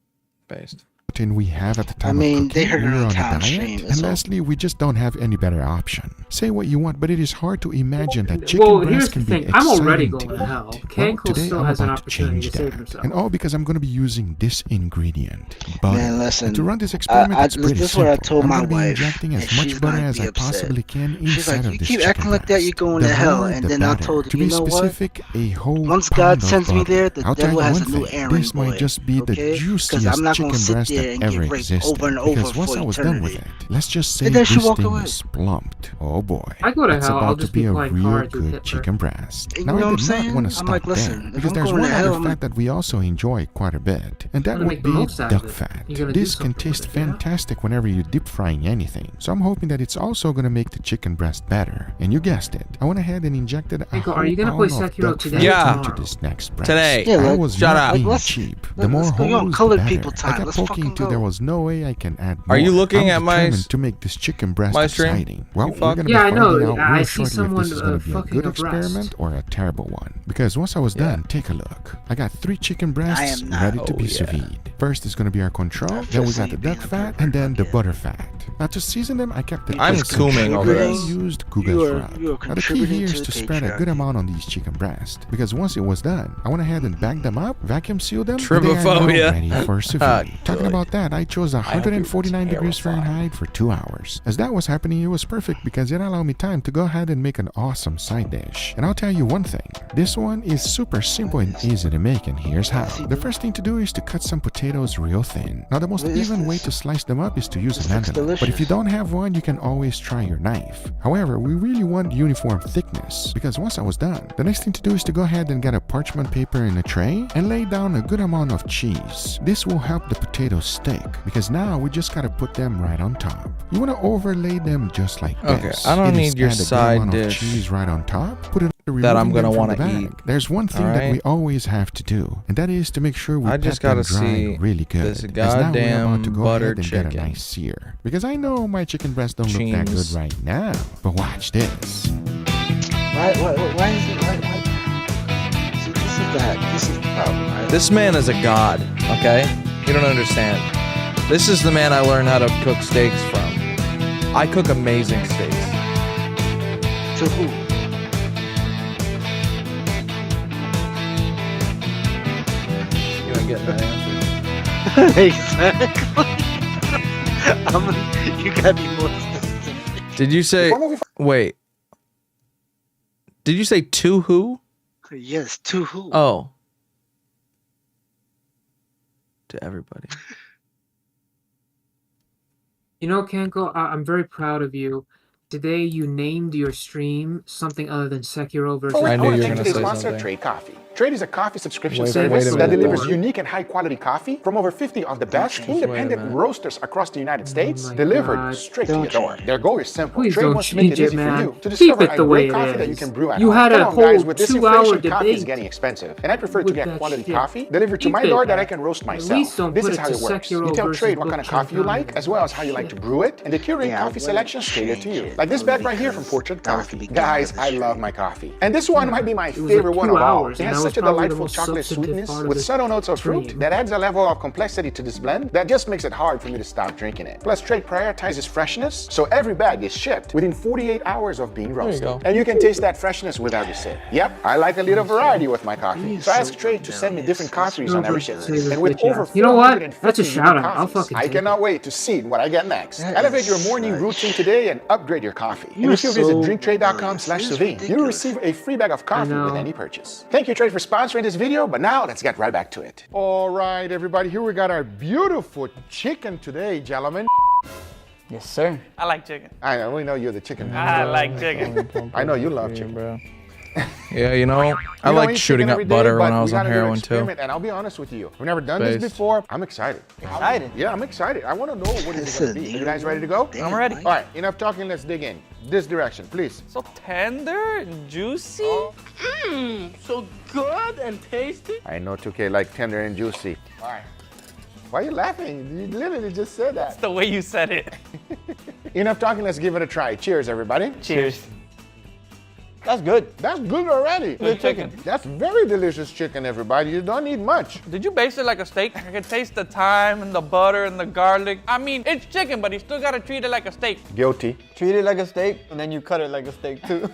we have at the time of cooking, they heard it we're on on a Tom's diet, stream, and that's all. lastly, we just don't have any better option. Say what you want, but it is hard to imagine that chicken Well, breast here's can the be thing. I'm already exciting going to to hell. eat. Cankle Today still I'm has an about to opportunity change to save that, himself. and all because I'm going to be using this ingredient, butter. Man, listen, And to run this experiment, it's pretty this is simple. what I told I'm my going to be wife, injecting and as she's much butter gonna as be I upset. possibly can She's inside like, of you this keep chicken acting like that, you're breast. going The to hell. more, And the then I better. told her, To you be know what? specific, a whole Once pound God of sends me butter. there, the I'll tell devil you has one a new thing, errand this might boy. just be the Okay? Because juiciest I'm not chicken going to sit breast that there and ever get raped existed. over and over Because for once I was done with eternity. it, let's just say And then she this walked thing away. is plumped. Oh boy. I go to it's hell, I'll about to just be be a playing real cards with good Hitler. chicken breast. You Now know I what I'm did not saying? want to I'm stop like, there listen, if because I'm there's going one to hell, other I'm fat that we also enjoy quite a bit, and that gonna would make the be most out duck of it. fat. You're gonna do This can something with taste it, yeah? fantastic whenever you deep frying anything. So I'm hoping that it's also gonna make the chicken breast better. And you guessed it, I went ahead and injected a Nico, whole are you gonna play pound of Sekiro duck today fat or Yeah. into tomorrow? this next breast. Today. Yeah, I was Shut not up. being let's- cheap. The let's more go. Yo, holes, the colored better. people I time. kept Let's poking fucking till there go. was no way I can add more. Are you looking I'm at my determined to make this chicken breast my stream? exciting. Well, You we're fuck? gonna Yeah, I be know. finding out I real see shortly if someone, this is gonna be a fucking good a breast. experiment or a terrible one. Because once I was done, take a look. I got 3 chicken breasts am not. ready to Oh, be yeah. sous vide. First is gonna be our control, then we got the duck fat, and then the butter fat. Now to season them, I kept the I'm taste cooming control. over I this. used You Guga's are rub. Now the key contributing here to is the to spread a good patriarchy. amount on these chicken breasts. Because once it was done, I went ahead and bagged them up, vacuum sealed them, and they are now Tribophobia. ready for sous Ah, vide. Talking good. about that, I chose hope you're 149 degrees terrified. Fahrenheit for 2 hours. As that was happening, it was perfect because it allowed me time to go ahead and make an awesome side dish. And I'll tell you one thing, this one is super simple and easy to make, and here's how. The first thing to do is to cut some potatoes real thin. Now the most What is even way this? to slice them up is to use This a looks mandolin. But if you delicious. don't have one, you can always try your knife. However, we really want uniform thickness because once I was done, the next thing to do is to go ahead and get a parchment paper in a tray and lay down a good amount of cheese. This will help the potatoes stick because now we just gotta put them right on top. You want to overlay them just like Okay, this. I don't It is need your add a good side amount of dish cheese right on top. Put it that I'm gonna want to eat. There's one thing that Alright? we always have to do, and that is to make sure we I pat just them gotta dry see really good. this As now we're goddamn about to go buttered ahead and get a chicken. nice sear. Because I know my chicken breasts don't look that good Cheese. right now, but watch this. Why is it? Why? See, this is the problem. Right? This man is a god, okay? You don't understand. This is the man I learned how to cook steaks from. I cook amazing steaks. To who? You ain't getting that answer. Exactly. You gotta be more specific. Did you say... Wait. Did you say to who? Yes, to who? Oh. To everybody. You know, Kenko, I'm very proud of you. Today you named your stream something other than Sekiro versus... I knew you were Thank gonna today's say sponsor, something. Trade Coffee. Trade is a coffee subscription Wait a service minute. that delivers unique and high-quality coffee from over 50 of the best Wait a independent minute. roasters across the United States, my delivered God. straight to Don't your door. change. Their goal is simple. Please Trade don't wants to make change it it, easy for man. you to Keep discover it a the way great it coffee that you is. can brew at You home. had Come a on, guys, whole with this 2-hour inflation, coffee is debate getting expensive, and I prefer to with get that quality shit. coffee delivered to Keep my it. door that I can roast At myself. least don't This put is it how to it works. Sekiro You tell versus Trade what kind of coffee you like, as well as how you like to brew it, and they curate Yeah, coffee well, selections tailored to you. change Like this it, bag right here from because Portrait that was the Coffee. beginning Guys, of the I love stream. my coffee. And this one might be my It was favorite like one 2 of all. hours, It and has that was such a probably the delightful most chocolate substantive sweetness part of with the subtle notes of fruit stream. that adds a level of complexity to this blend that just makes it hard for me to stop drinking it. Plus, Trade prioritizes freshness, so every bag is shipped within 48 hours of being roasted. go. And you can taste that freshness without a sip. Yep, I like a little variety with my coffee. So I ask Trade to send me different coffees on every shipment. And with over You know what? 450 That's a unique shout out. I'll coffees, fucking I take cannot wait to see what I get next. That Elevate is your morning such- routine today and upgrade your coffee. And You're if you visit so drinktrade.com/Savine, you'll receive a free bag of coffee with any purchase. Thank you, Trade, for sponsoring this video, but now let's get right back to it. All right, everybody, here we got our beautiful chicken today, gentlemen. Yes, sir. I like chicken. I know, we know you're the chicken man. I like chicken. I know you love chicken. Bro. Yeah, you know, I We don't liked eat shooting chicken up every day, butter when but I we was on gotta do an heroin too. experiment, and I'll be honest with you, I've never done this Based. before. I'm excited. Excited. Yeah, I'm excited. I want to know what it's going to be. Are you guys ready to go? I'm ready. All right, enough talking. Let's dig in. This direction, please. So tender and juicy. So good and tasty. I know 2K like tender and juicy. All right. Why are you laughing? You literally just said that. That's the way you said it. Enough talking. Let's give it a try. Cheers, everybody. Cheers. That's good. That's good already. Good chicken. That's very delicious chicken, everybody. You don't need much. Did you base it like a steak? I can taste the thyme and the butter and the garlic. I mean, it's chicken, but you still gotta treat it like a steak. Guilty. Treat it like a steak, and then you cut it like a steak too.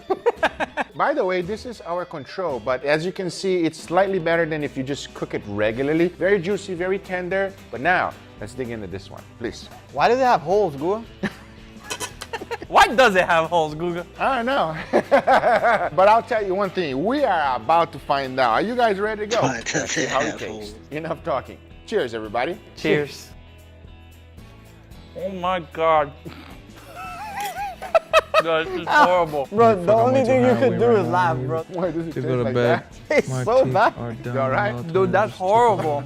By the way, this is our control, but as you can see, it's slightly better than if you just cook it regularly. Very juicy, very tender. But now, let's dig into this one, please. Why does it have holes, Gua? Why does it have holes, Guga? I don't know. But I'll tell you one thing. We are about to find out. Are you guys ready to go? Why does Let's see it how it have tastes. holes? Enough talking. Cheers, everybody. Cheers. Oh my god. No, this is horrible. Bro, the only thing you could do is laugh, bro. Why does it To taste go to like bed. that? It's so bad. You alright? Dude, that's horrible.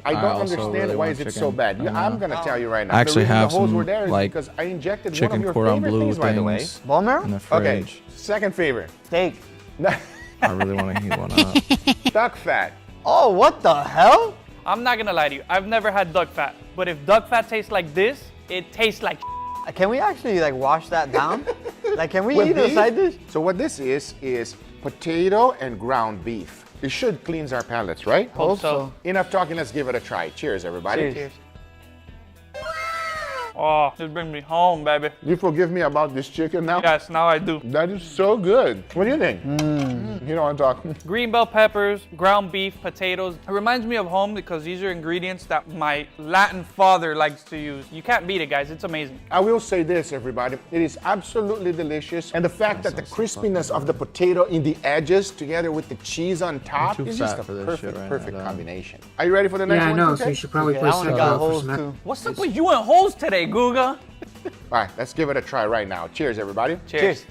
I don't understand why is it so bad. I'm gonna tell you right now. I actually the reason have the holes some, were there is like, because I injected one of chicken your cordon favorite bleu things, by the way. things Bone marrow? in the Okay, fridge. second favorite. Steak. I really want to heat one up. Duck fat. Oh, what the hell? I'm not gonna lie to you. I've never had duck fat. But if duck fat tastes like this, it tastes like Can we actually like wash that down? Like, can we With eat a beef? side dish? So what this is potato and ground beef. It should cleanse our palates, right? Hope so. Enough talking, let's give it a try. Cheers, everybody. Cheers. Oh, this brings me home, baby. You forgive me about this chicken now? Yes, now I do. That is so good. What do you think? You know what I'm talking. Green bell peppers, ground beef, potatoes. It reminds me of home because these are ingredients that my Latin father likes to use. You can't beat it, guys. It's amazing. I will say this, everybody. It is absolutely delicious. And the fact that the crispiness of the potato in the edges together with the cheese on top is just a perfect combination. Are you ready for the next Yeah, one? I know, TK? so you should probably Yeah, play I only got holes Sekiro too. What's up with you and holes today, Guga? All right, let's give it a try right now. Cheers, everybody. Cheers.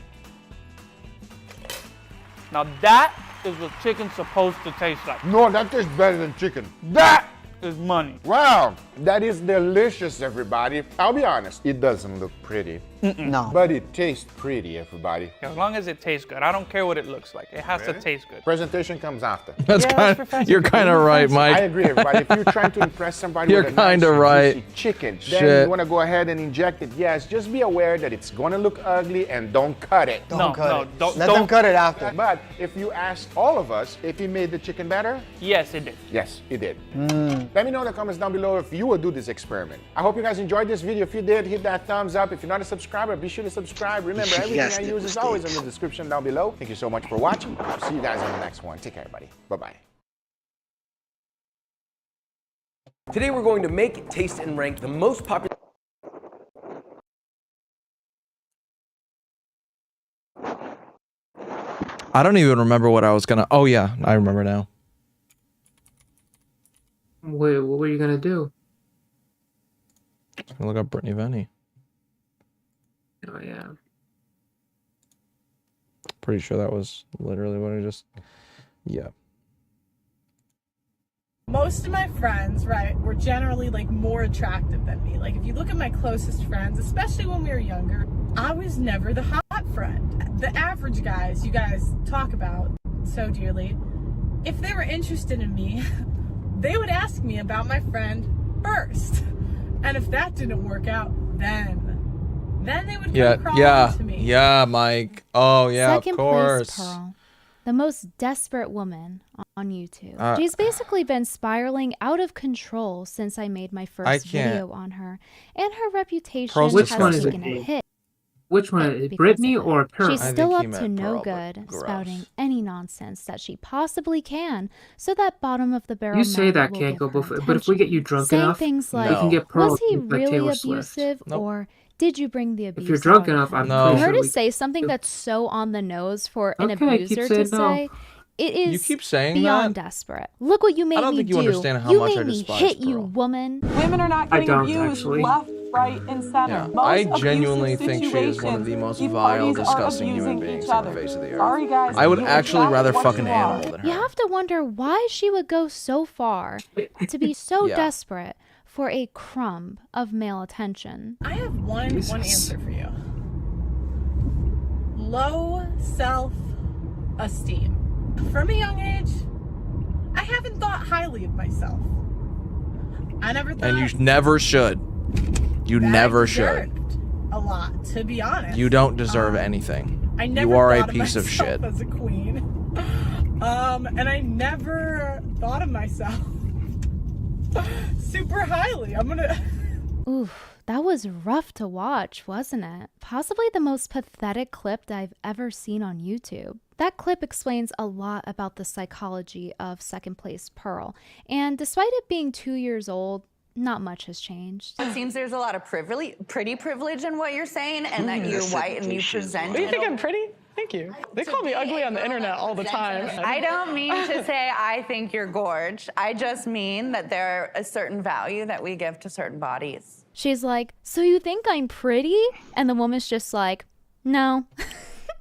Now that is what chicken's supposed to taste like. No, that tastes better than chicken. That is money. Wow, that is delicious, everybody. I'll be honest, it doesn't look pretty. No. But it tastes pretty, everybody. As long as it tastes good. I don't care what it looks like. It has to taste good. Presentation comes after. You're kind of right, Mike. I agree, everybody. If you're trying to impress somebody You're with a nice kinda right. juicy chicken, Shit. then you want to go ahead and inject it. Yes, just be aware that it's going to look ugly and don't cut it. Don't cut it. Let them cut it after. But if you ask all of us if it made the chicken better, Yes, it did. yes, it did. Let me know in the comments down below if you would do this experiment. I hope you guys enjoyed this video. If you did, hit that thumbs up. If you're not a subscriber, be sure to subscribe. Remember, everything I use is always in the description down below. Thank you so much for watching. I'll see you guys on the next one. Take care, everybody. Bye-bye. Today we're going to make, taste, and rank the most popular. I don't even remember what I was gonna. Oh yeah, I remember now. Wait, what were you gonna do? I'm gonna look up Brittany Venny. Oh yeah. Pretty sure that was literally what I just. Yeah. Most of my friends, right, were generally like more attractive than me. Like if you look at my closest friends, especially when we were younger, I was never the hot friend. The average guys you guys talk about so dearly, if they were interested in me, they would ask me about my friend first. And if that didn't work out, then they would come crawling to me. Yeah, Mike. Oh yeah, Second of course. place, Pearl, the most desperate woman on YouTube. She's basically been spiraling out of control since I made my first video on her, and her reputation has taken a hit. Which one? Is it Brittany or Pearl? She's still up to no good, spouting any nonsense that she possibly can, so that bottom of the barrel. You say that, will Kanko, get her but if we get you drunk saying enough, things like, we can get Pearl. was he like really Taylor Swift. abusive, or did you bring the abuse? If you're drunk out of enough, him? I'm For pretty her sure to say something that's so on the nose for an Okay, abuser keep to saying no. say, it is You keep saying beyond that? desperate. Look what you made me do. I don't think you understand how you much made I me despise hit you, Pearl. woman. Women are not I getting don't, abused actually. left, right, and center. Yeah. Most I abusive genuinely think she is one of the most situations, vile, these parties are disgusting human abusing beings each on the other. face of the earth. Sorry, guys. I would You actually attract rather what fuck an you are. animal than her. You have to wonder why she would go so far to be so Yeah. desperate for a crumb of male attention. I have one answer for you. Low self-esteem. From a young age, I haven't thought highly of myself. I never thought And you never should. You that I never should. deserved a lot, to be honest. You don't deserve anything. I never You are a thought piece of myself shit. as a queen. And I never thought of myself super highly. I'm gonna. Oof, that was rough to watch, wasn't it? Possibly the most pathetic clip I've ever seen on YouTube. That clip explains a lot about the psychology of second place Pearl, and despite it being 2 years old, not much has changed. It seems there's a lot of pretty privilege in what you're saying, and that you're white and you present. Do you think I'm pretty? Thank you. They call me ugly on the internet all the time. I don't mean to say I think you're gorge. I just mean that there is a certain value that we give to certain bodies. She's like, so you think I'm pretty? And the woman's just like, no.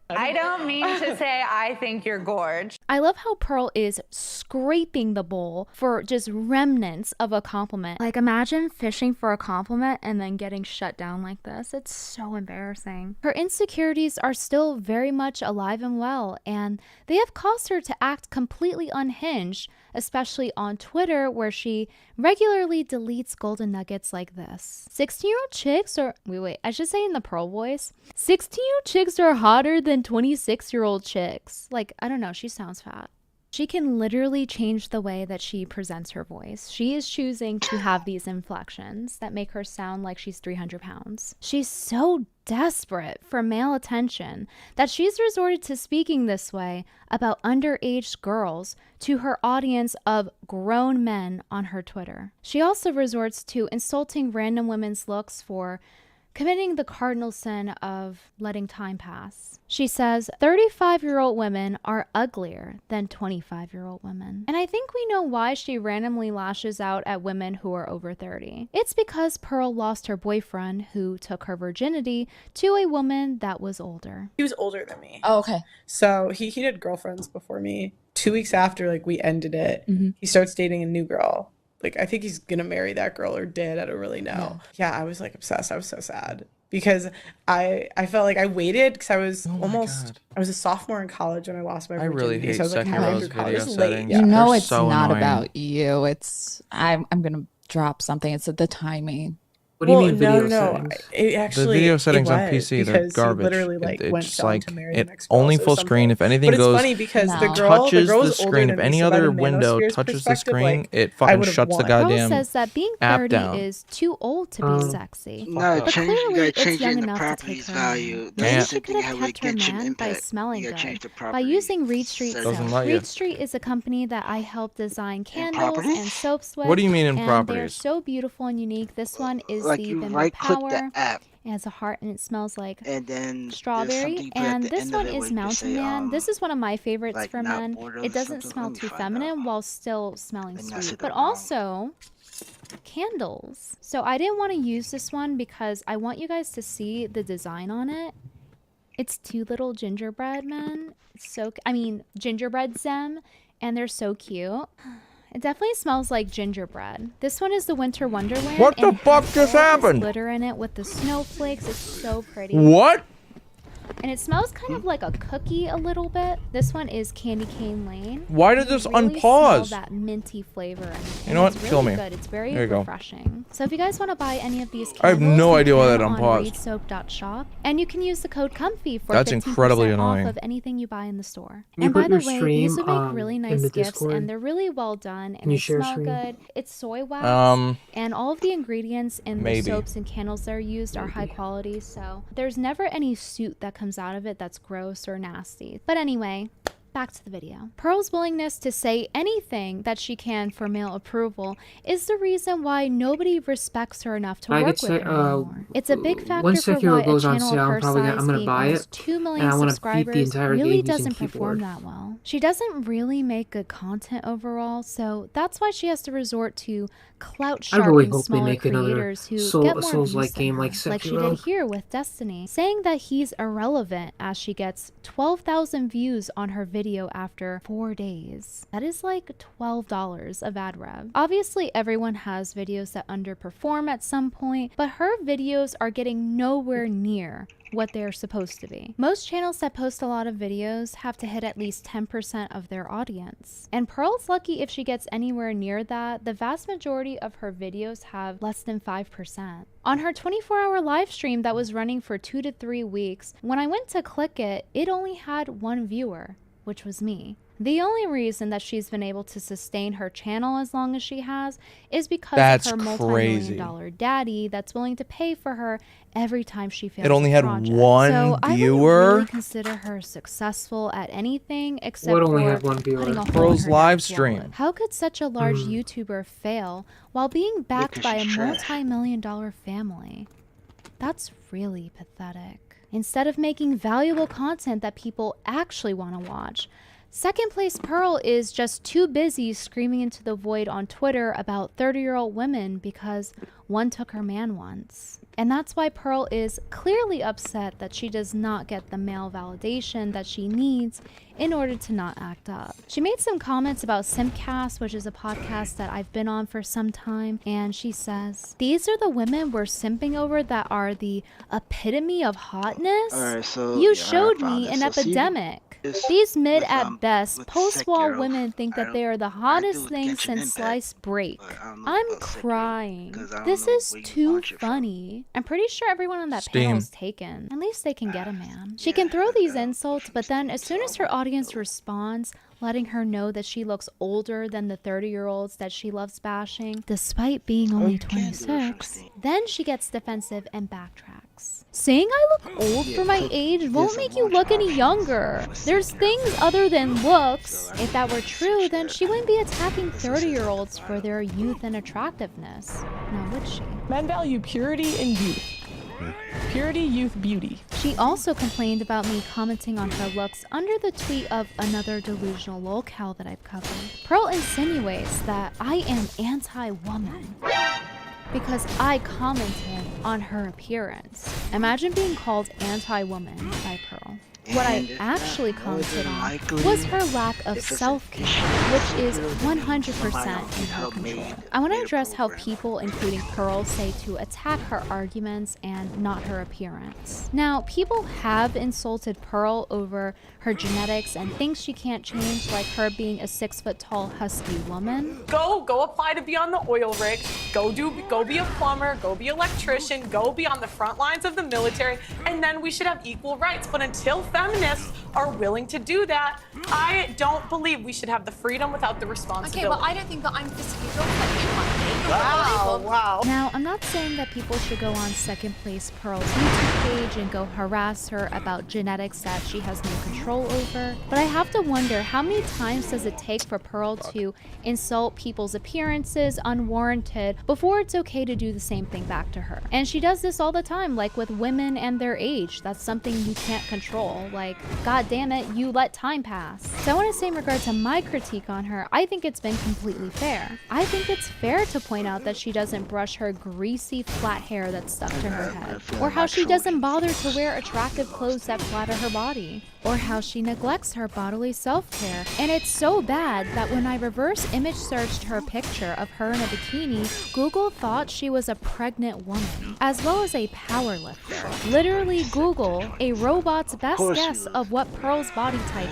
I don't mean to say I think you're gorge. I love how Pearl is scraping the bowl for just remnants of a compliment. Like, imagine fishing for a compliment and then getting shut down like this. It's so embarrassing. Her insecurities are still very much alive and well, and they have caused her to act completely unhinged, especially on Twitter, where she regularly deletes golden nuggets like this. 16-year-old chicks are... Wait, I should say in the Pearl voice. 16-year-old chicks are hotter than 26-year-old chicks. Like, I don't know, she sounds fat. She can literally change the way that she presents her voice. She is choosing to have these inflections that make her sound like she's 300 pounds. She's so desperate for male attention that she's resorted to speaking this way about underage girls to her audience of grown men on her Twitter. She also resorts to insulting random women's looks for committing the cardinal sin of letting time pass. She says 35-year-old women are uglier than 25-year-old women. And I think we know why she randomly lashes out at women who are over 30. It's because Pearl lost her boyfriend, who took her virginity, to a woman that was older. He was older than me. Oh, okay. So he had girlfriends before me. 2 weeks after, like, we ended it, he starts dating a new girl. Like, I think he's gonna marry that girl or did. I don't really know. Yeah, I was like obsessed. I was so sad because I felt like I waited because I was I was a sophomore in college when I lost my virginity. I really hate so I was like, Sekiro's video settings. You know, They're it's so not annoying. about you. It's I'm gonna drop something. It's the timing. What do you mean video settings? It actually, the video settings on was, PC, they're because he garbage. literally like went It's down like to marry it the next girl only or full something. screen. If anything But goes, it's funny because the girl touches was the older screen. than If me, any so by other the window manosphere's touches the perspective, screen, like, it I fucking would've shuts the won. Pearl goddamn says that being app 30 down. is too old to be sexy. No, But change, you clearly gotta it's change young it in the enough to take properties her value. man. That's Maybe the she same could thing have how we kept her get you man by impact. smelling You gotta change good. the By properties. using Reed Street Doesn't soap. let you. Reed Street is a company that I helped design candles properties? and soaps with. What do you mean in and properties? They're so beautiful and unique. This one is Like the you Bimbo right-click Power. the app. It has a heart and it smells like and then there's strawberry. something you put at And the this end one of it where is you can Mountain say, Man. This is one of my favorites like for not men. bored or It doesn't something. smell Let me too find feminine while still smelling And that's sweet. it But wrong. also candles. So I didn't want to use this one because I want you guys to see the design on it. It's two little gingerbread men. Gingerbread them, and they're so cute. It definitely smells like gingerbread. This one is the Winter Wonderland. What the and it fuck has just all this happened? Glitter in it with the snowflakes. It's so pretty. What? And it smells kind of like a cookie a little bit. This one is Candy Cane Lane. Why did You this really unpause? smell that minty flavor. You know what? It's really Kill me. good. It's very There you go. refreshing. So if you guys want to buy any of these I have candles, no you idea why can that on unpaused. reedsoap.shop, and you can use the code COMFY for That's 15% incredibly off annoying. of anything you buy in the store. Can you And by put the your way, these stream, would make really in nice the gifts, Discord? and they're really well done, Can and you they share smell stream? good. It's soy wax, and all of the ingredients in maybe. the soaps and candles that are used are high quality, so there's never any soot that comes out of it that's gross or nasty. But anyway, back to the video. Pearl's willingness to say anything that she can for male approval is the reason why nobody respects her enough to I work could with say, her anymore. It's a big factor once for why Sekiro a goes on channel sale, of I'm her probably size gonna being buy almost it, 2 million and I want to beat the subscribers entire really game using doesn't perform keyboard. that well. She doesn't really make good content overall, so that's why she has to resort to clout I really sharking hope they smaller make another creators who Soul- get more Souls-like views than game her, like like she Sekiro. did here with Destiny, saying that he's irrelevant as she gets 12,000 views on her video after 4 days. That is like $12 of ad rev. Obviously, everyone has videos that underperform at some point, but her videos are getting nowhere near what they're supposed to be. Most channels that post a lot of videos have to hit at least 10% of their audience. And Pearl's lucky if she gets anywhere near that. The vast majority of her videos have less than 5%. On her 24-hour live stream that was running for 2 to 3 weeks, when I went to click it, it only had 1 viewer, which was me. The only reason that she's been able to sustain her channel as long as she has is because That's of her crazy. multi-million-dollar daddy that's willing to pay for her every time she fails It only a had project. one so I viewer? wouldn't really consider her successful at anything except What only for had one viewer? putting a hole in Pearl's her live dad's stream. wallet. How could such a large YouTuber fail while being backed by a multi-million-dollar family? That's really pathetic. instead of making valuable content that people actually want to watch. Second place Pearl is just too busy screaming into the void on Twitter about 30-year-old women because one took her man once. And that's why Pearl is clearly upset that she does not get the male validation that she needs in order to not act up. She made some comments about Simpcast, which is a podcast that I've been on for some time, and she says, "These are the women we're simping over that are the epitome of hotness? Alright, so You yeah, showed I found me it. an So see, epidemic. this These mid with, at best with post-wall Sekiro, women think that they are the hottest thing since sliced break. I'm crying. This is too funny. I'm pretty sure everyone on that panel is taken. At least they can get a man. She can throw these insults, but then as soon as her audience responds, letting her know that she looks older than the 30-year-olds that she loves bashing, despite being only 26, then she gets defensive and backtracks. Saying I look old for my age won't make you look any younger. There's things other than looks. If that were true, then she wouldn't be attacking 30-year-olds for their youth and attractiveness. Now would she? Men value purity and youth. Purity, youth, beauty. She also complained about me commenting on her looks under the tweet of another delusional lolcow that I've covered. Pearl insinuates that I am anti-woman because I commented on her appearance. Imagine being called anti-woman by Pearl. What I actually commented on was her lack of self-care, which is 100% in her control. I want to address how people, including Pearl, say to attack her arguments and not her appearance. Now, people have insulted Pearl over her genetics and things she can't change, like her being a 6-foot-tall husky woman. Go apply to be on the oil rig. Go be a plumber. Go be an electrician. Go be on the front lines of the military, and then we should have equal rights. But until feminists are willing to do that, I don't believe we should have the freedom without the responsibility. Okay, but I don't think that I'm physically representing. Wow. Now, I'm not saying that people should go on Second Place Pearl's YouTube page and go harass her about genetics that she has no control over, but I have to wonder, how many times does it take for Pearl to insult people's appearances unwarranted before it's okay to do the same thing back to her? And she does this all the time, like with women and their age. That's something you can't control. Like, god damn it, you let time pass. So I want to say, in regard to my critique on her, I think it's been completely fair. I think it's fair to point out that she doesn't brush her greasy flat hair that's stuck to her head, or how she doesn't bother to wear attractive clothes that flatter her body, or how she neglects her bodily self-care. And it's so bad that when I reverse image searched her picture of her in a bikini, Google thought she was a pregnant woman, as well as a power lifter. Literally Google, a robot's best guess of what Pearl's body type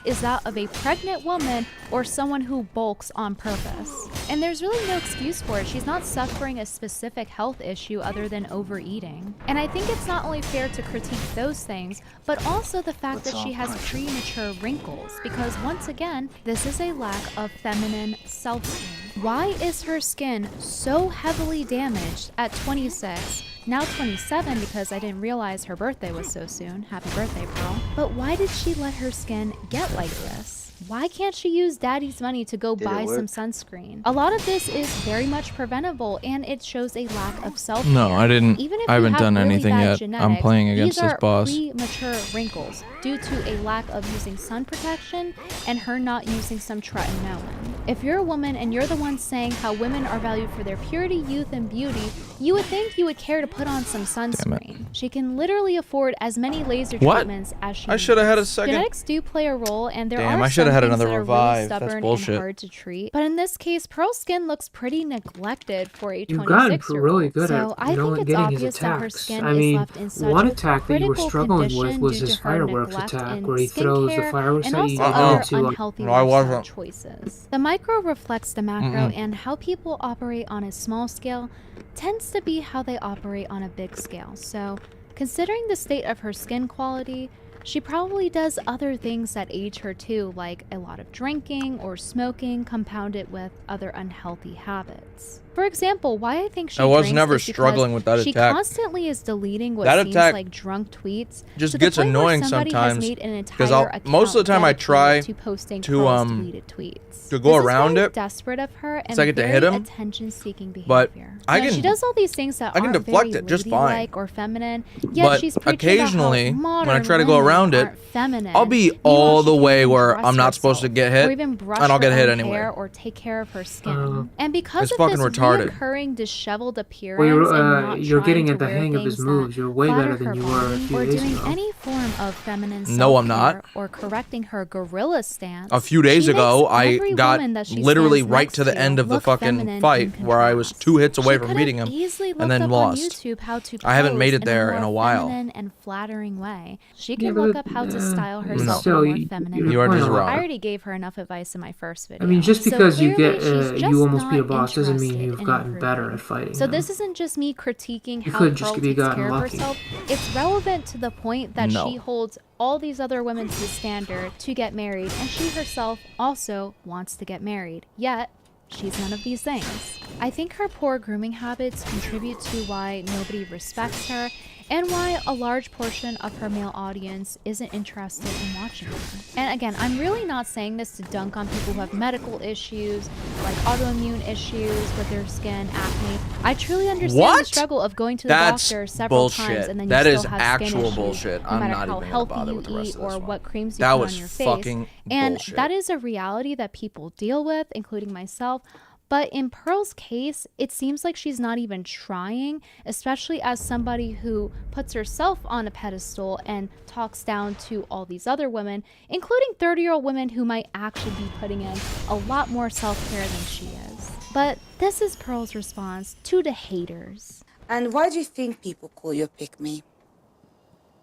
is that of a pregnant woman or someone who bulks on purpose. And there's really no excuse for it. She's not suffering a specific health issue other than overeating. And I think it's not only fair to critique those things, but also the fact that she has premature wrinkles, because once again, this is a lack of feminine self-care. Why is her skin so heavily damaged at 26? Now 27, because I didn't realize her birthday was so soon. Happy birthday, Pearl. But why did she let her skin get like this? Why can't she use daddy's money to go buy some sunscreen? A lot of this is very much preventable, and it shows a lack of self-care. No, I didn't. Even if I haven't done really anything bad yet. genetics, I'm playing against these this are boss. Premature wrinkles due to a lack of using sun protection and her not using some tretinoin. If you're a woman and you're the one saying how women are valued for their purity, youth, and beauty, you would think you would care to put on some sunscreen. She can literally afford as many laser treatments as she I should have had a needs. second. Genetics do play a role, and there Damn, are I should have some had things another that are revive. really That's stubborn bullshit. and hard to treat. But in this case, Pearl's skin looks pretty neglected for a You've gotten 26-year-old. really good So at I think it's getting his obvious that her attacks. skin I is mean, left in such one attack that you were critical struggling with condition was due his to her fireworks neglect attack, in where he throws the skincare fireworks and at you also into other a... unhealthy No, I lifestyle wasn't. choices. The micro reflects the macro, and how people operate on a small scale tends to be how they operate on a big scale. So, considering the state of her skin quality, She probably does other things that age her too, like a lot of drinking or smoking, compounded with other unhealthy habits. For example, why I think she I was drinks never is struggling with that she attack. constantly is deleting what That seems attack like drunk tweets. just to the gets point where annoying somebody has sometimes made an because entire most of the time I account try dedicated to posting to Pearl's deleted tweets. to go This is around very it. desperate of her and I get to very hit him, attention-seeking behavior. but I Now, can. she does all these things that I can aren't deflect very it just fine. ladylike or feminine. Yet But she's preaching occasionally, about how when I modern try to go women around it, aren't feminine. I'll be Meanwhile, all she the can't way even where dress I'm not supposed to herself, get hit, or even brush and I'll get her hit own anyway. hair or take care of her skin. And because It's of fucking this retarded. reoccurring disheveled appearance Well, and not you're getting trying at the to wear hang of his things moves. that You're way flatter better than her you were a body few or days doing ago. any form of feminine No, I'm self-care not. or correcting her gorilla stance. A few days she ago, makes I every got woman that she literally stands right next to the end of the look fucking feminine fight in where I was 2 hits away She from could beating have him easily and then looked up on lost. YouTube how to I haven't made pose it there in in a a more while. feminine and flattering way. She Yeah, can but, look up how to style herself still, in a more feminine you are way. just wrong. I already gave her enough advice in my first video. I mean, just So because you clearly, get she's just you almost beat a not boss doesn't mean interested you've in gotten better improving. at fighting. So him. this isn't just me critiquing You how could just Pearl be takes gotten care of lucky. herself. It's relevant to the point that No. she holds all these other women to the standard to get married, and she herself also wants to get married. Yet, she's none of these things. I think her poor grooming habits contribute to why nobody respects her and why a large portion of her male audience isn't interested in watching her. And again, I'm really not saying this to dunk on people who have medical issues, like autoimmune issues with their skin, acne. I truly understand the struggle of going to the doctor several times and then you still have skin issues, bullshit. no I'm matter not how even gonna healthy bother you with the rest eat of this or one. what creams you That put was on your fucking face. And bullshit. that is a reality that people deal with, including myself. But in Pearl's case, it seems like she's not even trying, especially as somebody who puts herself on a pedestal and talks down to all these other women, including 30-year-old women who might actually be putting in a lot more self-care than she is. But this is Pearl's response to the haters. And why do you think people call you a pick-me?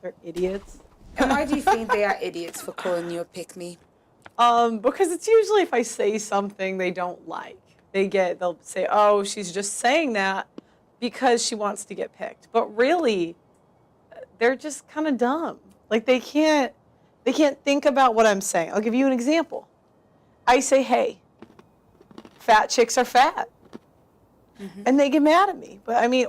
They're idiots. And why do you think they are idiots for calling you a pick-me? Because it's usually if I say something they don't like. They'll say, oh, she's just saying that because she wants to get picked. But really, they're just kind of dumb. Like they can't think about what I'm saying. I'll give you an example. I say, hey, fat chicks are fat. And they get mad at me. But I mean,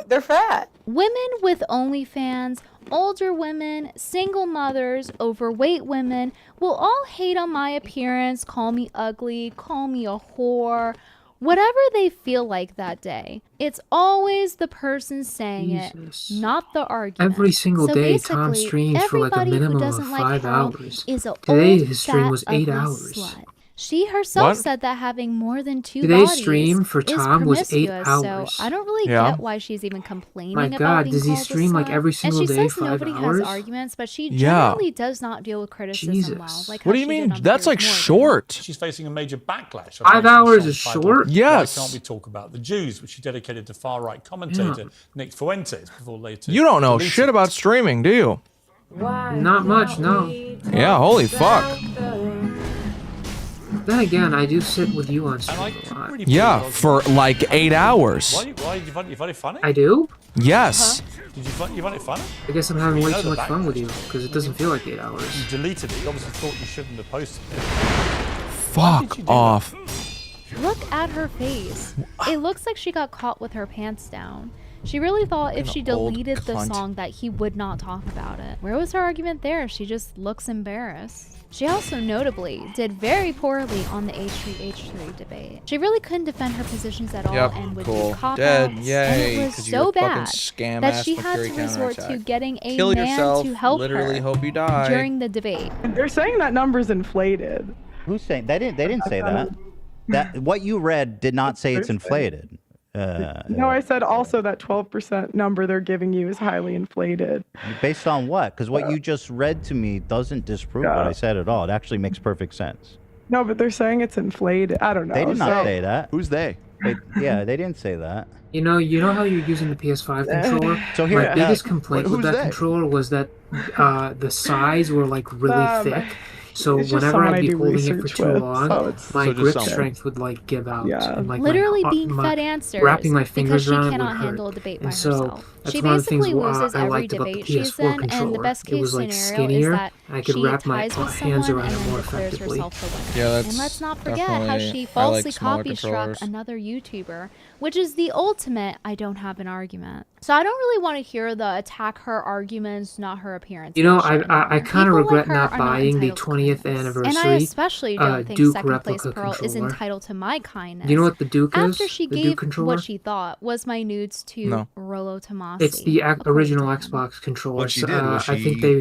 they're fat. Women with OnlyFans, older women, single mothers, overweight women will all hate on my appearance, call me ugly, call me a whore, whatever they feel like that day. It's always the person saying it, not the argument. Every single So day, Tom basically, streams for like a everybody who minimum of doesn't like 5 Pearl hours. is a Today old, his stream fat, was 8 ugly hours. slut. She herself What? said that having more than two Today's bodies stream for is Tom was 8 promiscuous, hours. so I don't really Yeah. get why she's even complaining My about God, being does he called a stream like slut. every single and she day, says 5 nobody hours? has arguments, but she Yeah. generally does not deal with criticism well. Like What how do you she mean? did on That's like Piers short. She's facing a major backlash. 5 hours is short? Yes. Why can't we talk about the Jews, which she dedicated to far-right commentator Nick Fuentes before later. You don't know deleted. shit about streaming, do you? Not much, no. Yeah, holy fuck. Then again, I do sit with you on stream a lot. Yeah, for like 8 hours. Why you find it funny? I do? Yes. Did you find it funny? I guess I'm having You way know too the much fun with backlash. you, because it doesn't feel like 8 hours. You deleted it. You obviously thought you shouldn't have posted it. Fuck off. Look at her face. It looks like she got caught with her pants down. She really thought if she old deleted the cunt. song that he would not talk about it. Where was her argument there? She just looks embarrassed. She also notably did very poorly on the H3H3 debate. She really couldn't defend her positions at all Yep, and would cool. do cop-outs. Dead, And yay, it was 'cause you're so a fucking bad scam that ass she had to Mercury resort to counterattack. getting a Kill man yourself, to help literally her hope you die. during the debate. They're saying that number's inflated. Who's saying they didn't say that. That what you read did not say it's inflated. No, I said also that 12% number they're giving you is highly inflated. Based on what? Because what you just read to me doesn't disprove what I said at all. It actually makes perfect sense. No, but they're saying it's inflated. I don't know. They did not So- say that. Who's they? Yeah, they didn't say that. You know how you're using the PS5 controller? So here- My biggest complaint who's with that they? controller was that the sides were like really thick. So It's just whenever someone I'd I be do holding it for research too with, long, so it's- my So just grip someone. strength would like give out. Yeah. And, like, Literally my, being my, fed answers wrapping my because fingers she around it cannot would hurt. handle a debate by And so herself. that's She one of the things basically loses I every liked about the debate she's PS4 in, and the controller. best It case was like scenario is skinnier. that I could she wrap my ties with hands someone around and it then more declares effectively. herself the winner. Yeah, that's And let's not forget how definitely- she I falsely like smaller copy struck controllers. another YouTuber, which is the ultimate I don't have an argument. So I don't really want to hear the attack her arguments, not her appearance. You know, bullshit I anymore. kind of People like regret her not are not buying the entitled to 20th kindness. anniversary And I especially don't think Duke second place replica Pearl is controller. entitled to my kindness. Do you know what the Duke is? After she The gave Duke controller? what she thought was my nudes to No. Rollo Tomasi. It's the original Xbox controller. What she did was I think she, they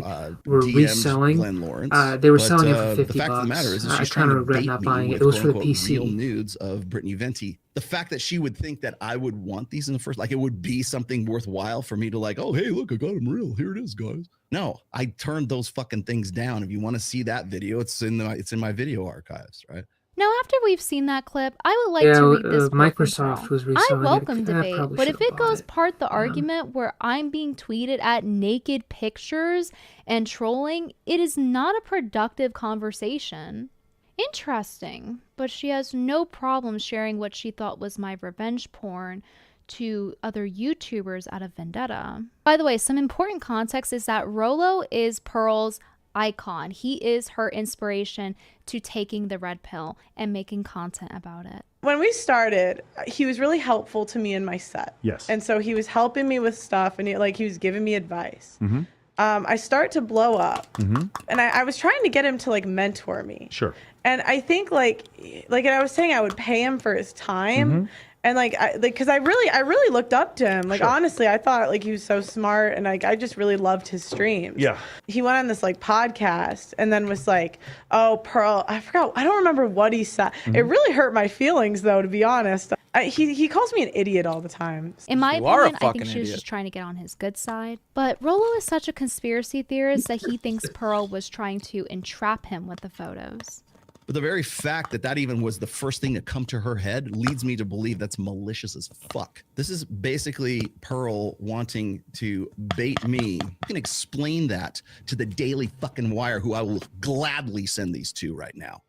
were DM'd reselling. Glenn Lawrence, They were but, selling it for the 50 fact bucks. of the matter is I she's kind trying of to regret bait not me buying it. with It was for the quote-unquote real PC. nudes of Brittany Venti. The fact that she would think that I would want these in the first, like it would be something worthwhile for me to like, oh, hey, look, I got them real. Here it is, guys. No, I turned those fucking things down. If you want to see that video, it's in my video archives, right? Now, after we've seen that clip, I would like Yeah, to read this quote from Microsoft Pearl. was I reselling it. welcome I debate, probably but if should've it goes part the argument where I'm being tweeted at naked pictures and trolling, it is not a productive conversation. Interesting, but she has no problem sharing what she thought was my revenge porn to other YouTubers out of vendetta. By the way, some important context is that Rollo is Pearl's icon. He is her inspiration to taking the red pill and making content about it. When we started, he was really helpful to me in my set. Yes. And so he was helping me with stuff, and he was giving me advice. Mm-hmm. I start to blow up, Mm-hmm. and I was trying to get him to like mentor me. Sure. And I think like I was saying, I would pay him for his time. Mm-hmm. And because I really looked up to him. Like, Sure. honestly, I thought like he was so smart, and like I just really loved his streams. Yeah. He went on this like podcast and then was like, "Oh, Pearl, I forgot. I don't remember what he said. Mm-hmm. It really hurt my feelings, though, to be honest. He calls me an idiot all the time. In my You are a opinion, I think fucking she was idiot. just trying to get on his good side. But Rollo is such a conspiracy theorist that he thinks Pearl was trying to entrap him with the photos. But the very fact that that even was the first thing to come to her head leads me to believe that's malicious as fuck. This is basically Pearl wanting to bait me. You can explain that to the Daily fucking Wire, who I will gladly send these to right now.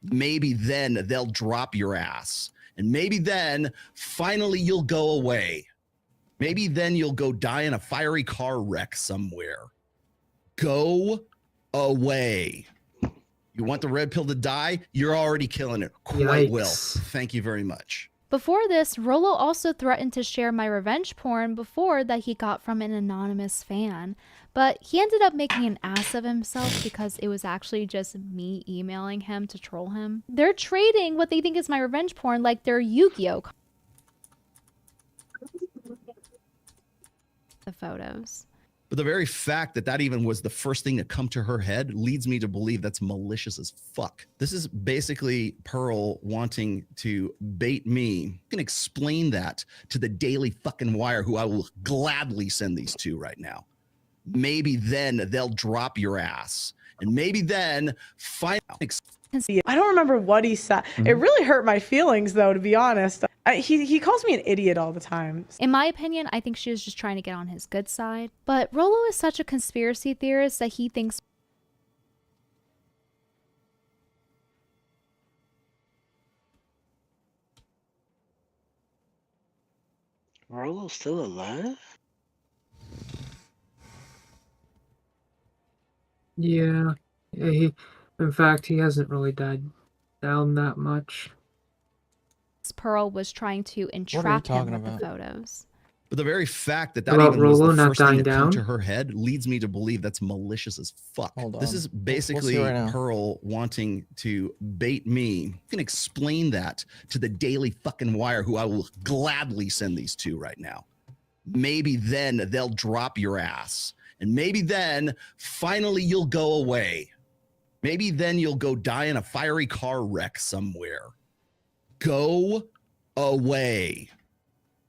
Maybe then they'll drop your ass. And maybe then finally you'll go away. Maybe then you'll go die in a fiery car wreck somewhere. Go away. You want the red pill to die? You're already killing it quite well. Thank you very much. Before this, Rollo also threatened to share my revenge porn before that he got from an anonymous fan. But he ended up making an ass of himself because it was actually just me emailing him to troll him. They're trading what they think is my revenge porn like they're Yu-Gi-Oh! The photos. But the very fact that that even was the first thing to come to her head leads me to believe that's malicious as fuck. This is basically Pearl wanting to bait me. You can explain that to the Daily fucking Wire, who I will gladly send these to right now. Maybe then they'll drop your ass. And maybe then finally... I don't remember what he said. Mm-hmm. It really hurt my feelings, though, to be honest. He calls me an idiot all the time. In my opinion, I think she was just trying to get on his good side. But Rollo is such a conspiracy theorist that he thinks Rollo's still alive? Yeah. In fact, he hasn't really died down that much. Pearl was trying to entrap him with the photos. But the very fact that that About even was Rollo the not first thing dying to come down? to her head leads me to believe that's malicious as fuck. This is We'll basically see right now. Pearl wanting to bait me. You can explain that to the Daily fucking Wire, who I will gladly send these to right now. Maybe then they'll drop your ass. And maybe then finally you'll go away. Maybe then you'll go die in a fiery car wreck somewhere. Go away.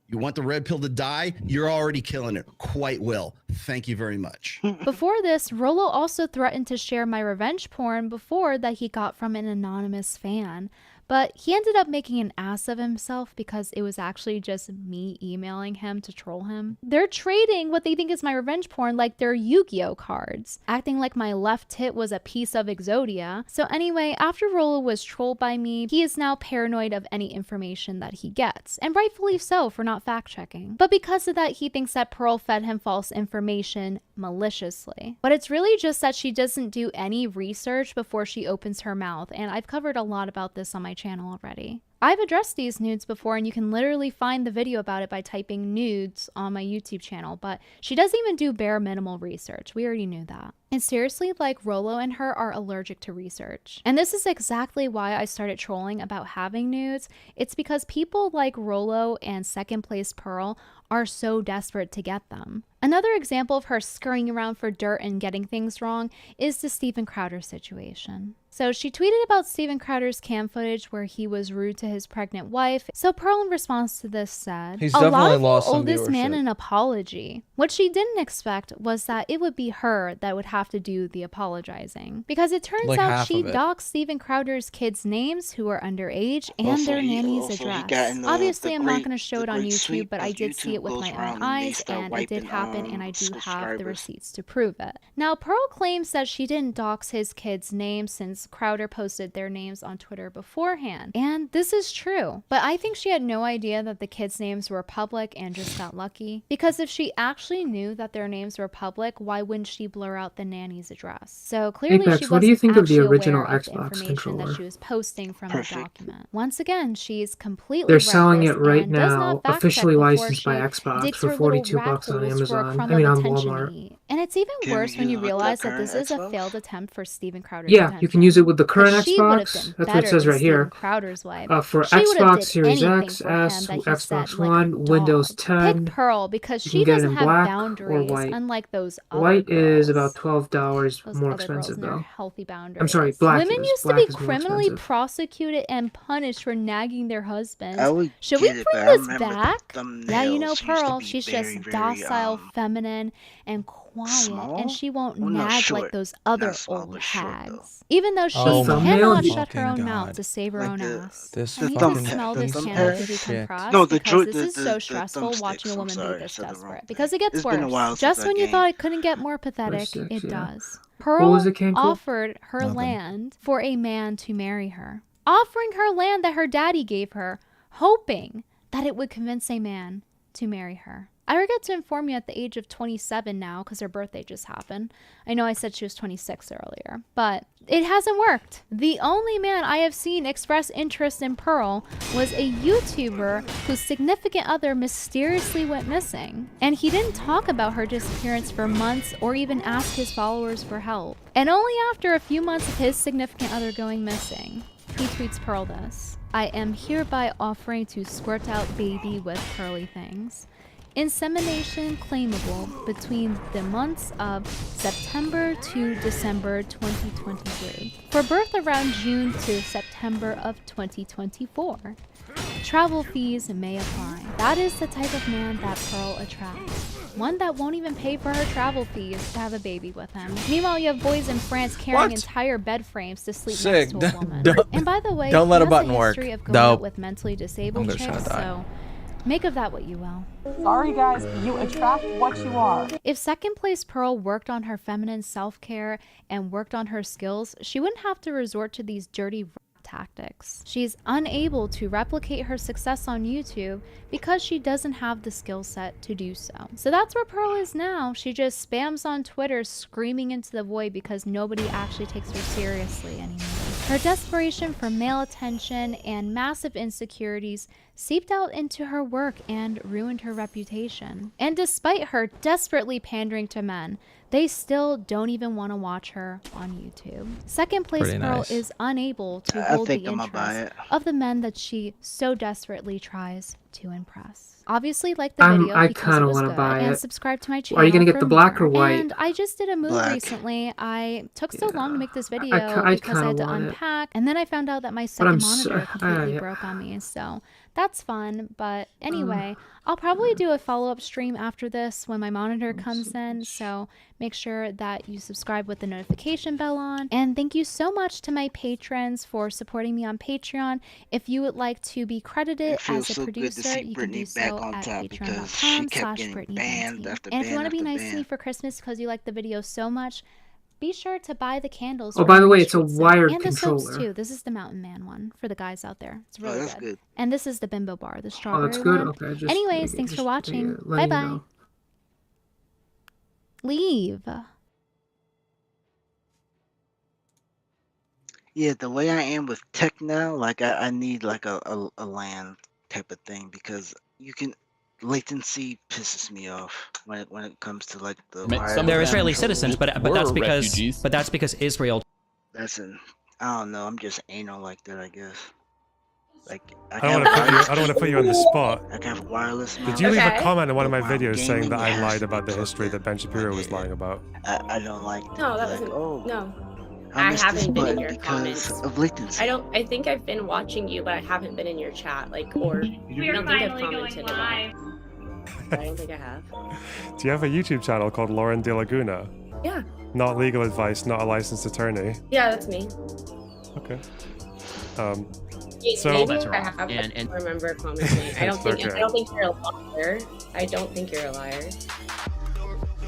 You want the red pill to die? You're already killing it quite well. Thank you very much. Before this, Rollo also threatened to share my revenge porn before that he got from an anonymous fan. But he ended up making an ass of himself because it was actually just me emailing him to troll him. They're trading what they think is my revenge porn like they're Yu-Gi-Oh cards, acting like my left tit was a piece of Exodia. So anyway, after Rolo was trolled by me, he is now paranoid of any information that he gets, and rightfully so for not fact-checking. But because of that, he thinks that Pearl fed him false information maliciously. But it's really just that she doesn't do any research before she opens her mouth, and I've covered a lot about this on my channel already. I've addressed these nudes before, and you can literally find the video about it by typing nudes on my YouTube channel, but she doesn't even do bare minimal research. We already knew that. And seriously, like, Rolo and her are allergic to research. And this is exactly why I started trolling about having nudes. It's because people like Rolo and second place Pearl are so desperate to get them. Another example of her scurrying around for dirt and getting things wrong is the Steven Crowder situation. So she tweeted about Steven Crowder's cam footage where he was rude to his pregnant wife. So Pearl, in response to this, said, He's "A definitely lot of lost you some owe this man viewership. an apology." What she didn't expect was that it would be her that would have to do the apologizing. Because it turns Like out half she of it. doxed Steven Crowder's kids' names who are underage and Also, their he nanny's got address. in Obviously, I'm not great- going to show the it on great YouTube, sweep but I of did see it YouTube with goes my around own and they eyes, start and it did wiping, happen, and I do have the subscribers. receipts to prove it. Now, Pearl claims that she didn't dox his kids' names since Crowder posted their names on Twitter beforehand, and this is true. But I think she had no idea that the kids' names were public and just got lucky. Because if she actually knew that their names were public, why wouldn't she blur out the nanny's address? So clearly Apex, she what do you wasn't think of the actually original aware of the Xbox information controller? that she was posting from Perfect. the document. Once again, she's completely They're selling it reckless right and does now, not fact officially check before licensed by she Xbox digs for her little $42 rat on holes for a Amazon. crumb I mean, of on attention to Walmart. eat. And it's even Can worse we when use you it with the realize that current this is a Xbox? failed attempt for Steven Crowder's Yeah, attention. you can use it with the current 'Cause she would have Xbox. been That's what better it says than right here. Steven Crowder's wife. For She would have Xbox did Series anything X, for him S, that he Xbox said, like One, a Windows dog. 10. Pick Pearl because You she can get it doesn't in have black or boundaries, white. unlike those other White is girls. about $12 Those more other girls expensive and their though. healthy boundaries. I'm sorry, black Women is. used to Black be is more criminally expensive. prosecuted and punished for nagging their husbands. I would Should we get it, bring but I this remember back? the Yeah, you know thumbnails used to Pearl, be she's very, just very, docile, feminine, and quiet, small? and she won't Well, not nag short. like those other Not small, old but short, though. hags. Even though she Oh my cannot shut fucking her own mouth God. to save her Like own the- ass. This I need to fucking smell this piece candle of to shit. decompress No, the because dro- this the- is the- so the stressful watching thumbsticks, a I'm woman sorry, be this I said the wrong desperate. thing. Because it gets It's been a worse. while since Just I when you gamed. thought it couldn't get more pathetic, Six, it yeah. does. What Pearl was it, Cancel? offered her Nothing. land for a man to marry her. Offering her land that her daddy gave her, hoping that it would convince a man to marry her. I forgot to inform you at the age of 27 now because her birthday just happened. I know I said she was 26 earlier, but it hasn't worked. The only man I have seen express interest in Pearl was a YouTuber whose significant other mysteriously went missing. And he didn't talk about her disappearance for months or even ask his followers for help. And only after a few months of his significant other going missing, he tweets Pearl this: "I am hereby offering to squirt out baby with pearly things. Insemination claimable between the months of September to December 2023. For birth around June to September of 2024. Travel fees may apply." That is the type of man that Pearl attracts. One that won't even pay for her travel fees to have a baby with him. Meanwhile, you have boys in France carrying What? entire bed frames to sleep Sick. next to a woman. Don't- And by the way, don't let he a has button work. history of going Nope. out with mentally disabled I'm just chicks, gonna die. so make of that what you will. Sorry, guys, you attract what you are. If second place Pearl worked on her feminine self-care and worked on her skills, she wouldn't have to resort to these dirty tactics. She's unable to replicate her success on YouTube because she doesn't have the skill set to do so. So that's where Pearl is now. She just spams on Twitter screaming into the void because nobody actually takes her seriously anymore. Her desperation for male attention and massive insecurities seeped out into her work and ruined her reputation. And despite her desperately pandering to men, they still don't even want to watch her on YouTube. Second place Pretty Pearl nice. is unable to I hold the think I'ma buy interest it. of the men that she so desperately tries to impress. Obviously, like the I video because kind it of was want good, to buy and it. subscribe to my channel. Are you gonna get for the black more. or white? And I just did a move Black. recently. I took so long to make this video I because I kinda had to want it. unpack, and then I found out that my I'm second so- monitor completely I- broke on me. So that's fun. But anyway, I'll probably do a follow-up stream after this when my monitor comes in. So make sure that you subscribe with the notification bell on. And thank you so much to my patrons for supporting me on Patreon. If you would like to be credited as a producer, you can do so at patreon.com/BrittanyBenteam. And if you want to be nice to me for Christmas because you like the video so much, be sure to buy the candles. Oh, by the way, it's a wired and controller. the soaps too. This is the Mountain Man one for the guys out there. It's really good. And this is the Bimbo Bar, the strawberry that's good. one. Okay, just Anyways, thanks for watching. Bye bye. Leave. Yeah, the way I am with tech now, like I need like a LAN type of thing because you can latency pisses me off when it comes to like the They're Israeli citizens, but that's because Israel. That's an I don't know. I'm just anal like that, I guess. Like I don't want to put you on the spot. I can have wireless. Did you leave a comment in one of my videos saying that I lied about the history that Ben Shapiro was lying about? I don't like. No, that wasn't. No. I haven't been in your because comments. of latency. I think I've been watching you, but I haven't been in your chat, like, or I don't think I've commented at all. I don't think I have. Do you have a YouTube channel called Lauren De Laguna? Yeah. Not legal advice, not a licensed attorney. Yeah, that's me. Okay. So maybe I have. I don't remember commenting. I don't think. Okay. I don't think you're a liar. I don't think you're a liar.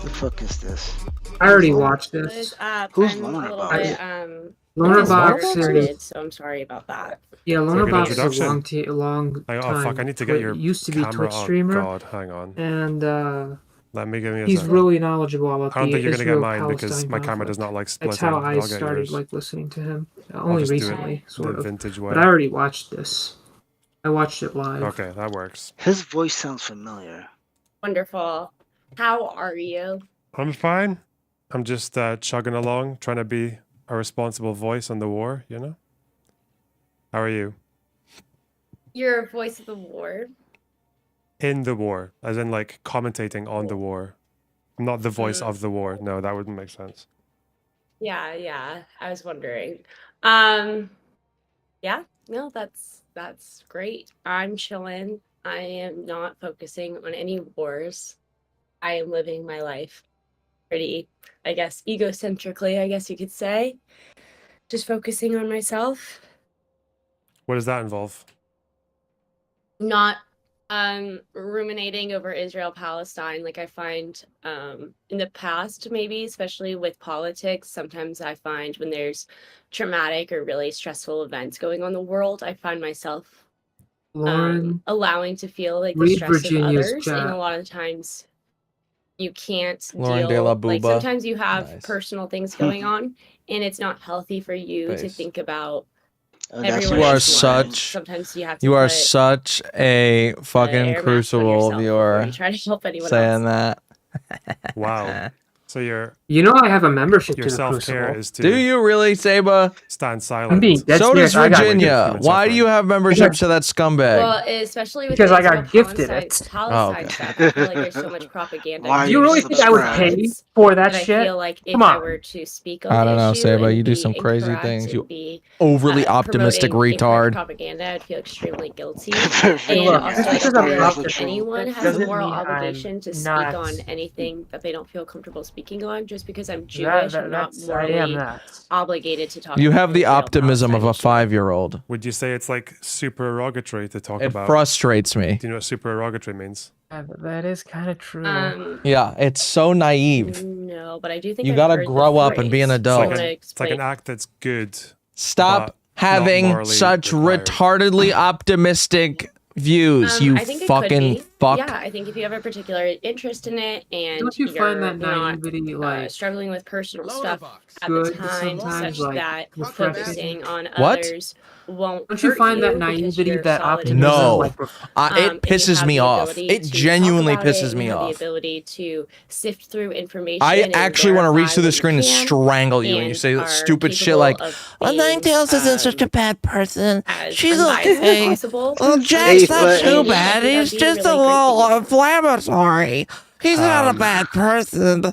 The fuck is this? I already watched this. Who's I'm a Loner little Box? bit Loner Box started, so I'm sorry about that. Yeah, Loner Good Box is a introduction. long Oh time. fuck! I need to get your used to be camera. Twitch streamer. Oh god, hang on. And Let me give me a he's second. really knowledgeable about I don't the think you're gonna get mine Israel-Palestine because my camera does conflict. not like splitting. That's how I I'll get started yours. like listening to him. I'll Only just do it recently, sort the of. vintage way. But I already watched this. I watched it live. Okay, that works. His voice sounds familiar. Wonderful. How are you? I'm fine. I'm just chugging along, trying to be a responsible voice on the war, you know? How are you? You're a voice of the war. In the war, as in like commentating on the war. Not the voice of the war. No, that wouldn't make sense. Yeah. I was wondering. Yeah. No, that's great. I'm chilling. I am not focusing on any wars. I am living my life pretty, I guess, egocentrically, I guess you could say. Just focusing on myself. What does that involve? Not ruminating over Israel Palestine. Like I find in the past, maybe especially with politics, sometimes I find when there's traumatic or really stressful events going on in the world, I find myself Lauren, allowing to feel like the read stress Virginia's of others, chat. and a lot of times you can't Lauren deal. De La Like Booba. sometimes you have Nice. personal things going on, and it's not healthy for you to Base. think about. That's everyone You are else's lives. such. Sometimes you have to. You are put such a fucking air mask on crucible yourself if you before are you try to help anyone saying else. that. Wow. So your I have a membership to the self-care Crucible. is to Do you really, Saba? stand silent. I'm being dead So does serious. I got Virginia. human Why do suffering. you have membership to that scumbag? Well, especially with Because the I got gifted Palestine it. okay. stuff, I feel like there's so much propaganda. Why Do you really think I would subscribe? pay for that I shit? feel like if Come I on. were to speak on I the don't know, issue Saba. and You do be some crazy incorrect things. and You be, overly optimistic promoting retard. incorrect propaganda, I'd feel extremely guilty. Look, And also, just I because don't I'm feel not like the anyone truth has a doesn't moral mean I'm obligation to speak not- on anything that they don't feel comfortable speaking on. Just because I'm Jewish, I'm not I am morally that. obligated to talk You about have the Israel, optimism of a Palestine 5-year-old. Would you say it's like supererogatory to talk It about? frustrates me. Do you know what supererogatory means? That is kind of true. Yeah, it's so naive. No, but I do think You I've gotta heard the grow up and be an phrase. adult. So I wanna It's like an explain. act that's good. Stop but not having morally such required. retardedly optimistic views, you I think it could fucking be. fuck. Yeah, I think if you have a particular interest in it and Don't you you're find that not naivety like struggling with personal stuff at good the time, sometimes, such like, that refreshing? focusing on What? others won't Don't you hurt find that because naivety, you're that solid optimism, in yourself. No, like And it you pisses have me the off. ability It to genuinely talk about pisses it, me you have off. the ability to sift through information. I and actually want to reach verify through the what you screen and can, strangle you when you and say are stupid shit capable like, of "Well, being, Ninetales isn't such a bad person. as She's unbiased as okay. possible. Well, And Jack's I not think too that bad. would He's be just a really great little thing. inflammatory. He's not a bad person."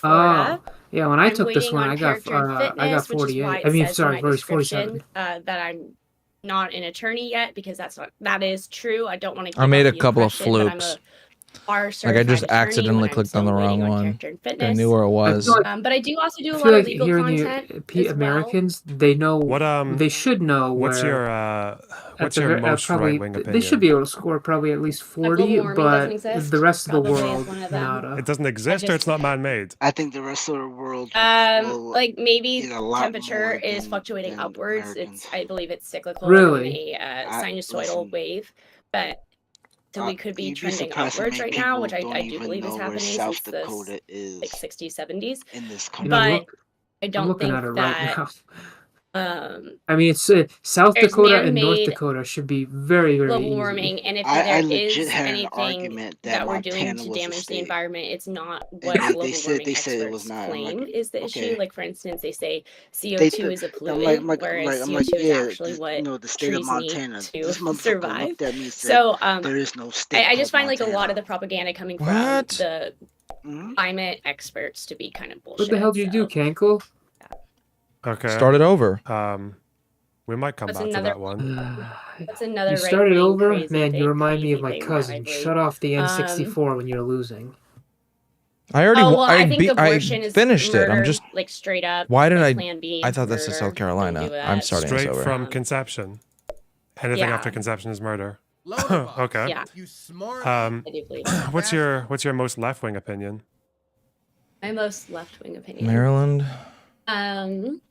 Florida. Yeah, when I I'm took this waiting one, on I got character and 48. fitness, I mean, which is why sorry, it says in my 47. description that I'm not an attorney yet because that is true. I don't want to. I made a couple of flukes. Like I just accidentally clicked on the wrong one. I knew where it was. But I do also do a I lot feel of like legal here in content the as Americans, they know they should know what's where. What's your most probably, right-wing opinion? They should be able to score probably at least 40, but the rest of the world, nada. It doesn't exist, or it's not man-made. I think the rest of the world, like maybe a lot temperature more is than- fluctuating than upwards. Americans. I believe it's cyclical Really? in a sinusoidal wave, but so we could be you'd be trending surprised how upwards many right now, people which I don't do even believe is know where happening South since the Dakota is like 60s, 70s. in this You country. know, But look, I I'm don't looking think at it that. right now. I mean, it's South there's Dakota and North man-made Dakota should be very, very global easy. warming, and if I there legit is had an anything argument that we're doing Montana to was a damage the state. environment, it's not And what they global said warming they said it was experts not. I'm claim like, is the okay. issue. Like for instance, they say They CO2 is a pollutant, whereas I'm like, CO2 is yeah, actually what the state of trees Montana. need to This motherfucker survive. looked at me and said, So there is no state I just called find like a lot Montana. of the propaganda coming from What? the climate experts to be kind of bullshit. What the hell did you do, Cankle? Okay. Start it over. We might come That's back to another- that one. That's another You started right-wing over? crazy Man, you thing, remind me of my crazy thing that cousin. I believe. Shut off the N64 when you're losing. I already. Oh, well, I think I abortion is finished it. I'm murder, just. like straight up. Why did like I? Plan B, I thought that's in murder. South Carolina. Don't do I'm that. starting Straight this over. from conception. Anything Yeah. after conception is murder. Okay. Yeah. Um, I do believe what's your most left-wing opinion? my most left-wing opinion. Maryland. Um,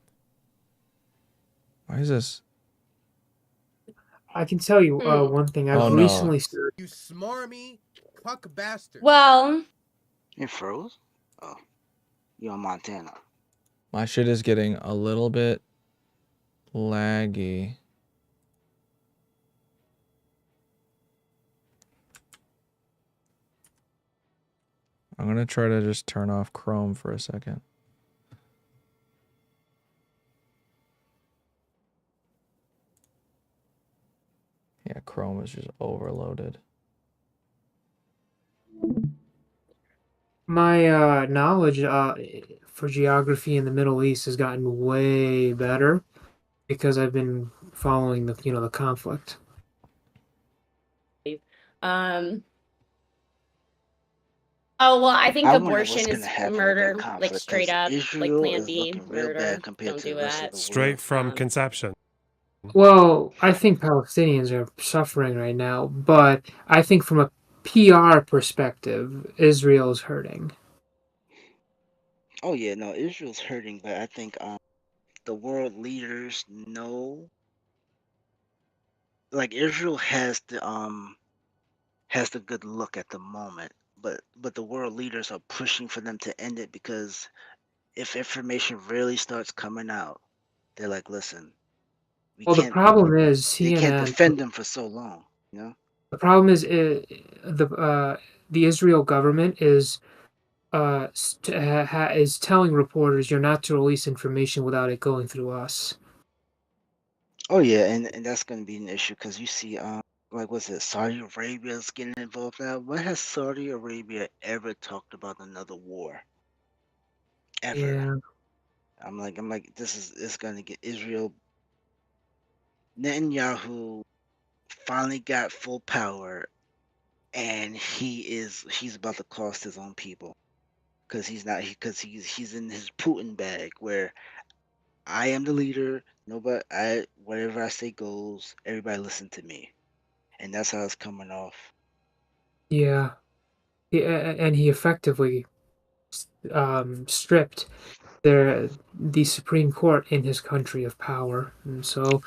Why is this? I can tell you one thing. I've recently. You smarmy cuck bastard. Well, It froze? Oh, you're in Montana. My shit is getting a little bit laggy. I'm gonna try to just turn off Chrome for a second. Yeah, Chrome is just overloaded. My knowledge for geography in the Middle East has gotten way better because I've been following the conflict. Oh well, I think I wonder what's abortion is gonna happen with murder, that like conflict, straight 'cause up, like Israel Plan is B, looking real murder. bad compared Don't to do the rest of that. the Straight from conception. Well, I think Palestinians are suffering right now, but I think from a PR perspective, Israel's hurting. Oh yeah, no, Israel's hurting, but I think the world leaders know, like Israel has the good look at the moment, but the world leaders are pushing for them to end it because if information really starts coming out, they're like, listen, Well, the problem is they can't CNN. defend them for so long, you know. The problem is the Israel government is is telling reporters you're not to release information without it going through us. Oh yeah, and that's going to be an issue because you see, like what's it, Saudi Arabia's getting involved now. When has Saudi Arabia ever talked about another war? Ever? Yeah. I'm like, it's going to get Israel. Netanyahu finally got full power, and he's about to cost his own people because he's in his Putin bag where I am the leader. Nobody, whatever I say goes. Everybody listen to me, and that's how it's coming off. Yeah. And he effectively stripped the Supreme Court in his country of power, and so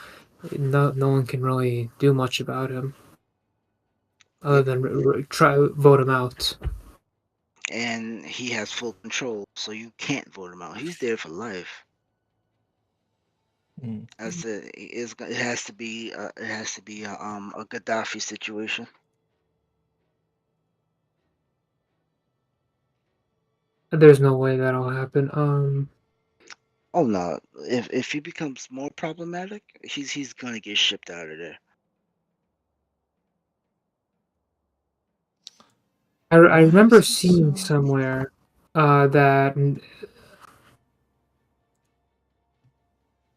no one can really do much about him other than try vote him out. And he has full control, so you can't vote him out. He's there for life. I said it has to be a Gaddafi situation. There's no way that'll happen. Oh no! If he becomes more problematic, he's gonna get shipped out of there. I remember seeing somewhere that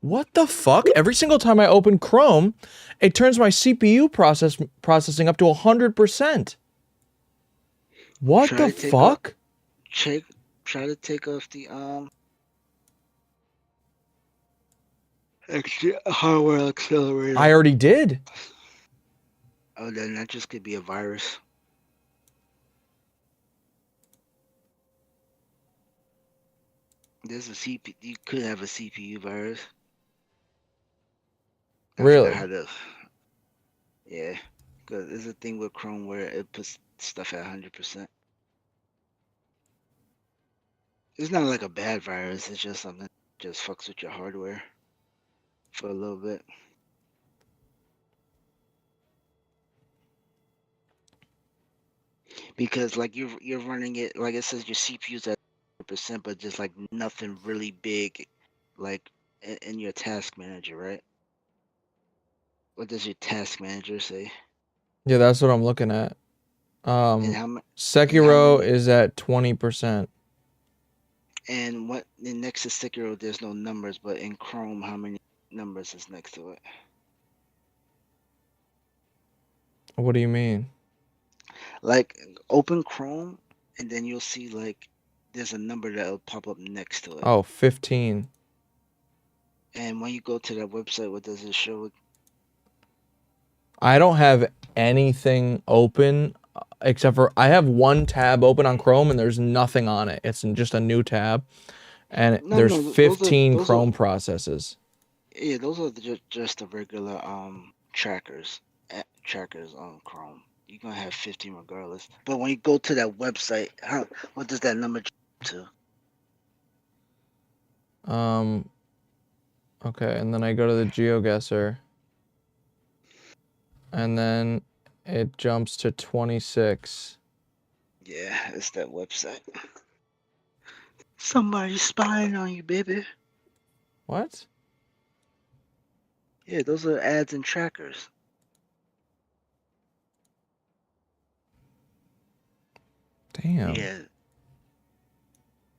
What the fuck? Every single time I open Chrome, it turns my CPU processing up to 100%. What the fuck? Try to take off the extra hardware accelerator. I already did. Oh, then that just could be a virus. There's a CPU. You could have a CPU virus. Really? Yeah, because there's a thing with Chrome where it puts stuff at 100%. It's not like a bad virus. It's just something that just fucks with your hardware for a little bit. Because like you're running it, like it says your CPU's at 100%, but just like nothing really big, like in your task manager, right? What does your task manager say? Yeah, that's what I'm looking at. Sekiro is at 20%. And what next to Sekiro, there's no numbers, but in Chrome, how many numbers is next to it? What do you mean? Like open Chrome, and then you'll see like there's a number that'll pop up next to it. Oh, 15. And when you go to that website, what does it show? I don't have anything open except for I have one tab open on Chrome and there's nothing on it. It's just a new tab, and there's 15 Chrome processes. Yeah, those are just the regular trackers on Chrome. You're gonna have 15 regardless. But when you go to that website, what does that number jump to? Okay, and then I go to the GeoGuessr, and then it jumps to 26. Yeah, it's that website. Somebody's spying on you, baby. What? Yeah, those are ads and trackers. Damn. Yeah.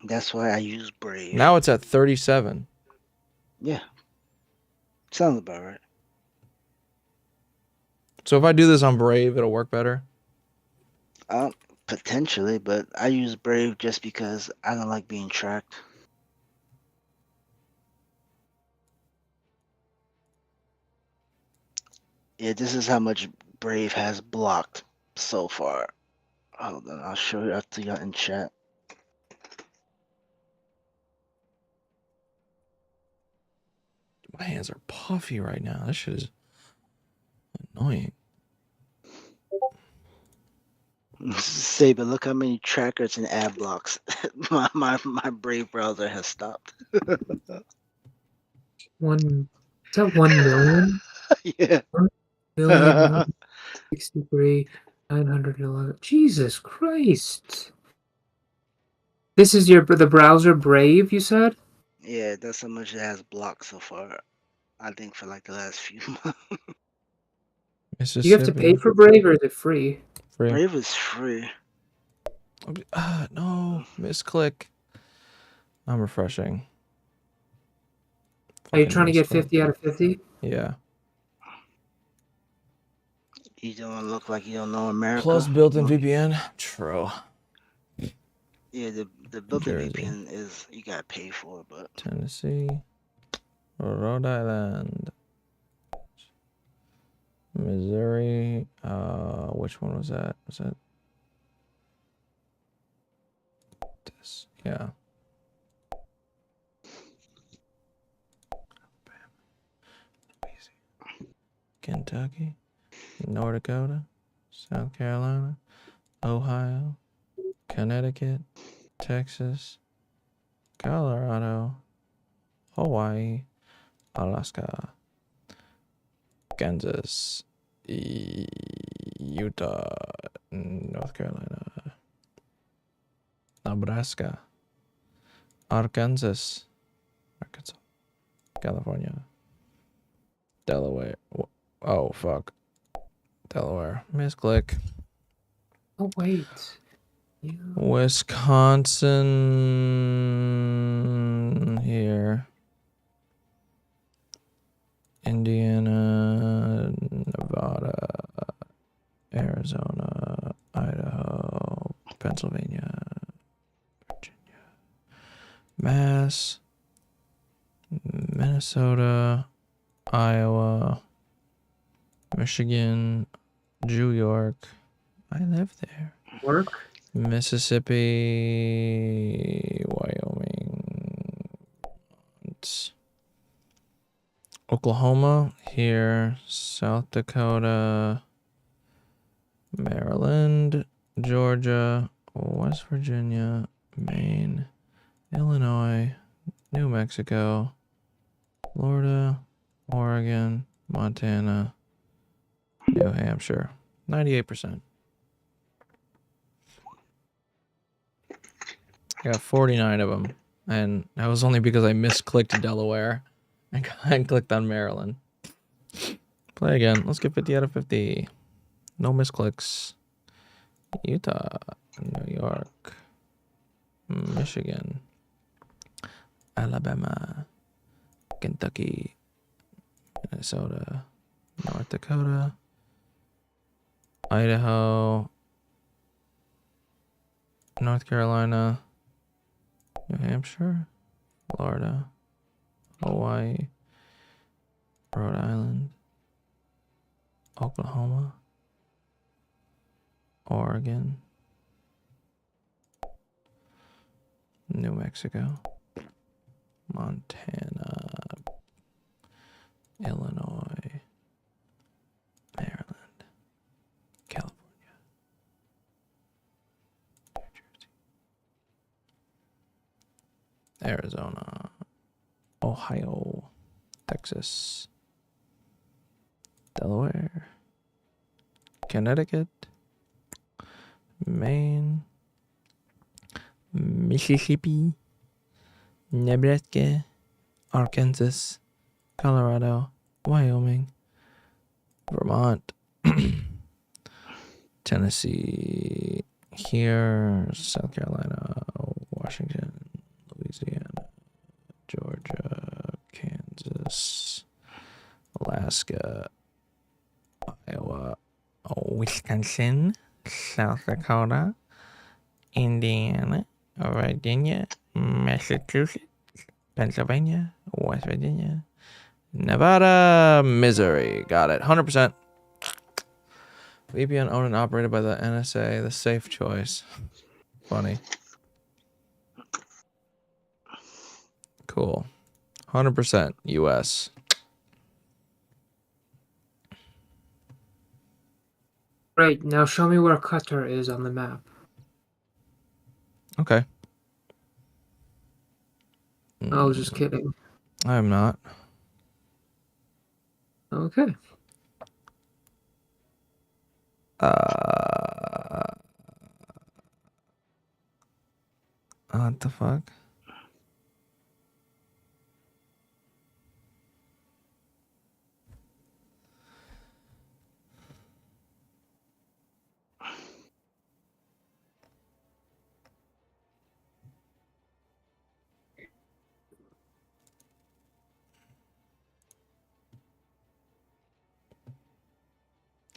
That's why I use Brave. Now it's at 37. Yeah. Sounds about right. So if I do this on Brave, it'll work better? Potentially, but I use Brave just because I don't like being tracked. Yeah, this is how much Brave has blocked so far. Hold on, I'll show it to you in chat. My hands are puffy right now. This shit is annoying. Say, but look how many trackers and ad blocks my Brave browser has stopped. Is that 1 million? Yeah. 1,063,911. Jesus Christ. This is the browser Brave, you said? Yeah, that's how much it has blocked so far. I think for like the last few months. Do you have to pay for Brave or is it free? Free. Brave is free. No, misclick. I'm refreshing. Are you trying to get 50 out of 50? Yeah. You don't look like you don't know America. Plus built-in VPN. True. Yeah, the built-in VPN is you gotta pay for it, but Tennessee, Rhode Island, Missouri. Which one was that? Was that this? Yeah. Kentucky, North Dakota, South Carolina, Ohio, Connecticut, Texas, Colorado, Hawaii, Alaska, Kansas, Utah, North Carolina, Nebraska, Arkansas, California, Delaware. Oh, fuck. Delaware. Misclick. Oh, wait. Wisconsin here. Indiana, Nevada, Arizona, Idaho, Pennsylvania, Virginia, Mass, Minnesota, Iowa, Michigan, New York. I live there. Work. Mississippi, Wyoming, Oklahoma, here, South Dakota, Maryland, Georgia, West Virginia, Maine, Illinois, New Mexico, Florida, Oregon, Montana, New Hampshire. 98%. I got 49 of them, and that was only because I misclicked Delaware and clicked on Maryland. Play again. Let's get 50 out of 50. No misclicks. Utah, New York, Michigan, Alabama, Kentucky, Minnesota, North Dakota, Idaho, North Carolina, New Hampshire, Florida, Hawaii, Rhode Island, Oklahoma, Oregon, New Mexico, Montana, Illinois, Maryland, California, New Jersey, Arizona, Ohio, Texas, Delaware, Connecticut, Maine, Mississippi, Nebraska, Arkansas, Colorado, Wyoming, Vermont, Tennessee, here, South Carolina, Washington, Louisiana, Georgia, Kansas, Alaska, Iowa, Wisconsin, South Dakota, Indiana, Virginia, Massachusetts, Pennsylvania, West Virginia, Nevada, Missouri. Got it. 100%. VPN owned and operated by the NSA. The safe choice. Funny. Cool. 100% US. Right, now show me where Qatar is on the map. Okay. I was just kidding. I'm not. Okay. What the fuck?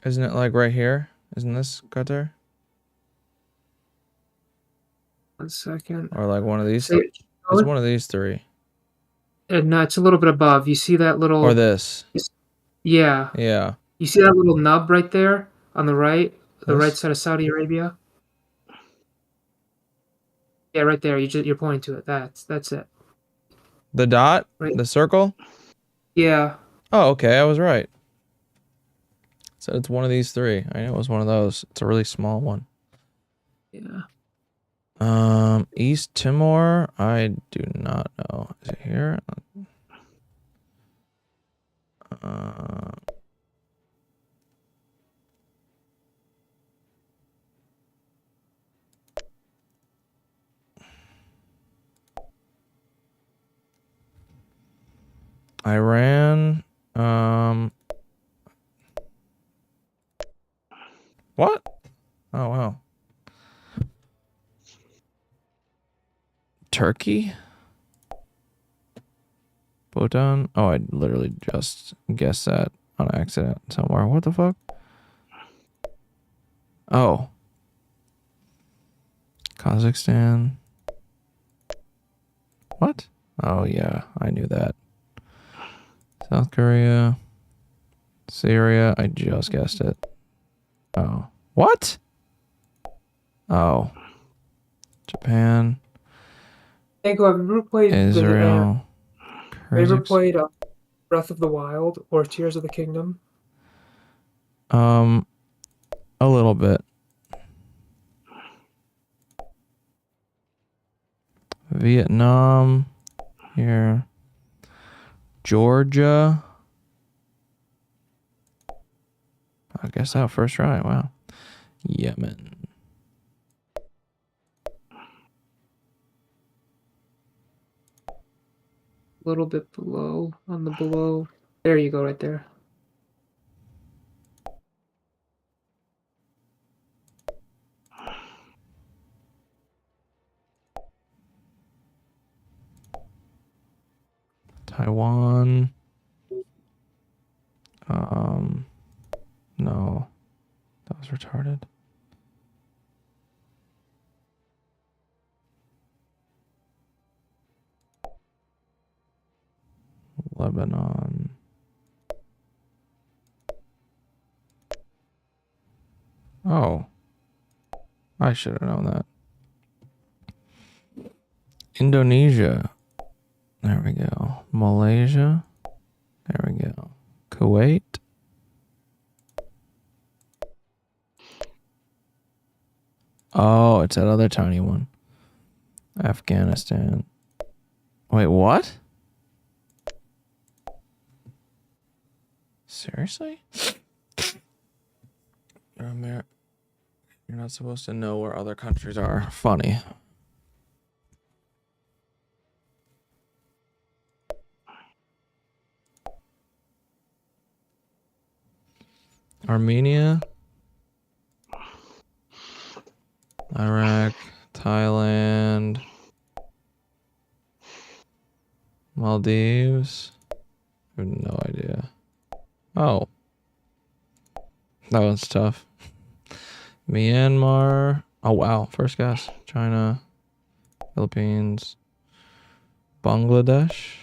Isn't it like right here? Isn't this Qatar? 1 second. Or like one of these? Say- It's one of these three. No, it's a little bit above. You see that little... Or this. Yeah. Yeah. You see that little nub right there on the right? The This? right side of Saudi Arabia? Yeah, right there. You're pointing to it. That's it. The dot? Right. The circle? Yeah. Oh, okay. I was right. So it's one of these three. I know it was one of those. It's a really small one. Yeah. East Timor, I do not know. Is it here? Iran, what? Oh, wow. Turkey? Bhutan? Oh, I literally just guessed that on accident somewhere. What the fuck? Oh. Kazakhstan. What? Oh, yeah, I knew that. South Korea. Syria. I just guessed it. Oh. What? Oh. Japan. Tango, have you ever played Israel. have you ever played Breath of the Wild or Tears of the Kingdom? A little bit. Vietnam. Here. Georgia. I guess that first try. Wow. Yemen. A little bit below, on the below. There you go, right there. Taiwan. No. That was retarded. Lebanon. Oh. I should have known that. Indonesia. There we go. Malaysia. There we go. Kuwait. Oh, it's that other tiny one. Afghanistan. Wait, what? Seriously? You're not supposed to know where other countries are. Funny. Armenia. Iraq. Thailand. Maldives. I have no idea. Oh. That one's tough. Myanmar. Oh, wow. First guess. China. Philippines. Bangladesh.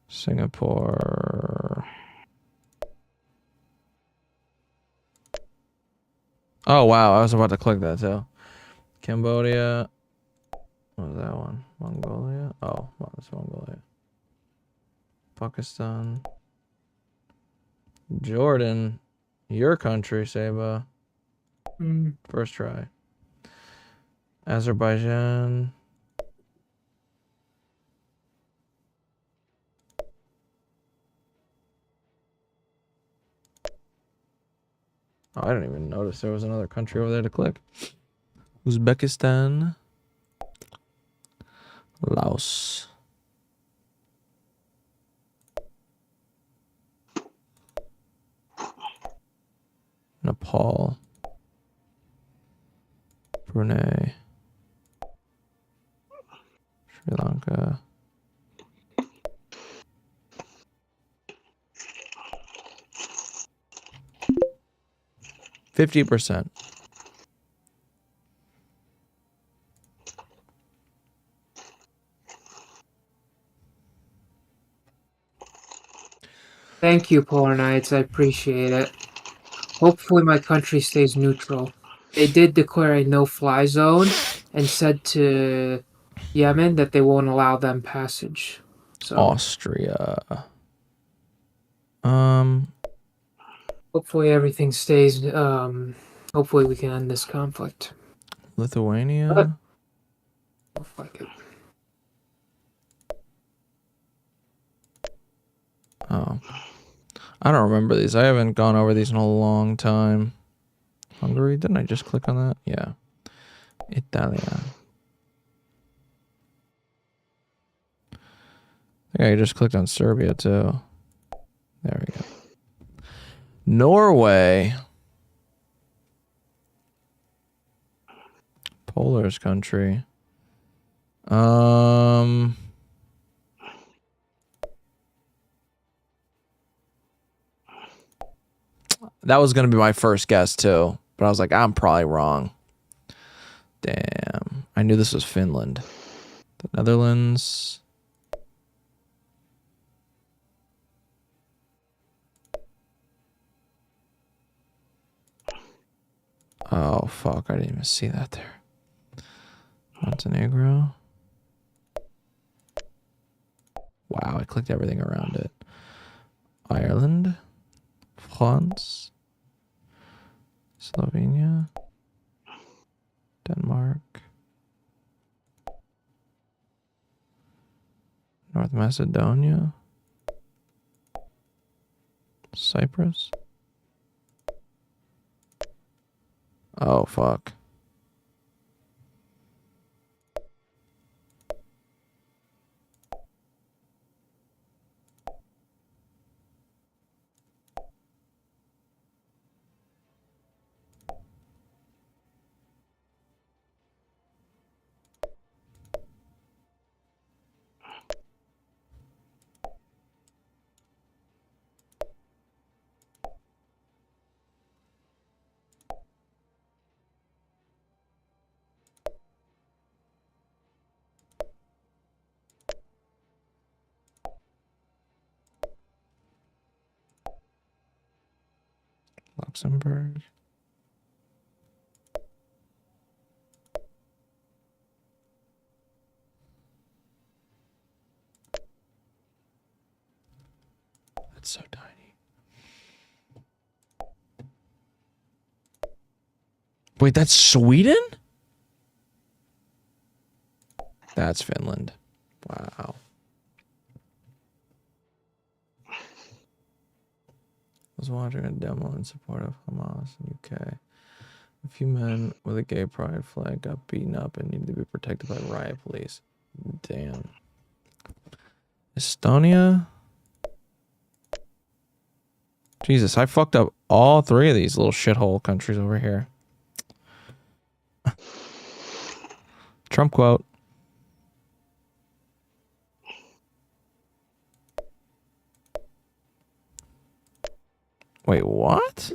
Singapore. Oh, wow. I was about to click that too. Cambodia. What was that one? Mongolia? Oh, well, that's Mongolia. Pakistan. Jordan. Your country, Seba. First try. Azerbaijan. Oh, I didn't even notice there was another country over there to click. Uzbekistan. Laos. Nepal. Brunei. Sri Lanka. %. Thank you, Polar Knights. I appreciate it. Hopefully my country stays neutral. They did declare a no-fly zone and said to Yemen that they won't allow them passage. So Austria. hopefully everything stays. Hopefully we can end this conflict. Lithuania. Fuck it. Oh. I don't remember these. I haven't gone over these in a long time. Hungary? Didn't I just click on that? Yeah. Italia. I think I just clicked on Serbia too. There we go. Norway. Polar's country. That was gonna be my first guess too, but I was like, I'm probably wrong. Damn, I knew this was Finland. The Netherlands. Oh fuck, I didn't even see that there. Montenegro. Wow, I clicked everything around it. Ireland. France. Slovenia. Denmark. North Macedonia. Cyprus. Oh, fuck. Luxembourg. That's so tiny. Wait, that's Sweden? That's Finland. Wow. I was watching a demo in support of Hamas in UK. A few men with a gay pride flag got beaten up and needed to be protected by riot police. Damn. Estonia? Jesus, I fucked up all three of these little shithole countries over here. Trump quote. Wait, what?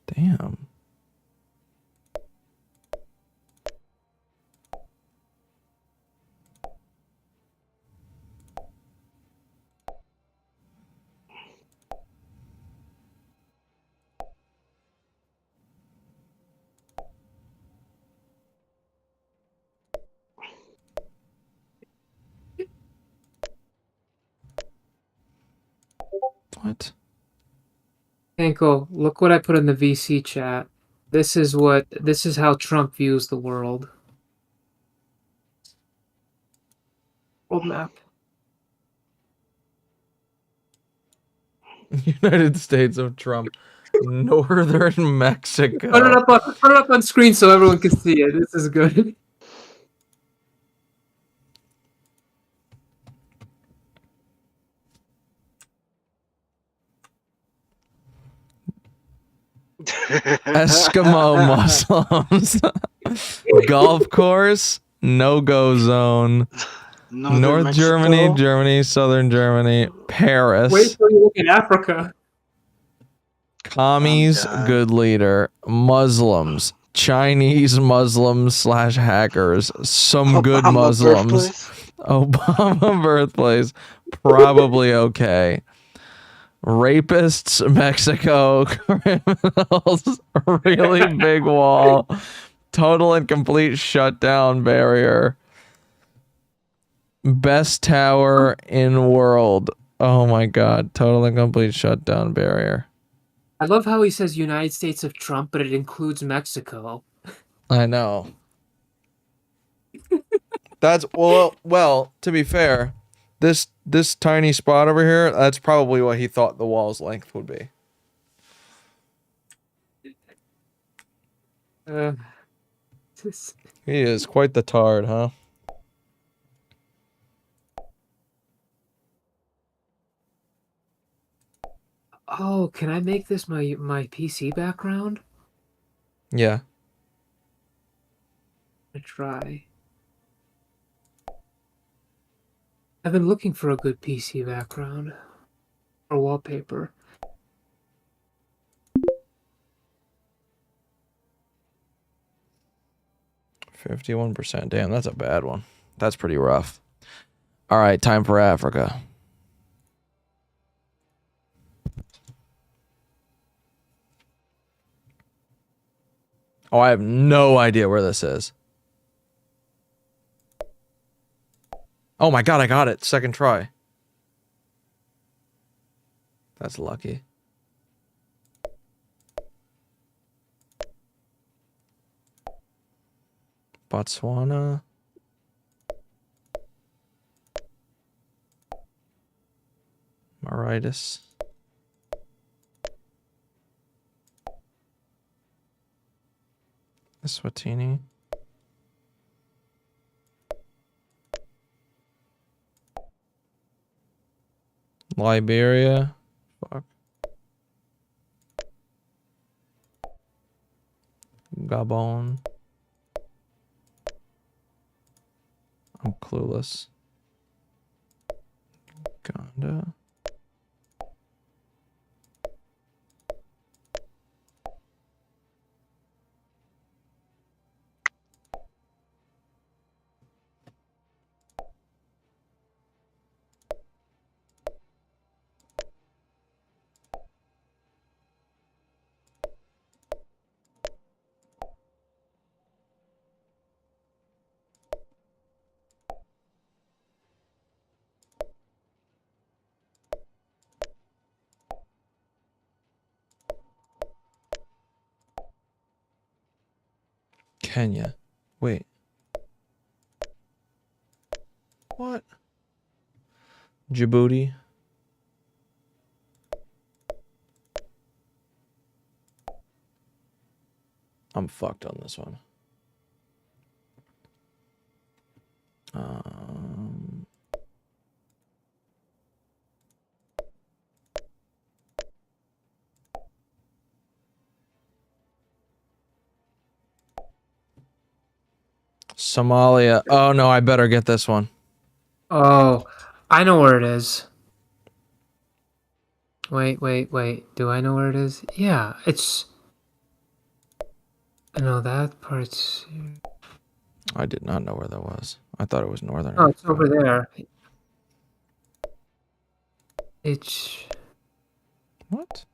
Damn. What? Hanko, look what I put in the VC chat. This is how Trump views the world. World map. United States of Trump. Northern Mexico. Put it up on screen so everyone can see it. This is good. Eskimo Muslims. Golf course. No-go zone. North Germany, Germany, Southern Germany, Paris. Wait till you look at Africa. Commies, good leader. Muslims. Chinese Muslims / hackers. Some good Muslims. Obama birthplace. Probably okay. Rapists, Mexico, criminals, really big wall, total and complete shutdown barrier, best tower in world. Oh my god, total and complete shutdown barrier. I love how he says United States of Trump, but it includes Mexico. I know. That's well, to be fair, this tiny spot over here, that's probably what he thought the wall's length would be. He is quite the tard, huh? Oh, can I make this my PC background? Yeah. I try. I've been looking for a good PC background or wallpaper. %. Damn, that's a bad one. That's pretty rough. All right, time for Africa. Oh, I have no idea where this is. Oh my god, I got it. Second try. That's lucky. Botswana. Mauritius. Eswatini. Liberia. Fuck. Gabon. I'm clueless. Uganda. Kenya. Wait. What? Djibouti. I'm fucked on this one. Somalia. Oh no, I better get this one. Oh, I know where it is. Wait. Do I know where it is? Yeah, it's... No, that part's... I did not know where that was. I thought it was northern. Oh, it's over there. It's... What?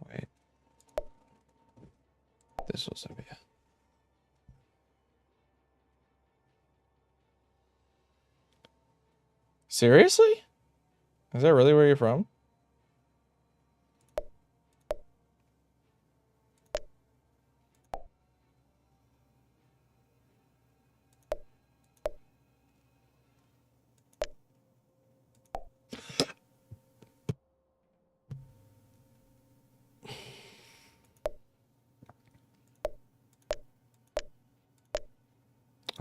Wait. This was Serbia. Seriously? Is that really where you're from?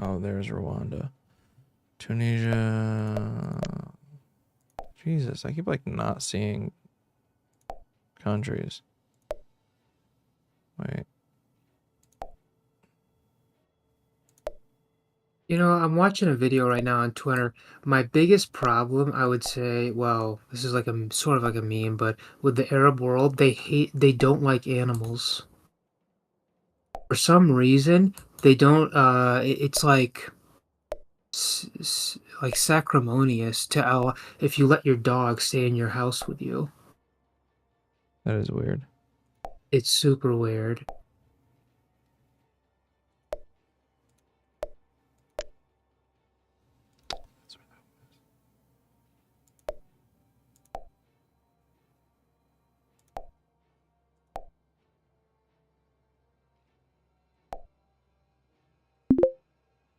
Oh, there's Rwanda. Tunisia. Jesus, I keep like not seeing countries. Wait. You know, I'm watching a video right now on Twitter. My biggest problem, I would say, well, this is like a sort of like a meme, but with the Arab world, they don't like animals. For some reason, they don't, it's like, like sacrimonious to, if you let your dog stay in your house with you. That is weird. It's super weird.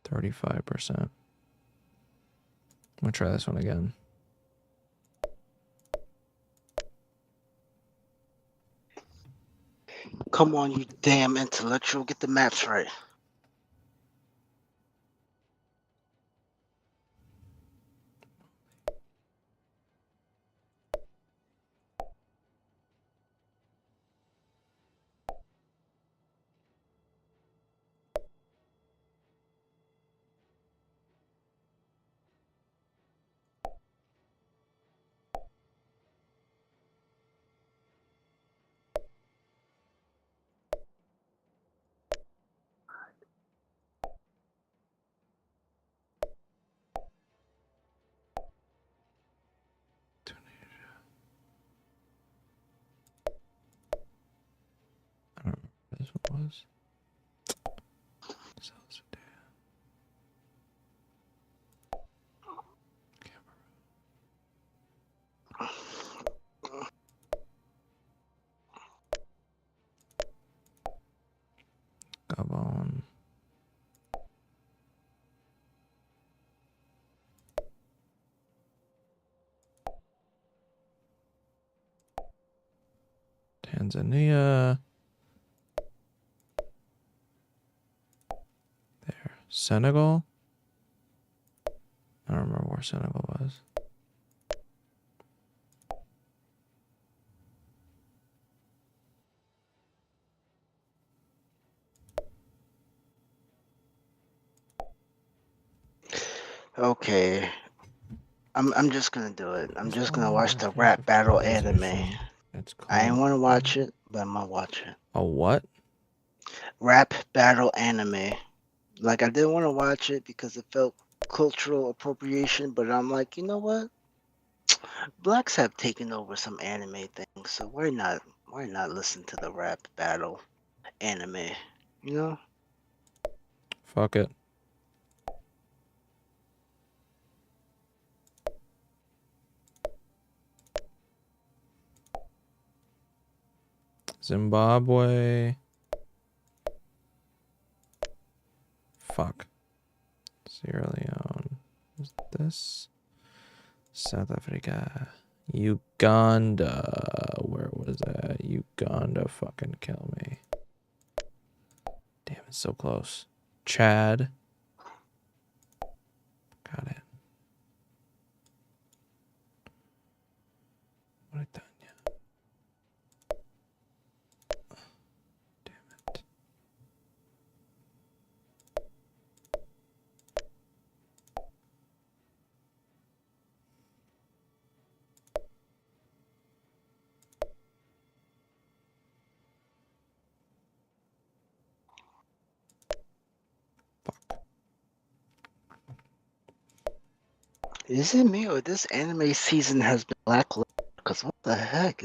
%35%. I'm gonna try this one again. Come on, you damn intellectual. Get the maps right. I don't remember what this one was. Gabon. Tanzania. There. Senegal. I don't remember where Senegal was. Okay. I'm just gonna do it. I'm just gonna watch the rap battle anime. I ain't wanna watch it, but I'm gonna watch it. A what? Rap battle anime. Like I didn't want to watch it because it felt cultural appropriation, but I'm like, you know what? Blacks have taken over some anime things, so why not? Why not listen to the rap battle anime? You know? Fuck it. Zimbabwe. Fuck. Sierra Leone. What's this? South Africa. Uganda. Where was that? Uganda. Fucking kill me. Damn, it's so close. Chad. Got it. What I done yet? Damn it. Is it me or this anime season has been lackluster? Because what the heck?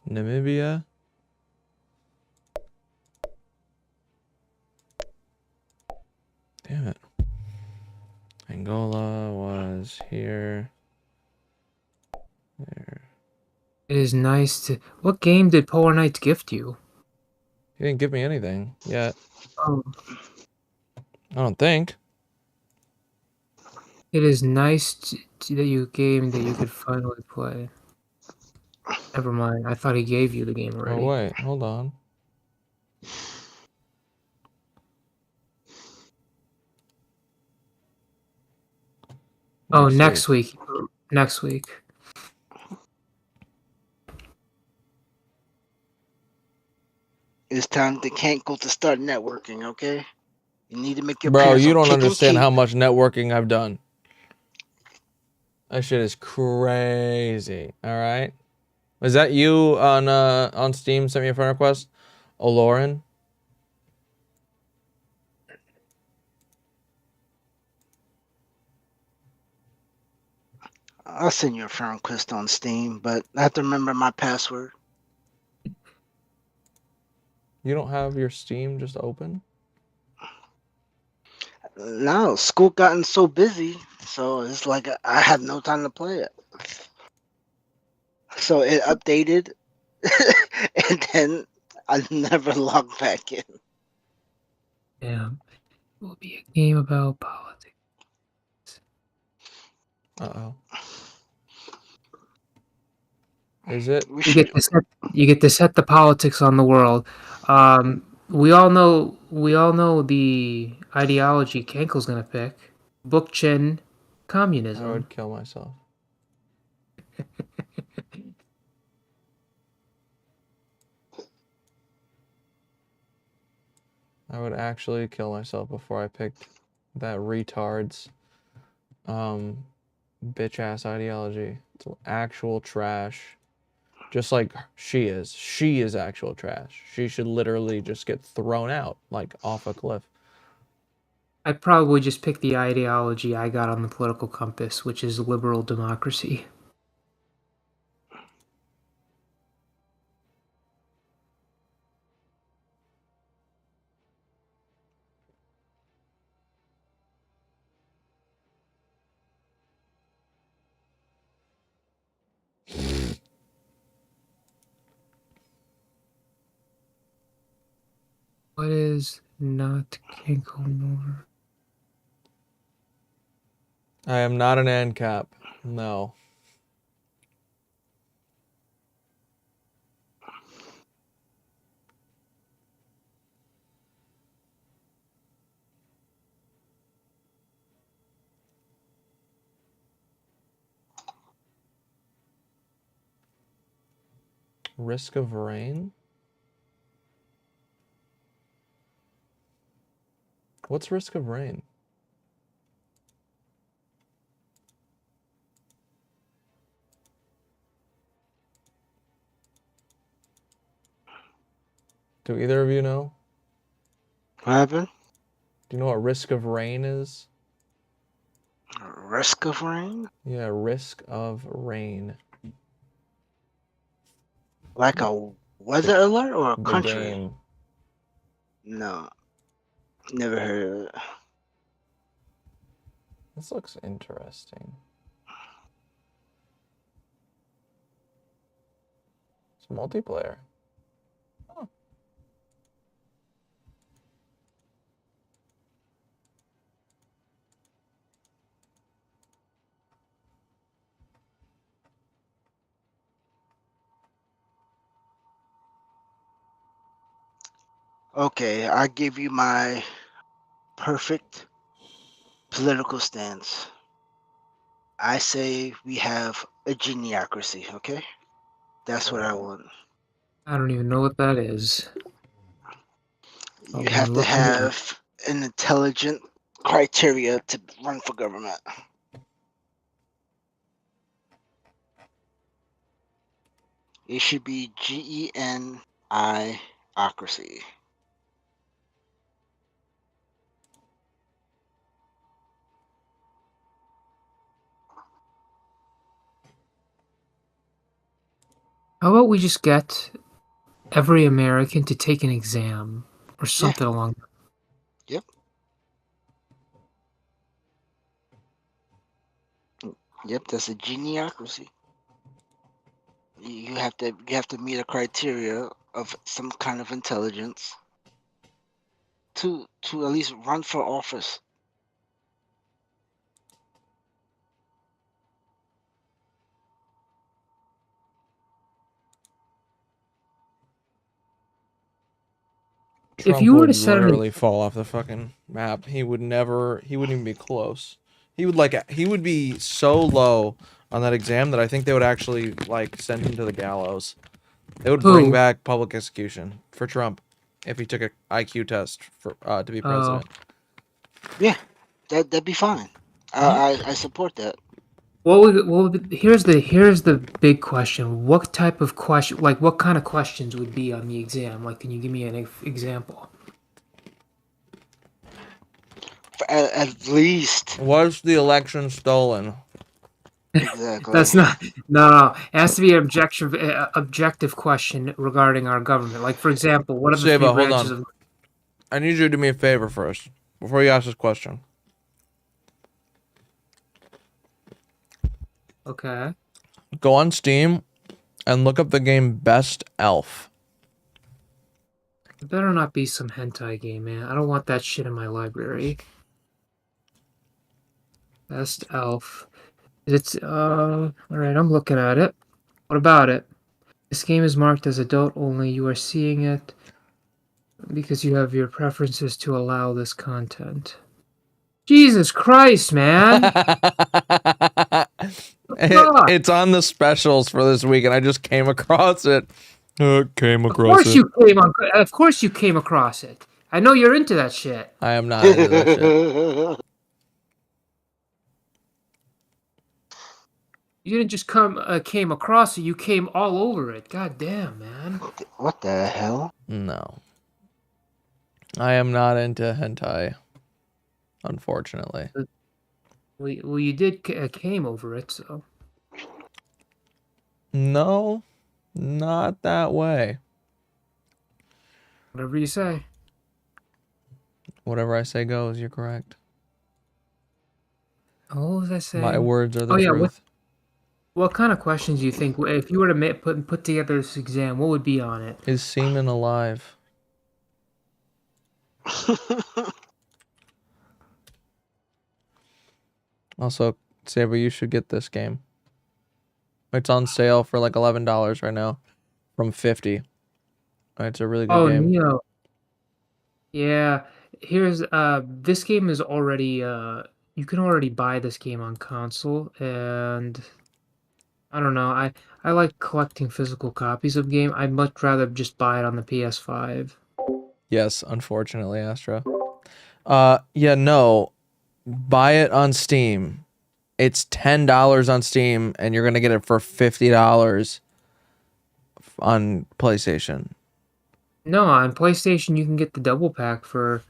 Namibia. Damn it. Angola was here. There. It is nice to. What game did Polar Knights gift you? He didn't give me anything yet. Oh. I don't think. It is nice that you game that you could finally play. Never mind. I thought he gave you the game already. Oh wait, hold on. Oh, next week. Next week. It's time to can't go to start networking, okay? You need to make your Bro, parents you on don't kick and understand keep. how much networking I've done. That shit is crazy. All right. Was that you on Steam? Sent me a friend request. Olorin. I'll send you a friend request on Steam, but I have to remember my password. You don't have your Steam just open? No, school gotten so busy, so it's like I have no time to play it. So it updated, and then I never logged back in. Yeah, it will be a game about politics. Uh-oh. Is it? You get to set the politics on the world. We all know the ideology Kenkel's gonna pick. Bookchin communism. I would kill myself. I would actually kill myself before I picked that retard's bitch ass ideology. It's actual trash. Just like she is. She is actual trash. She should literally just get thrown out, like off a cliff. I'd probably just pick the ideology I got on the political compass, which is liberal democracy. What is not Kenkel more? I am not an ANCAP. No. Risk of rain? What's risk of rain? Do either of you know? What happened? Do you know what risk of rain is? Risk of rain? Yeah, risk of rain. Like a weather alert or a The country? game. No, never heard of it. This looks interesting. It's multiplayer. Oh. Okay, I give you my perfect political stance. I say we have a geniocracy, okay? That's what I want. I don't even know what that is. You have to have an intelligent criteria to run for government. It should be GENI-ocracy. How about we just get every American to take an exam or something along? Yep. Yep, that's a geniocracy. You have to meet a criteria of some kind of intelligence to at least run for office. Trump If you were to would set literally fall off the fucking map. He wouldn't even be close. He would be so low on that exam that I think they would actually like send him to the gallows. They would bring back public execution for Trump if he took an IQ test for to be president. Yeah, that'd be fine. I support that. Here's the big question. What type of question, like what kind of questions would be on the exam? Like, can you give me an example? At least. Was the election stolen? Exactly. That's not no. It has to be an objective question regarding our government. Like, for example, what are the three Seba, hold branches on. of? I need you to do me a favor first before you ask this question. Okay. Go on Steam and look up the game Best Elf. It better not be some hentai game, man. I don't want that shit in my library. Best Elf. It's all right, I'm looking at it. What about it? This game is marked as adult only. You are seeing it because you have your preferences to allow this content. Jesus Christ, man! It's on the specials for this week, and I just came across it. Of course you came across it. I know you're into that shit. I am not into that shit. You didn't just came across it. You came all over it. God damn, man. What the hell? No. I am not into hentai, unfortunately. Well, you did came over it, so. No, not that way. Whatever you say. Whatever I say goes, you're correct. Oh, what was I saying? My words are the truth. What kind of questions do you think, if you were to put together this exam, what would be on it? Is semen alive? Also, Saber, you should get this game. It's on sale for like $11 right now, from $50. It's a really good game. Neo. Yeah, here's this game is already you can already buy this game on console, and I don't know. I like collecting physical copies of game. I'd much rather just buy it on the PS5. Yes, unfortunately, Astra. Yeah, no. Buy it on Steam. It's $10 on Steam, and you're gonna get it for $50 on PlayStation. No, on PlayStation you can get the double pack for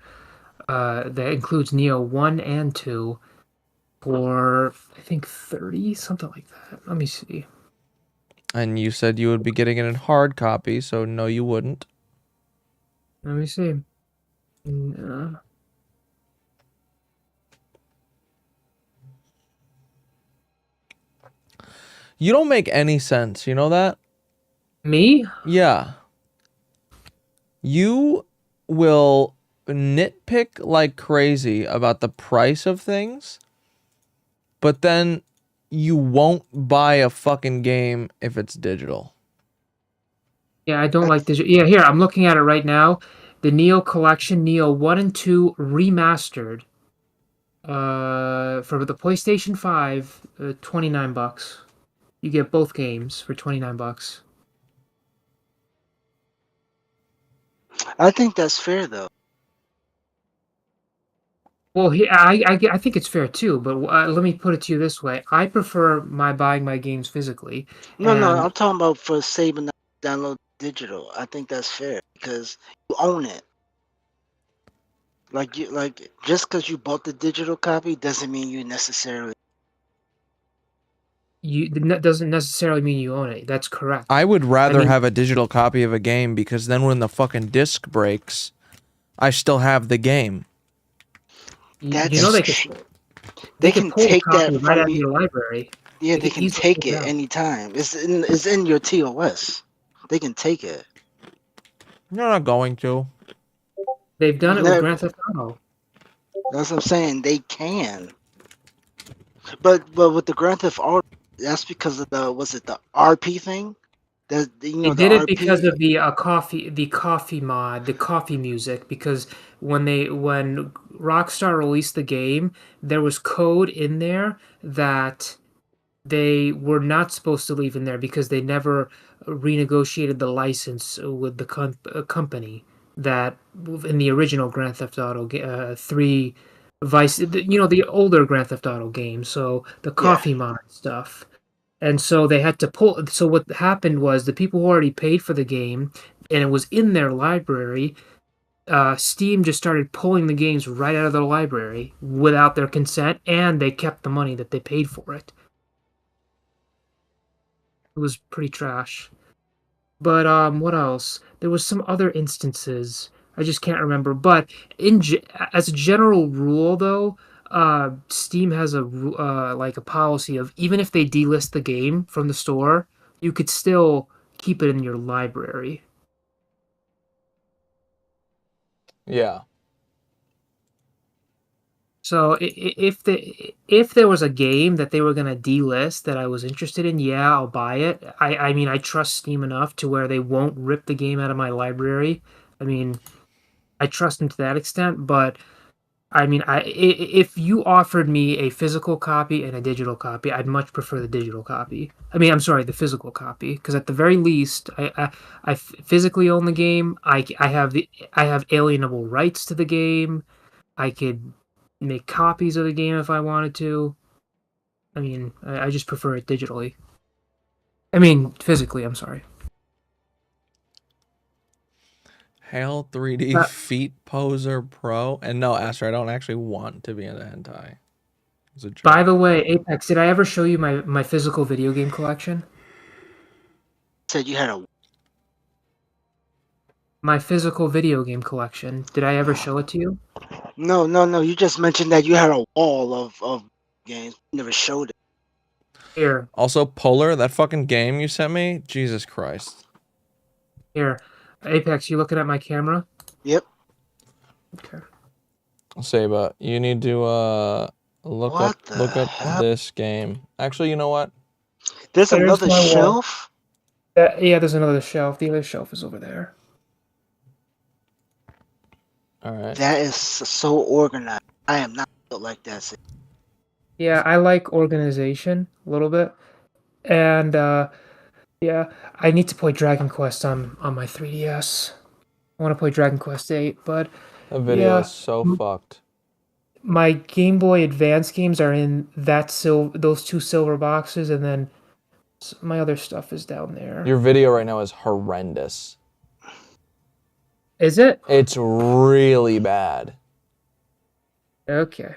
that includes Neo 1 and 2 for I think 30, something like that. Let me see. And you said you would be getting it in hard copy, so no, you wouldn't. Let me see. No. You don't make any sense, you know that? Me? Yeah. You will nitpick like crazy about the price of things, but then you won't buy a fucking game if it's digital. Yeah, I don't like digital. Yeah, here, I'm looking at it right now. The Neo Collection, Neo 1 and 2 remastered. For the PlayStation 5, $29. You get both games for $29. I think that's fair though. Well, I think it's fair too, but let me put it to you this way: I prefer buying my games physically. No, I'm talking about for saving download digital. I think that's fair because you own it. Like just because you bought the digital copy doesn't mean you necessarily. That doesn't necessarily mean you own it. That's correct. I would rather have a digital copy of a game because then when the fucking disc breaks, I still have the game. That's you know they can take that right out of from your library. Yeah, they can take it anytime. It's in your TOS. They can take it. You're not going to. They've done it with Grand Theft Auto. That's what I'm saying. They can. But with the Grand Theft Auto, that's because of the the RP thing? They did it because of the coffee mod, the coffee music. Because when Rockstar released the game, there was code in there that they were not supposed to leave in there because they never renegotiated the license with the company that in the original Grand Theft Auto 3 Vice, the older Grand Theft Auto games. So the coffee mod stuff. And so they had to pull. So what happened was the people who already paid for the game, and it was in their library. Steam just started pulling the games right out of their library without their consent, and they kept the money that they paid for it. It was pretty trash. But what else? There was some other instances. I just can't remember. But as a general rule, though, Steam has like a policy of even if they delist the game from the store, you could still keep it in your library. Yeah. So if there was a game that they were gonna delist that I was interested in, yeah, I'll buy it. I mean I trust Steam enough to where they won't rip the game out of my library. I mean, I trust them to that extent, but I mean, if you offered me a physical copy and a digital copy, I'd much prefer the digital copy. I mean, I'm sorry, the physical copy, because at the very least, I physically own the game. I have alienable rights to the game. I could make copies of the game if I wanted to. I mean, I just prefer it digitally. I mean, physically, I'm sorry. Hail 3D Feet Poser Pro. And no, Aster, I don't actually want to be into hentai. It's a joke. By the way, Apex, did I ever show you my physical video game collection? Said you had a My physical video game collection. Did I ever show it to you? No. You just mentioned that you had a wall of games. You never showed it. Here. Also, Polar, that fucking game you sent me? Jesus Christ. Here. Apex, you looking at my camera? Yep. Okay. Seba, you need to look up this game. Actually, you know what? There's another shelf? Yeah, there's another shelf. The other shelf is over there. All right. That is so organized. I am not built like that. Yeah, I like organization a little bit. And yeah, I need to play Dragon Quest on my 3DS. I want to play Dragon Quest 8, but that video is so fucked. My Game Boy Advance games are in those two silver boxes, and then my other stuff is down there. Your video right now is horrendous. Is it? It's really bad. Okay.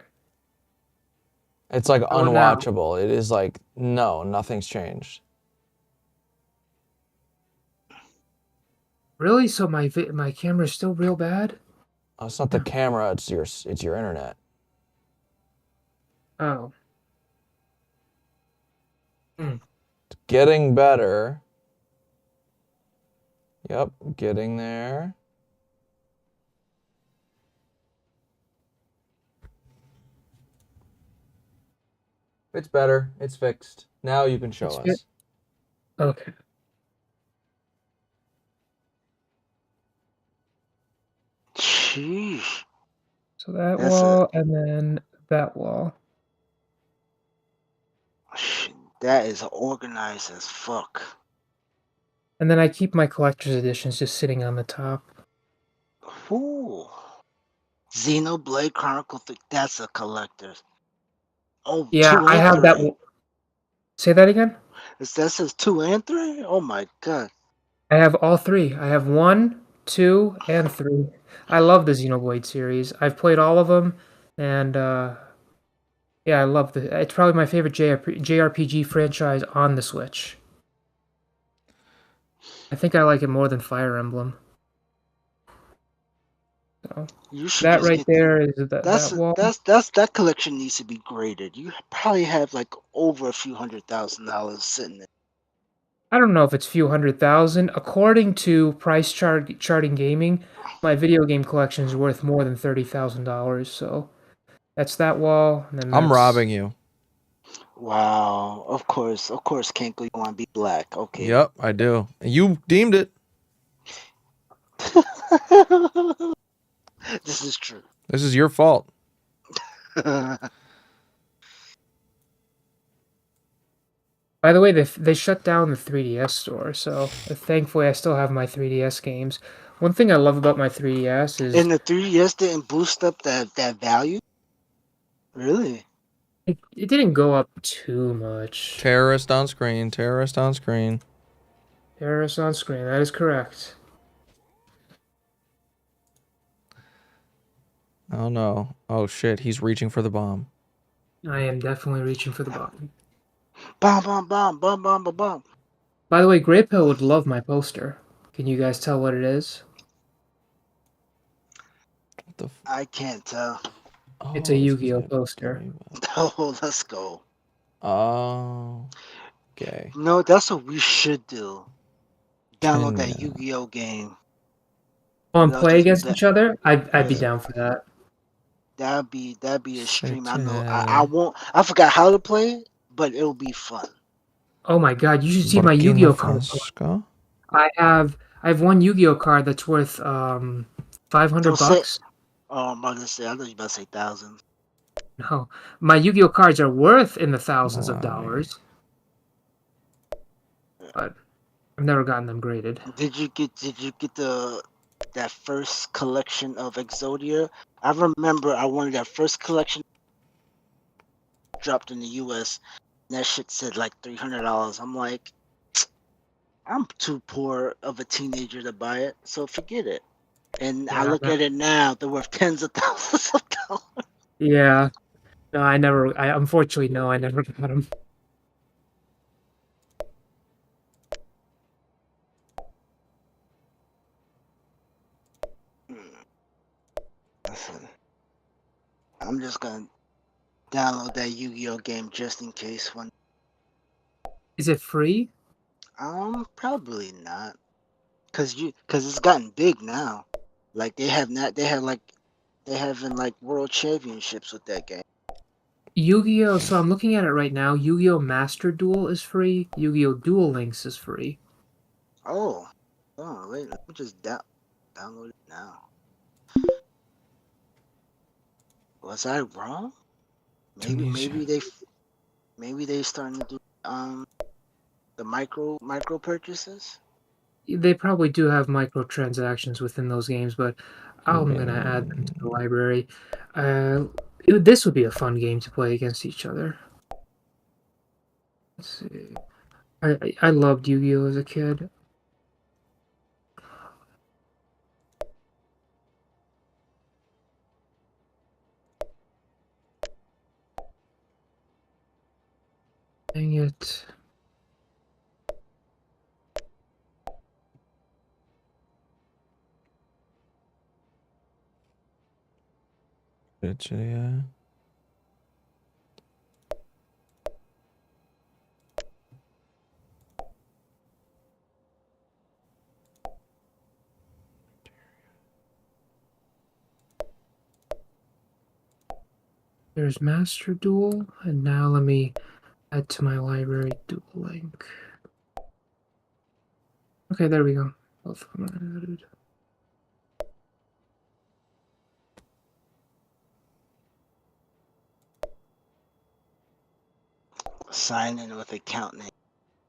It's like unwatchable. It is like, no, nothing's changed. Really? So my camera is still real bad? Oh, it's not the camera, it's your internet. Oh. It's getting better. Yep, getting there. It's better. It's fixed. Now you can show us. Okay. Sheesh. So that wall and then that wall. That is organized as fuck. And then I keep my collector's editions just sitting on the top. Ooh. Xenoblade Chronicle 3. That's a collector's. Oh, yeah, I have that. Say that again? That says 2 and 3? Oh my god. I have all 3. I have 1, 2, and 3. I love the Xenoblade series. I've played all of them, and yeah, I love it's probably my favorite JRPG franchise on the Switch. I think I like it more than Fire Emblem. So that right there is that wall. That collection needs to be graded. You probably have like over a few $100,000 sitting there. I don't know if it's few $100,000. According to Price Charting Gaming, my video game collection is worth more than $30,000. So that's that wall. And then I'm robbing you. Wow. Of course, Kenko, you want to be black. Okay. Yep, I do. You deemed it. This is true. This is your fault. By the way, they shut down the 3DS store, so thankfully I still have my 3DS games. One thing I love about my 3DS is... And the 3DS didn't boost up that value? Really? It didn't go up too much. Terrorist on screen. Terrorist on screen. Terrorist on screen. That is correct. Oh no. Oh shit. He's reaching for the bomb. I am definitely reaching for the bomb. Bomb. By the way, Grey Pill would love my poster. Can you guys tell what it is? I can't tell. It's a Yu-Gi-Oh poster. Oh, let's go. Oh, okay. No, that's what we should do. Download that Yu-Gi-Oh game. And play against each other? I'd be down for that. That'd be a stream. I know. I won't. I forgot how to play it, but it'll be fun. Oh my god, you should see my Yu-Gi-Oh card. I have one Yu-Gi-Oh card that's worth $500. Oh, I'm about to say. I thought you were about to say thousands. No, my Yu-Gi-Oh cards are worth in the thousands of dollars, but I've never gotten them graded. Did you get that first collection of Exodia? I remember I wanted that first collection dropped in the US. And that shit said like $300. I'm like, I'm too poor of a teenager to buy it, so forget it. And I look at it now; they're worth tens of thousands of dollars. Yeah, no, I unfortunately no, I never got them. Listen, I'm just gonna download that Yu-Gi-Oh game just in case one. Is it free? Probably not. Cause it's gotten big now. Like they having like world championships with that game. Yu-Gi-Oh! So I'm looking at it right now. Yu-Gi-Oh! Master Duel is free. Yu-Gi-Oh! Duel Links is free. Oh, wait, let me just download it now. Was I wrong? Maybe they starting to do the micro purchases. They probably do have microtransactions within those games, but I'm gonna add them to the library. This would be a fun game to play against each other. Let's see. I loved Yu-Gi-Oh! As a kid. Dang it. Yeah. There's Master Duel, and now let me add to my library Duel Link. Okay, there we go. Both of them are added. Sign in with account name.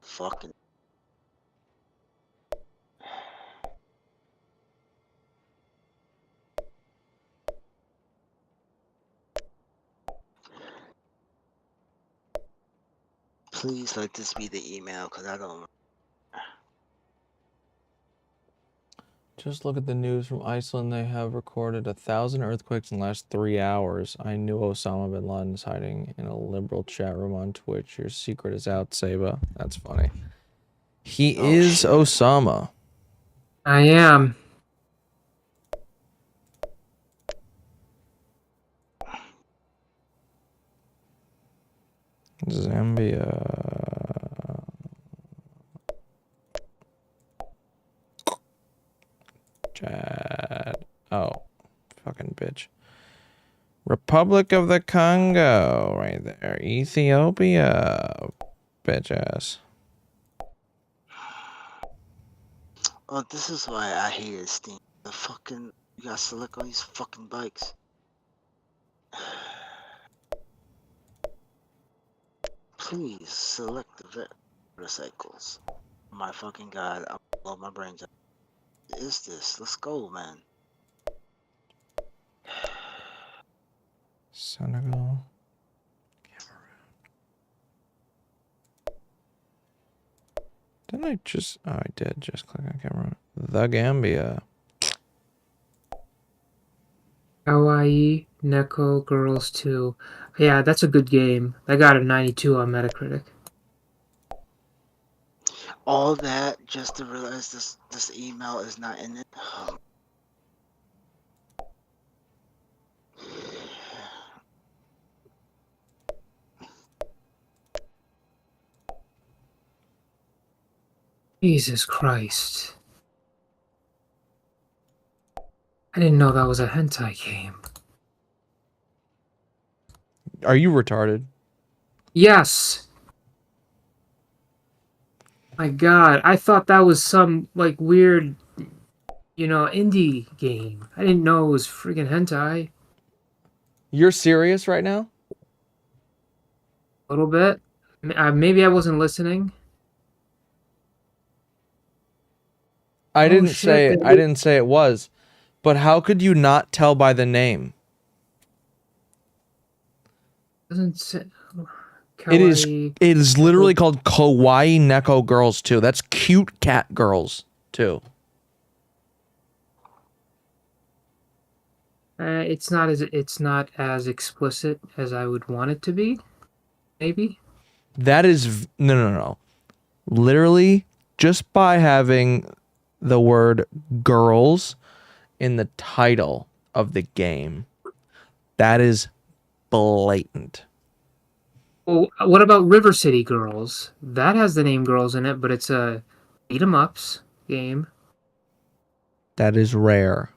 Fucking. Please let this be the email, because I don't. Just look at the news from Iceland. They have recorded 1,000 earthquakes in the last 3 hours. I knew Osama bin Laden is hiding in a liberal chat room on Twitch. Your secret is out, Saba. That's funny. He is shit. Osama. I am. Zambia. Chad. Oh, fucking bitch. Republic of the Congo, right there. Ethiopia, bitch ass. Oh, this is why I hated Steam. The fucking you gotta select all these fucking bikes. Please select the motorcycles. My fucking god, I'm blow my brains out. What is this? Let's go, man. Senegal. Didn't I just... Oh, I did just click on Cameroon. The Gambia. Kawaii Neko Girls 2. Yeah, that's a good game. I got a 92 on Metacritic. all that just to realize this email is not in it. Jesus Christ. I didn't know that was a hentai game. Are you retarded? Yes. My God, I thought that was some like weird, indie game. I didn't know it was friggin' hentai. You're serious right now? A little bit. Maybe I wasn't listening. I Oh, didn't shit, say I didn't say it was, but how could you not tell by the name? Doesn't say. It is Kawaii. literally called Kawaii Neko Girls 2. That's cute cat girls too. It's not as explicit as I would want it to be. Maybe. That is no. Literally, just by having the word girls in the title of the game, that is blatant. Well, what about River City Girls? That has the name Girls in it, but it's a beat 'em ups game. That is rare.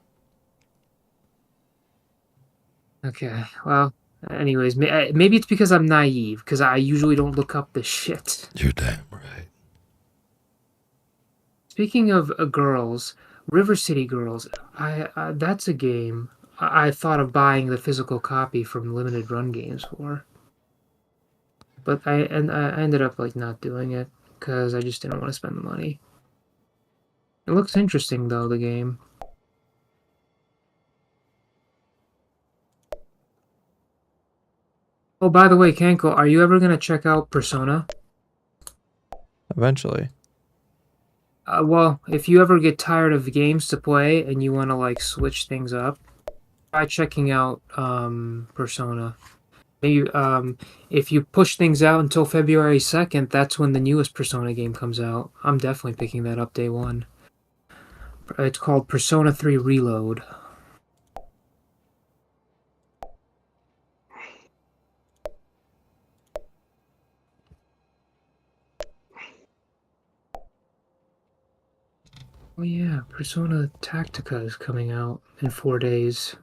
Okay, well, anyways, maybe it's because I'm naive, because I usually don't look up this shit. You're damn right. Speaking of girls, River City Girls, that's a game I thought of buying the physical copy from Limited Run Games for. But I ended up like not doing it because I just didn't want to spend the money. It looks interesting though, the game. Oh, by the way, Kanko, are you ever gonna check out Persona? Eventually. Well, if you ever get tired of games to play and you want to like switch things up, try checking out Persona. Maybe if you push things out until February 2nd, that's when the newest Persona game comes out. I'm definitely picking that up day one. It's called Persona 3 Reload. Oh yeah, Persona Tactica is coming out in 4 days.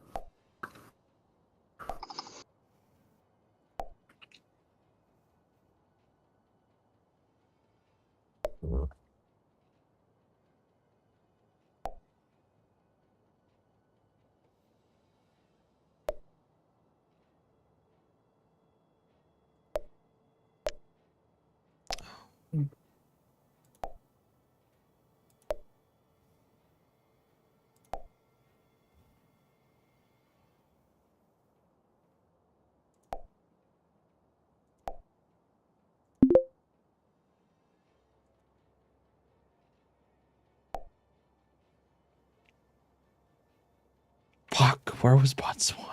Fuck, where was Botswana?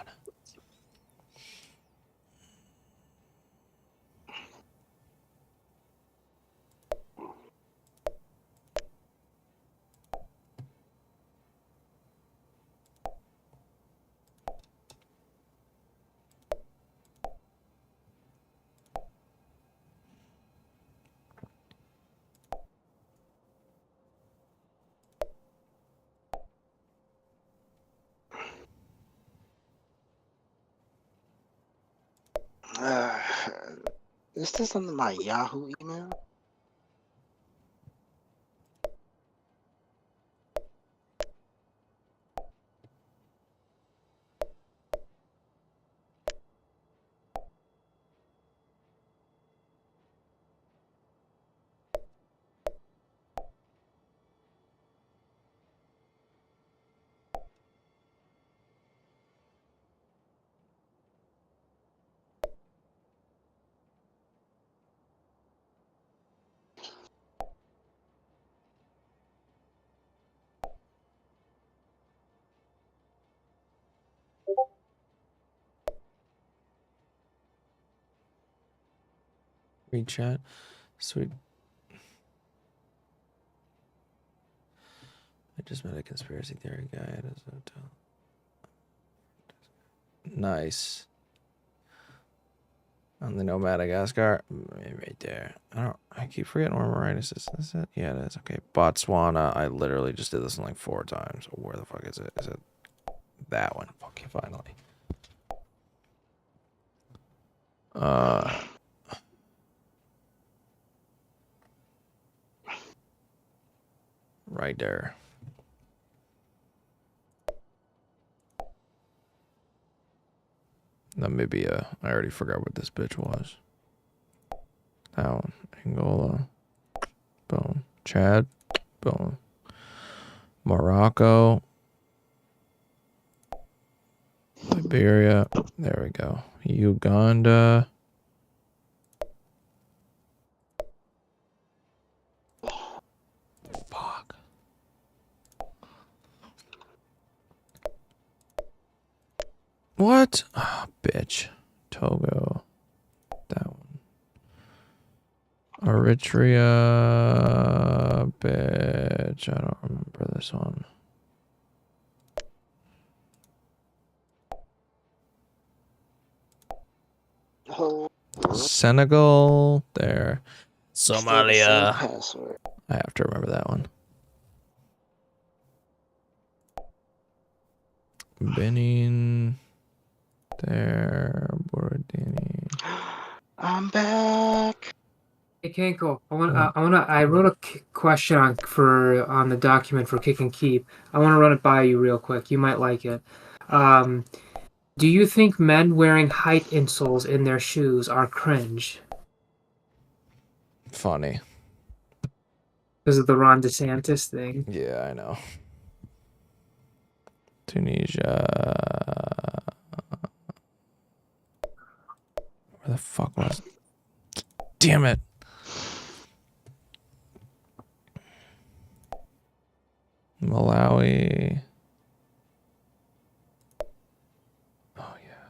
Is this under my Yahoo email? Read chat. Sweet. just met a conspiracy theory guy at his hotel. Nice. On the No Madagascar, right there. I keep forgetting where Mauritius is. Is it? Yeah, it is. Okay, Botswana. I literally just did this in like 4 times. Where the fuck is it? Is it that one? Okay, finally. Right there. Namibia. I already forgot what this bitch was. That one. Angola. Boom. Chad. Boom. Morocco. Liberia. There we go. Uganda. Fuck. What? Oh, bitch. Togo. That one. Eritrea. Bitch. I don't remember this one. Senegal. There. Somalia. I have to remember that one. Benin. There. Borodini. I'm back. Hey, Kanko, I wrote a question on the document for Kick and Keep. I want to run it by you real quick. You might like it. Do you think men wearing height insoles in their shoes are cringe? Funny. Because of the Ron DeSantis thing. Yeah, I know. Tunisia. Where the fuck was it? Damn it. Malawi. Oh, yeah.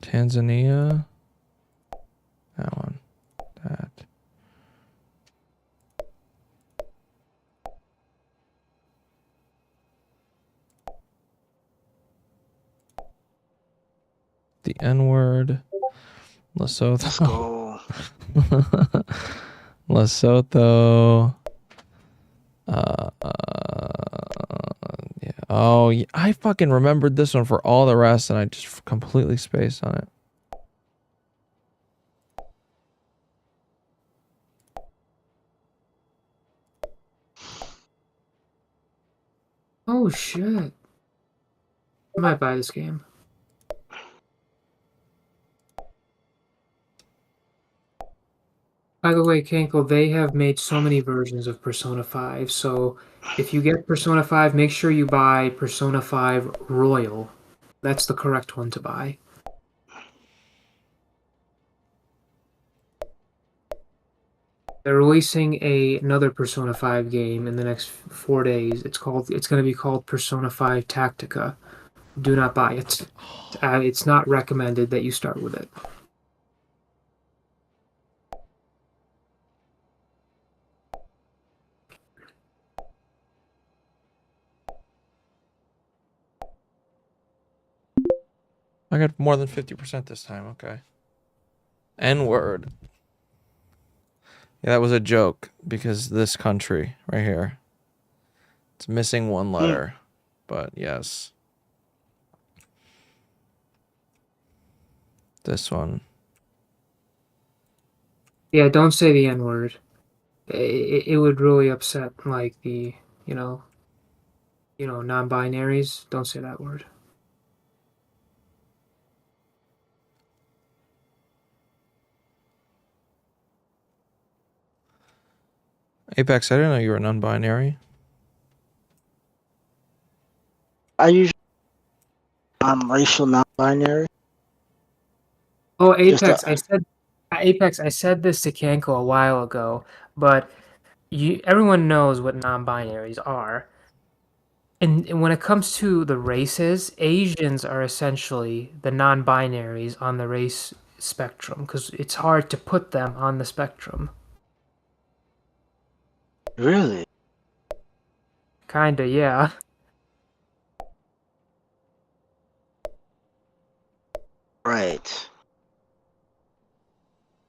Tanzania. That one. That. The N-word. Lesotho. Let's go. Lesotho. Yeah. Oh, yeah. I fucking remembered this one for all the rest, and I just completely spaced on it. Oh, shit. I might buy this game. By the way, Kanko, they have made so many versions of Persona 5, so if you get Persona 5, make sure you buy Persona 5 Royal. That's the correct one to buy. They're releasing another Persona 5 game in the next 4 days. It's going to be called Persona 5 Tactica. Do not buy it. It's not recommended that you start with it. I got more than 50% this time. Okay. N-word. Yeah, that was a joke because this country right here. It's missing one letter. But yes. This one. Yeah, don't say the N-word. It would really upset like the, non-binaries. Don't say that word. Apex, I didn't know you were non-binary. I usually racial non-binary. Oh, Apex, I said this to Kanko a while ago, but everyone knows what non-binaries are. And when it comes to the races, Asians are essentially the non-binaries on the race spectrum because it's hard to put them on the spectrum. Really? Kinda, yeah. Right.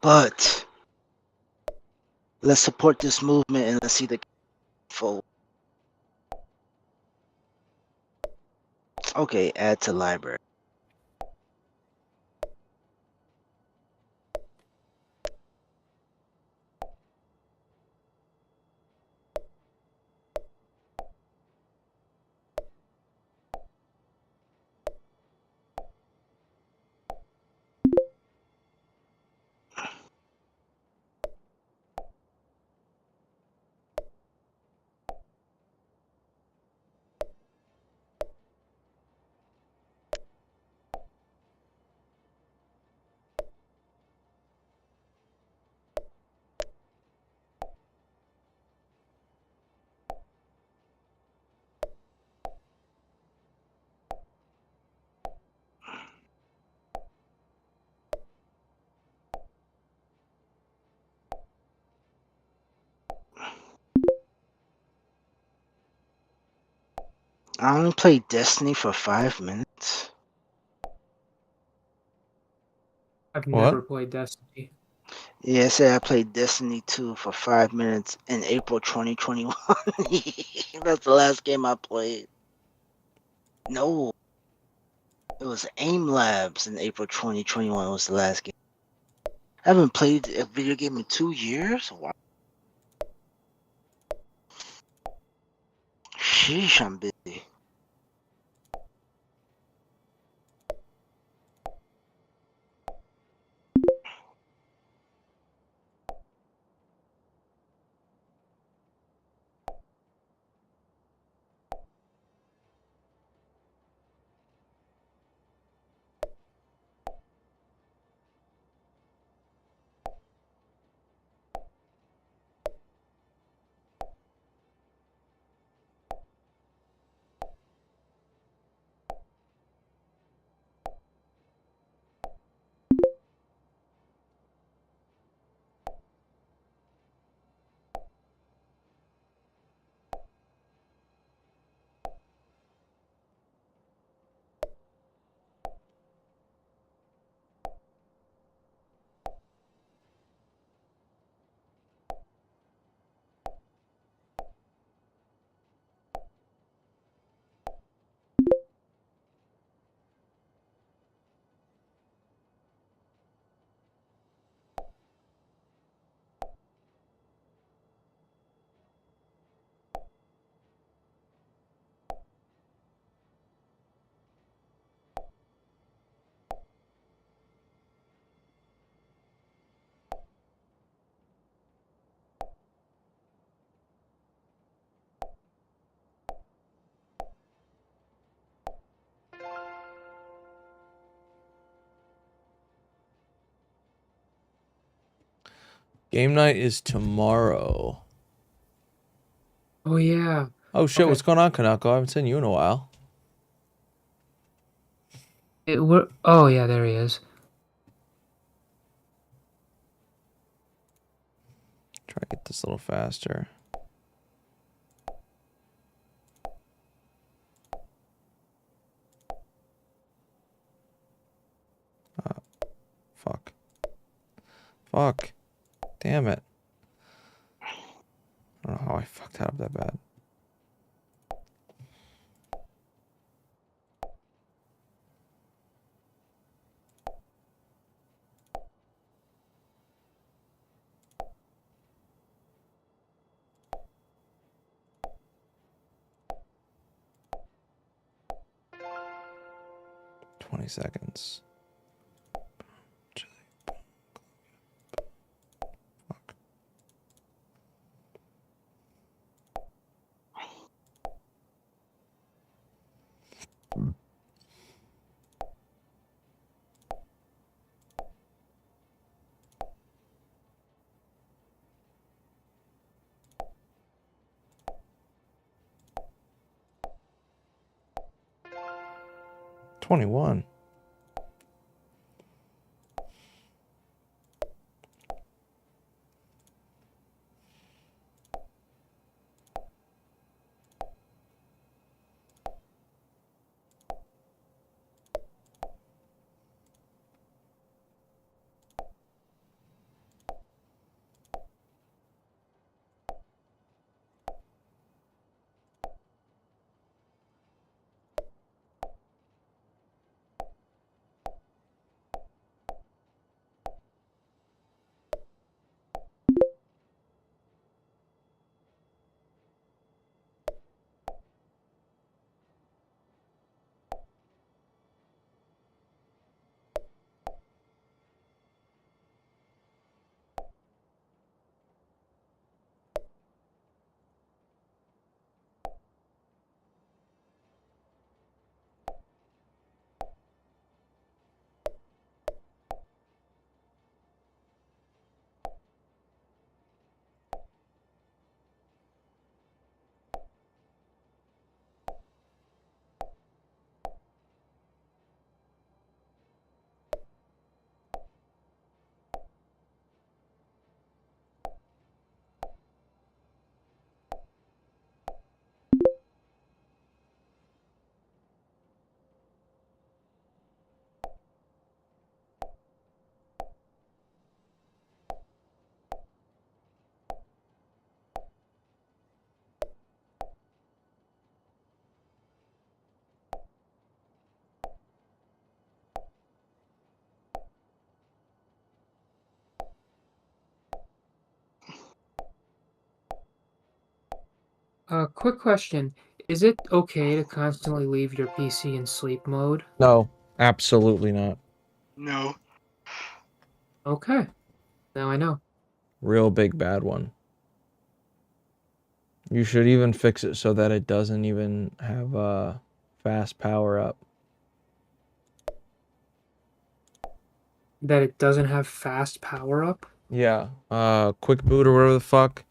But let's support this movement and let's see the full. Okay, add to library. I only played Destiny for 5 minutes. I've What? never played Destiny. Yeah, I said I played Destiny 2 for 5 minutes in April 2021. That's the last game I played. No. It was Aim Labs in April 2021 was the last game. I haven't played a video game in 2 years? Wow. Sheesh, I'm busy. Game night is tomorrow. Oh yeah. Oh shit, Okay. what's going on, Kanako? I haven't seen you in a while. Oh yeah, there he is. Try to get this a little faster. Fuck. Fuck. Damn it. I don't know how I fucked that up that bad. Seconds. Fuck. 21. Quick question. Is it okay to constantly leave your PC in sleep mode? No, absolutely not. No. Okay. Now I know. Real big bad one. You should even fix it so that it doesn't even have a fast power up. That it doesn't have fast power up? Yeah. Quick boot or whatever the fuck.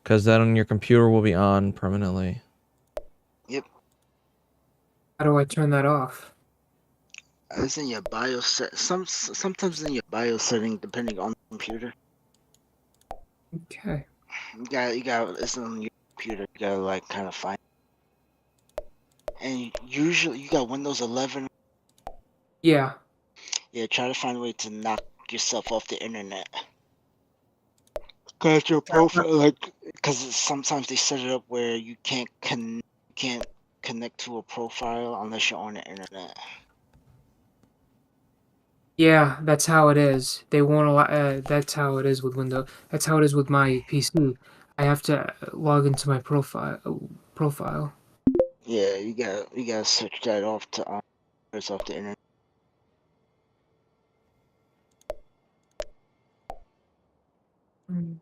Because then your computer will be on permanently. Yep. How do I turn that off? It's in your BIOS set. Sometimes in your BIOS setting, depending on the computer. Okay. You got it's on your computer. You gotta like kind of find. And usually you got Windows 11. Yeah. Yeah, try to find a way to knock yourself off the internet. Cause your profile, like, cause sometimes they set it up where you can't connect to a profile unless you're on the internet. Yeah, that's how it is. They won't allow. That's how it is with Windows. That's how it is with my PC. I have to log into my profile. Yeah, you gotta switch that off to off the internet. Mm.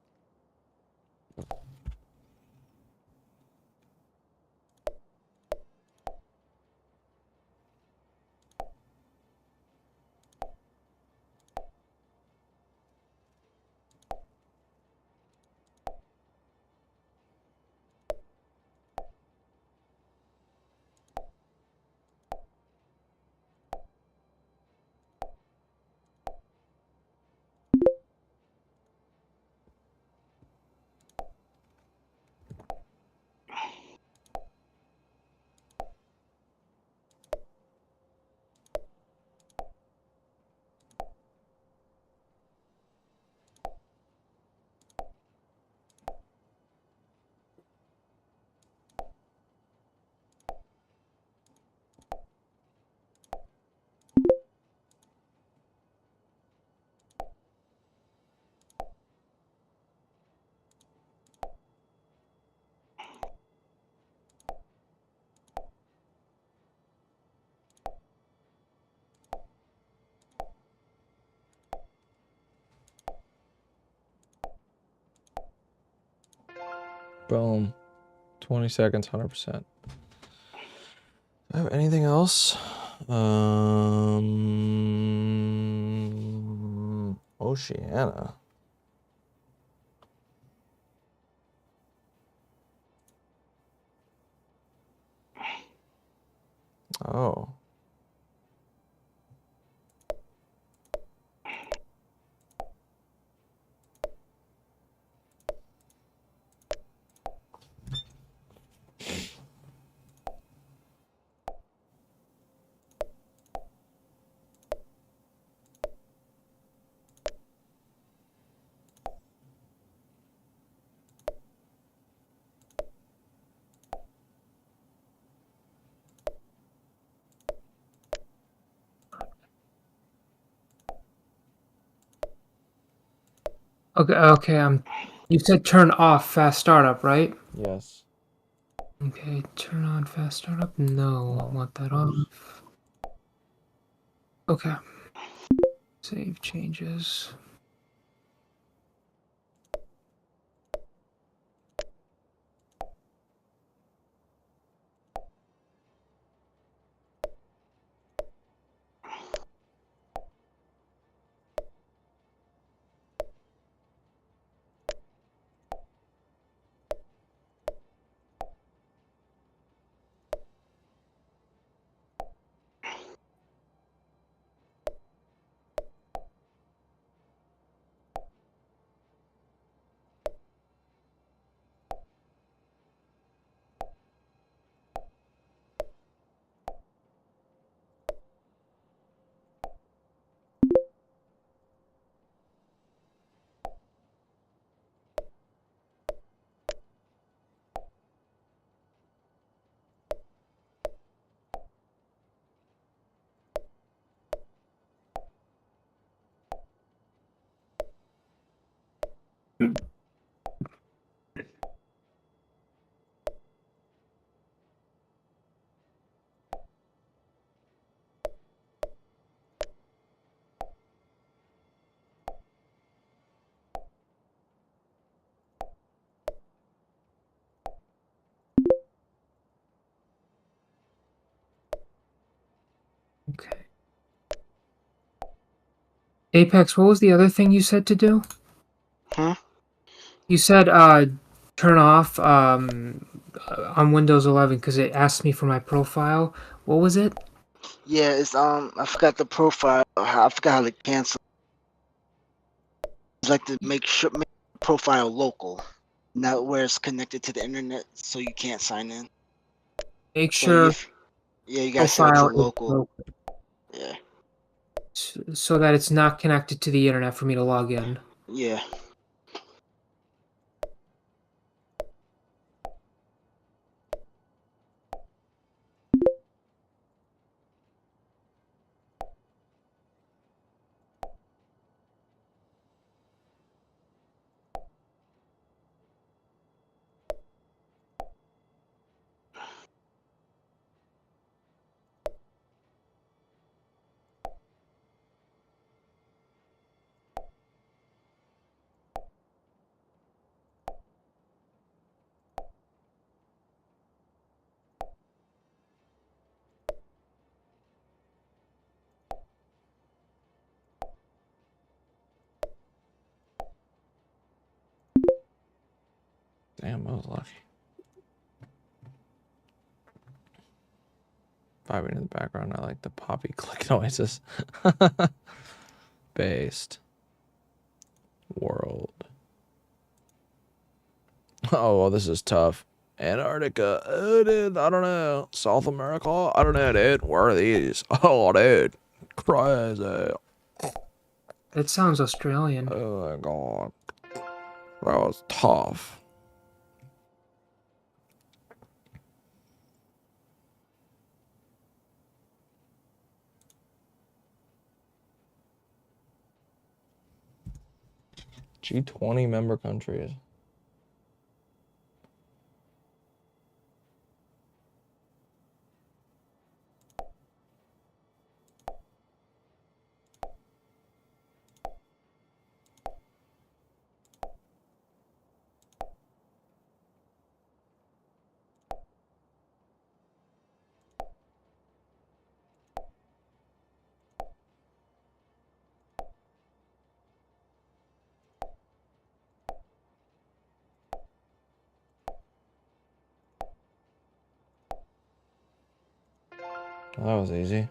Boom. 20 seconds, 100%. Do I have anything else? Oceania. Oh. Okay. You said turn off fast startup, right? Yes. Okay, turn on fast startup. No, I want that off. Okay. Save changes. Okay. Apex, what was the other thing you said to do? Huh? You said turn off on Windows 11 because it asked me for my profile. What was it? Yeah, it's I forgot the profile. I forgot how to cancel. It's like to make the profile local, not where it's connected to the internet, so you can't sign in. Make So sure you gotta set it to profile is local. local. Yeah. So that it's not connected to the internet for me to log in. Yeah. Damn, I was lucky. Vibing in the background, I like the poppy click noises. Based. World. Oh, well, this is tough. Antarctica. Oh, dude, I don't know. South America? I don't know, dude. Where are these? Oh, dude. Crazy. That sounds Australian. Oh, my God. That was tough. G20 member countries. Well, that was easy.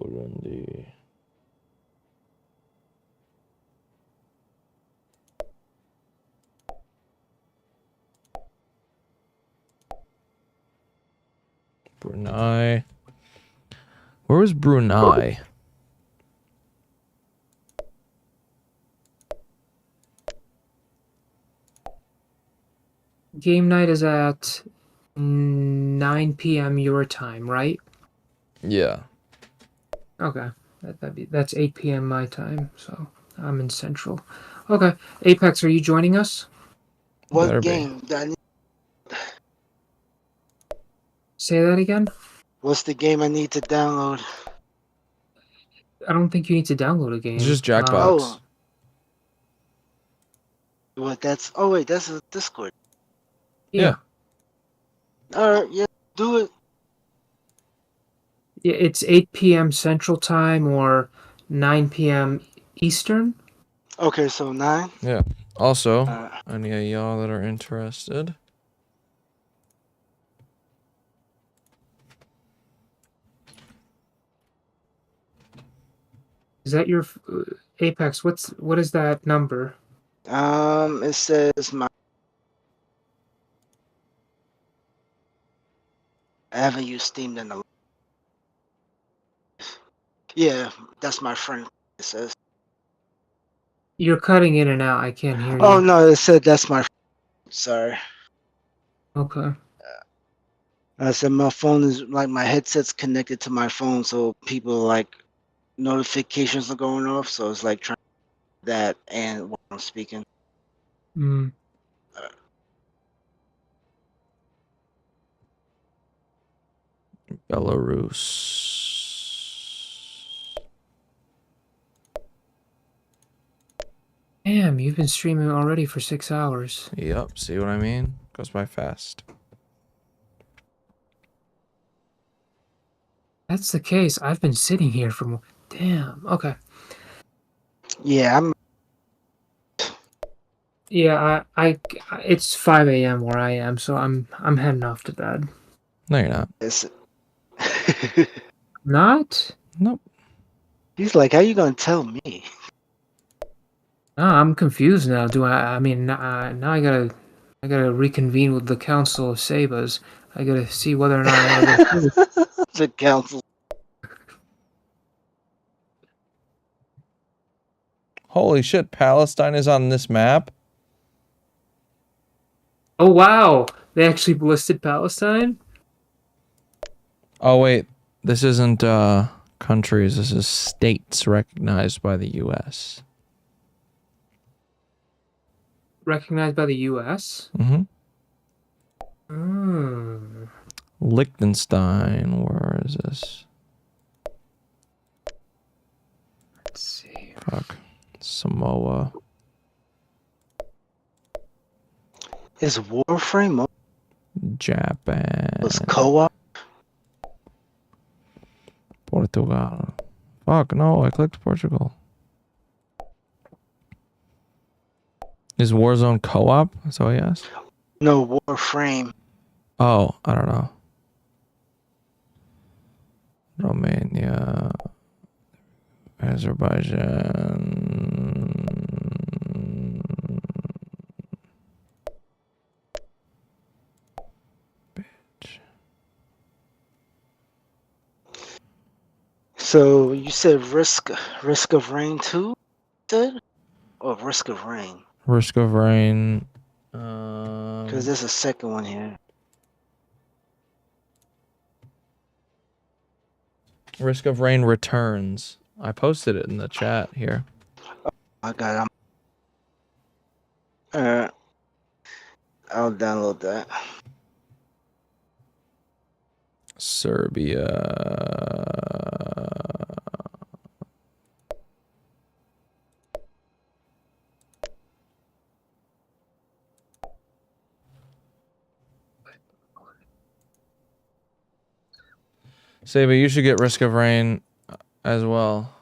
Burundi. Brunei. Where was Brunei? Game night is at 9 p.m. your time, right? Yeah. Okay. That's 8 p.m. my time, so I'm in Central. Okay. Apex, are you joining us? What game? Say that again? What's the game I need to download? I don't think you need to download a game. It's just Jackbox. What? That's. Oh wait, that's a Discord. Yeah. All right. Yeah. Do it. Yeah, it's 8 p.m. Central Time or 9 p.m. Eastern. Okay, so 9. Yeah. Also, any of y'all that are interested. Is that your Apex? What is that number? It says my. I haven't used Steam in a. Yeah, that's my friend. It says. You're cutting in and out. I can't hear you. Oh no, it said that's my. Sorry. Okay. I said my phone is like my headset's connected to my phone, so people like notifications are going off. So it's like trying that and while I'm speaking. Mm. Belarus. Damn, you've been streaming already for 6 hours. Yep. See what I mean? Goes by fast. That's the case. I've been sitting here for more. Damn. Okay. Yeah, I'm. Yeah, it's 5 a.m. where I am, so I'm heading off to bed. No, you're not. Not? Nope. He's like, how you gonna tell me? No, I'm confused now. I mean, now I gotta reconvene with the Council of Sayba'S. I gotta see whether or not I want to go through. The council. Holy shit, Palestine is on this map? Oh wow, they actually listed Palestine? Oh wait, this isn't countries, this is states recognized by the US. Recognized by the US? Mm-hmm. Liechtenstein, where is this? Let's see. Fuck. Samoa. Is Warframe Japan. was co-op? Portugal. Fuck, no, I clicked Portugal. Is Warzone co-op? That's all he asked? No, Warframe. Oh, I don't know. Romania. Azerbaijan. So you said Risk of Rain 2? Said? Or Risk of Rain? Risk of Rain. Because there's a second one here. Risk of Rain Returns. I posted it in the chat here. I got it. Alright. I'll download that. Serbia. Saba, you should get Risk of Rain as well.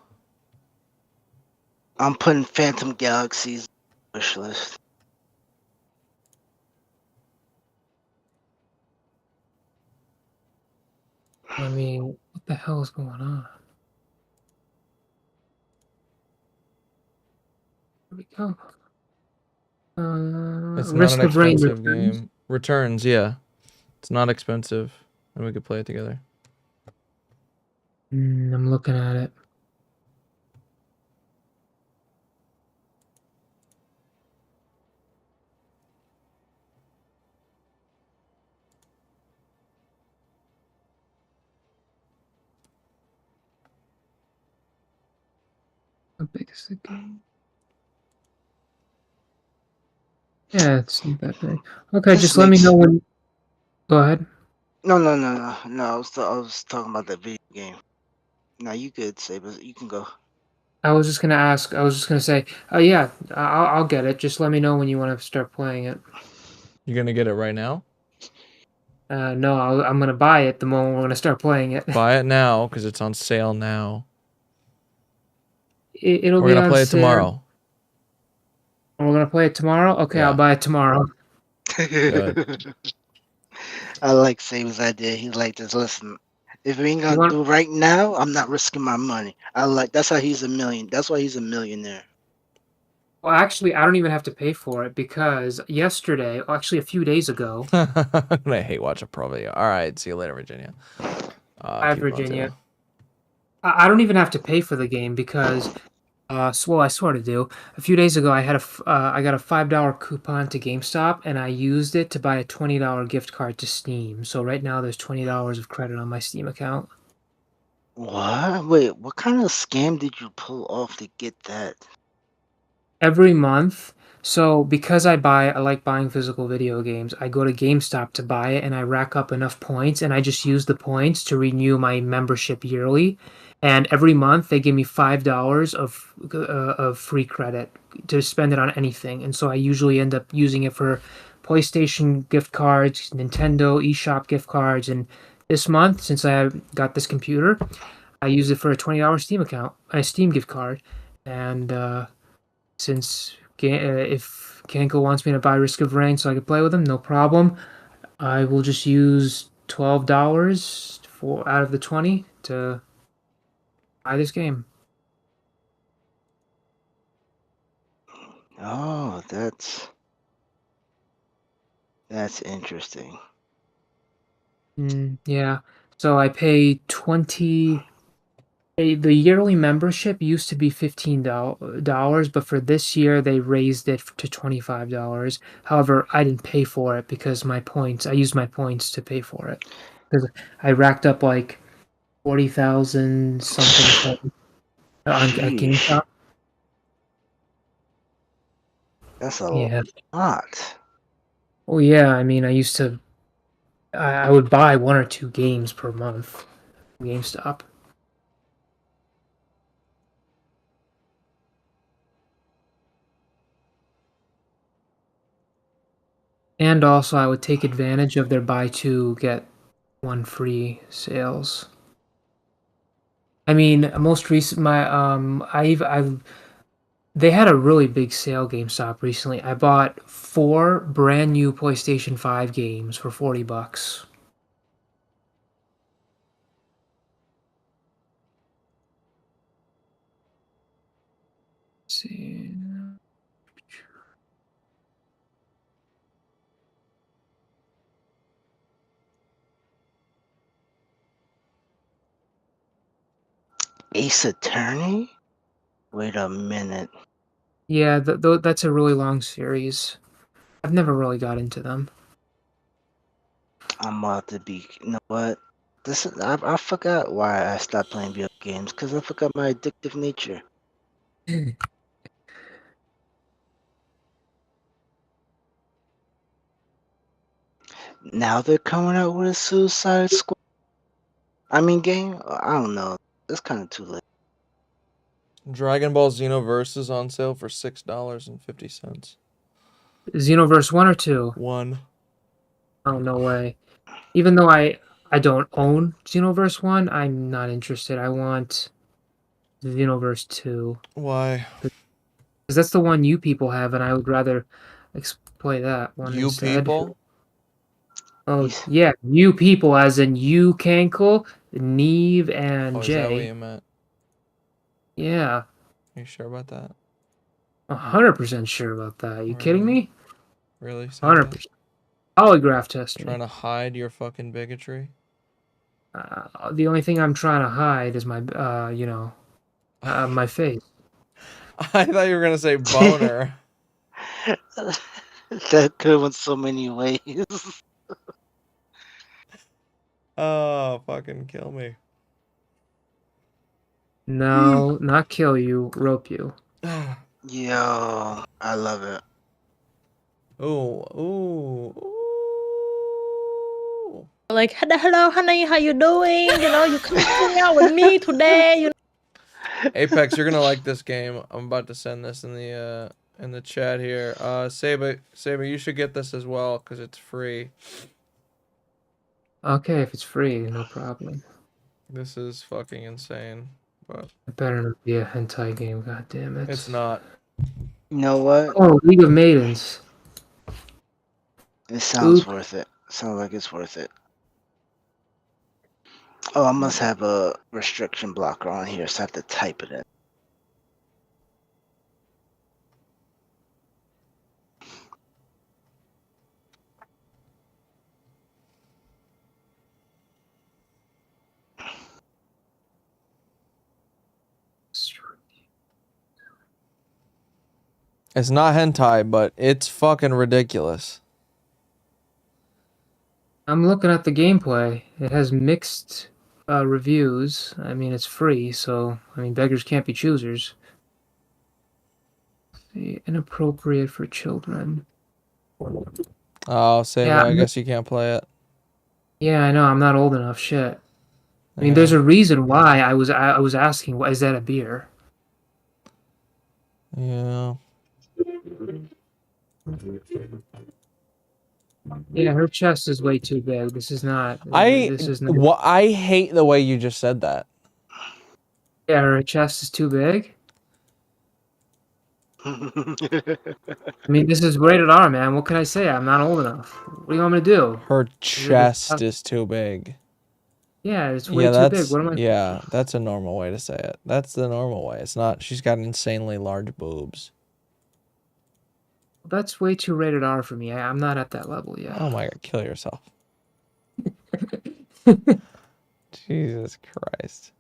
I'm putting Phantom Galaxies wish list. I mean, what the hell is going on? we go. It's not Risk an of Rain expensive Returns. game. Returns, yeah. It's not expensive, and we could play it together. I'm looking at it. How big is the game? Yeah, it's not that big. Okay, This just let me makes know when. Go ahead. no. I was talking about that video game. No, you good, Sayba'S. You can go. I was just gonna ask. I was just gonna say. Yeah, I'll get it. Just let me know when you want to start playing it. You're gonna get it right now? No, I'm gonna buy it the moment we're gonna start playing it. Buy it now, because it's on sale now. It'll We're be gonna on play it sale. tomorrow. We're gonna play it tomorrow. Okay, Yeah. I'll buy it tomorrow. Good. I like Sayba'S' idea. He's like, just listen. If we ain't You gonna want- do right now, I'm not risking my money. That's how he's a million. That's why he's a millionaire. Well, actually, I don't even have to pay for it because yesterday, actually a few days ago, I hate watching pro video. All right, see you later, Virginia. Hi, Keep going, Virginia. too. I don't even have to pay for the game because, well, I sort of do. A few days ago, I got a $5 coupon to GameStop, and I used it to buy a $20 gift card to Steam. So right now, there's $20 of credit on my Steam account. What? Wait, what kind of scam did you pull off to get that? Every month. So because I like buying physical video games, I go to GameStop to buy it and I rack up enough points and I just use the points to renew my membership yearly. And every month they give me $5 of free credit to spend it on anything. And so I usually end up using it for PlayStation gift cards, Nintendo eShop gift cards, and this month since I got this computer, I used it for a $20 Steam gift card, and since if Kanko wants me to buy Risk of Rain so I can play with him, no problem. I will just use $12 out of the 20 to buy this game. Oh, that's interesting. Yeah. So I pay 20. The yearly membership used to be $15, but for this year they raised it to $25. However, I didn't pay for it because I used my points to pay for it. Because I racked up like 40,000 something at GameStop. That's a lot. Well, yeah, I mean, I would buy 1 or 2 games per month from GameStop. And also, I would take advantage of their buy 2 get 1 free sales. I mean, most recent they had a really big sale GameStop recently. I bought 4 brand new PlayStation 5 games for $40. Let's see. Ace Attorney? Wait a minute. Yeah, that's a really long series. I've never really got into them. I'm about to be. You know what? I forgot why I stopped playing video games because I forgot my addictive nature. Now they're coming out with a Suicide Squad. Game. I don't know. It's kind of too late. Dragon Ball Xenoverse is on sale for $6.50. Xenoverse 1 or 2? 1. Oh, no way. Even though I don't own Xenoverse 1, I'm not interested. I want Xenoverse 2. Why? Because that's the one you people have, and I would rather play that one You instead. people? Oh, yeah. You people, as in you, Cankle, Neve, and Oh, Jay. is that what you meant? Yeah. Are you sure about that? 100% sure about that. You kidding me? Really? 100%. Polygraph test me. Trying to hide your fucking bigotry? The only thing I'm trying to hide is my, my face. I thought you were gonna say boner. That could have went so many ways. Oh, fucking kill me. No, not kill you, rope you. Yo, I love it. Ooh. Like, hello, honey, how you doing? You know, you come hang out with me today. You know? Apex, you're gonna like this game. I'm about to send this in the chat here. Saba, you should get this as well because it's free. Okay, if it's free, no problem. This is fucking insane, but It better not be a hentai game, god damn it. it's not. You know what? Oh, League of Maidens. It sounds worth it. Sounds like it's worth it. Oh, I must have a restriction blocker on here, so I have to type it in. It's not hentai, but it's fucking ridiculous. I'm looking at the gameplay. It has mixed reviews. I mean, it's free, so, I mean, beggars can't be choosers. Inappropriate for children. Oh, Saba, Yeah, I guess you can't play it. Yeah, I know. I'm not old enough. Shit. I mean, there's a reason why I was asking. What is that a beer? Yeah. Yeah, her chest is way too big. This is not. I This hate the way you just said that. Yeah, her chest is too big. I mean, this is rated R, man. What can I say? I'm not old enough. What do you want me to do? Her chest is too big. Yeah, it's way too big. What am I? Yeah, that's a normal way to say it. That's the normal way. It's not. She's got insanely large boobs. That's way too rated R for me. I'm not at that level yet. Oh my god, kill yourself. Jesus Christ.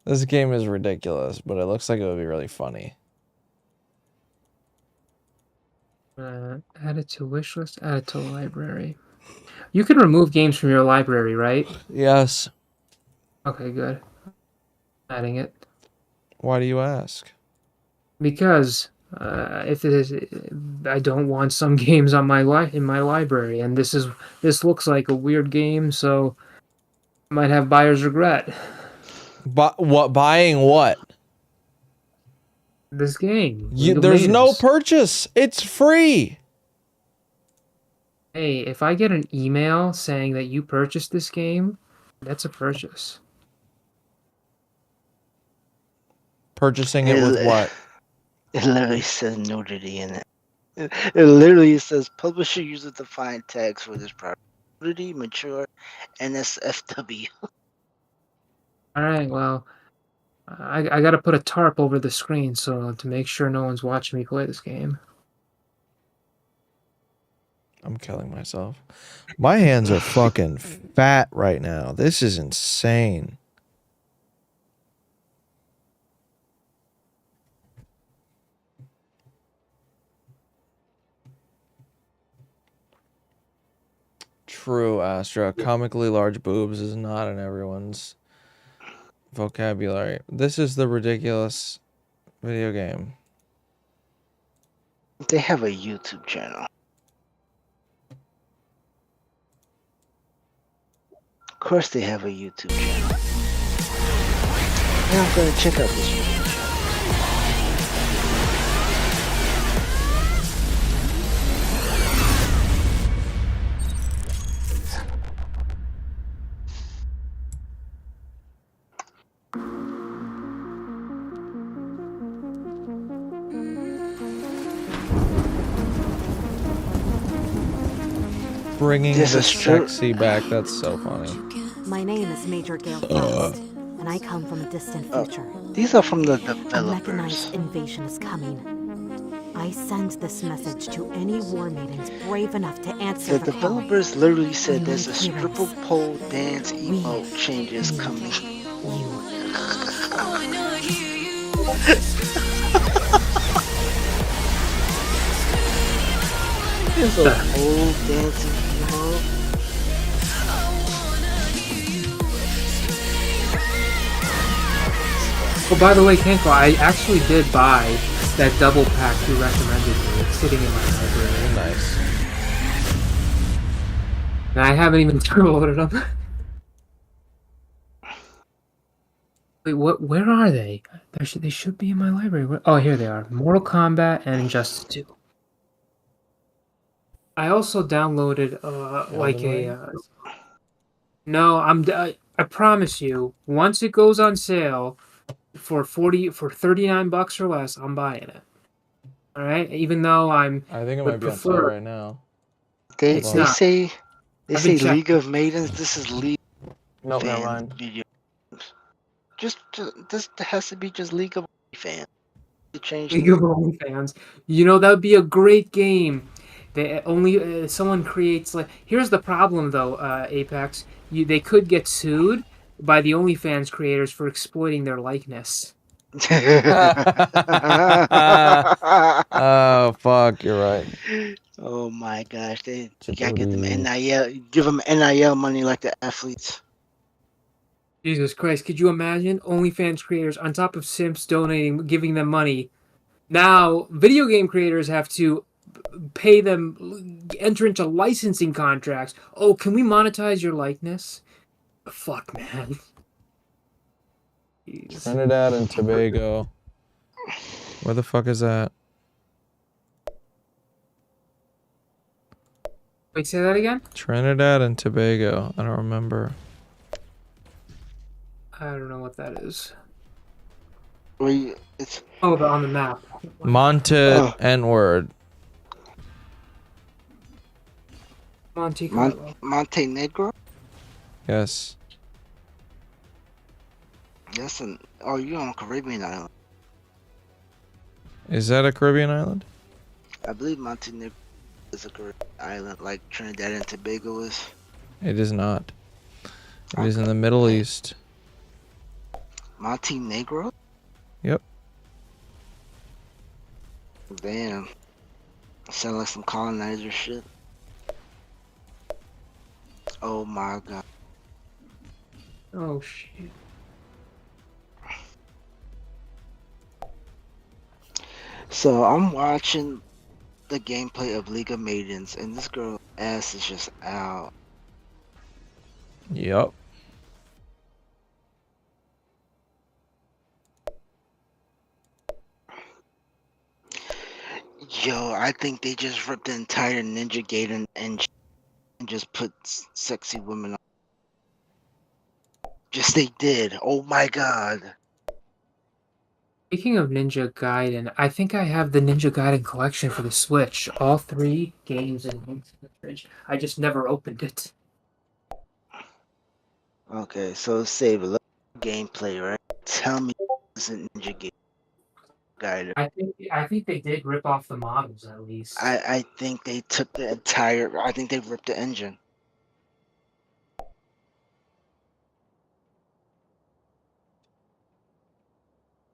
This game is ridiculous, but it looks like it would be really funny. Add it to wish list. Add it to library. You can remove games from your library, right? Yes. Okay, good. Adding it. Why do you ask? Because if it is, I don't want some games on my in my library, and this looks like a weird game, so I might have buyer's regret. But what? Buying what? This game. There's no purchase. It's free. Hey, if I get an email saying that you purchased this game, that's a purchase. Purchasing it with what? It literally says nudity in it. It literally says publisher uses defined tags for this product. Nudity, mature, NSFW. All right, well, I got to put a tarp over the screen so to make sure no one's watching me play this game. I'm killing myself. My hands are fucking fat right now. This is insane. True, Astra. Comically large boobs is not in everyone's vocabulary. This is the ridiculous video game. They have a YouTube channel. Of course they have a YouTube channel. Yeah, I'm gonna check out this one. Bringing the sexy back. That's so funny. My name is Major Gale Frost. and I come from a distant future. These are from the A developers. mechanized invasion is coming. I send this message to any war maidens brave enough to answer The the call. developers literally said We there's need a heroes. stripper pole dance emote changes coming. There's a pole dancing emote. Oh, by the way, Kenko, I actually did buy that double pack you recommended me. It's sitting in my library. Nice. And I haven't even downloaded them. Wait, what? Where are they? They should be in my library. Oh, here they are. Mortal Kombat and Injustice 2. I also downloaded like a. No, I promise you, once it goes on sale for $39 or less, I'm buying it. All right, even though I think it would might be on sale prefer. right now. They It's not. say I've been checking. League of Maidens. This is League. Nope, never fans mind. video. Just this has to be just League of fans. League of OnlyFans. You know, that would be a great game. They only someone creates like. Here's the problem though, Apex. They could get sued by the OnlyFans creators for exploiting their likeness. Oh fuck, you're right. Oh my gosh, they gotta get them NIL, give them NIL money like the athletes. Jesus Christ, could you imagine OnlyFans creators on top of simps donating, giving them money? Now, video game creators have to pay them, enter into licensing contracts. Oh, can we monetize your likeness? Fuck, man. Jeez. Trinidad and Tobago. Where the fuck is that? Wait, say that again? Trinidad and Tobago. I don't remember. I don't know what that is. Wait, it's on the map. Monted N-word. Montenegro? Yes. Yes, and you're on a Caribbean island. Is that a Caribbean island? I believe Montenegro is a Caribbean island, like Trinidad and Tobago is. It is not. It is in the Middle East. Montenegro? Yep. Damn. Sound like some colonizer shit. Oh my god. Oh shit. So I'm watching the gameplay of League of Maidens, and this girl ass is just out. Yep. Yo, I think they just ripped the entire Ninja Gaiden engine and just put sexy women on. Yes, they did. Oh my god. Speaking of Ninja Gaiden, I think I have the Ninja Gaiden collection for the Switch. All 3 games in the fridge. I just never opened it. Okay, so save a little gameplay, right? Tell me this is Ninja Gaiden. I think they did rip off the models at least. I think they took the entire. I think they ripped the engine.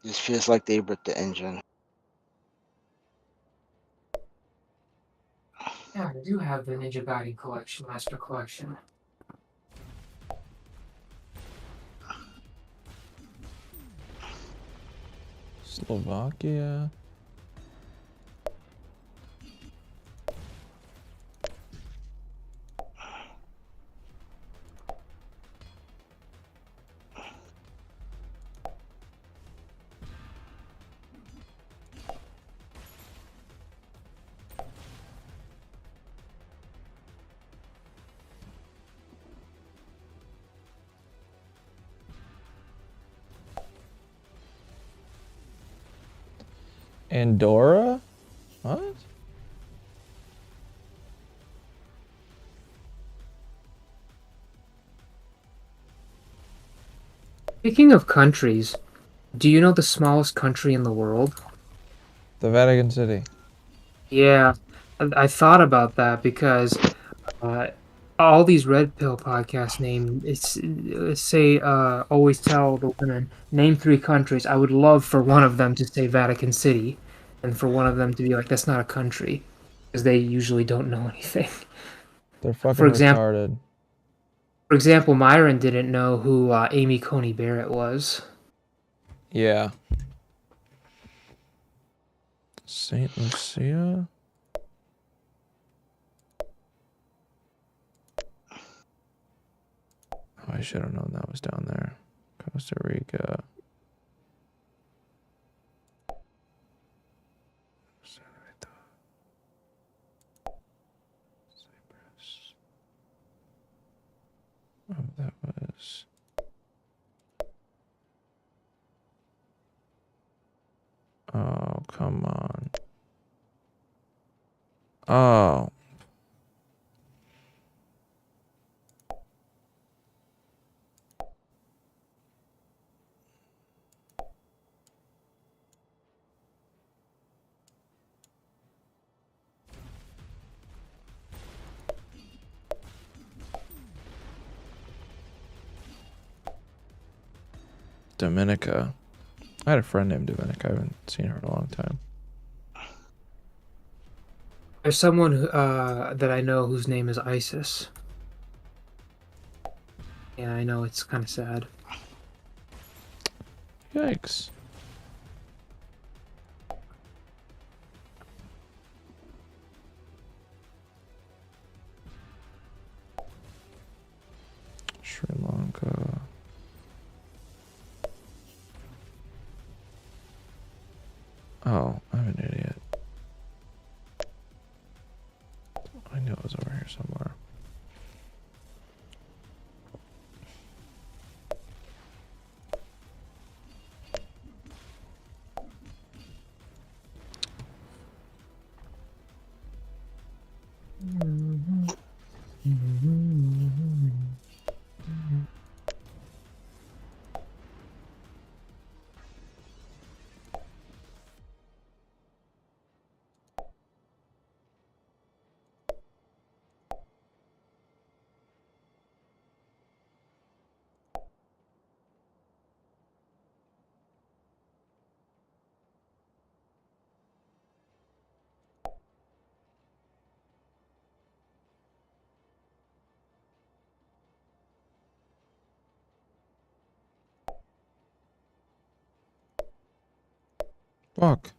This feels like they ripped the engine. Yeah, I do have the Ninja Gaiden collection, Master Collection. Slovakia. Andorra? What? Speaking of countries, do you know the smallest country in the world? The Vatican City. Yeah, I thought about that because all these red pill podcasts always tell the women name 3 countries. I would love for one of them to say Vatican City, and for one of them to be like that's not a country, because they usually don't know anything. They're fucking For example, retarded. For example, Myron didn't know who Amy Coney Barrett was. Yeah. Saint Lucia? Oh, I should have known that was down there. Costa Rica. Cyprus. Oh, that was... Oh, come on. Oh. Dominica. I had a friend named Dominica. I haven't seen her in a long time. There's someone that I know whose name is Isis. Yeah, I know, it's kind of sad. Yikes. Sri Lanka. Oh, I'm an idiot. I knew it was over here somewhere. Fuck.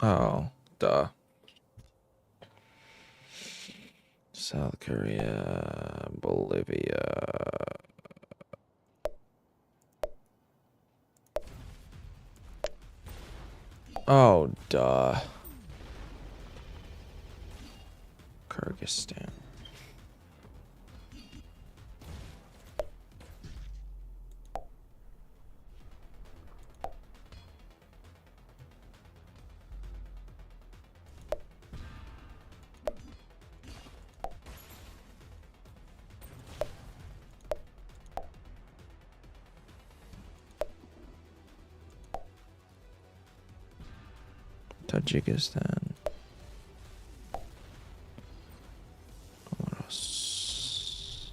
Oh, duh. South Korea, Bolivia. Oh, duh. Kyrgyzstan. Tajikistan. What else?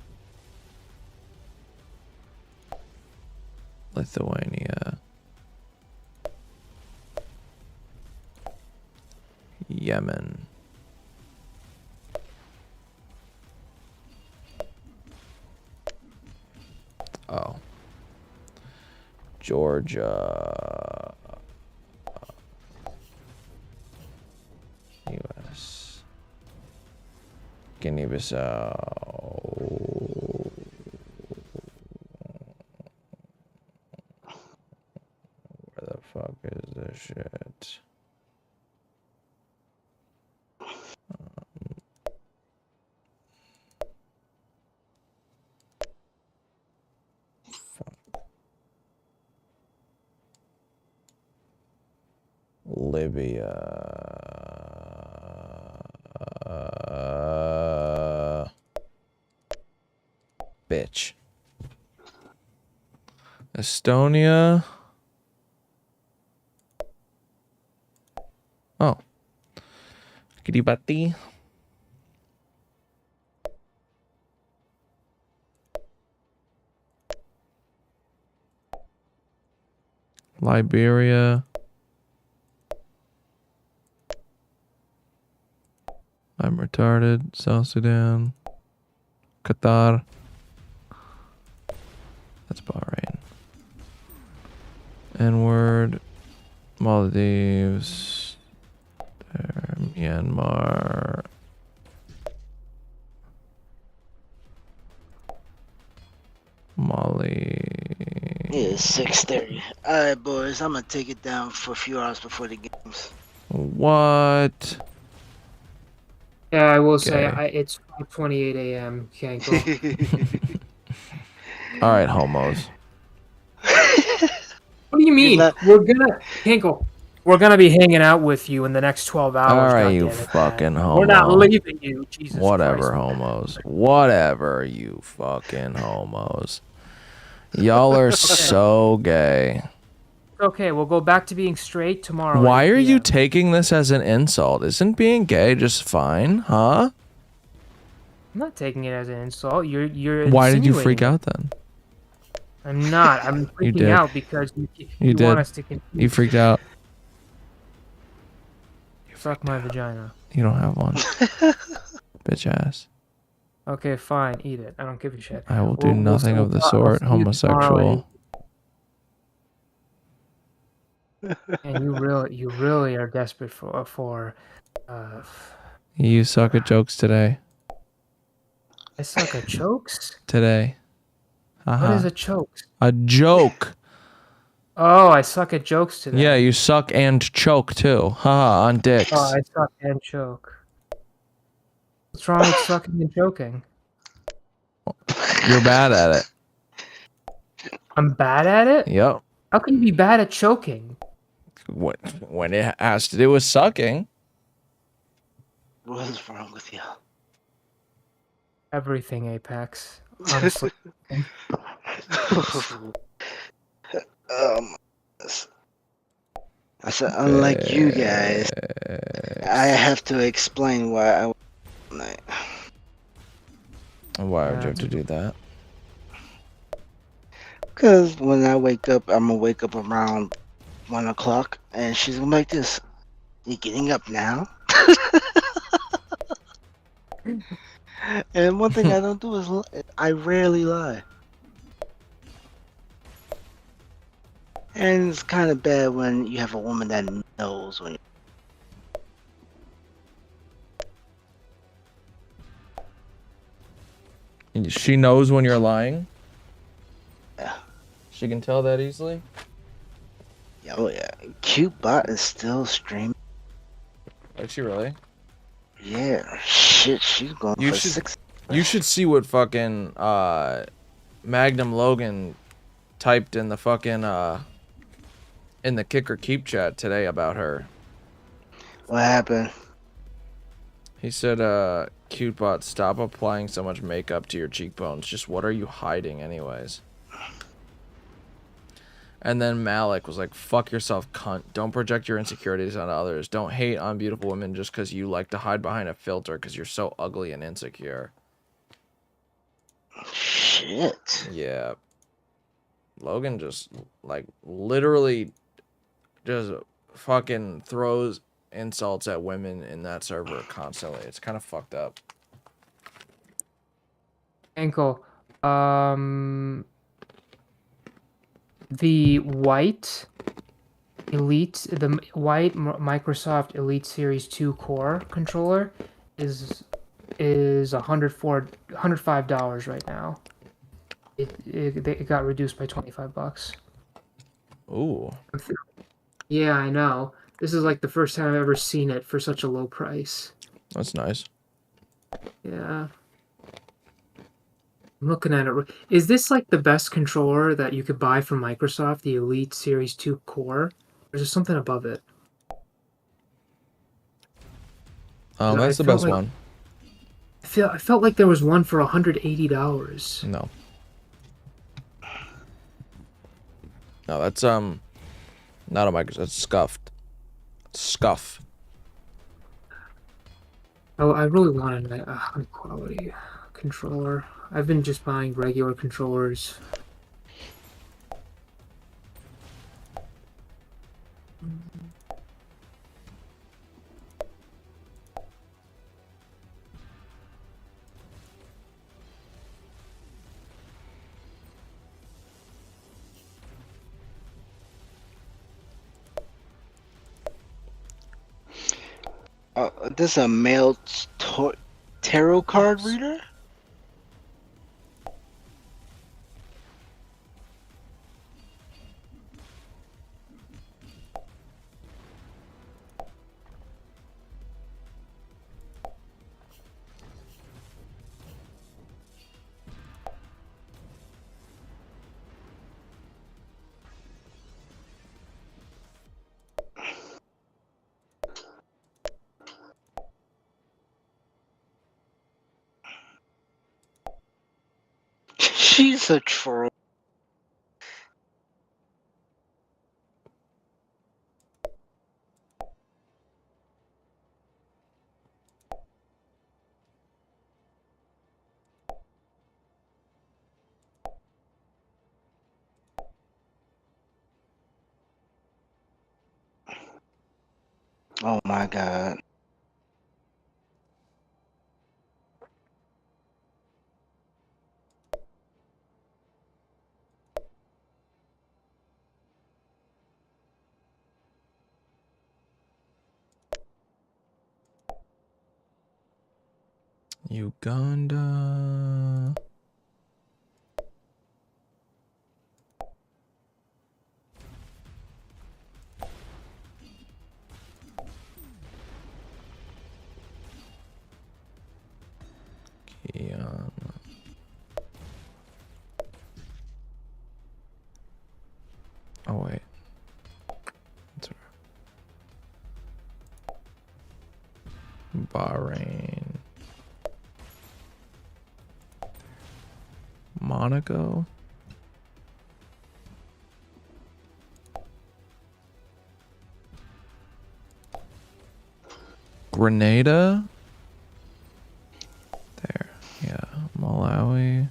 Lithuania. Yemen. Oh. Georgia. US. Guinea-Bissau. Where the fuck is this shit? Fuck. Libya. Bitch. Estonia. Oh. Kiribati. Liberia. I'm retarded. South Sudan. Qatar. That's Bahrain. N-word. Maldives. Myanmar. Mali. Yeah, it's 6:30. All right, boys. I'm gonna take it down for a few hours before the games. What? Yeah, I will say Okay. it's 5:28 a.m. Can't go. All right, homos. What do you mean? We're gonna be hanging out with you in the next 12 hours. All right, you goddammit, man. fucking homo. We're not leaving you. Jesus Whatever, Christ, homos. Whatever, you fucking homos. Y'all are so gay. Okay, we'll go back to being straight tomorrow. Why are you taking this as an insult? Isn't being gay just fine, huh? I'm not taking it as an insult. You're. Why did you freak insinuating it. out then? I'm not. I'm You freaking did. out because you did. want us to continue. You freaked out. Suck my vagina. You don't have one. Bitch ass. Okay, fine. Eat it. I don't give a shit. I will do nothing of the sort. Homosexual. And you really are desperate for. You suck at jokes today. I suck at jokes. Today. What is a choke? A joke. Oh, I suck at jokes today. Yeah, you suck and choke too. Haha, on dicks. Oh, I suck and choke. What's wrong with sucking and choking? You're bad at it. I'm bad at it? Yep. How can you be bad at choking? When it has to do with sucking. What is wrong with you? Everything, Apex. Honestly. I said, unlike you guys, I have to explain why I. Why would you have to do that? Because when I wake up, I'm gonna wake up around 1 o'clock, and she's gonna be like this. You getting up now? And one thing I don't do is I rarely lie. And it's kind of bad when you have a woman that knows when. She knows when you're lying? Yeah. She can tell that easily? Yeah, oh yeah. Cute bot is still streaming. Is she really? Yeah, shit, she's going for 6. You should see what fucking Magnum Logan typed in the fucking in the Kick or Keep chat today about her. What happened? He said, cute bot, stop applying so much makeup to your cheekbones. Just what are you hiding anyways? And then Malik was like, fuck yourself, cunt. Don't project your insecurities on others. Don't hate on beautiful women just because you like to hide behind a filter because you're so ugly and insecure. Shit. Yeah. Logan just, like, literally just fucking throws insults at women in that server constantly. It's kind of fucked up. Ankle. The white Microsoft Elite Series 2 Core controller is $105 right now. It got reduced by $25. Ooh. Yeah, I know. This is like the first time I've ever seen it for such a low price. That's nice. Yeah. I'm looking at it. Is this like the best controller that you could buy from Microsoft, the Elite Series 2 Core? Or is there something above it? That's the best one. I felt like there was one for $180. No. No, that's not a Microsoft. That's scuffed. Scuff. Oh, I really wanted a high quality controller. I've been just buying regular controllers. This is a male tarot card reader? She's a troll. Oh my god. Uganda. Guyana. Oh wait. That's right. Bahrain. Monaco. Grenada. There. Yeah. Malawi.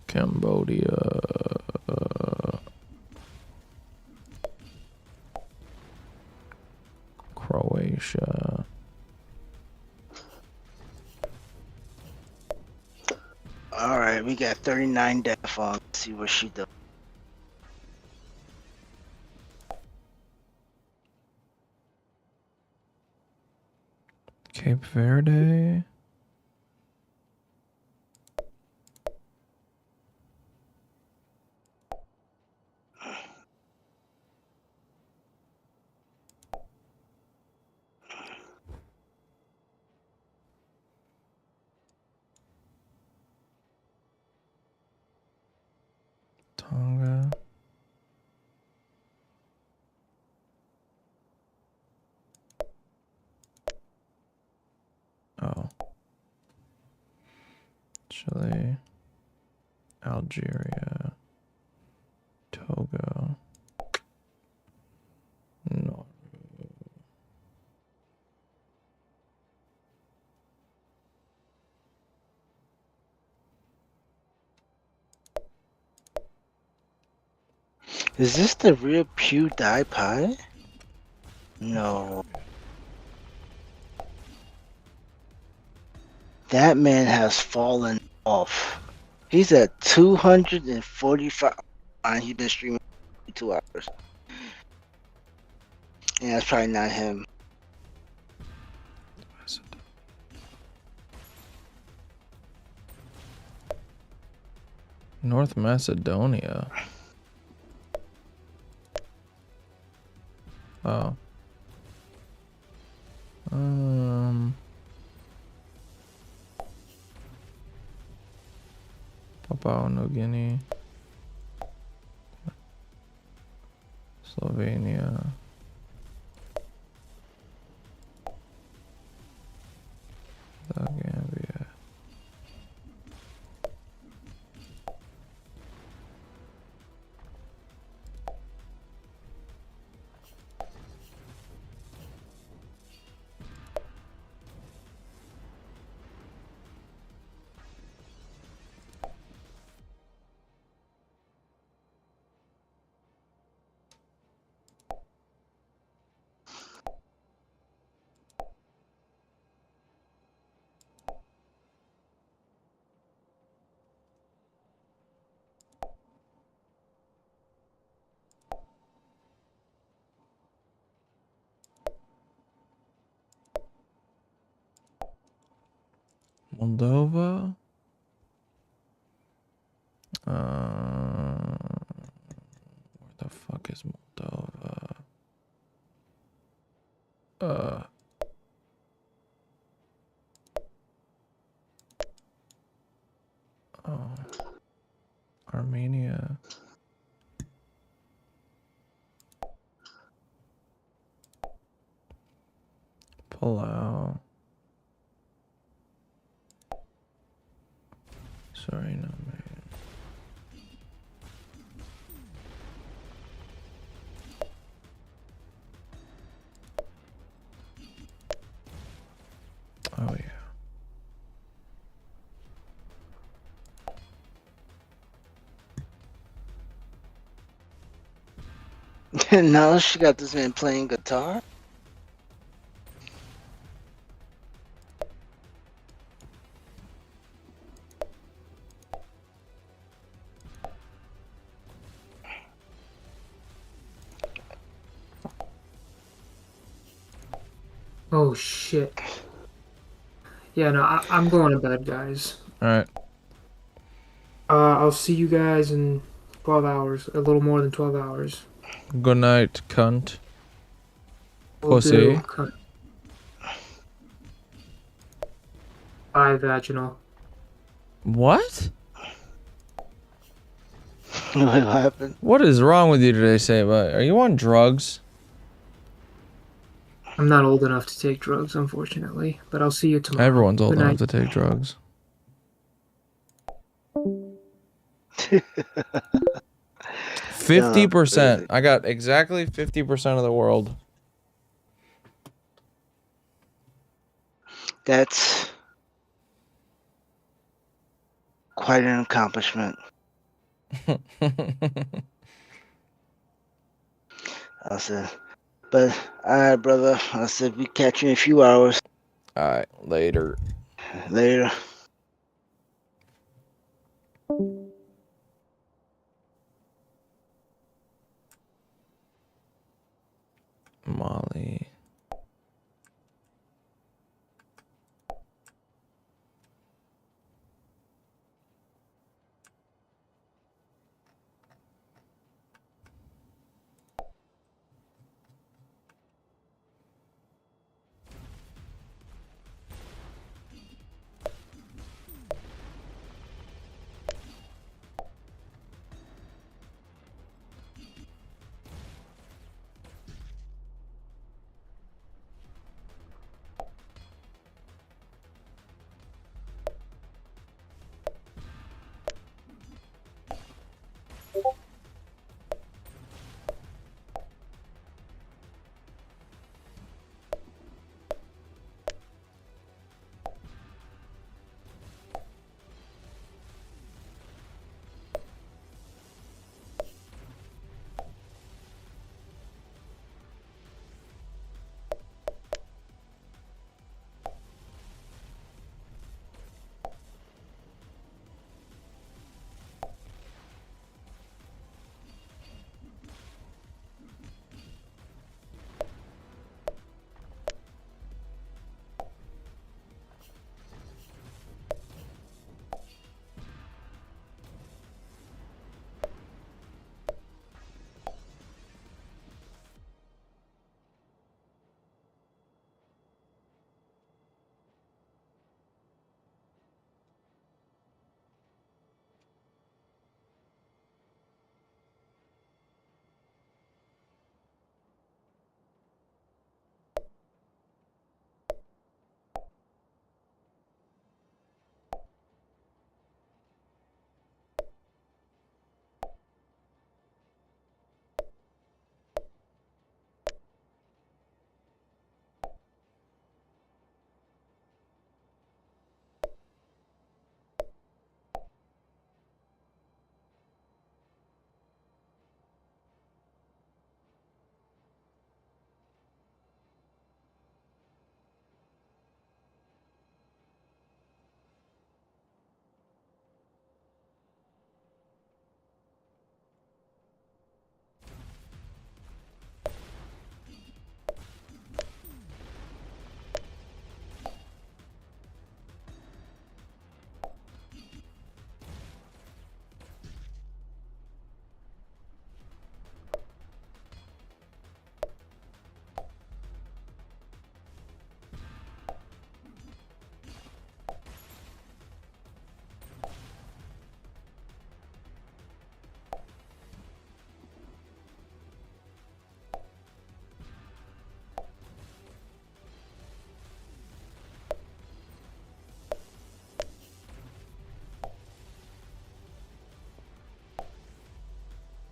Cambodia. Croatia. Alright, we got 39 death on. Let's see what she does. Cape Verde. Tonga. Oh. Chile. Algeria. Togo. No. Is this the real PewDiePie? No. That man has fallen off. He's at 245. And he's been streaming 2 hours. Yeah, that's probably not him. North Macedonia. Oh. Papua New Guinea, Slovenia, the Gambia. Moldova. Where the fuck is Moldova? Oh, Armenia. Palau. Sorry, no man. Oh yeah. Now she got this man playing guitar. Oh shit. Yeah, no, I'm going to bed, guys. All right. I'll see you guys in 12 hours, a little more than 12 hours. Good night, cunt. Will Pussy. do. Bye, vaginal. What? What happened? What is wrong with you today, Saba? Are you on drugs? I'm not old enough to take drugs, unfortunately, but I'll see you tomorrow. Everyone's old Good enough night. to take drugs. 50%. I got exactly 50% of the world. That's quite an accomplishment. I said, but all right, brother. I said we catch you in a few hours. All right, later. Later. Molly.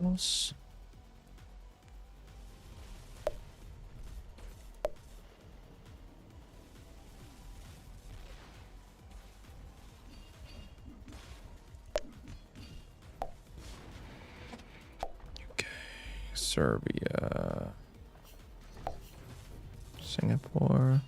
Barbados. UK, Serbia, Singapore.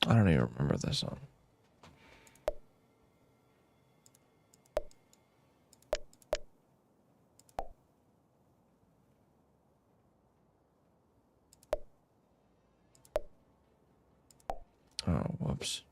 I don't even remember this one. Oh, whoops.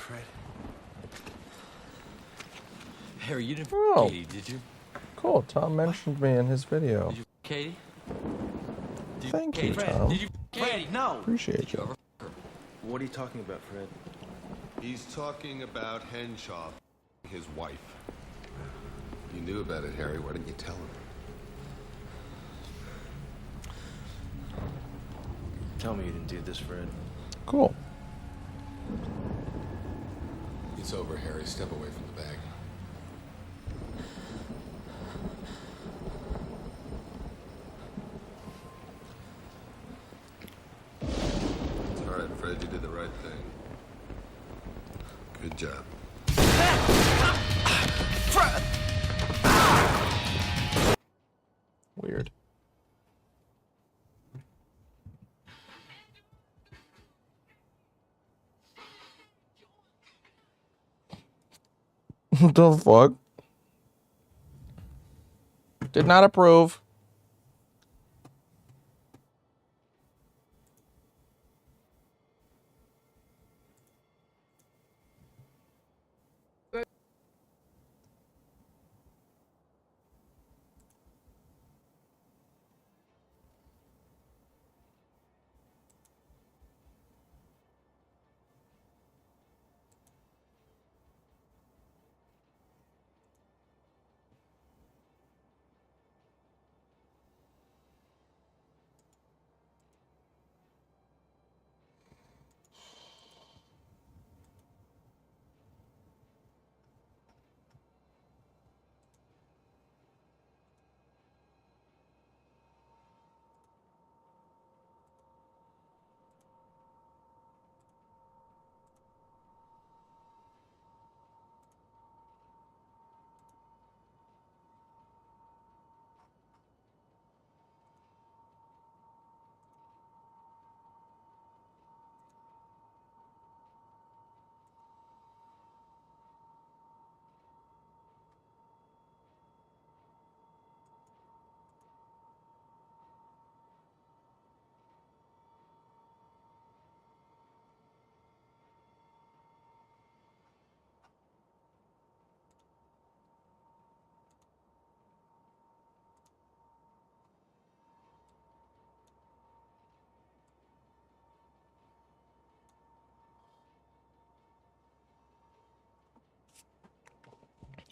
Fred. Harry, you didn't Oh. Katie, did you? Cool. Tom mentioned me in his video. Did you Katie? Thank you, Tom. Did you Katie? No. Appreciate you. What are you talking about, Fred? He's talking about Henshaw, his wife. You knew about it, Harry. Why didn't you tell him? Tell me you didn't do this, Fred. Cool. It's over, Harry. Step away from the bag. It's all right, Fred. You did the right thing. Good job. Weird. The fuck? Did not approve.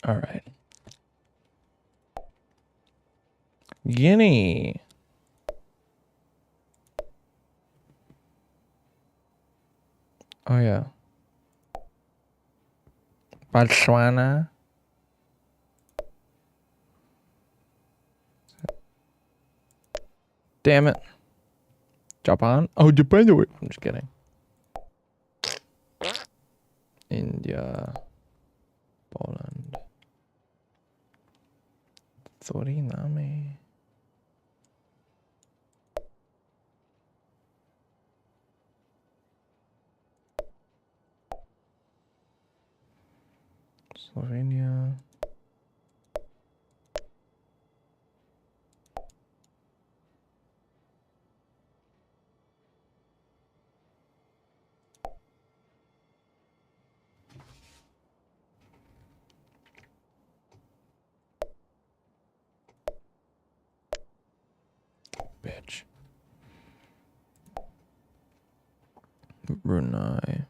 All right. Guinea. Oh yeah. Botswana. Damn it. Japan? Oh, Japan. I'm just kidding. India. Poland. Suriname. Slovenia. Bitch. Brunei.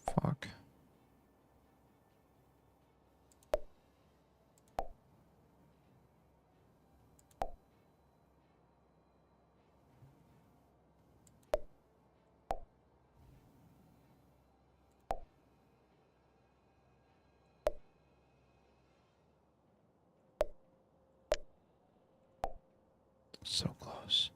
Fuck. So close.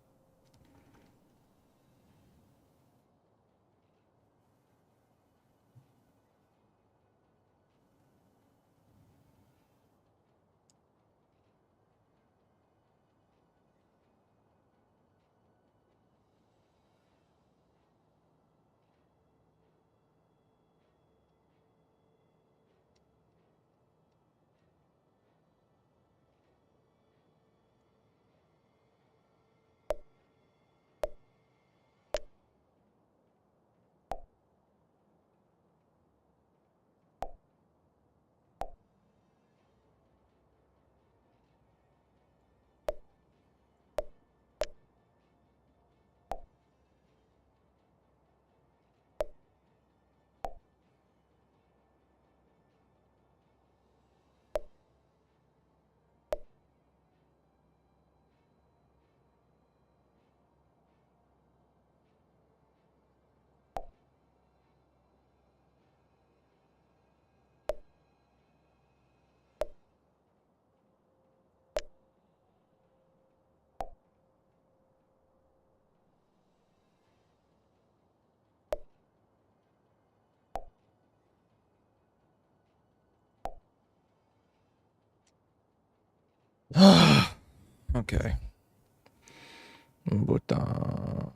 Okay. Bhutan.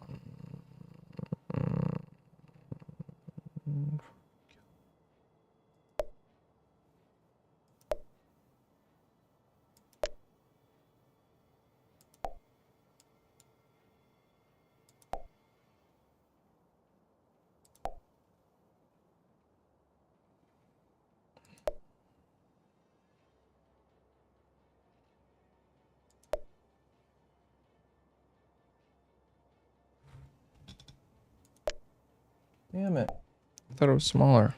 Damn it. I thought it was smaller.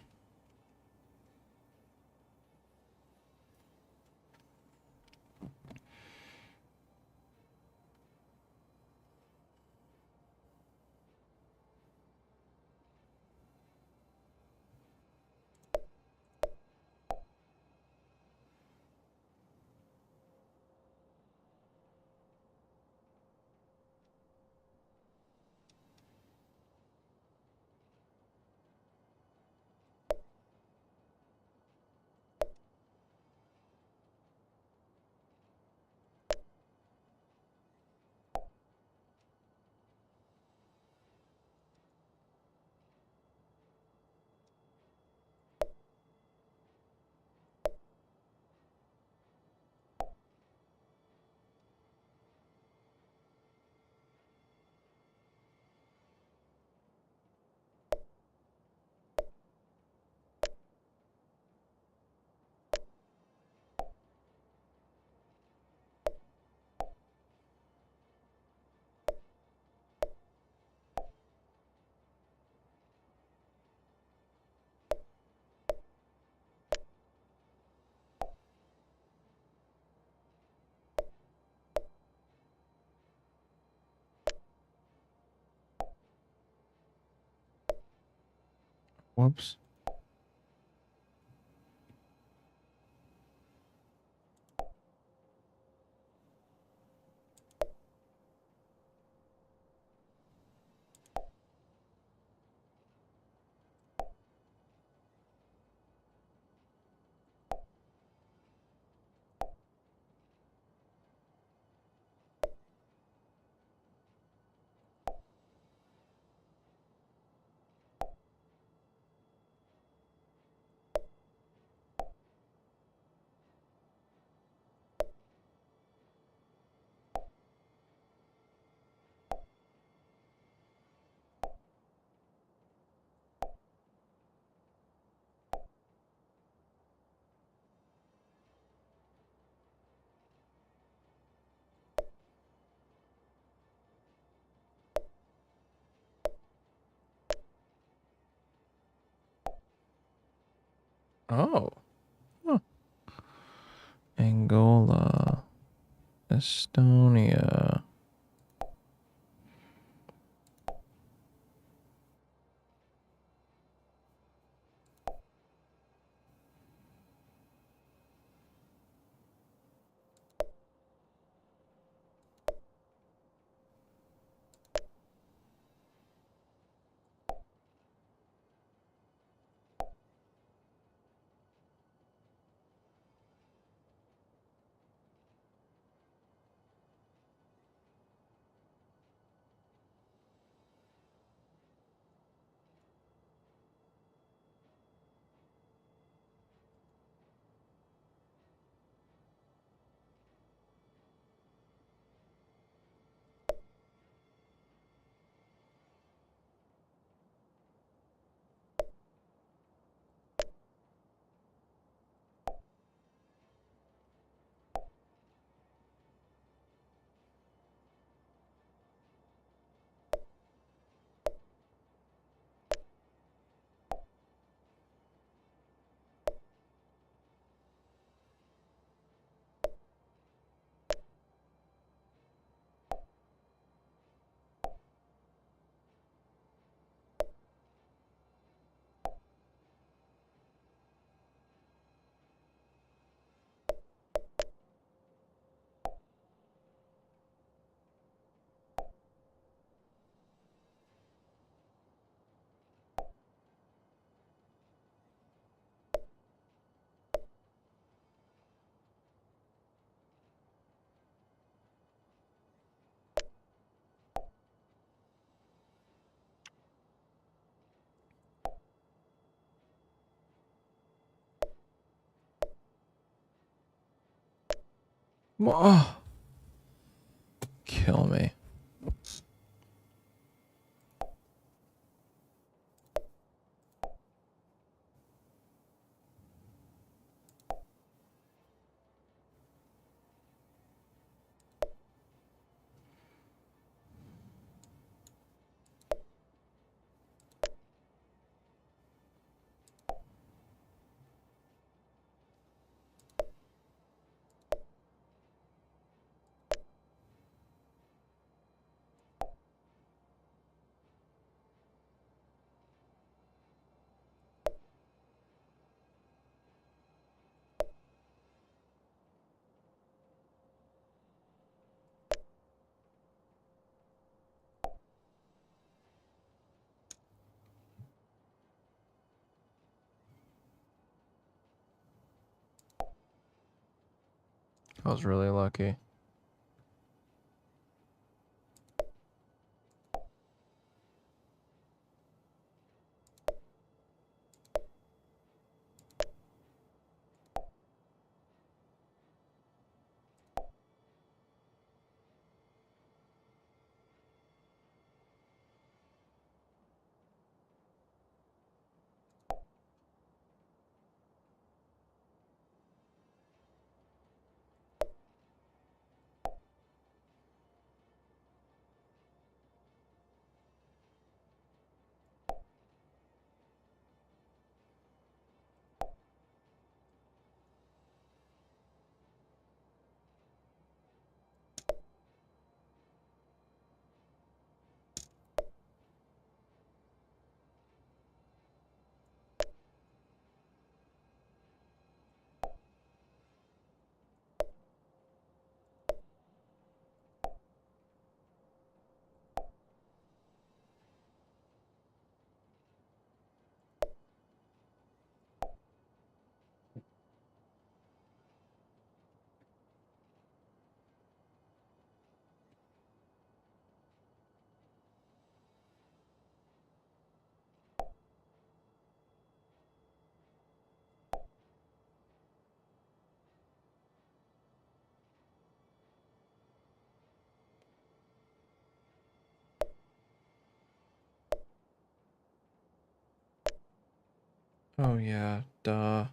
Whoops. Oh. Huh. Angola. Estonia. Oh. Kill me. I was really lucky. Oh yeah, duh.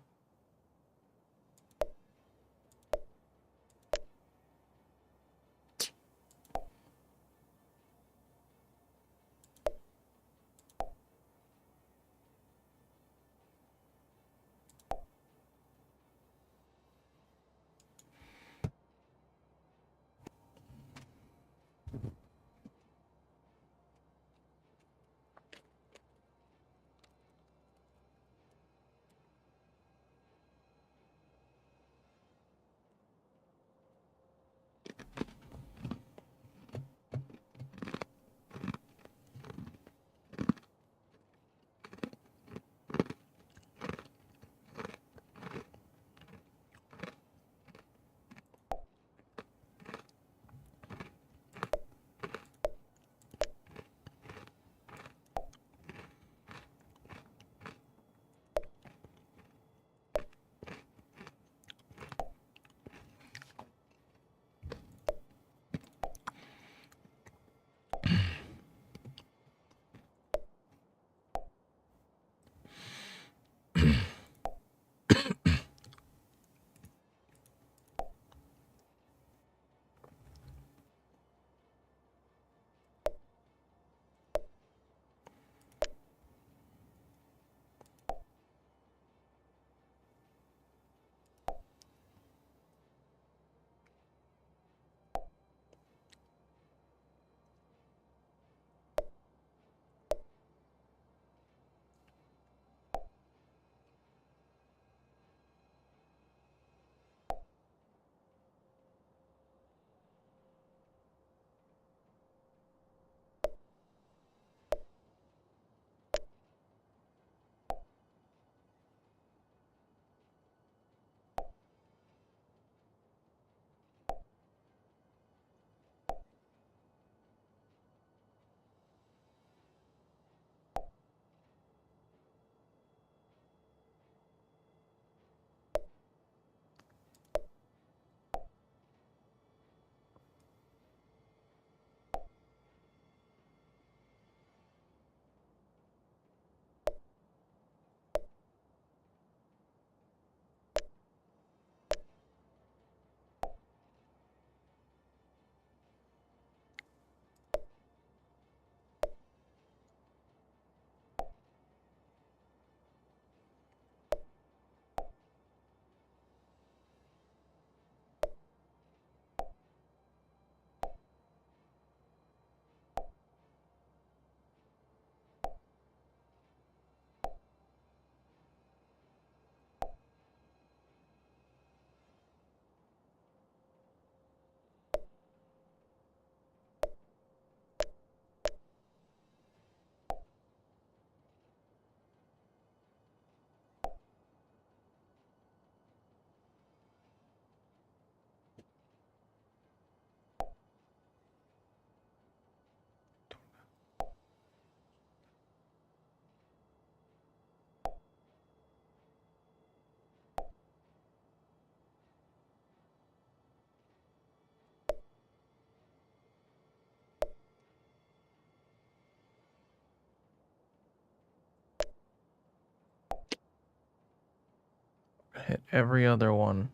Hit every other one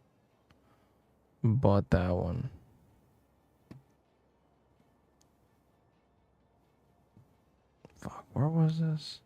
but that one. Fuck, where was this?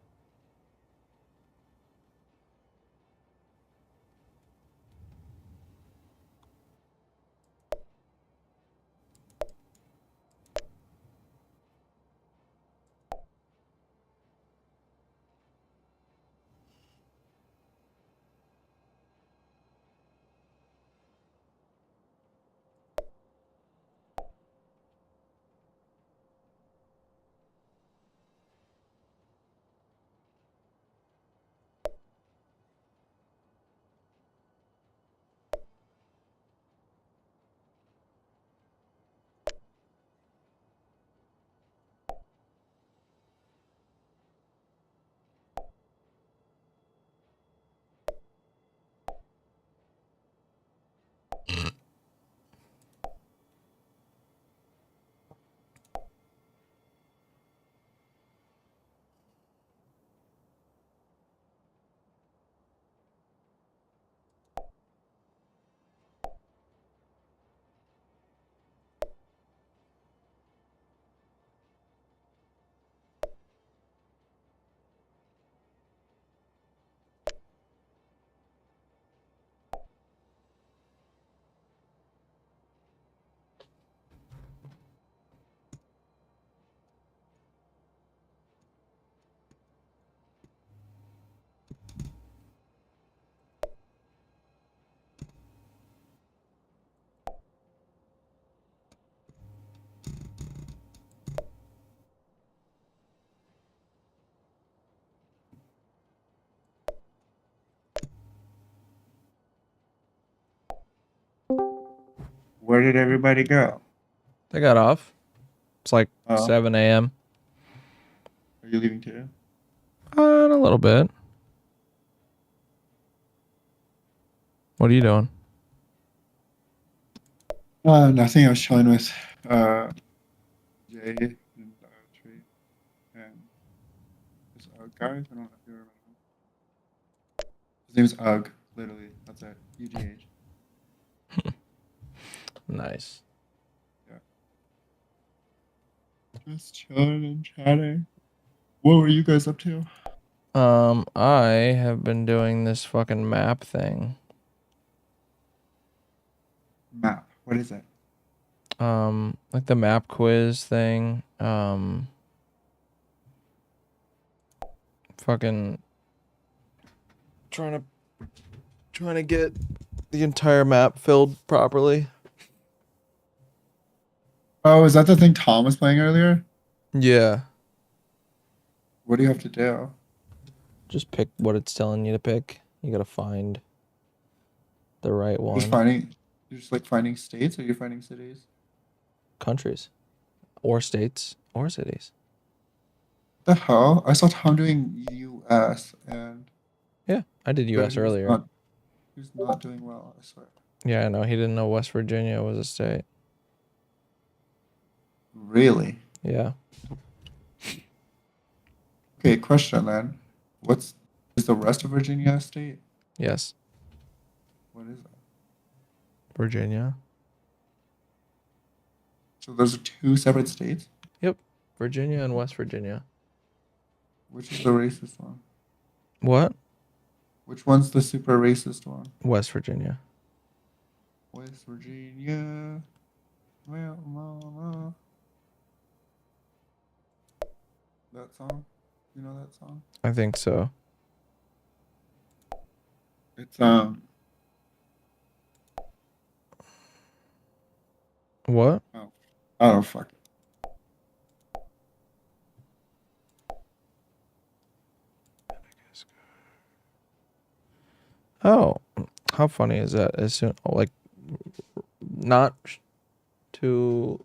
Where did everybody go? They got off. It's like Oh. 7 a.m. Are you leaving too? A little bit. What are you doing? Nothing. I was chilling with Jay and Tree and this guy. I don't know if you remember him. His name is Ugg. Literally, that's it. UGH. Nice. Yeah. Just chilling and chatting. What were you guys up to? I have been doing this fucking map thing. Map. What is it? Like the map quiz thing. Fucking trying to get the entire map filled properly. Oh, is that the thing Tom was playing earlier? Yeah. What do you have to do? Just pick what it's telling you to pick. You gotta find the right one. You're just like finding states, or you're finding cities? Countries. Or states. Or cities. The hell? I saw Tom doing US and Yeah, I did but US earlier. He was not doing well, I swear. Yeah, I know. He didn't know West Virginia was a state. Really? Yeah. Okay, question then. Is the rest of Virginia a state? Yes. What is that? Virginia. So those are two separate states? Yep. Virginia and West Virginia. Which is the racist one? What? Which one's the super racist one? West Virginia. West Virginia. Well, mama. That song? You know that song? I think so. It's What? Oh, I don't fuck. Oh, how funny is that? As soon, like, not too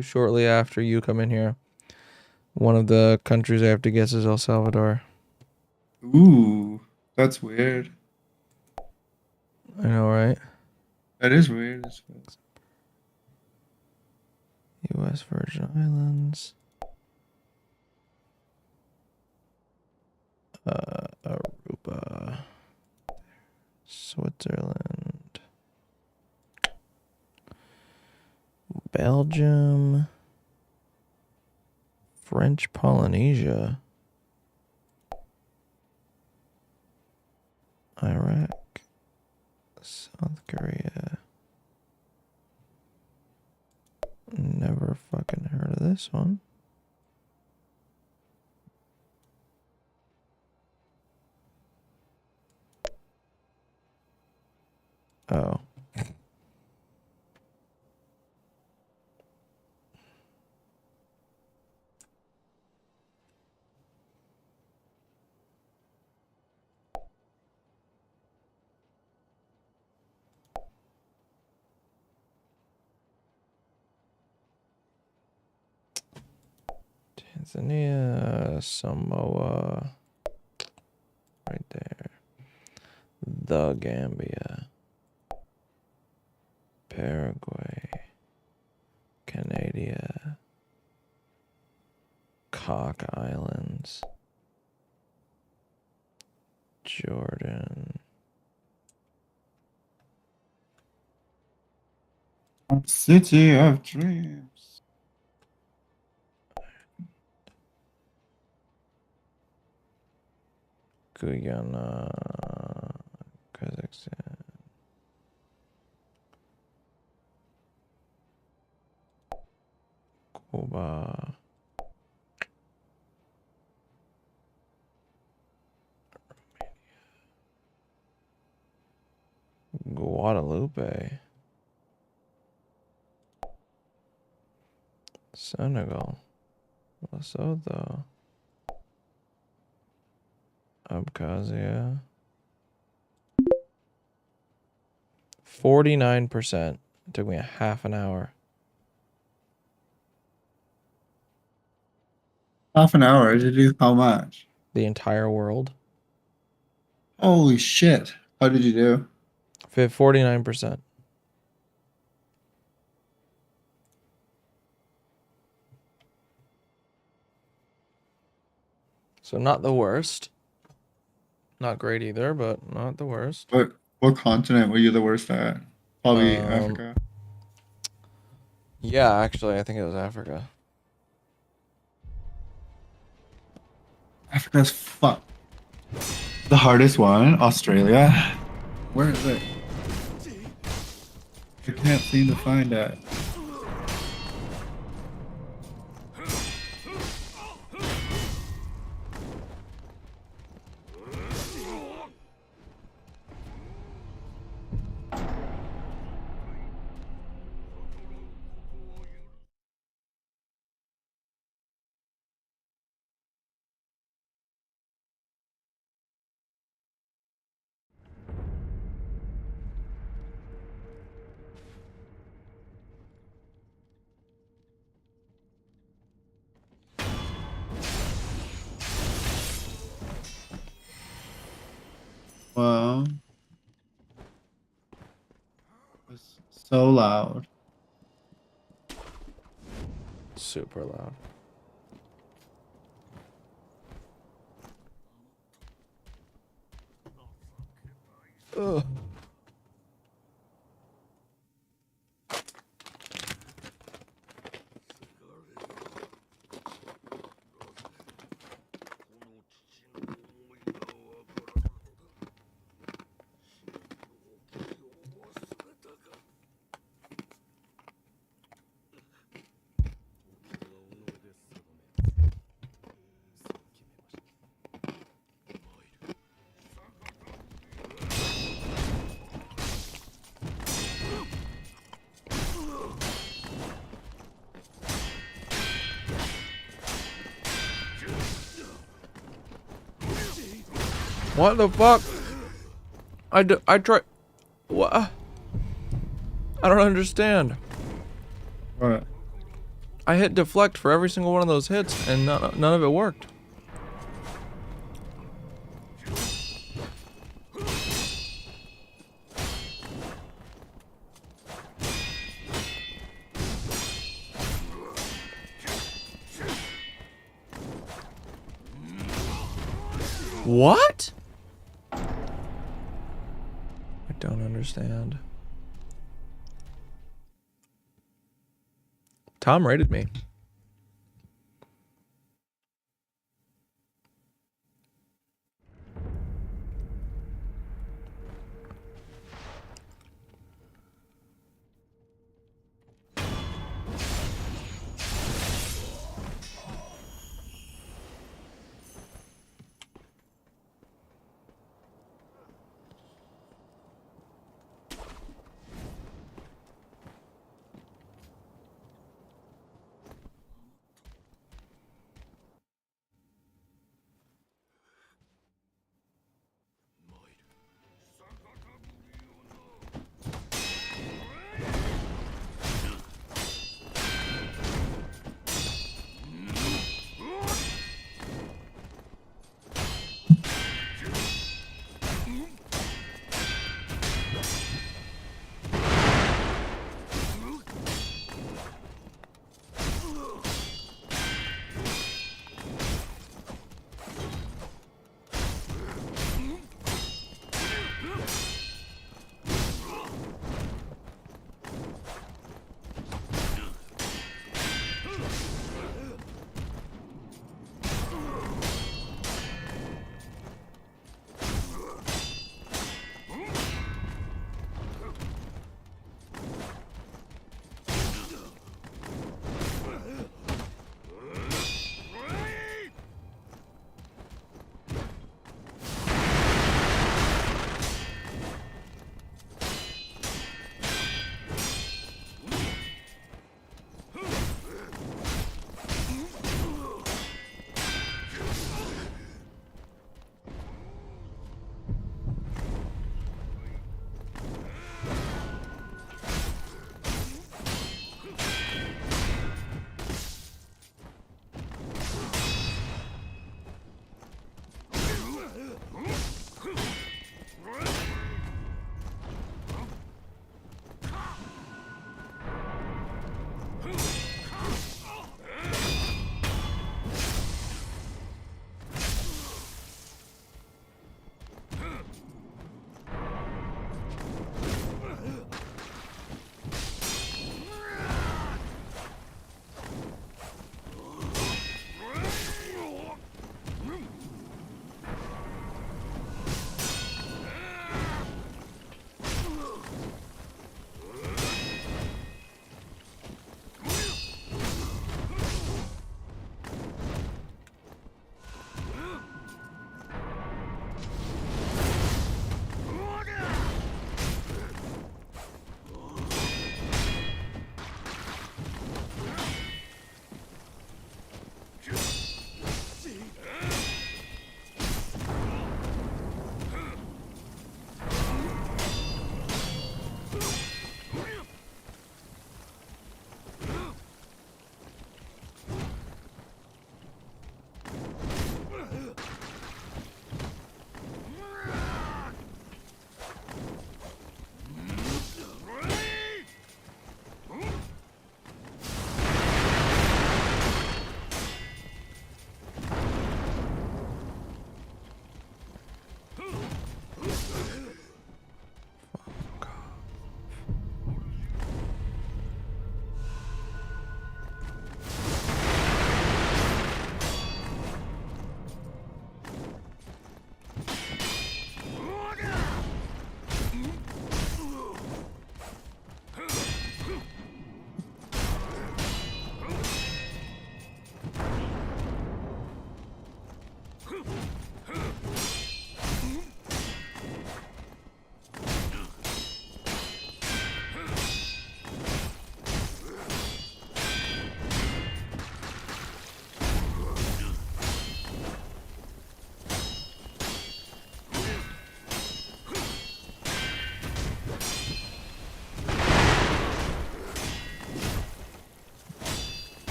shortly after you come in here, one of the countries I have to guess is El Salvador. Ooh, that's weird. I know, right? That is weird. U.S. Virgin Islands. Aruba. Switzerland. Belgium. French Polynesia. Iraq. South Korea. Never fucking heard of this one. Oh. Tanzania, Samoa, right there. The Gambia, Paraguay, Canada, Cock Islands, Jordan. City of Dreams. Guyana, Kazakhstan, Cuba, Guadalupe, Senegal, Lesotho, Abkhazia. 49% It took me a half an hour. Half an hour to do how much? The entire world. Holy shit. How did you do? 49%. So not the worst. Not great either, but not the worst. What continent were you the worst at? Probably Africa. Yeah, actually, I think it was Africa. Africa's fuck. The hardest one, Australia. Where is it? I can't seem to find it. Wow. It's so loud. Super loud. Ugh. What the fuck? I try. What? I don't understand. What? I hit deflect for every single one of those hits, and none of it worked. What? I don't understand. Tom rated me.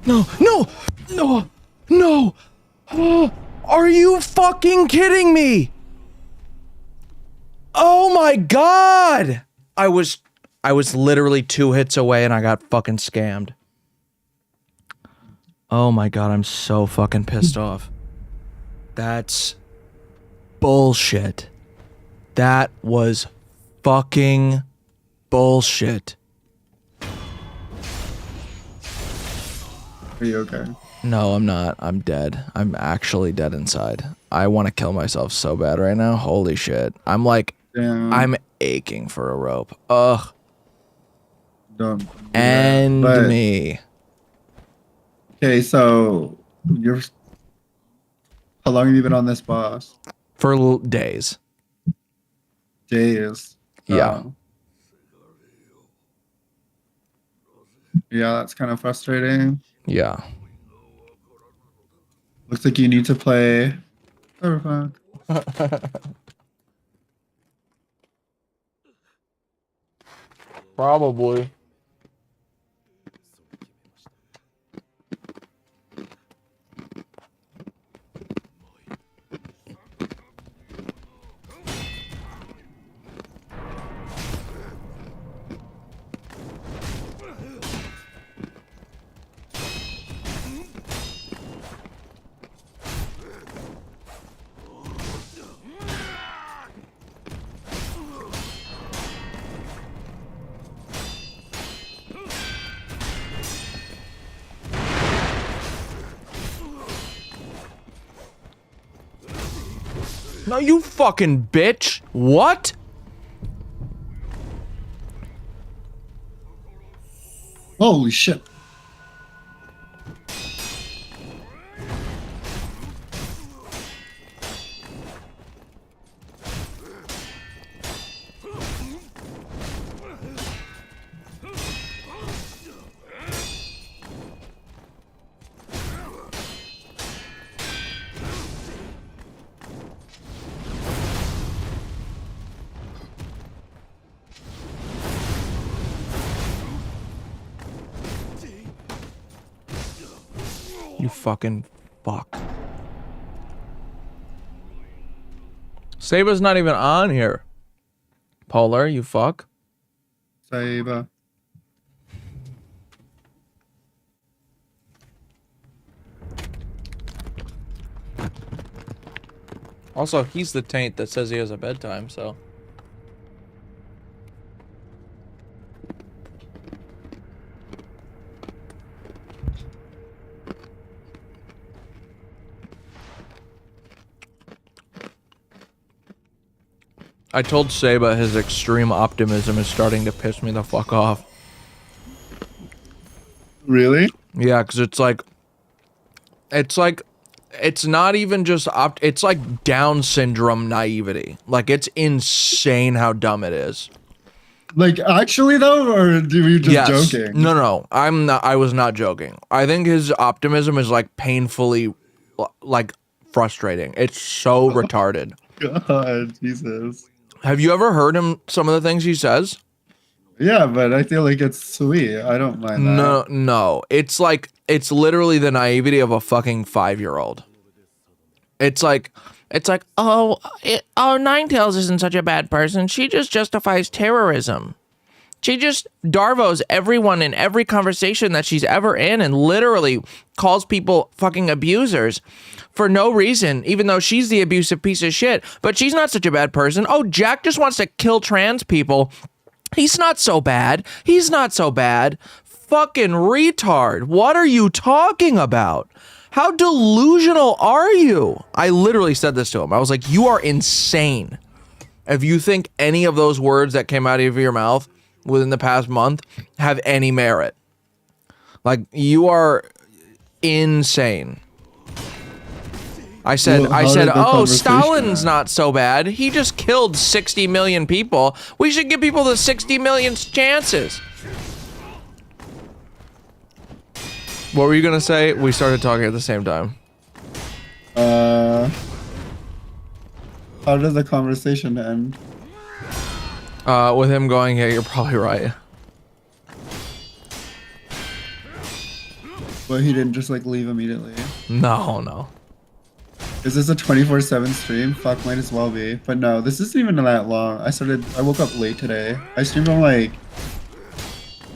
No, no, no, no. Oh, are you fucking kidding me? Oh my god! I was literally 2 hits away and I got fucking scammed. Oh my god, I'm so fucking pissed off. That's bullshit. That was fucking bullshit. Are you okay? No, I'm not. I'm dead. I'm actually dead inside. I want to kill myself so bad right now. Holy shit. I'm like, I'm aching for a rope. Ugh. Don't. End me. Okay, so you're. How long have you been on this boss? For days. Days. Yeah. Yeah, that's kind of frustrating. Yeah. Looks like you need to play. Cyberpunk. Probably. No, you fucking bitch. What? Holy shit. You fucking fuck. Sayba'S not even on here. Polar, you fuck. Sayba'S. Also, he's the taint that says he has a bedtime, so. I told Sayba'S his extreme optimism is starting to piss me the fuck off. Really? Yeah, because it's like, it's not even just it's like Down syndrome naivety. Like, it's insane how dumb it is. Like, actually though, or do you just joking? No, I was not joking. I think his optimism is like painfully, like, frustrating. It's so retarded. God, Jesus. Have you ever heard some of the things he says? Yeah, but I feel like it's sweet. I don't mind that. No. It's like, it's literally the naivety of a fucking 5-year-old. It's like, oh, Ninetales isn't such a bad person. She just justifies terrorism. She just Darvos everyone in every conversation that she's ever in and literally calls people fucking abusers for no reason, even though she's the abusive piece of shit. But she's not such a bad person. Oh, Jack just wants to kill trans people. He's not so bad. He's not so bad. Fucking retard. What are you talking about? How delusional are you? I literally said this to him. I was like, you are insane. If you think any of those words that came out of your mouth within the past month have any merit. Like, you are insane. I said, oh, Stalin's not so bad. He just killed 60 million people. We should give people the 60 million chances. What were you gonna say? We started talking at the same time. How did the conversation end? With him going, yeah, you're probably right. But he didn't just like leave immediately. No. Is this a 24/7 stream? Fuck, might as well be. But no, this isn't even that long. I woke up late today. I streamed on like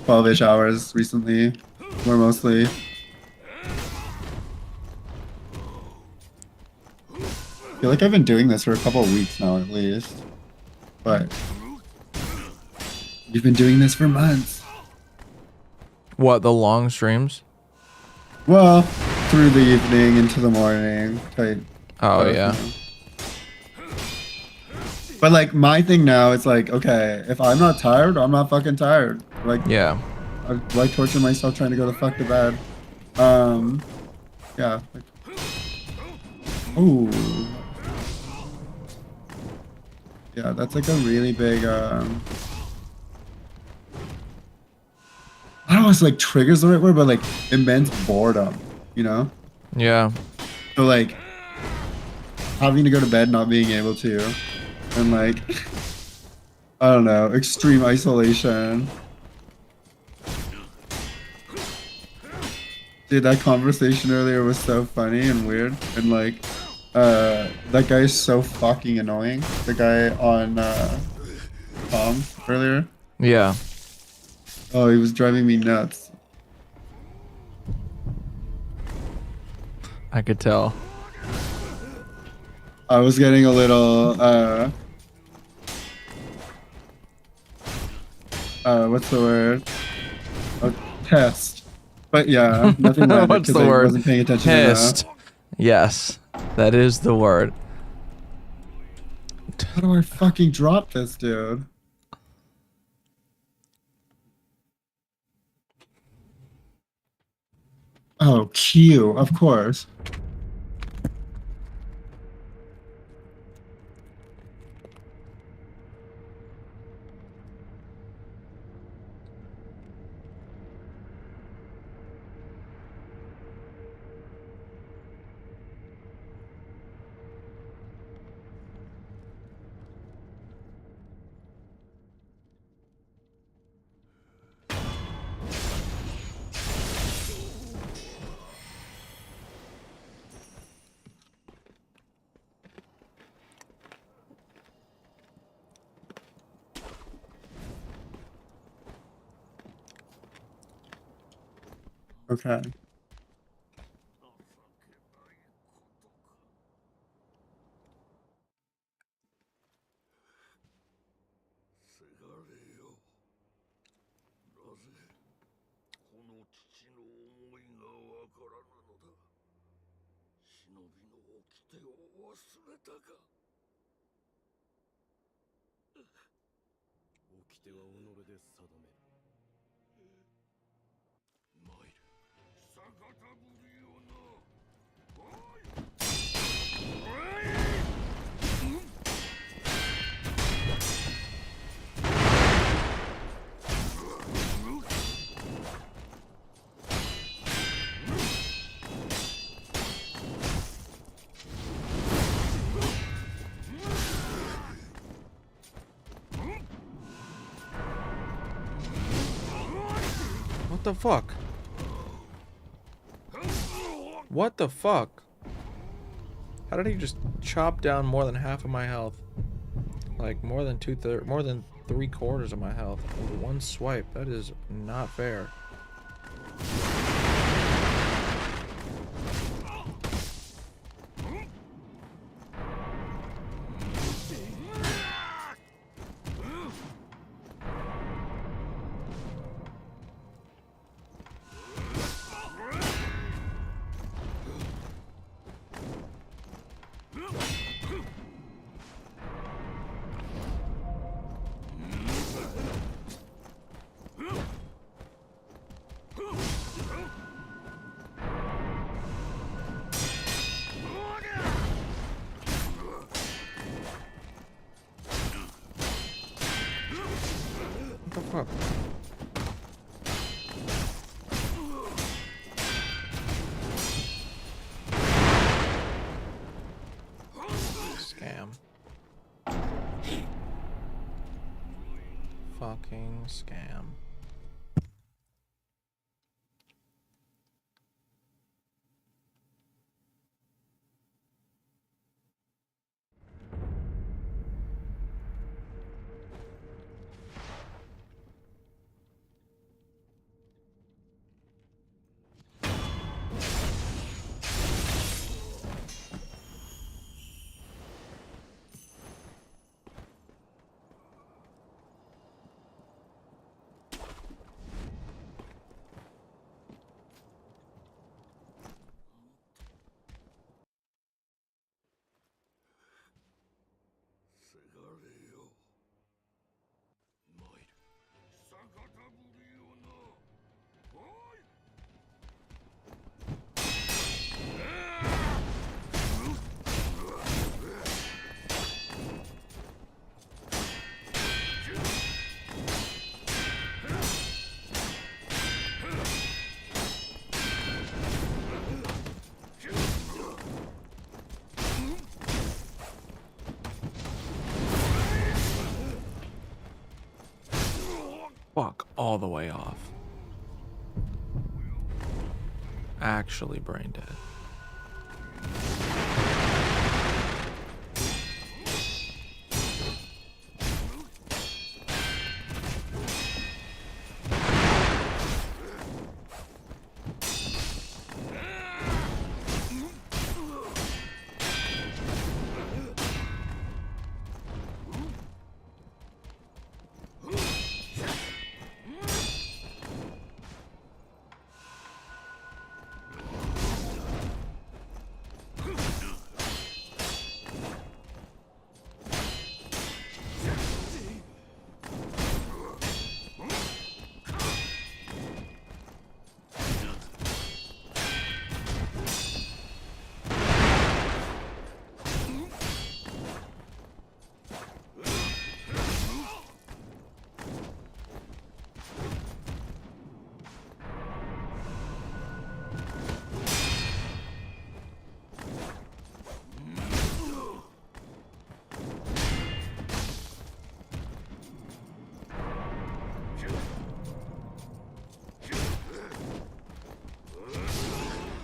12-ish hours recently, more mostly. I feel like I've been doing this for a couple of weeks now at least. But you've been doing this for months. What, the long streams? Well, through the evening into the morning type. Oh yeah. But like my thing now is like, okay, if I'm not tired, I'm not fucking tired. Like yeah. I like torture myself trying to go the fuck to bed. Yeah. Like, ooh. Yeah, that's like a really big I don't know if it's like triggers the right word, but like immense boredom, you know? Yeah. So like having to go to bed, not being able to, and like I don't know, extreme isolation. Dude, that conversation earlier was so funny and weird, and like that guy is so fucking annoying. The guy on Tom earlier. Yeah. Oh, he was driving me nuts. I could tell. I was getting a little what's the word? A test. But yeah, nothing like What's because the I word? wasn't paying attention Pissed. enough. Yes, that is the word. How do I fucking drop this, dude? Oh, Q, of course. Okay. What the fuck? What the fuck? How did he just chop down more than half of my health? Like more than 3/4 of my health with one swipe. That is not fair. What the fuck? Scam. Fucking scam. all the way off. Actually brain dead.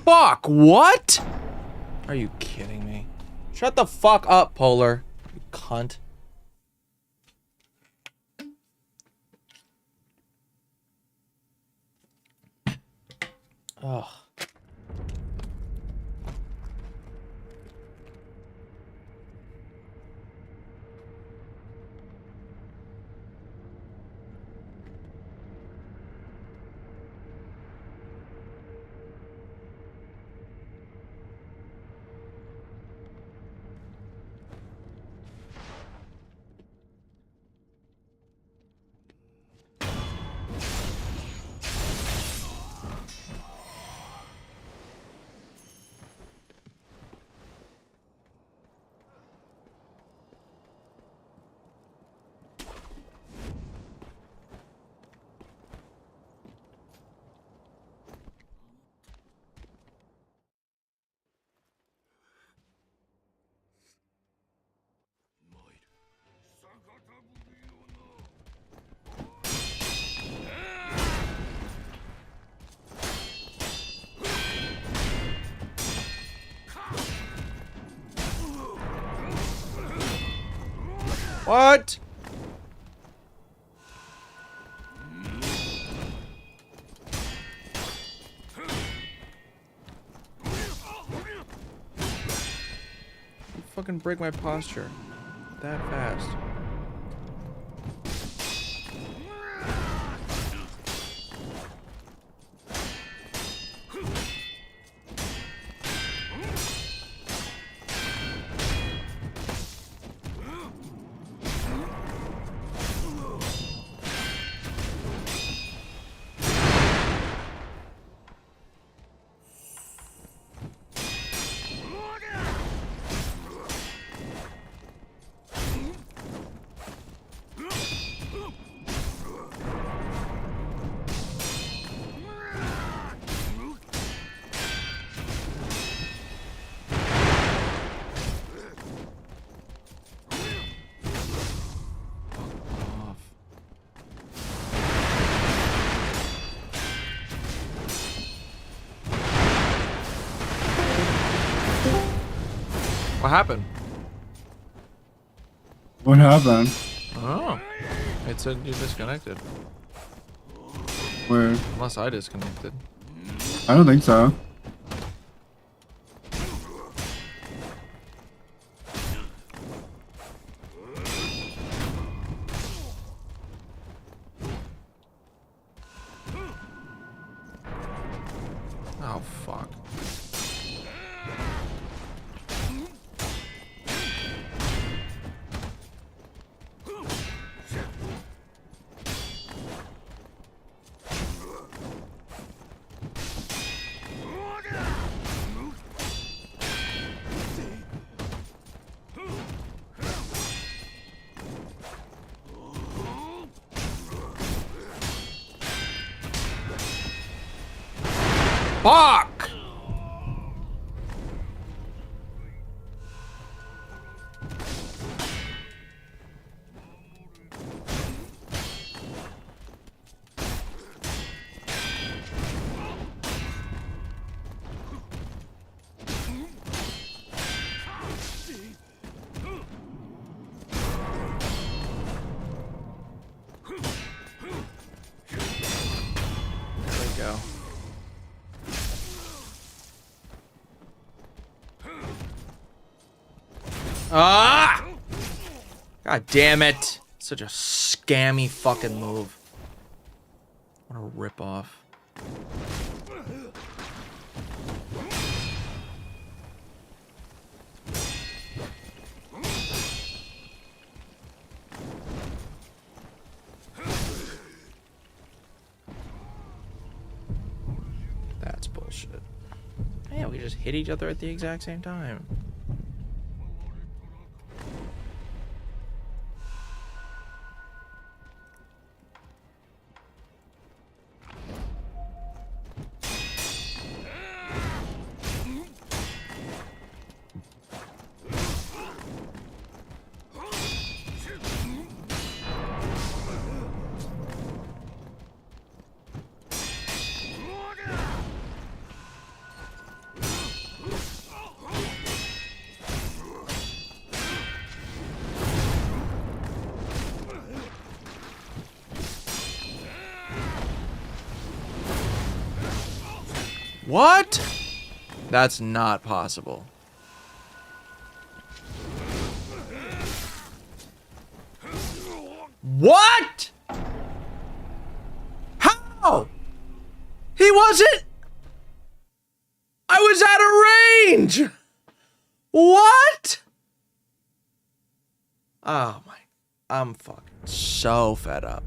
Fuck, what? Are you kidding me? Shut the fuck up, Polar. You cunt. Ugh. What? You fucking break my posture that fast. What happened? What happened? Oh. It said you disconnected. Where? Unless I disconnected. I don't think so. Oh, fuck. Fuck! Ah! God damn it. Such a scammy fucking move. What a ripoff. That's bullshit. Yeah, we just hit each other at the exact same time. What? That's not possible. What? How? He wasn't. I was out of range. What? Oh my. I'm fucking so fed up.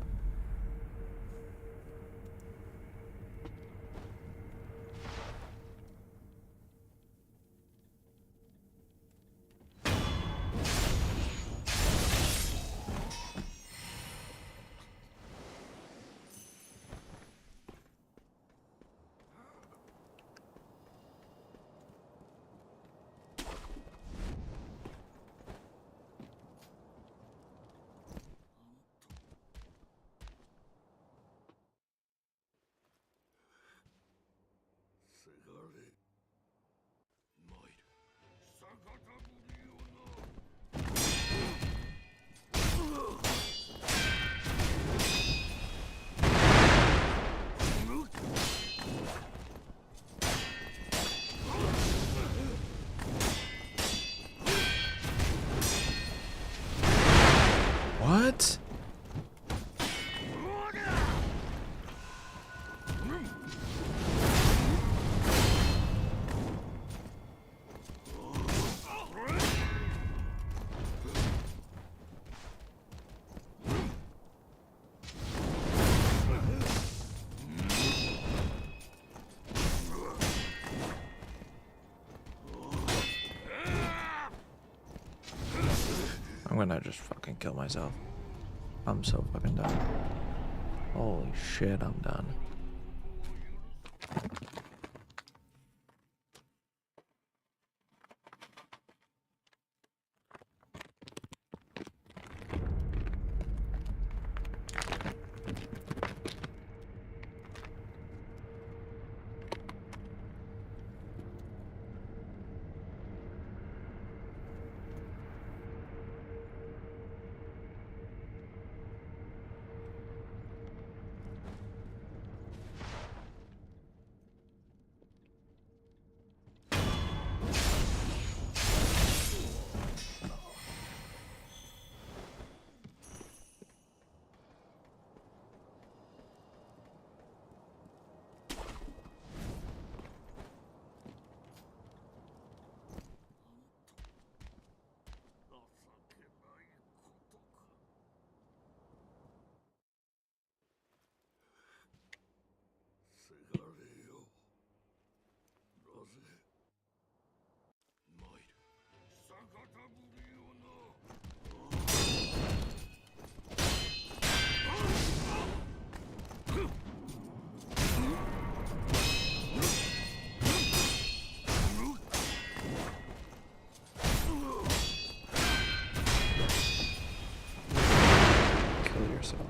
What? I'm gonna just fucking kill myself. I'm so fucking done. Holy shit, I'm done. Kill yourself.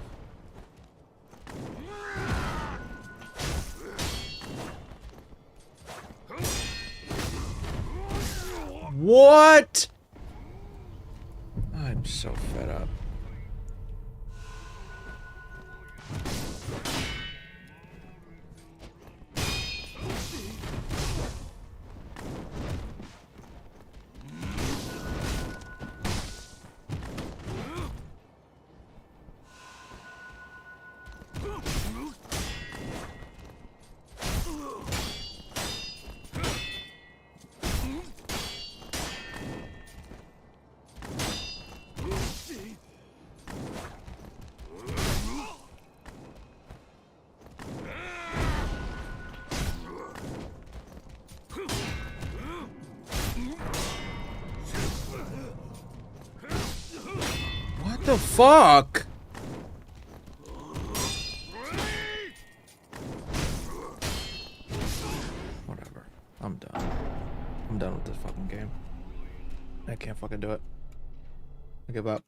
What? I'm so fed up. The fuck? Whatever. I'm done. I'm done with this fucking game. I can't fucking do it. I give up.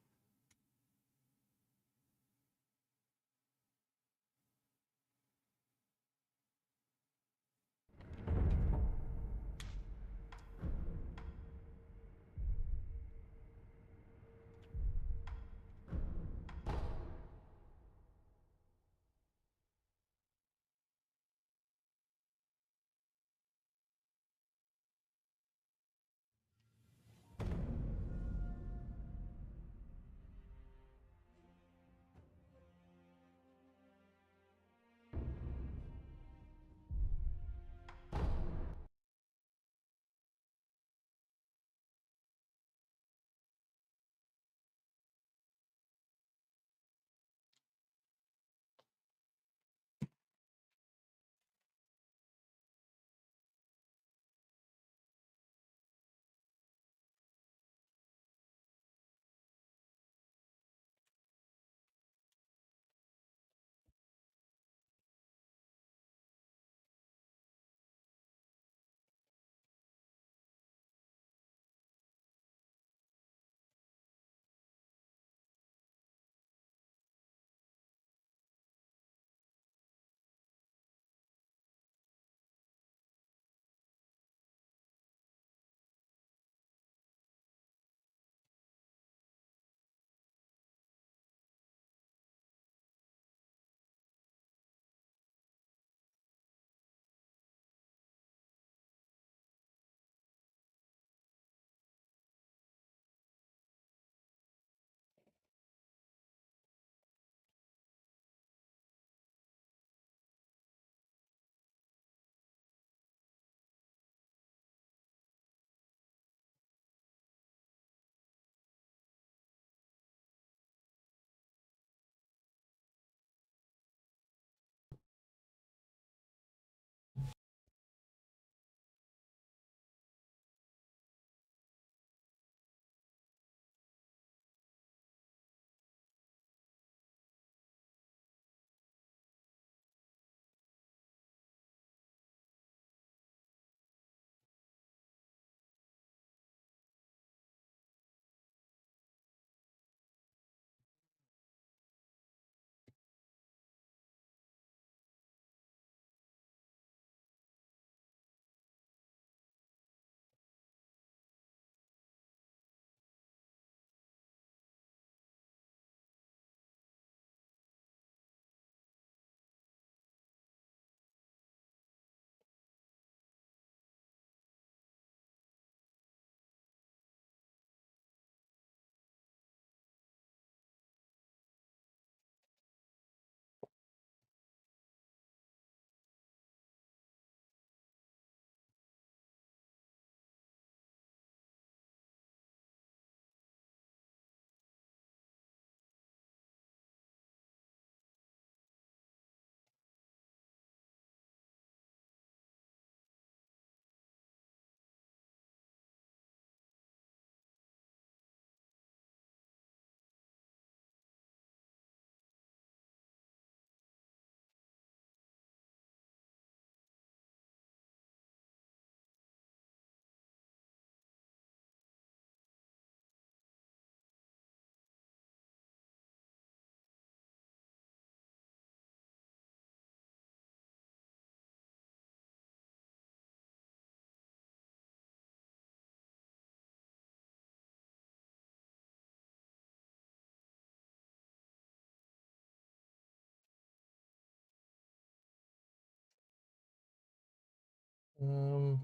Um.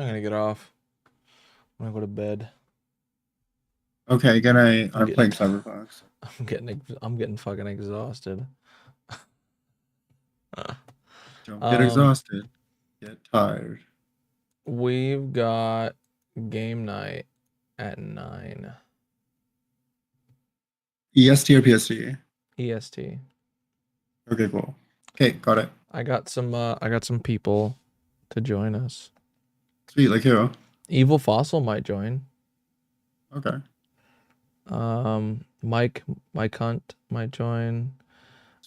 I'm gonna get off. I'm gonna go to bed. Okay, I'm playing Cyberpunk. I'm getting fucking exhausted. Don't get exhausted. Get tired. We've got game night at 9. EST or PST? EST. Okay, cool. Okay, got it. I got some people to join us. Sweet, like who? Evil Fossil might join. Okay. Mike Hunt might join.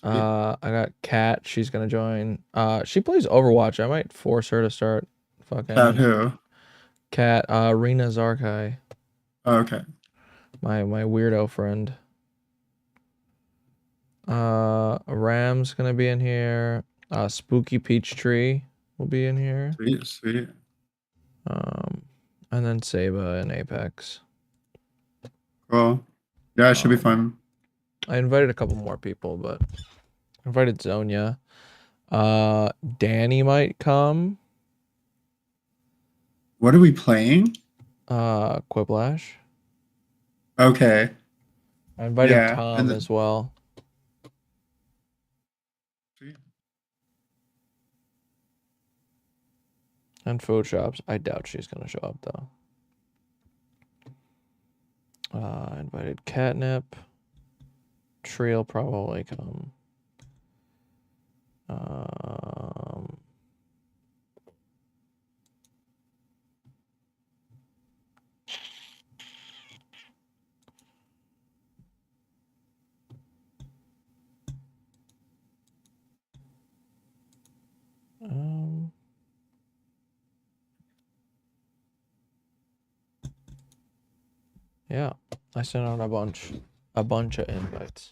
I got Kat, she's gonna join. She plays Overwatch. I might force her to start fucking Kat who? Kat, Rena Zarkai. Oh, okay. My weirdo friend. Ram's gonna be in here. Spooky Peachtree will be in here. Sweet, sweet. And then Saba and Apex. Cool. Yeah, it should be fun. I invited a couple more people, but I invited Zonia. Danny might come. What are we playing? Quiplash. Okay. I invited Tom as well. Sweet. And Photoshops. I doubt she's gonna show up though. I invited Catnip. Tree'll probably come. Yeah, I sent out a bunch of invites.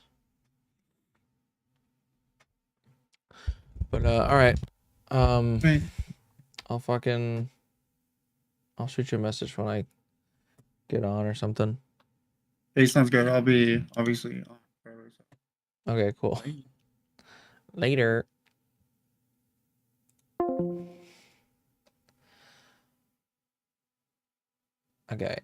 But all right. Right. I'll shoot you a message when I get on or something. Hey, sounds good. I'll be obviously on forever. So. Okay, cool. Later. Okay.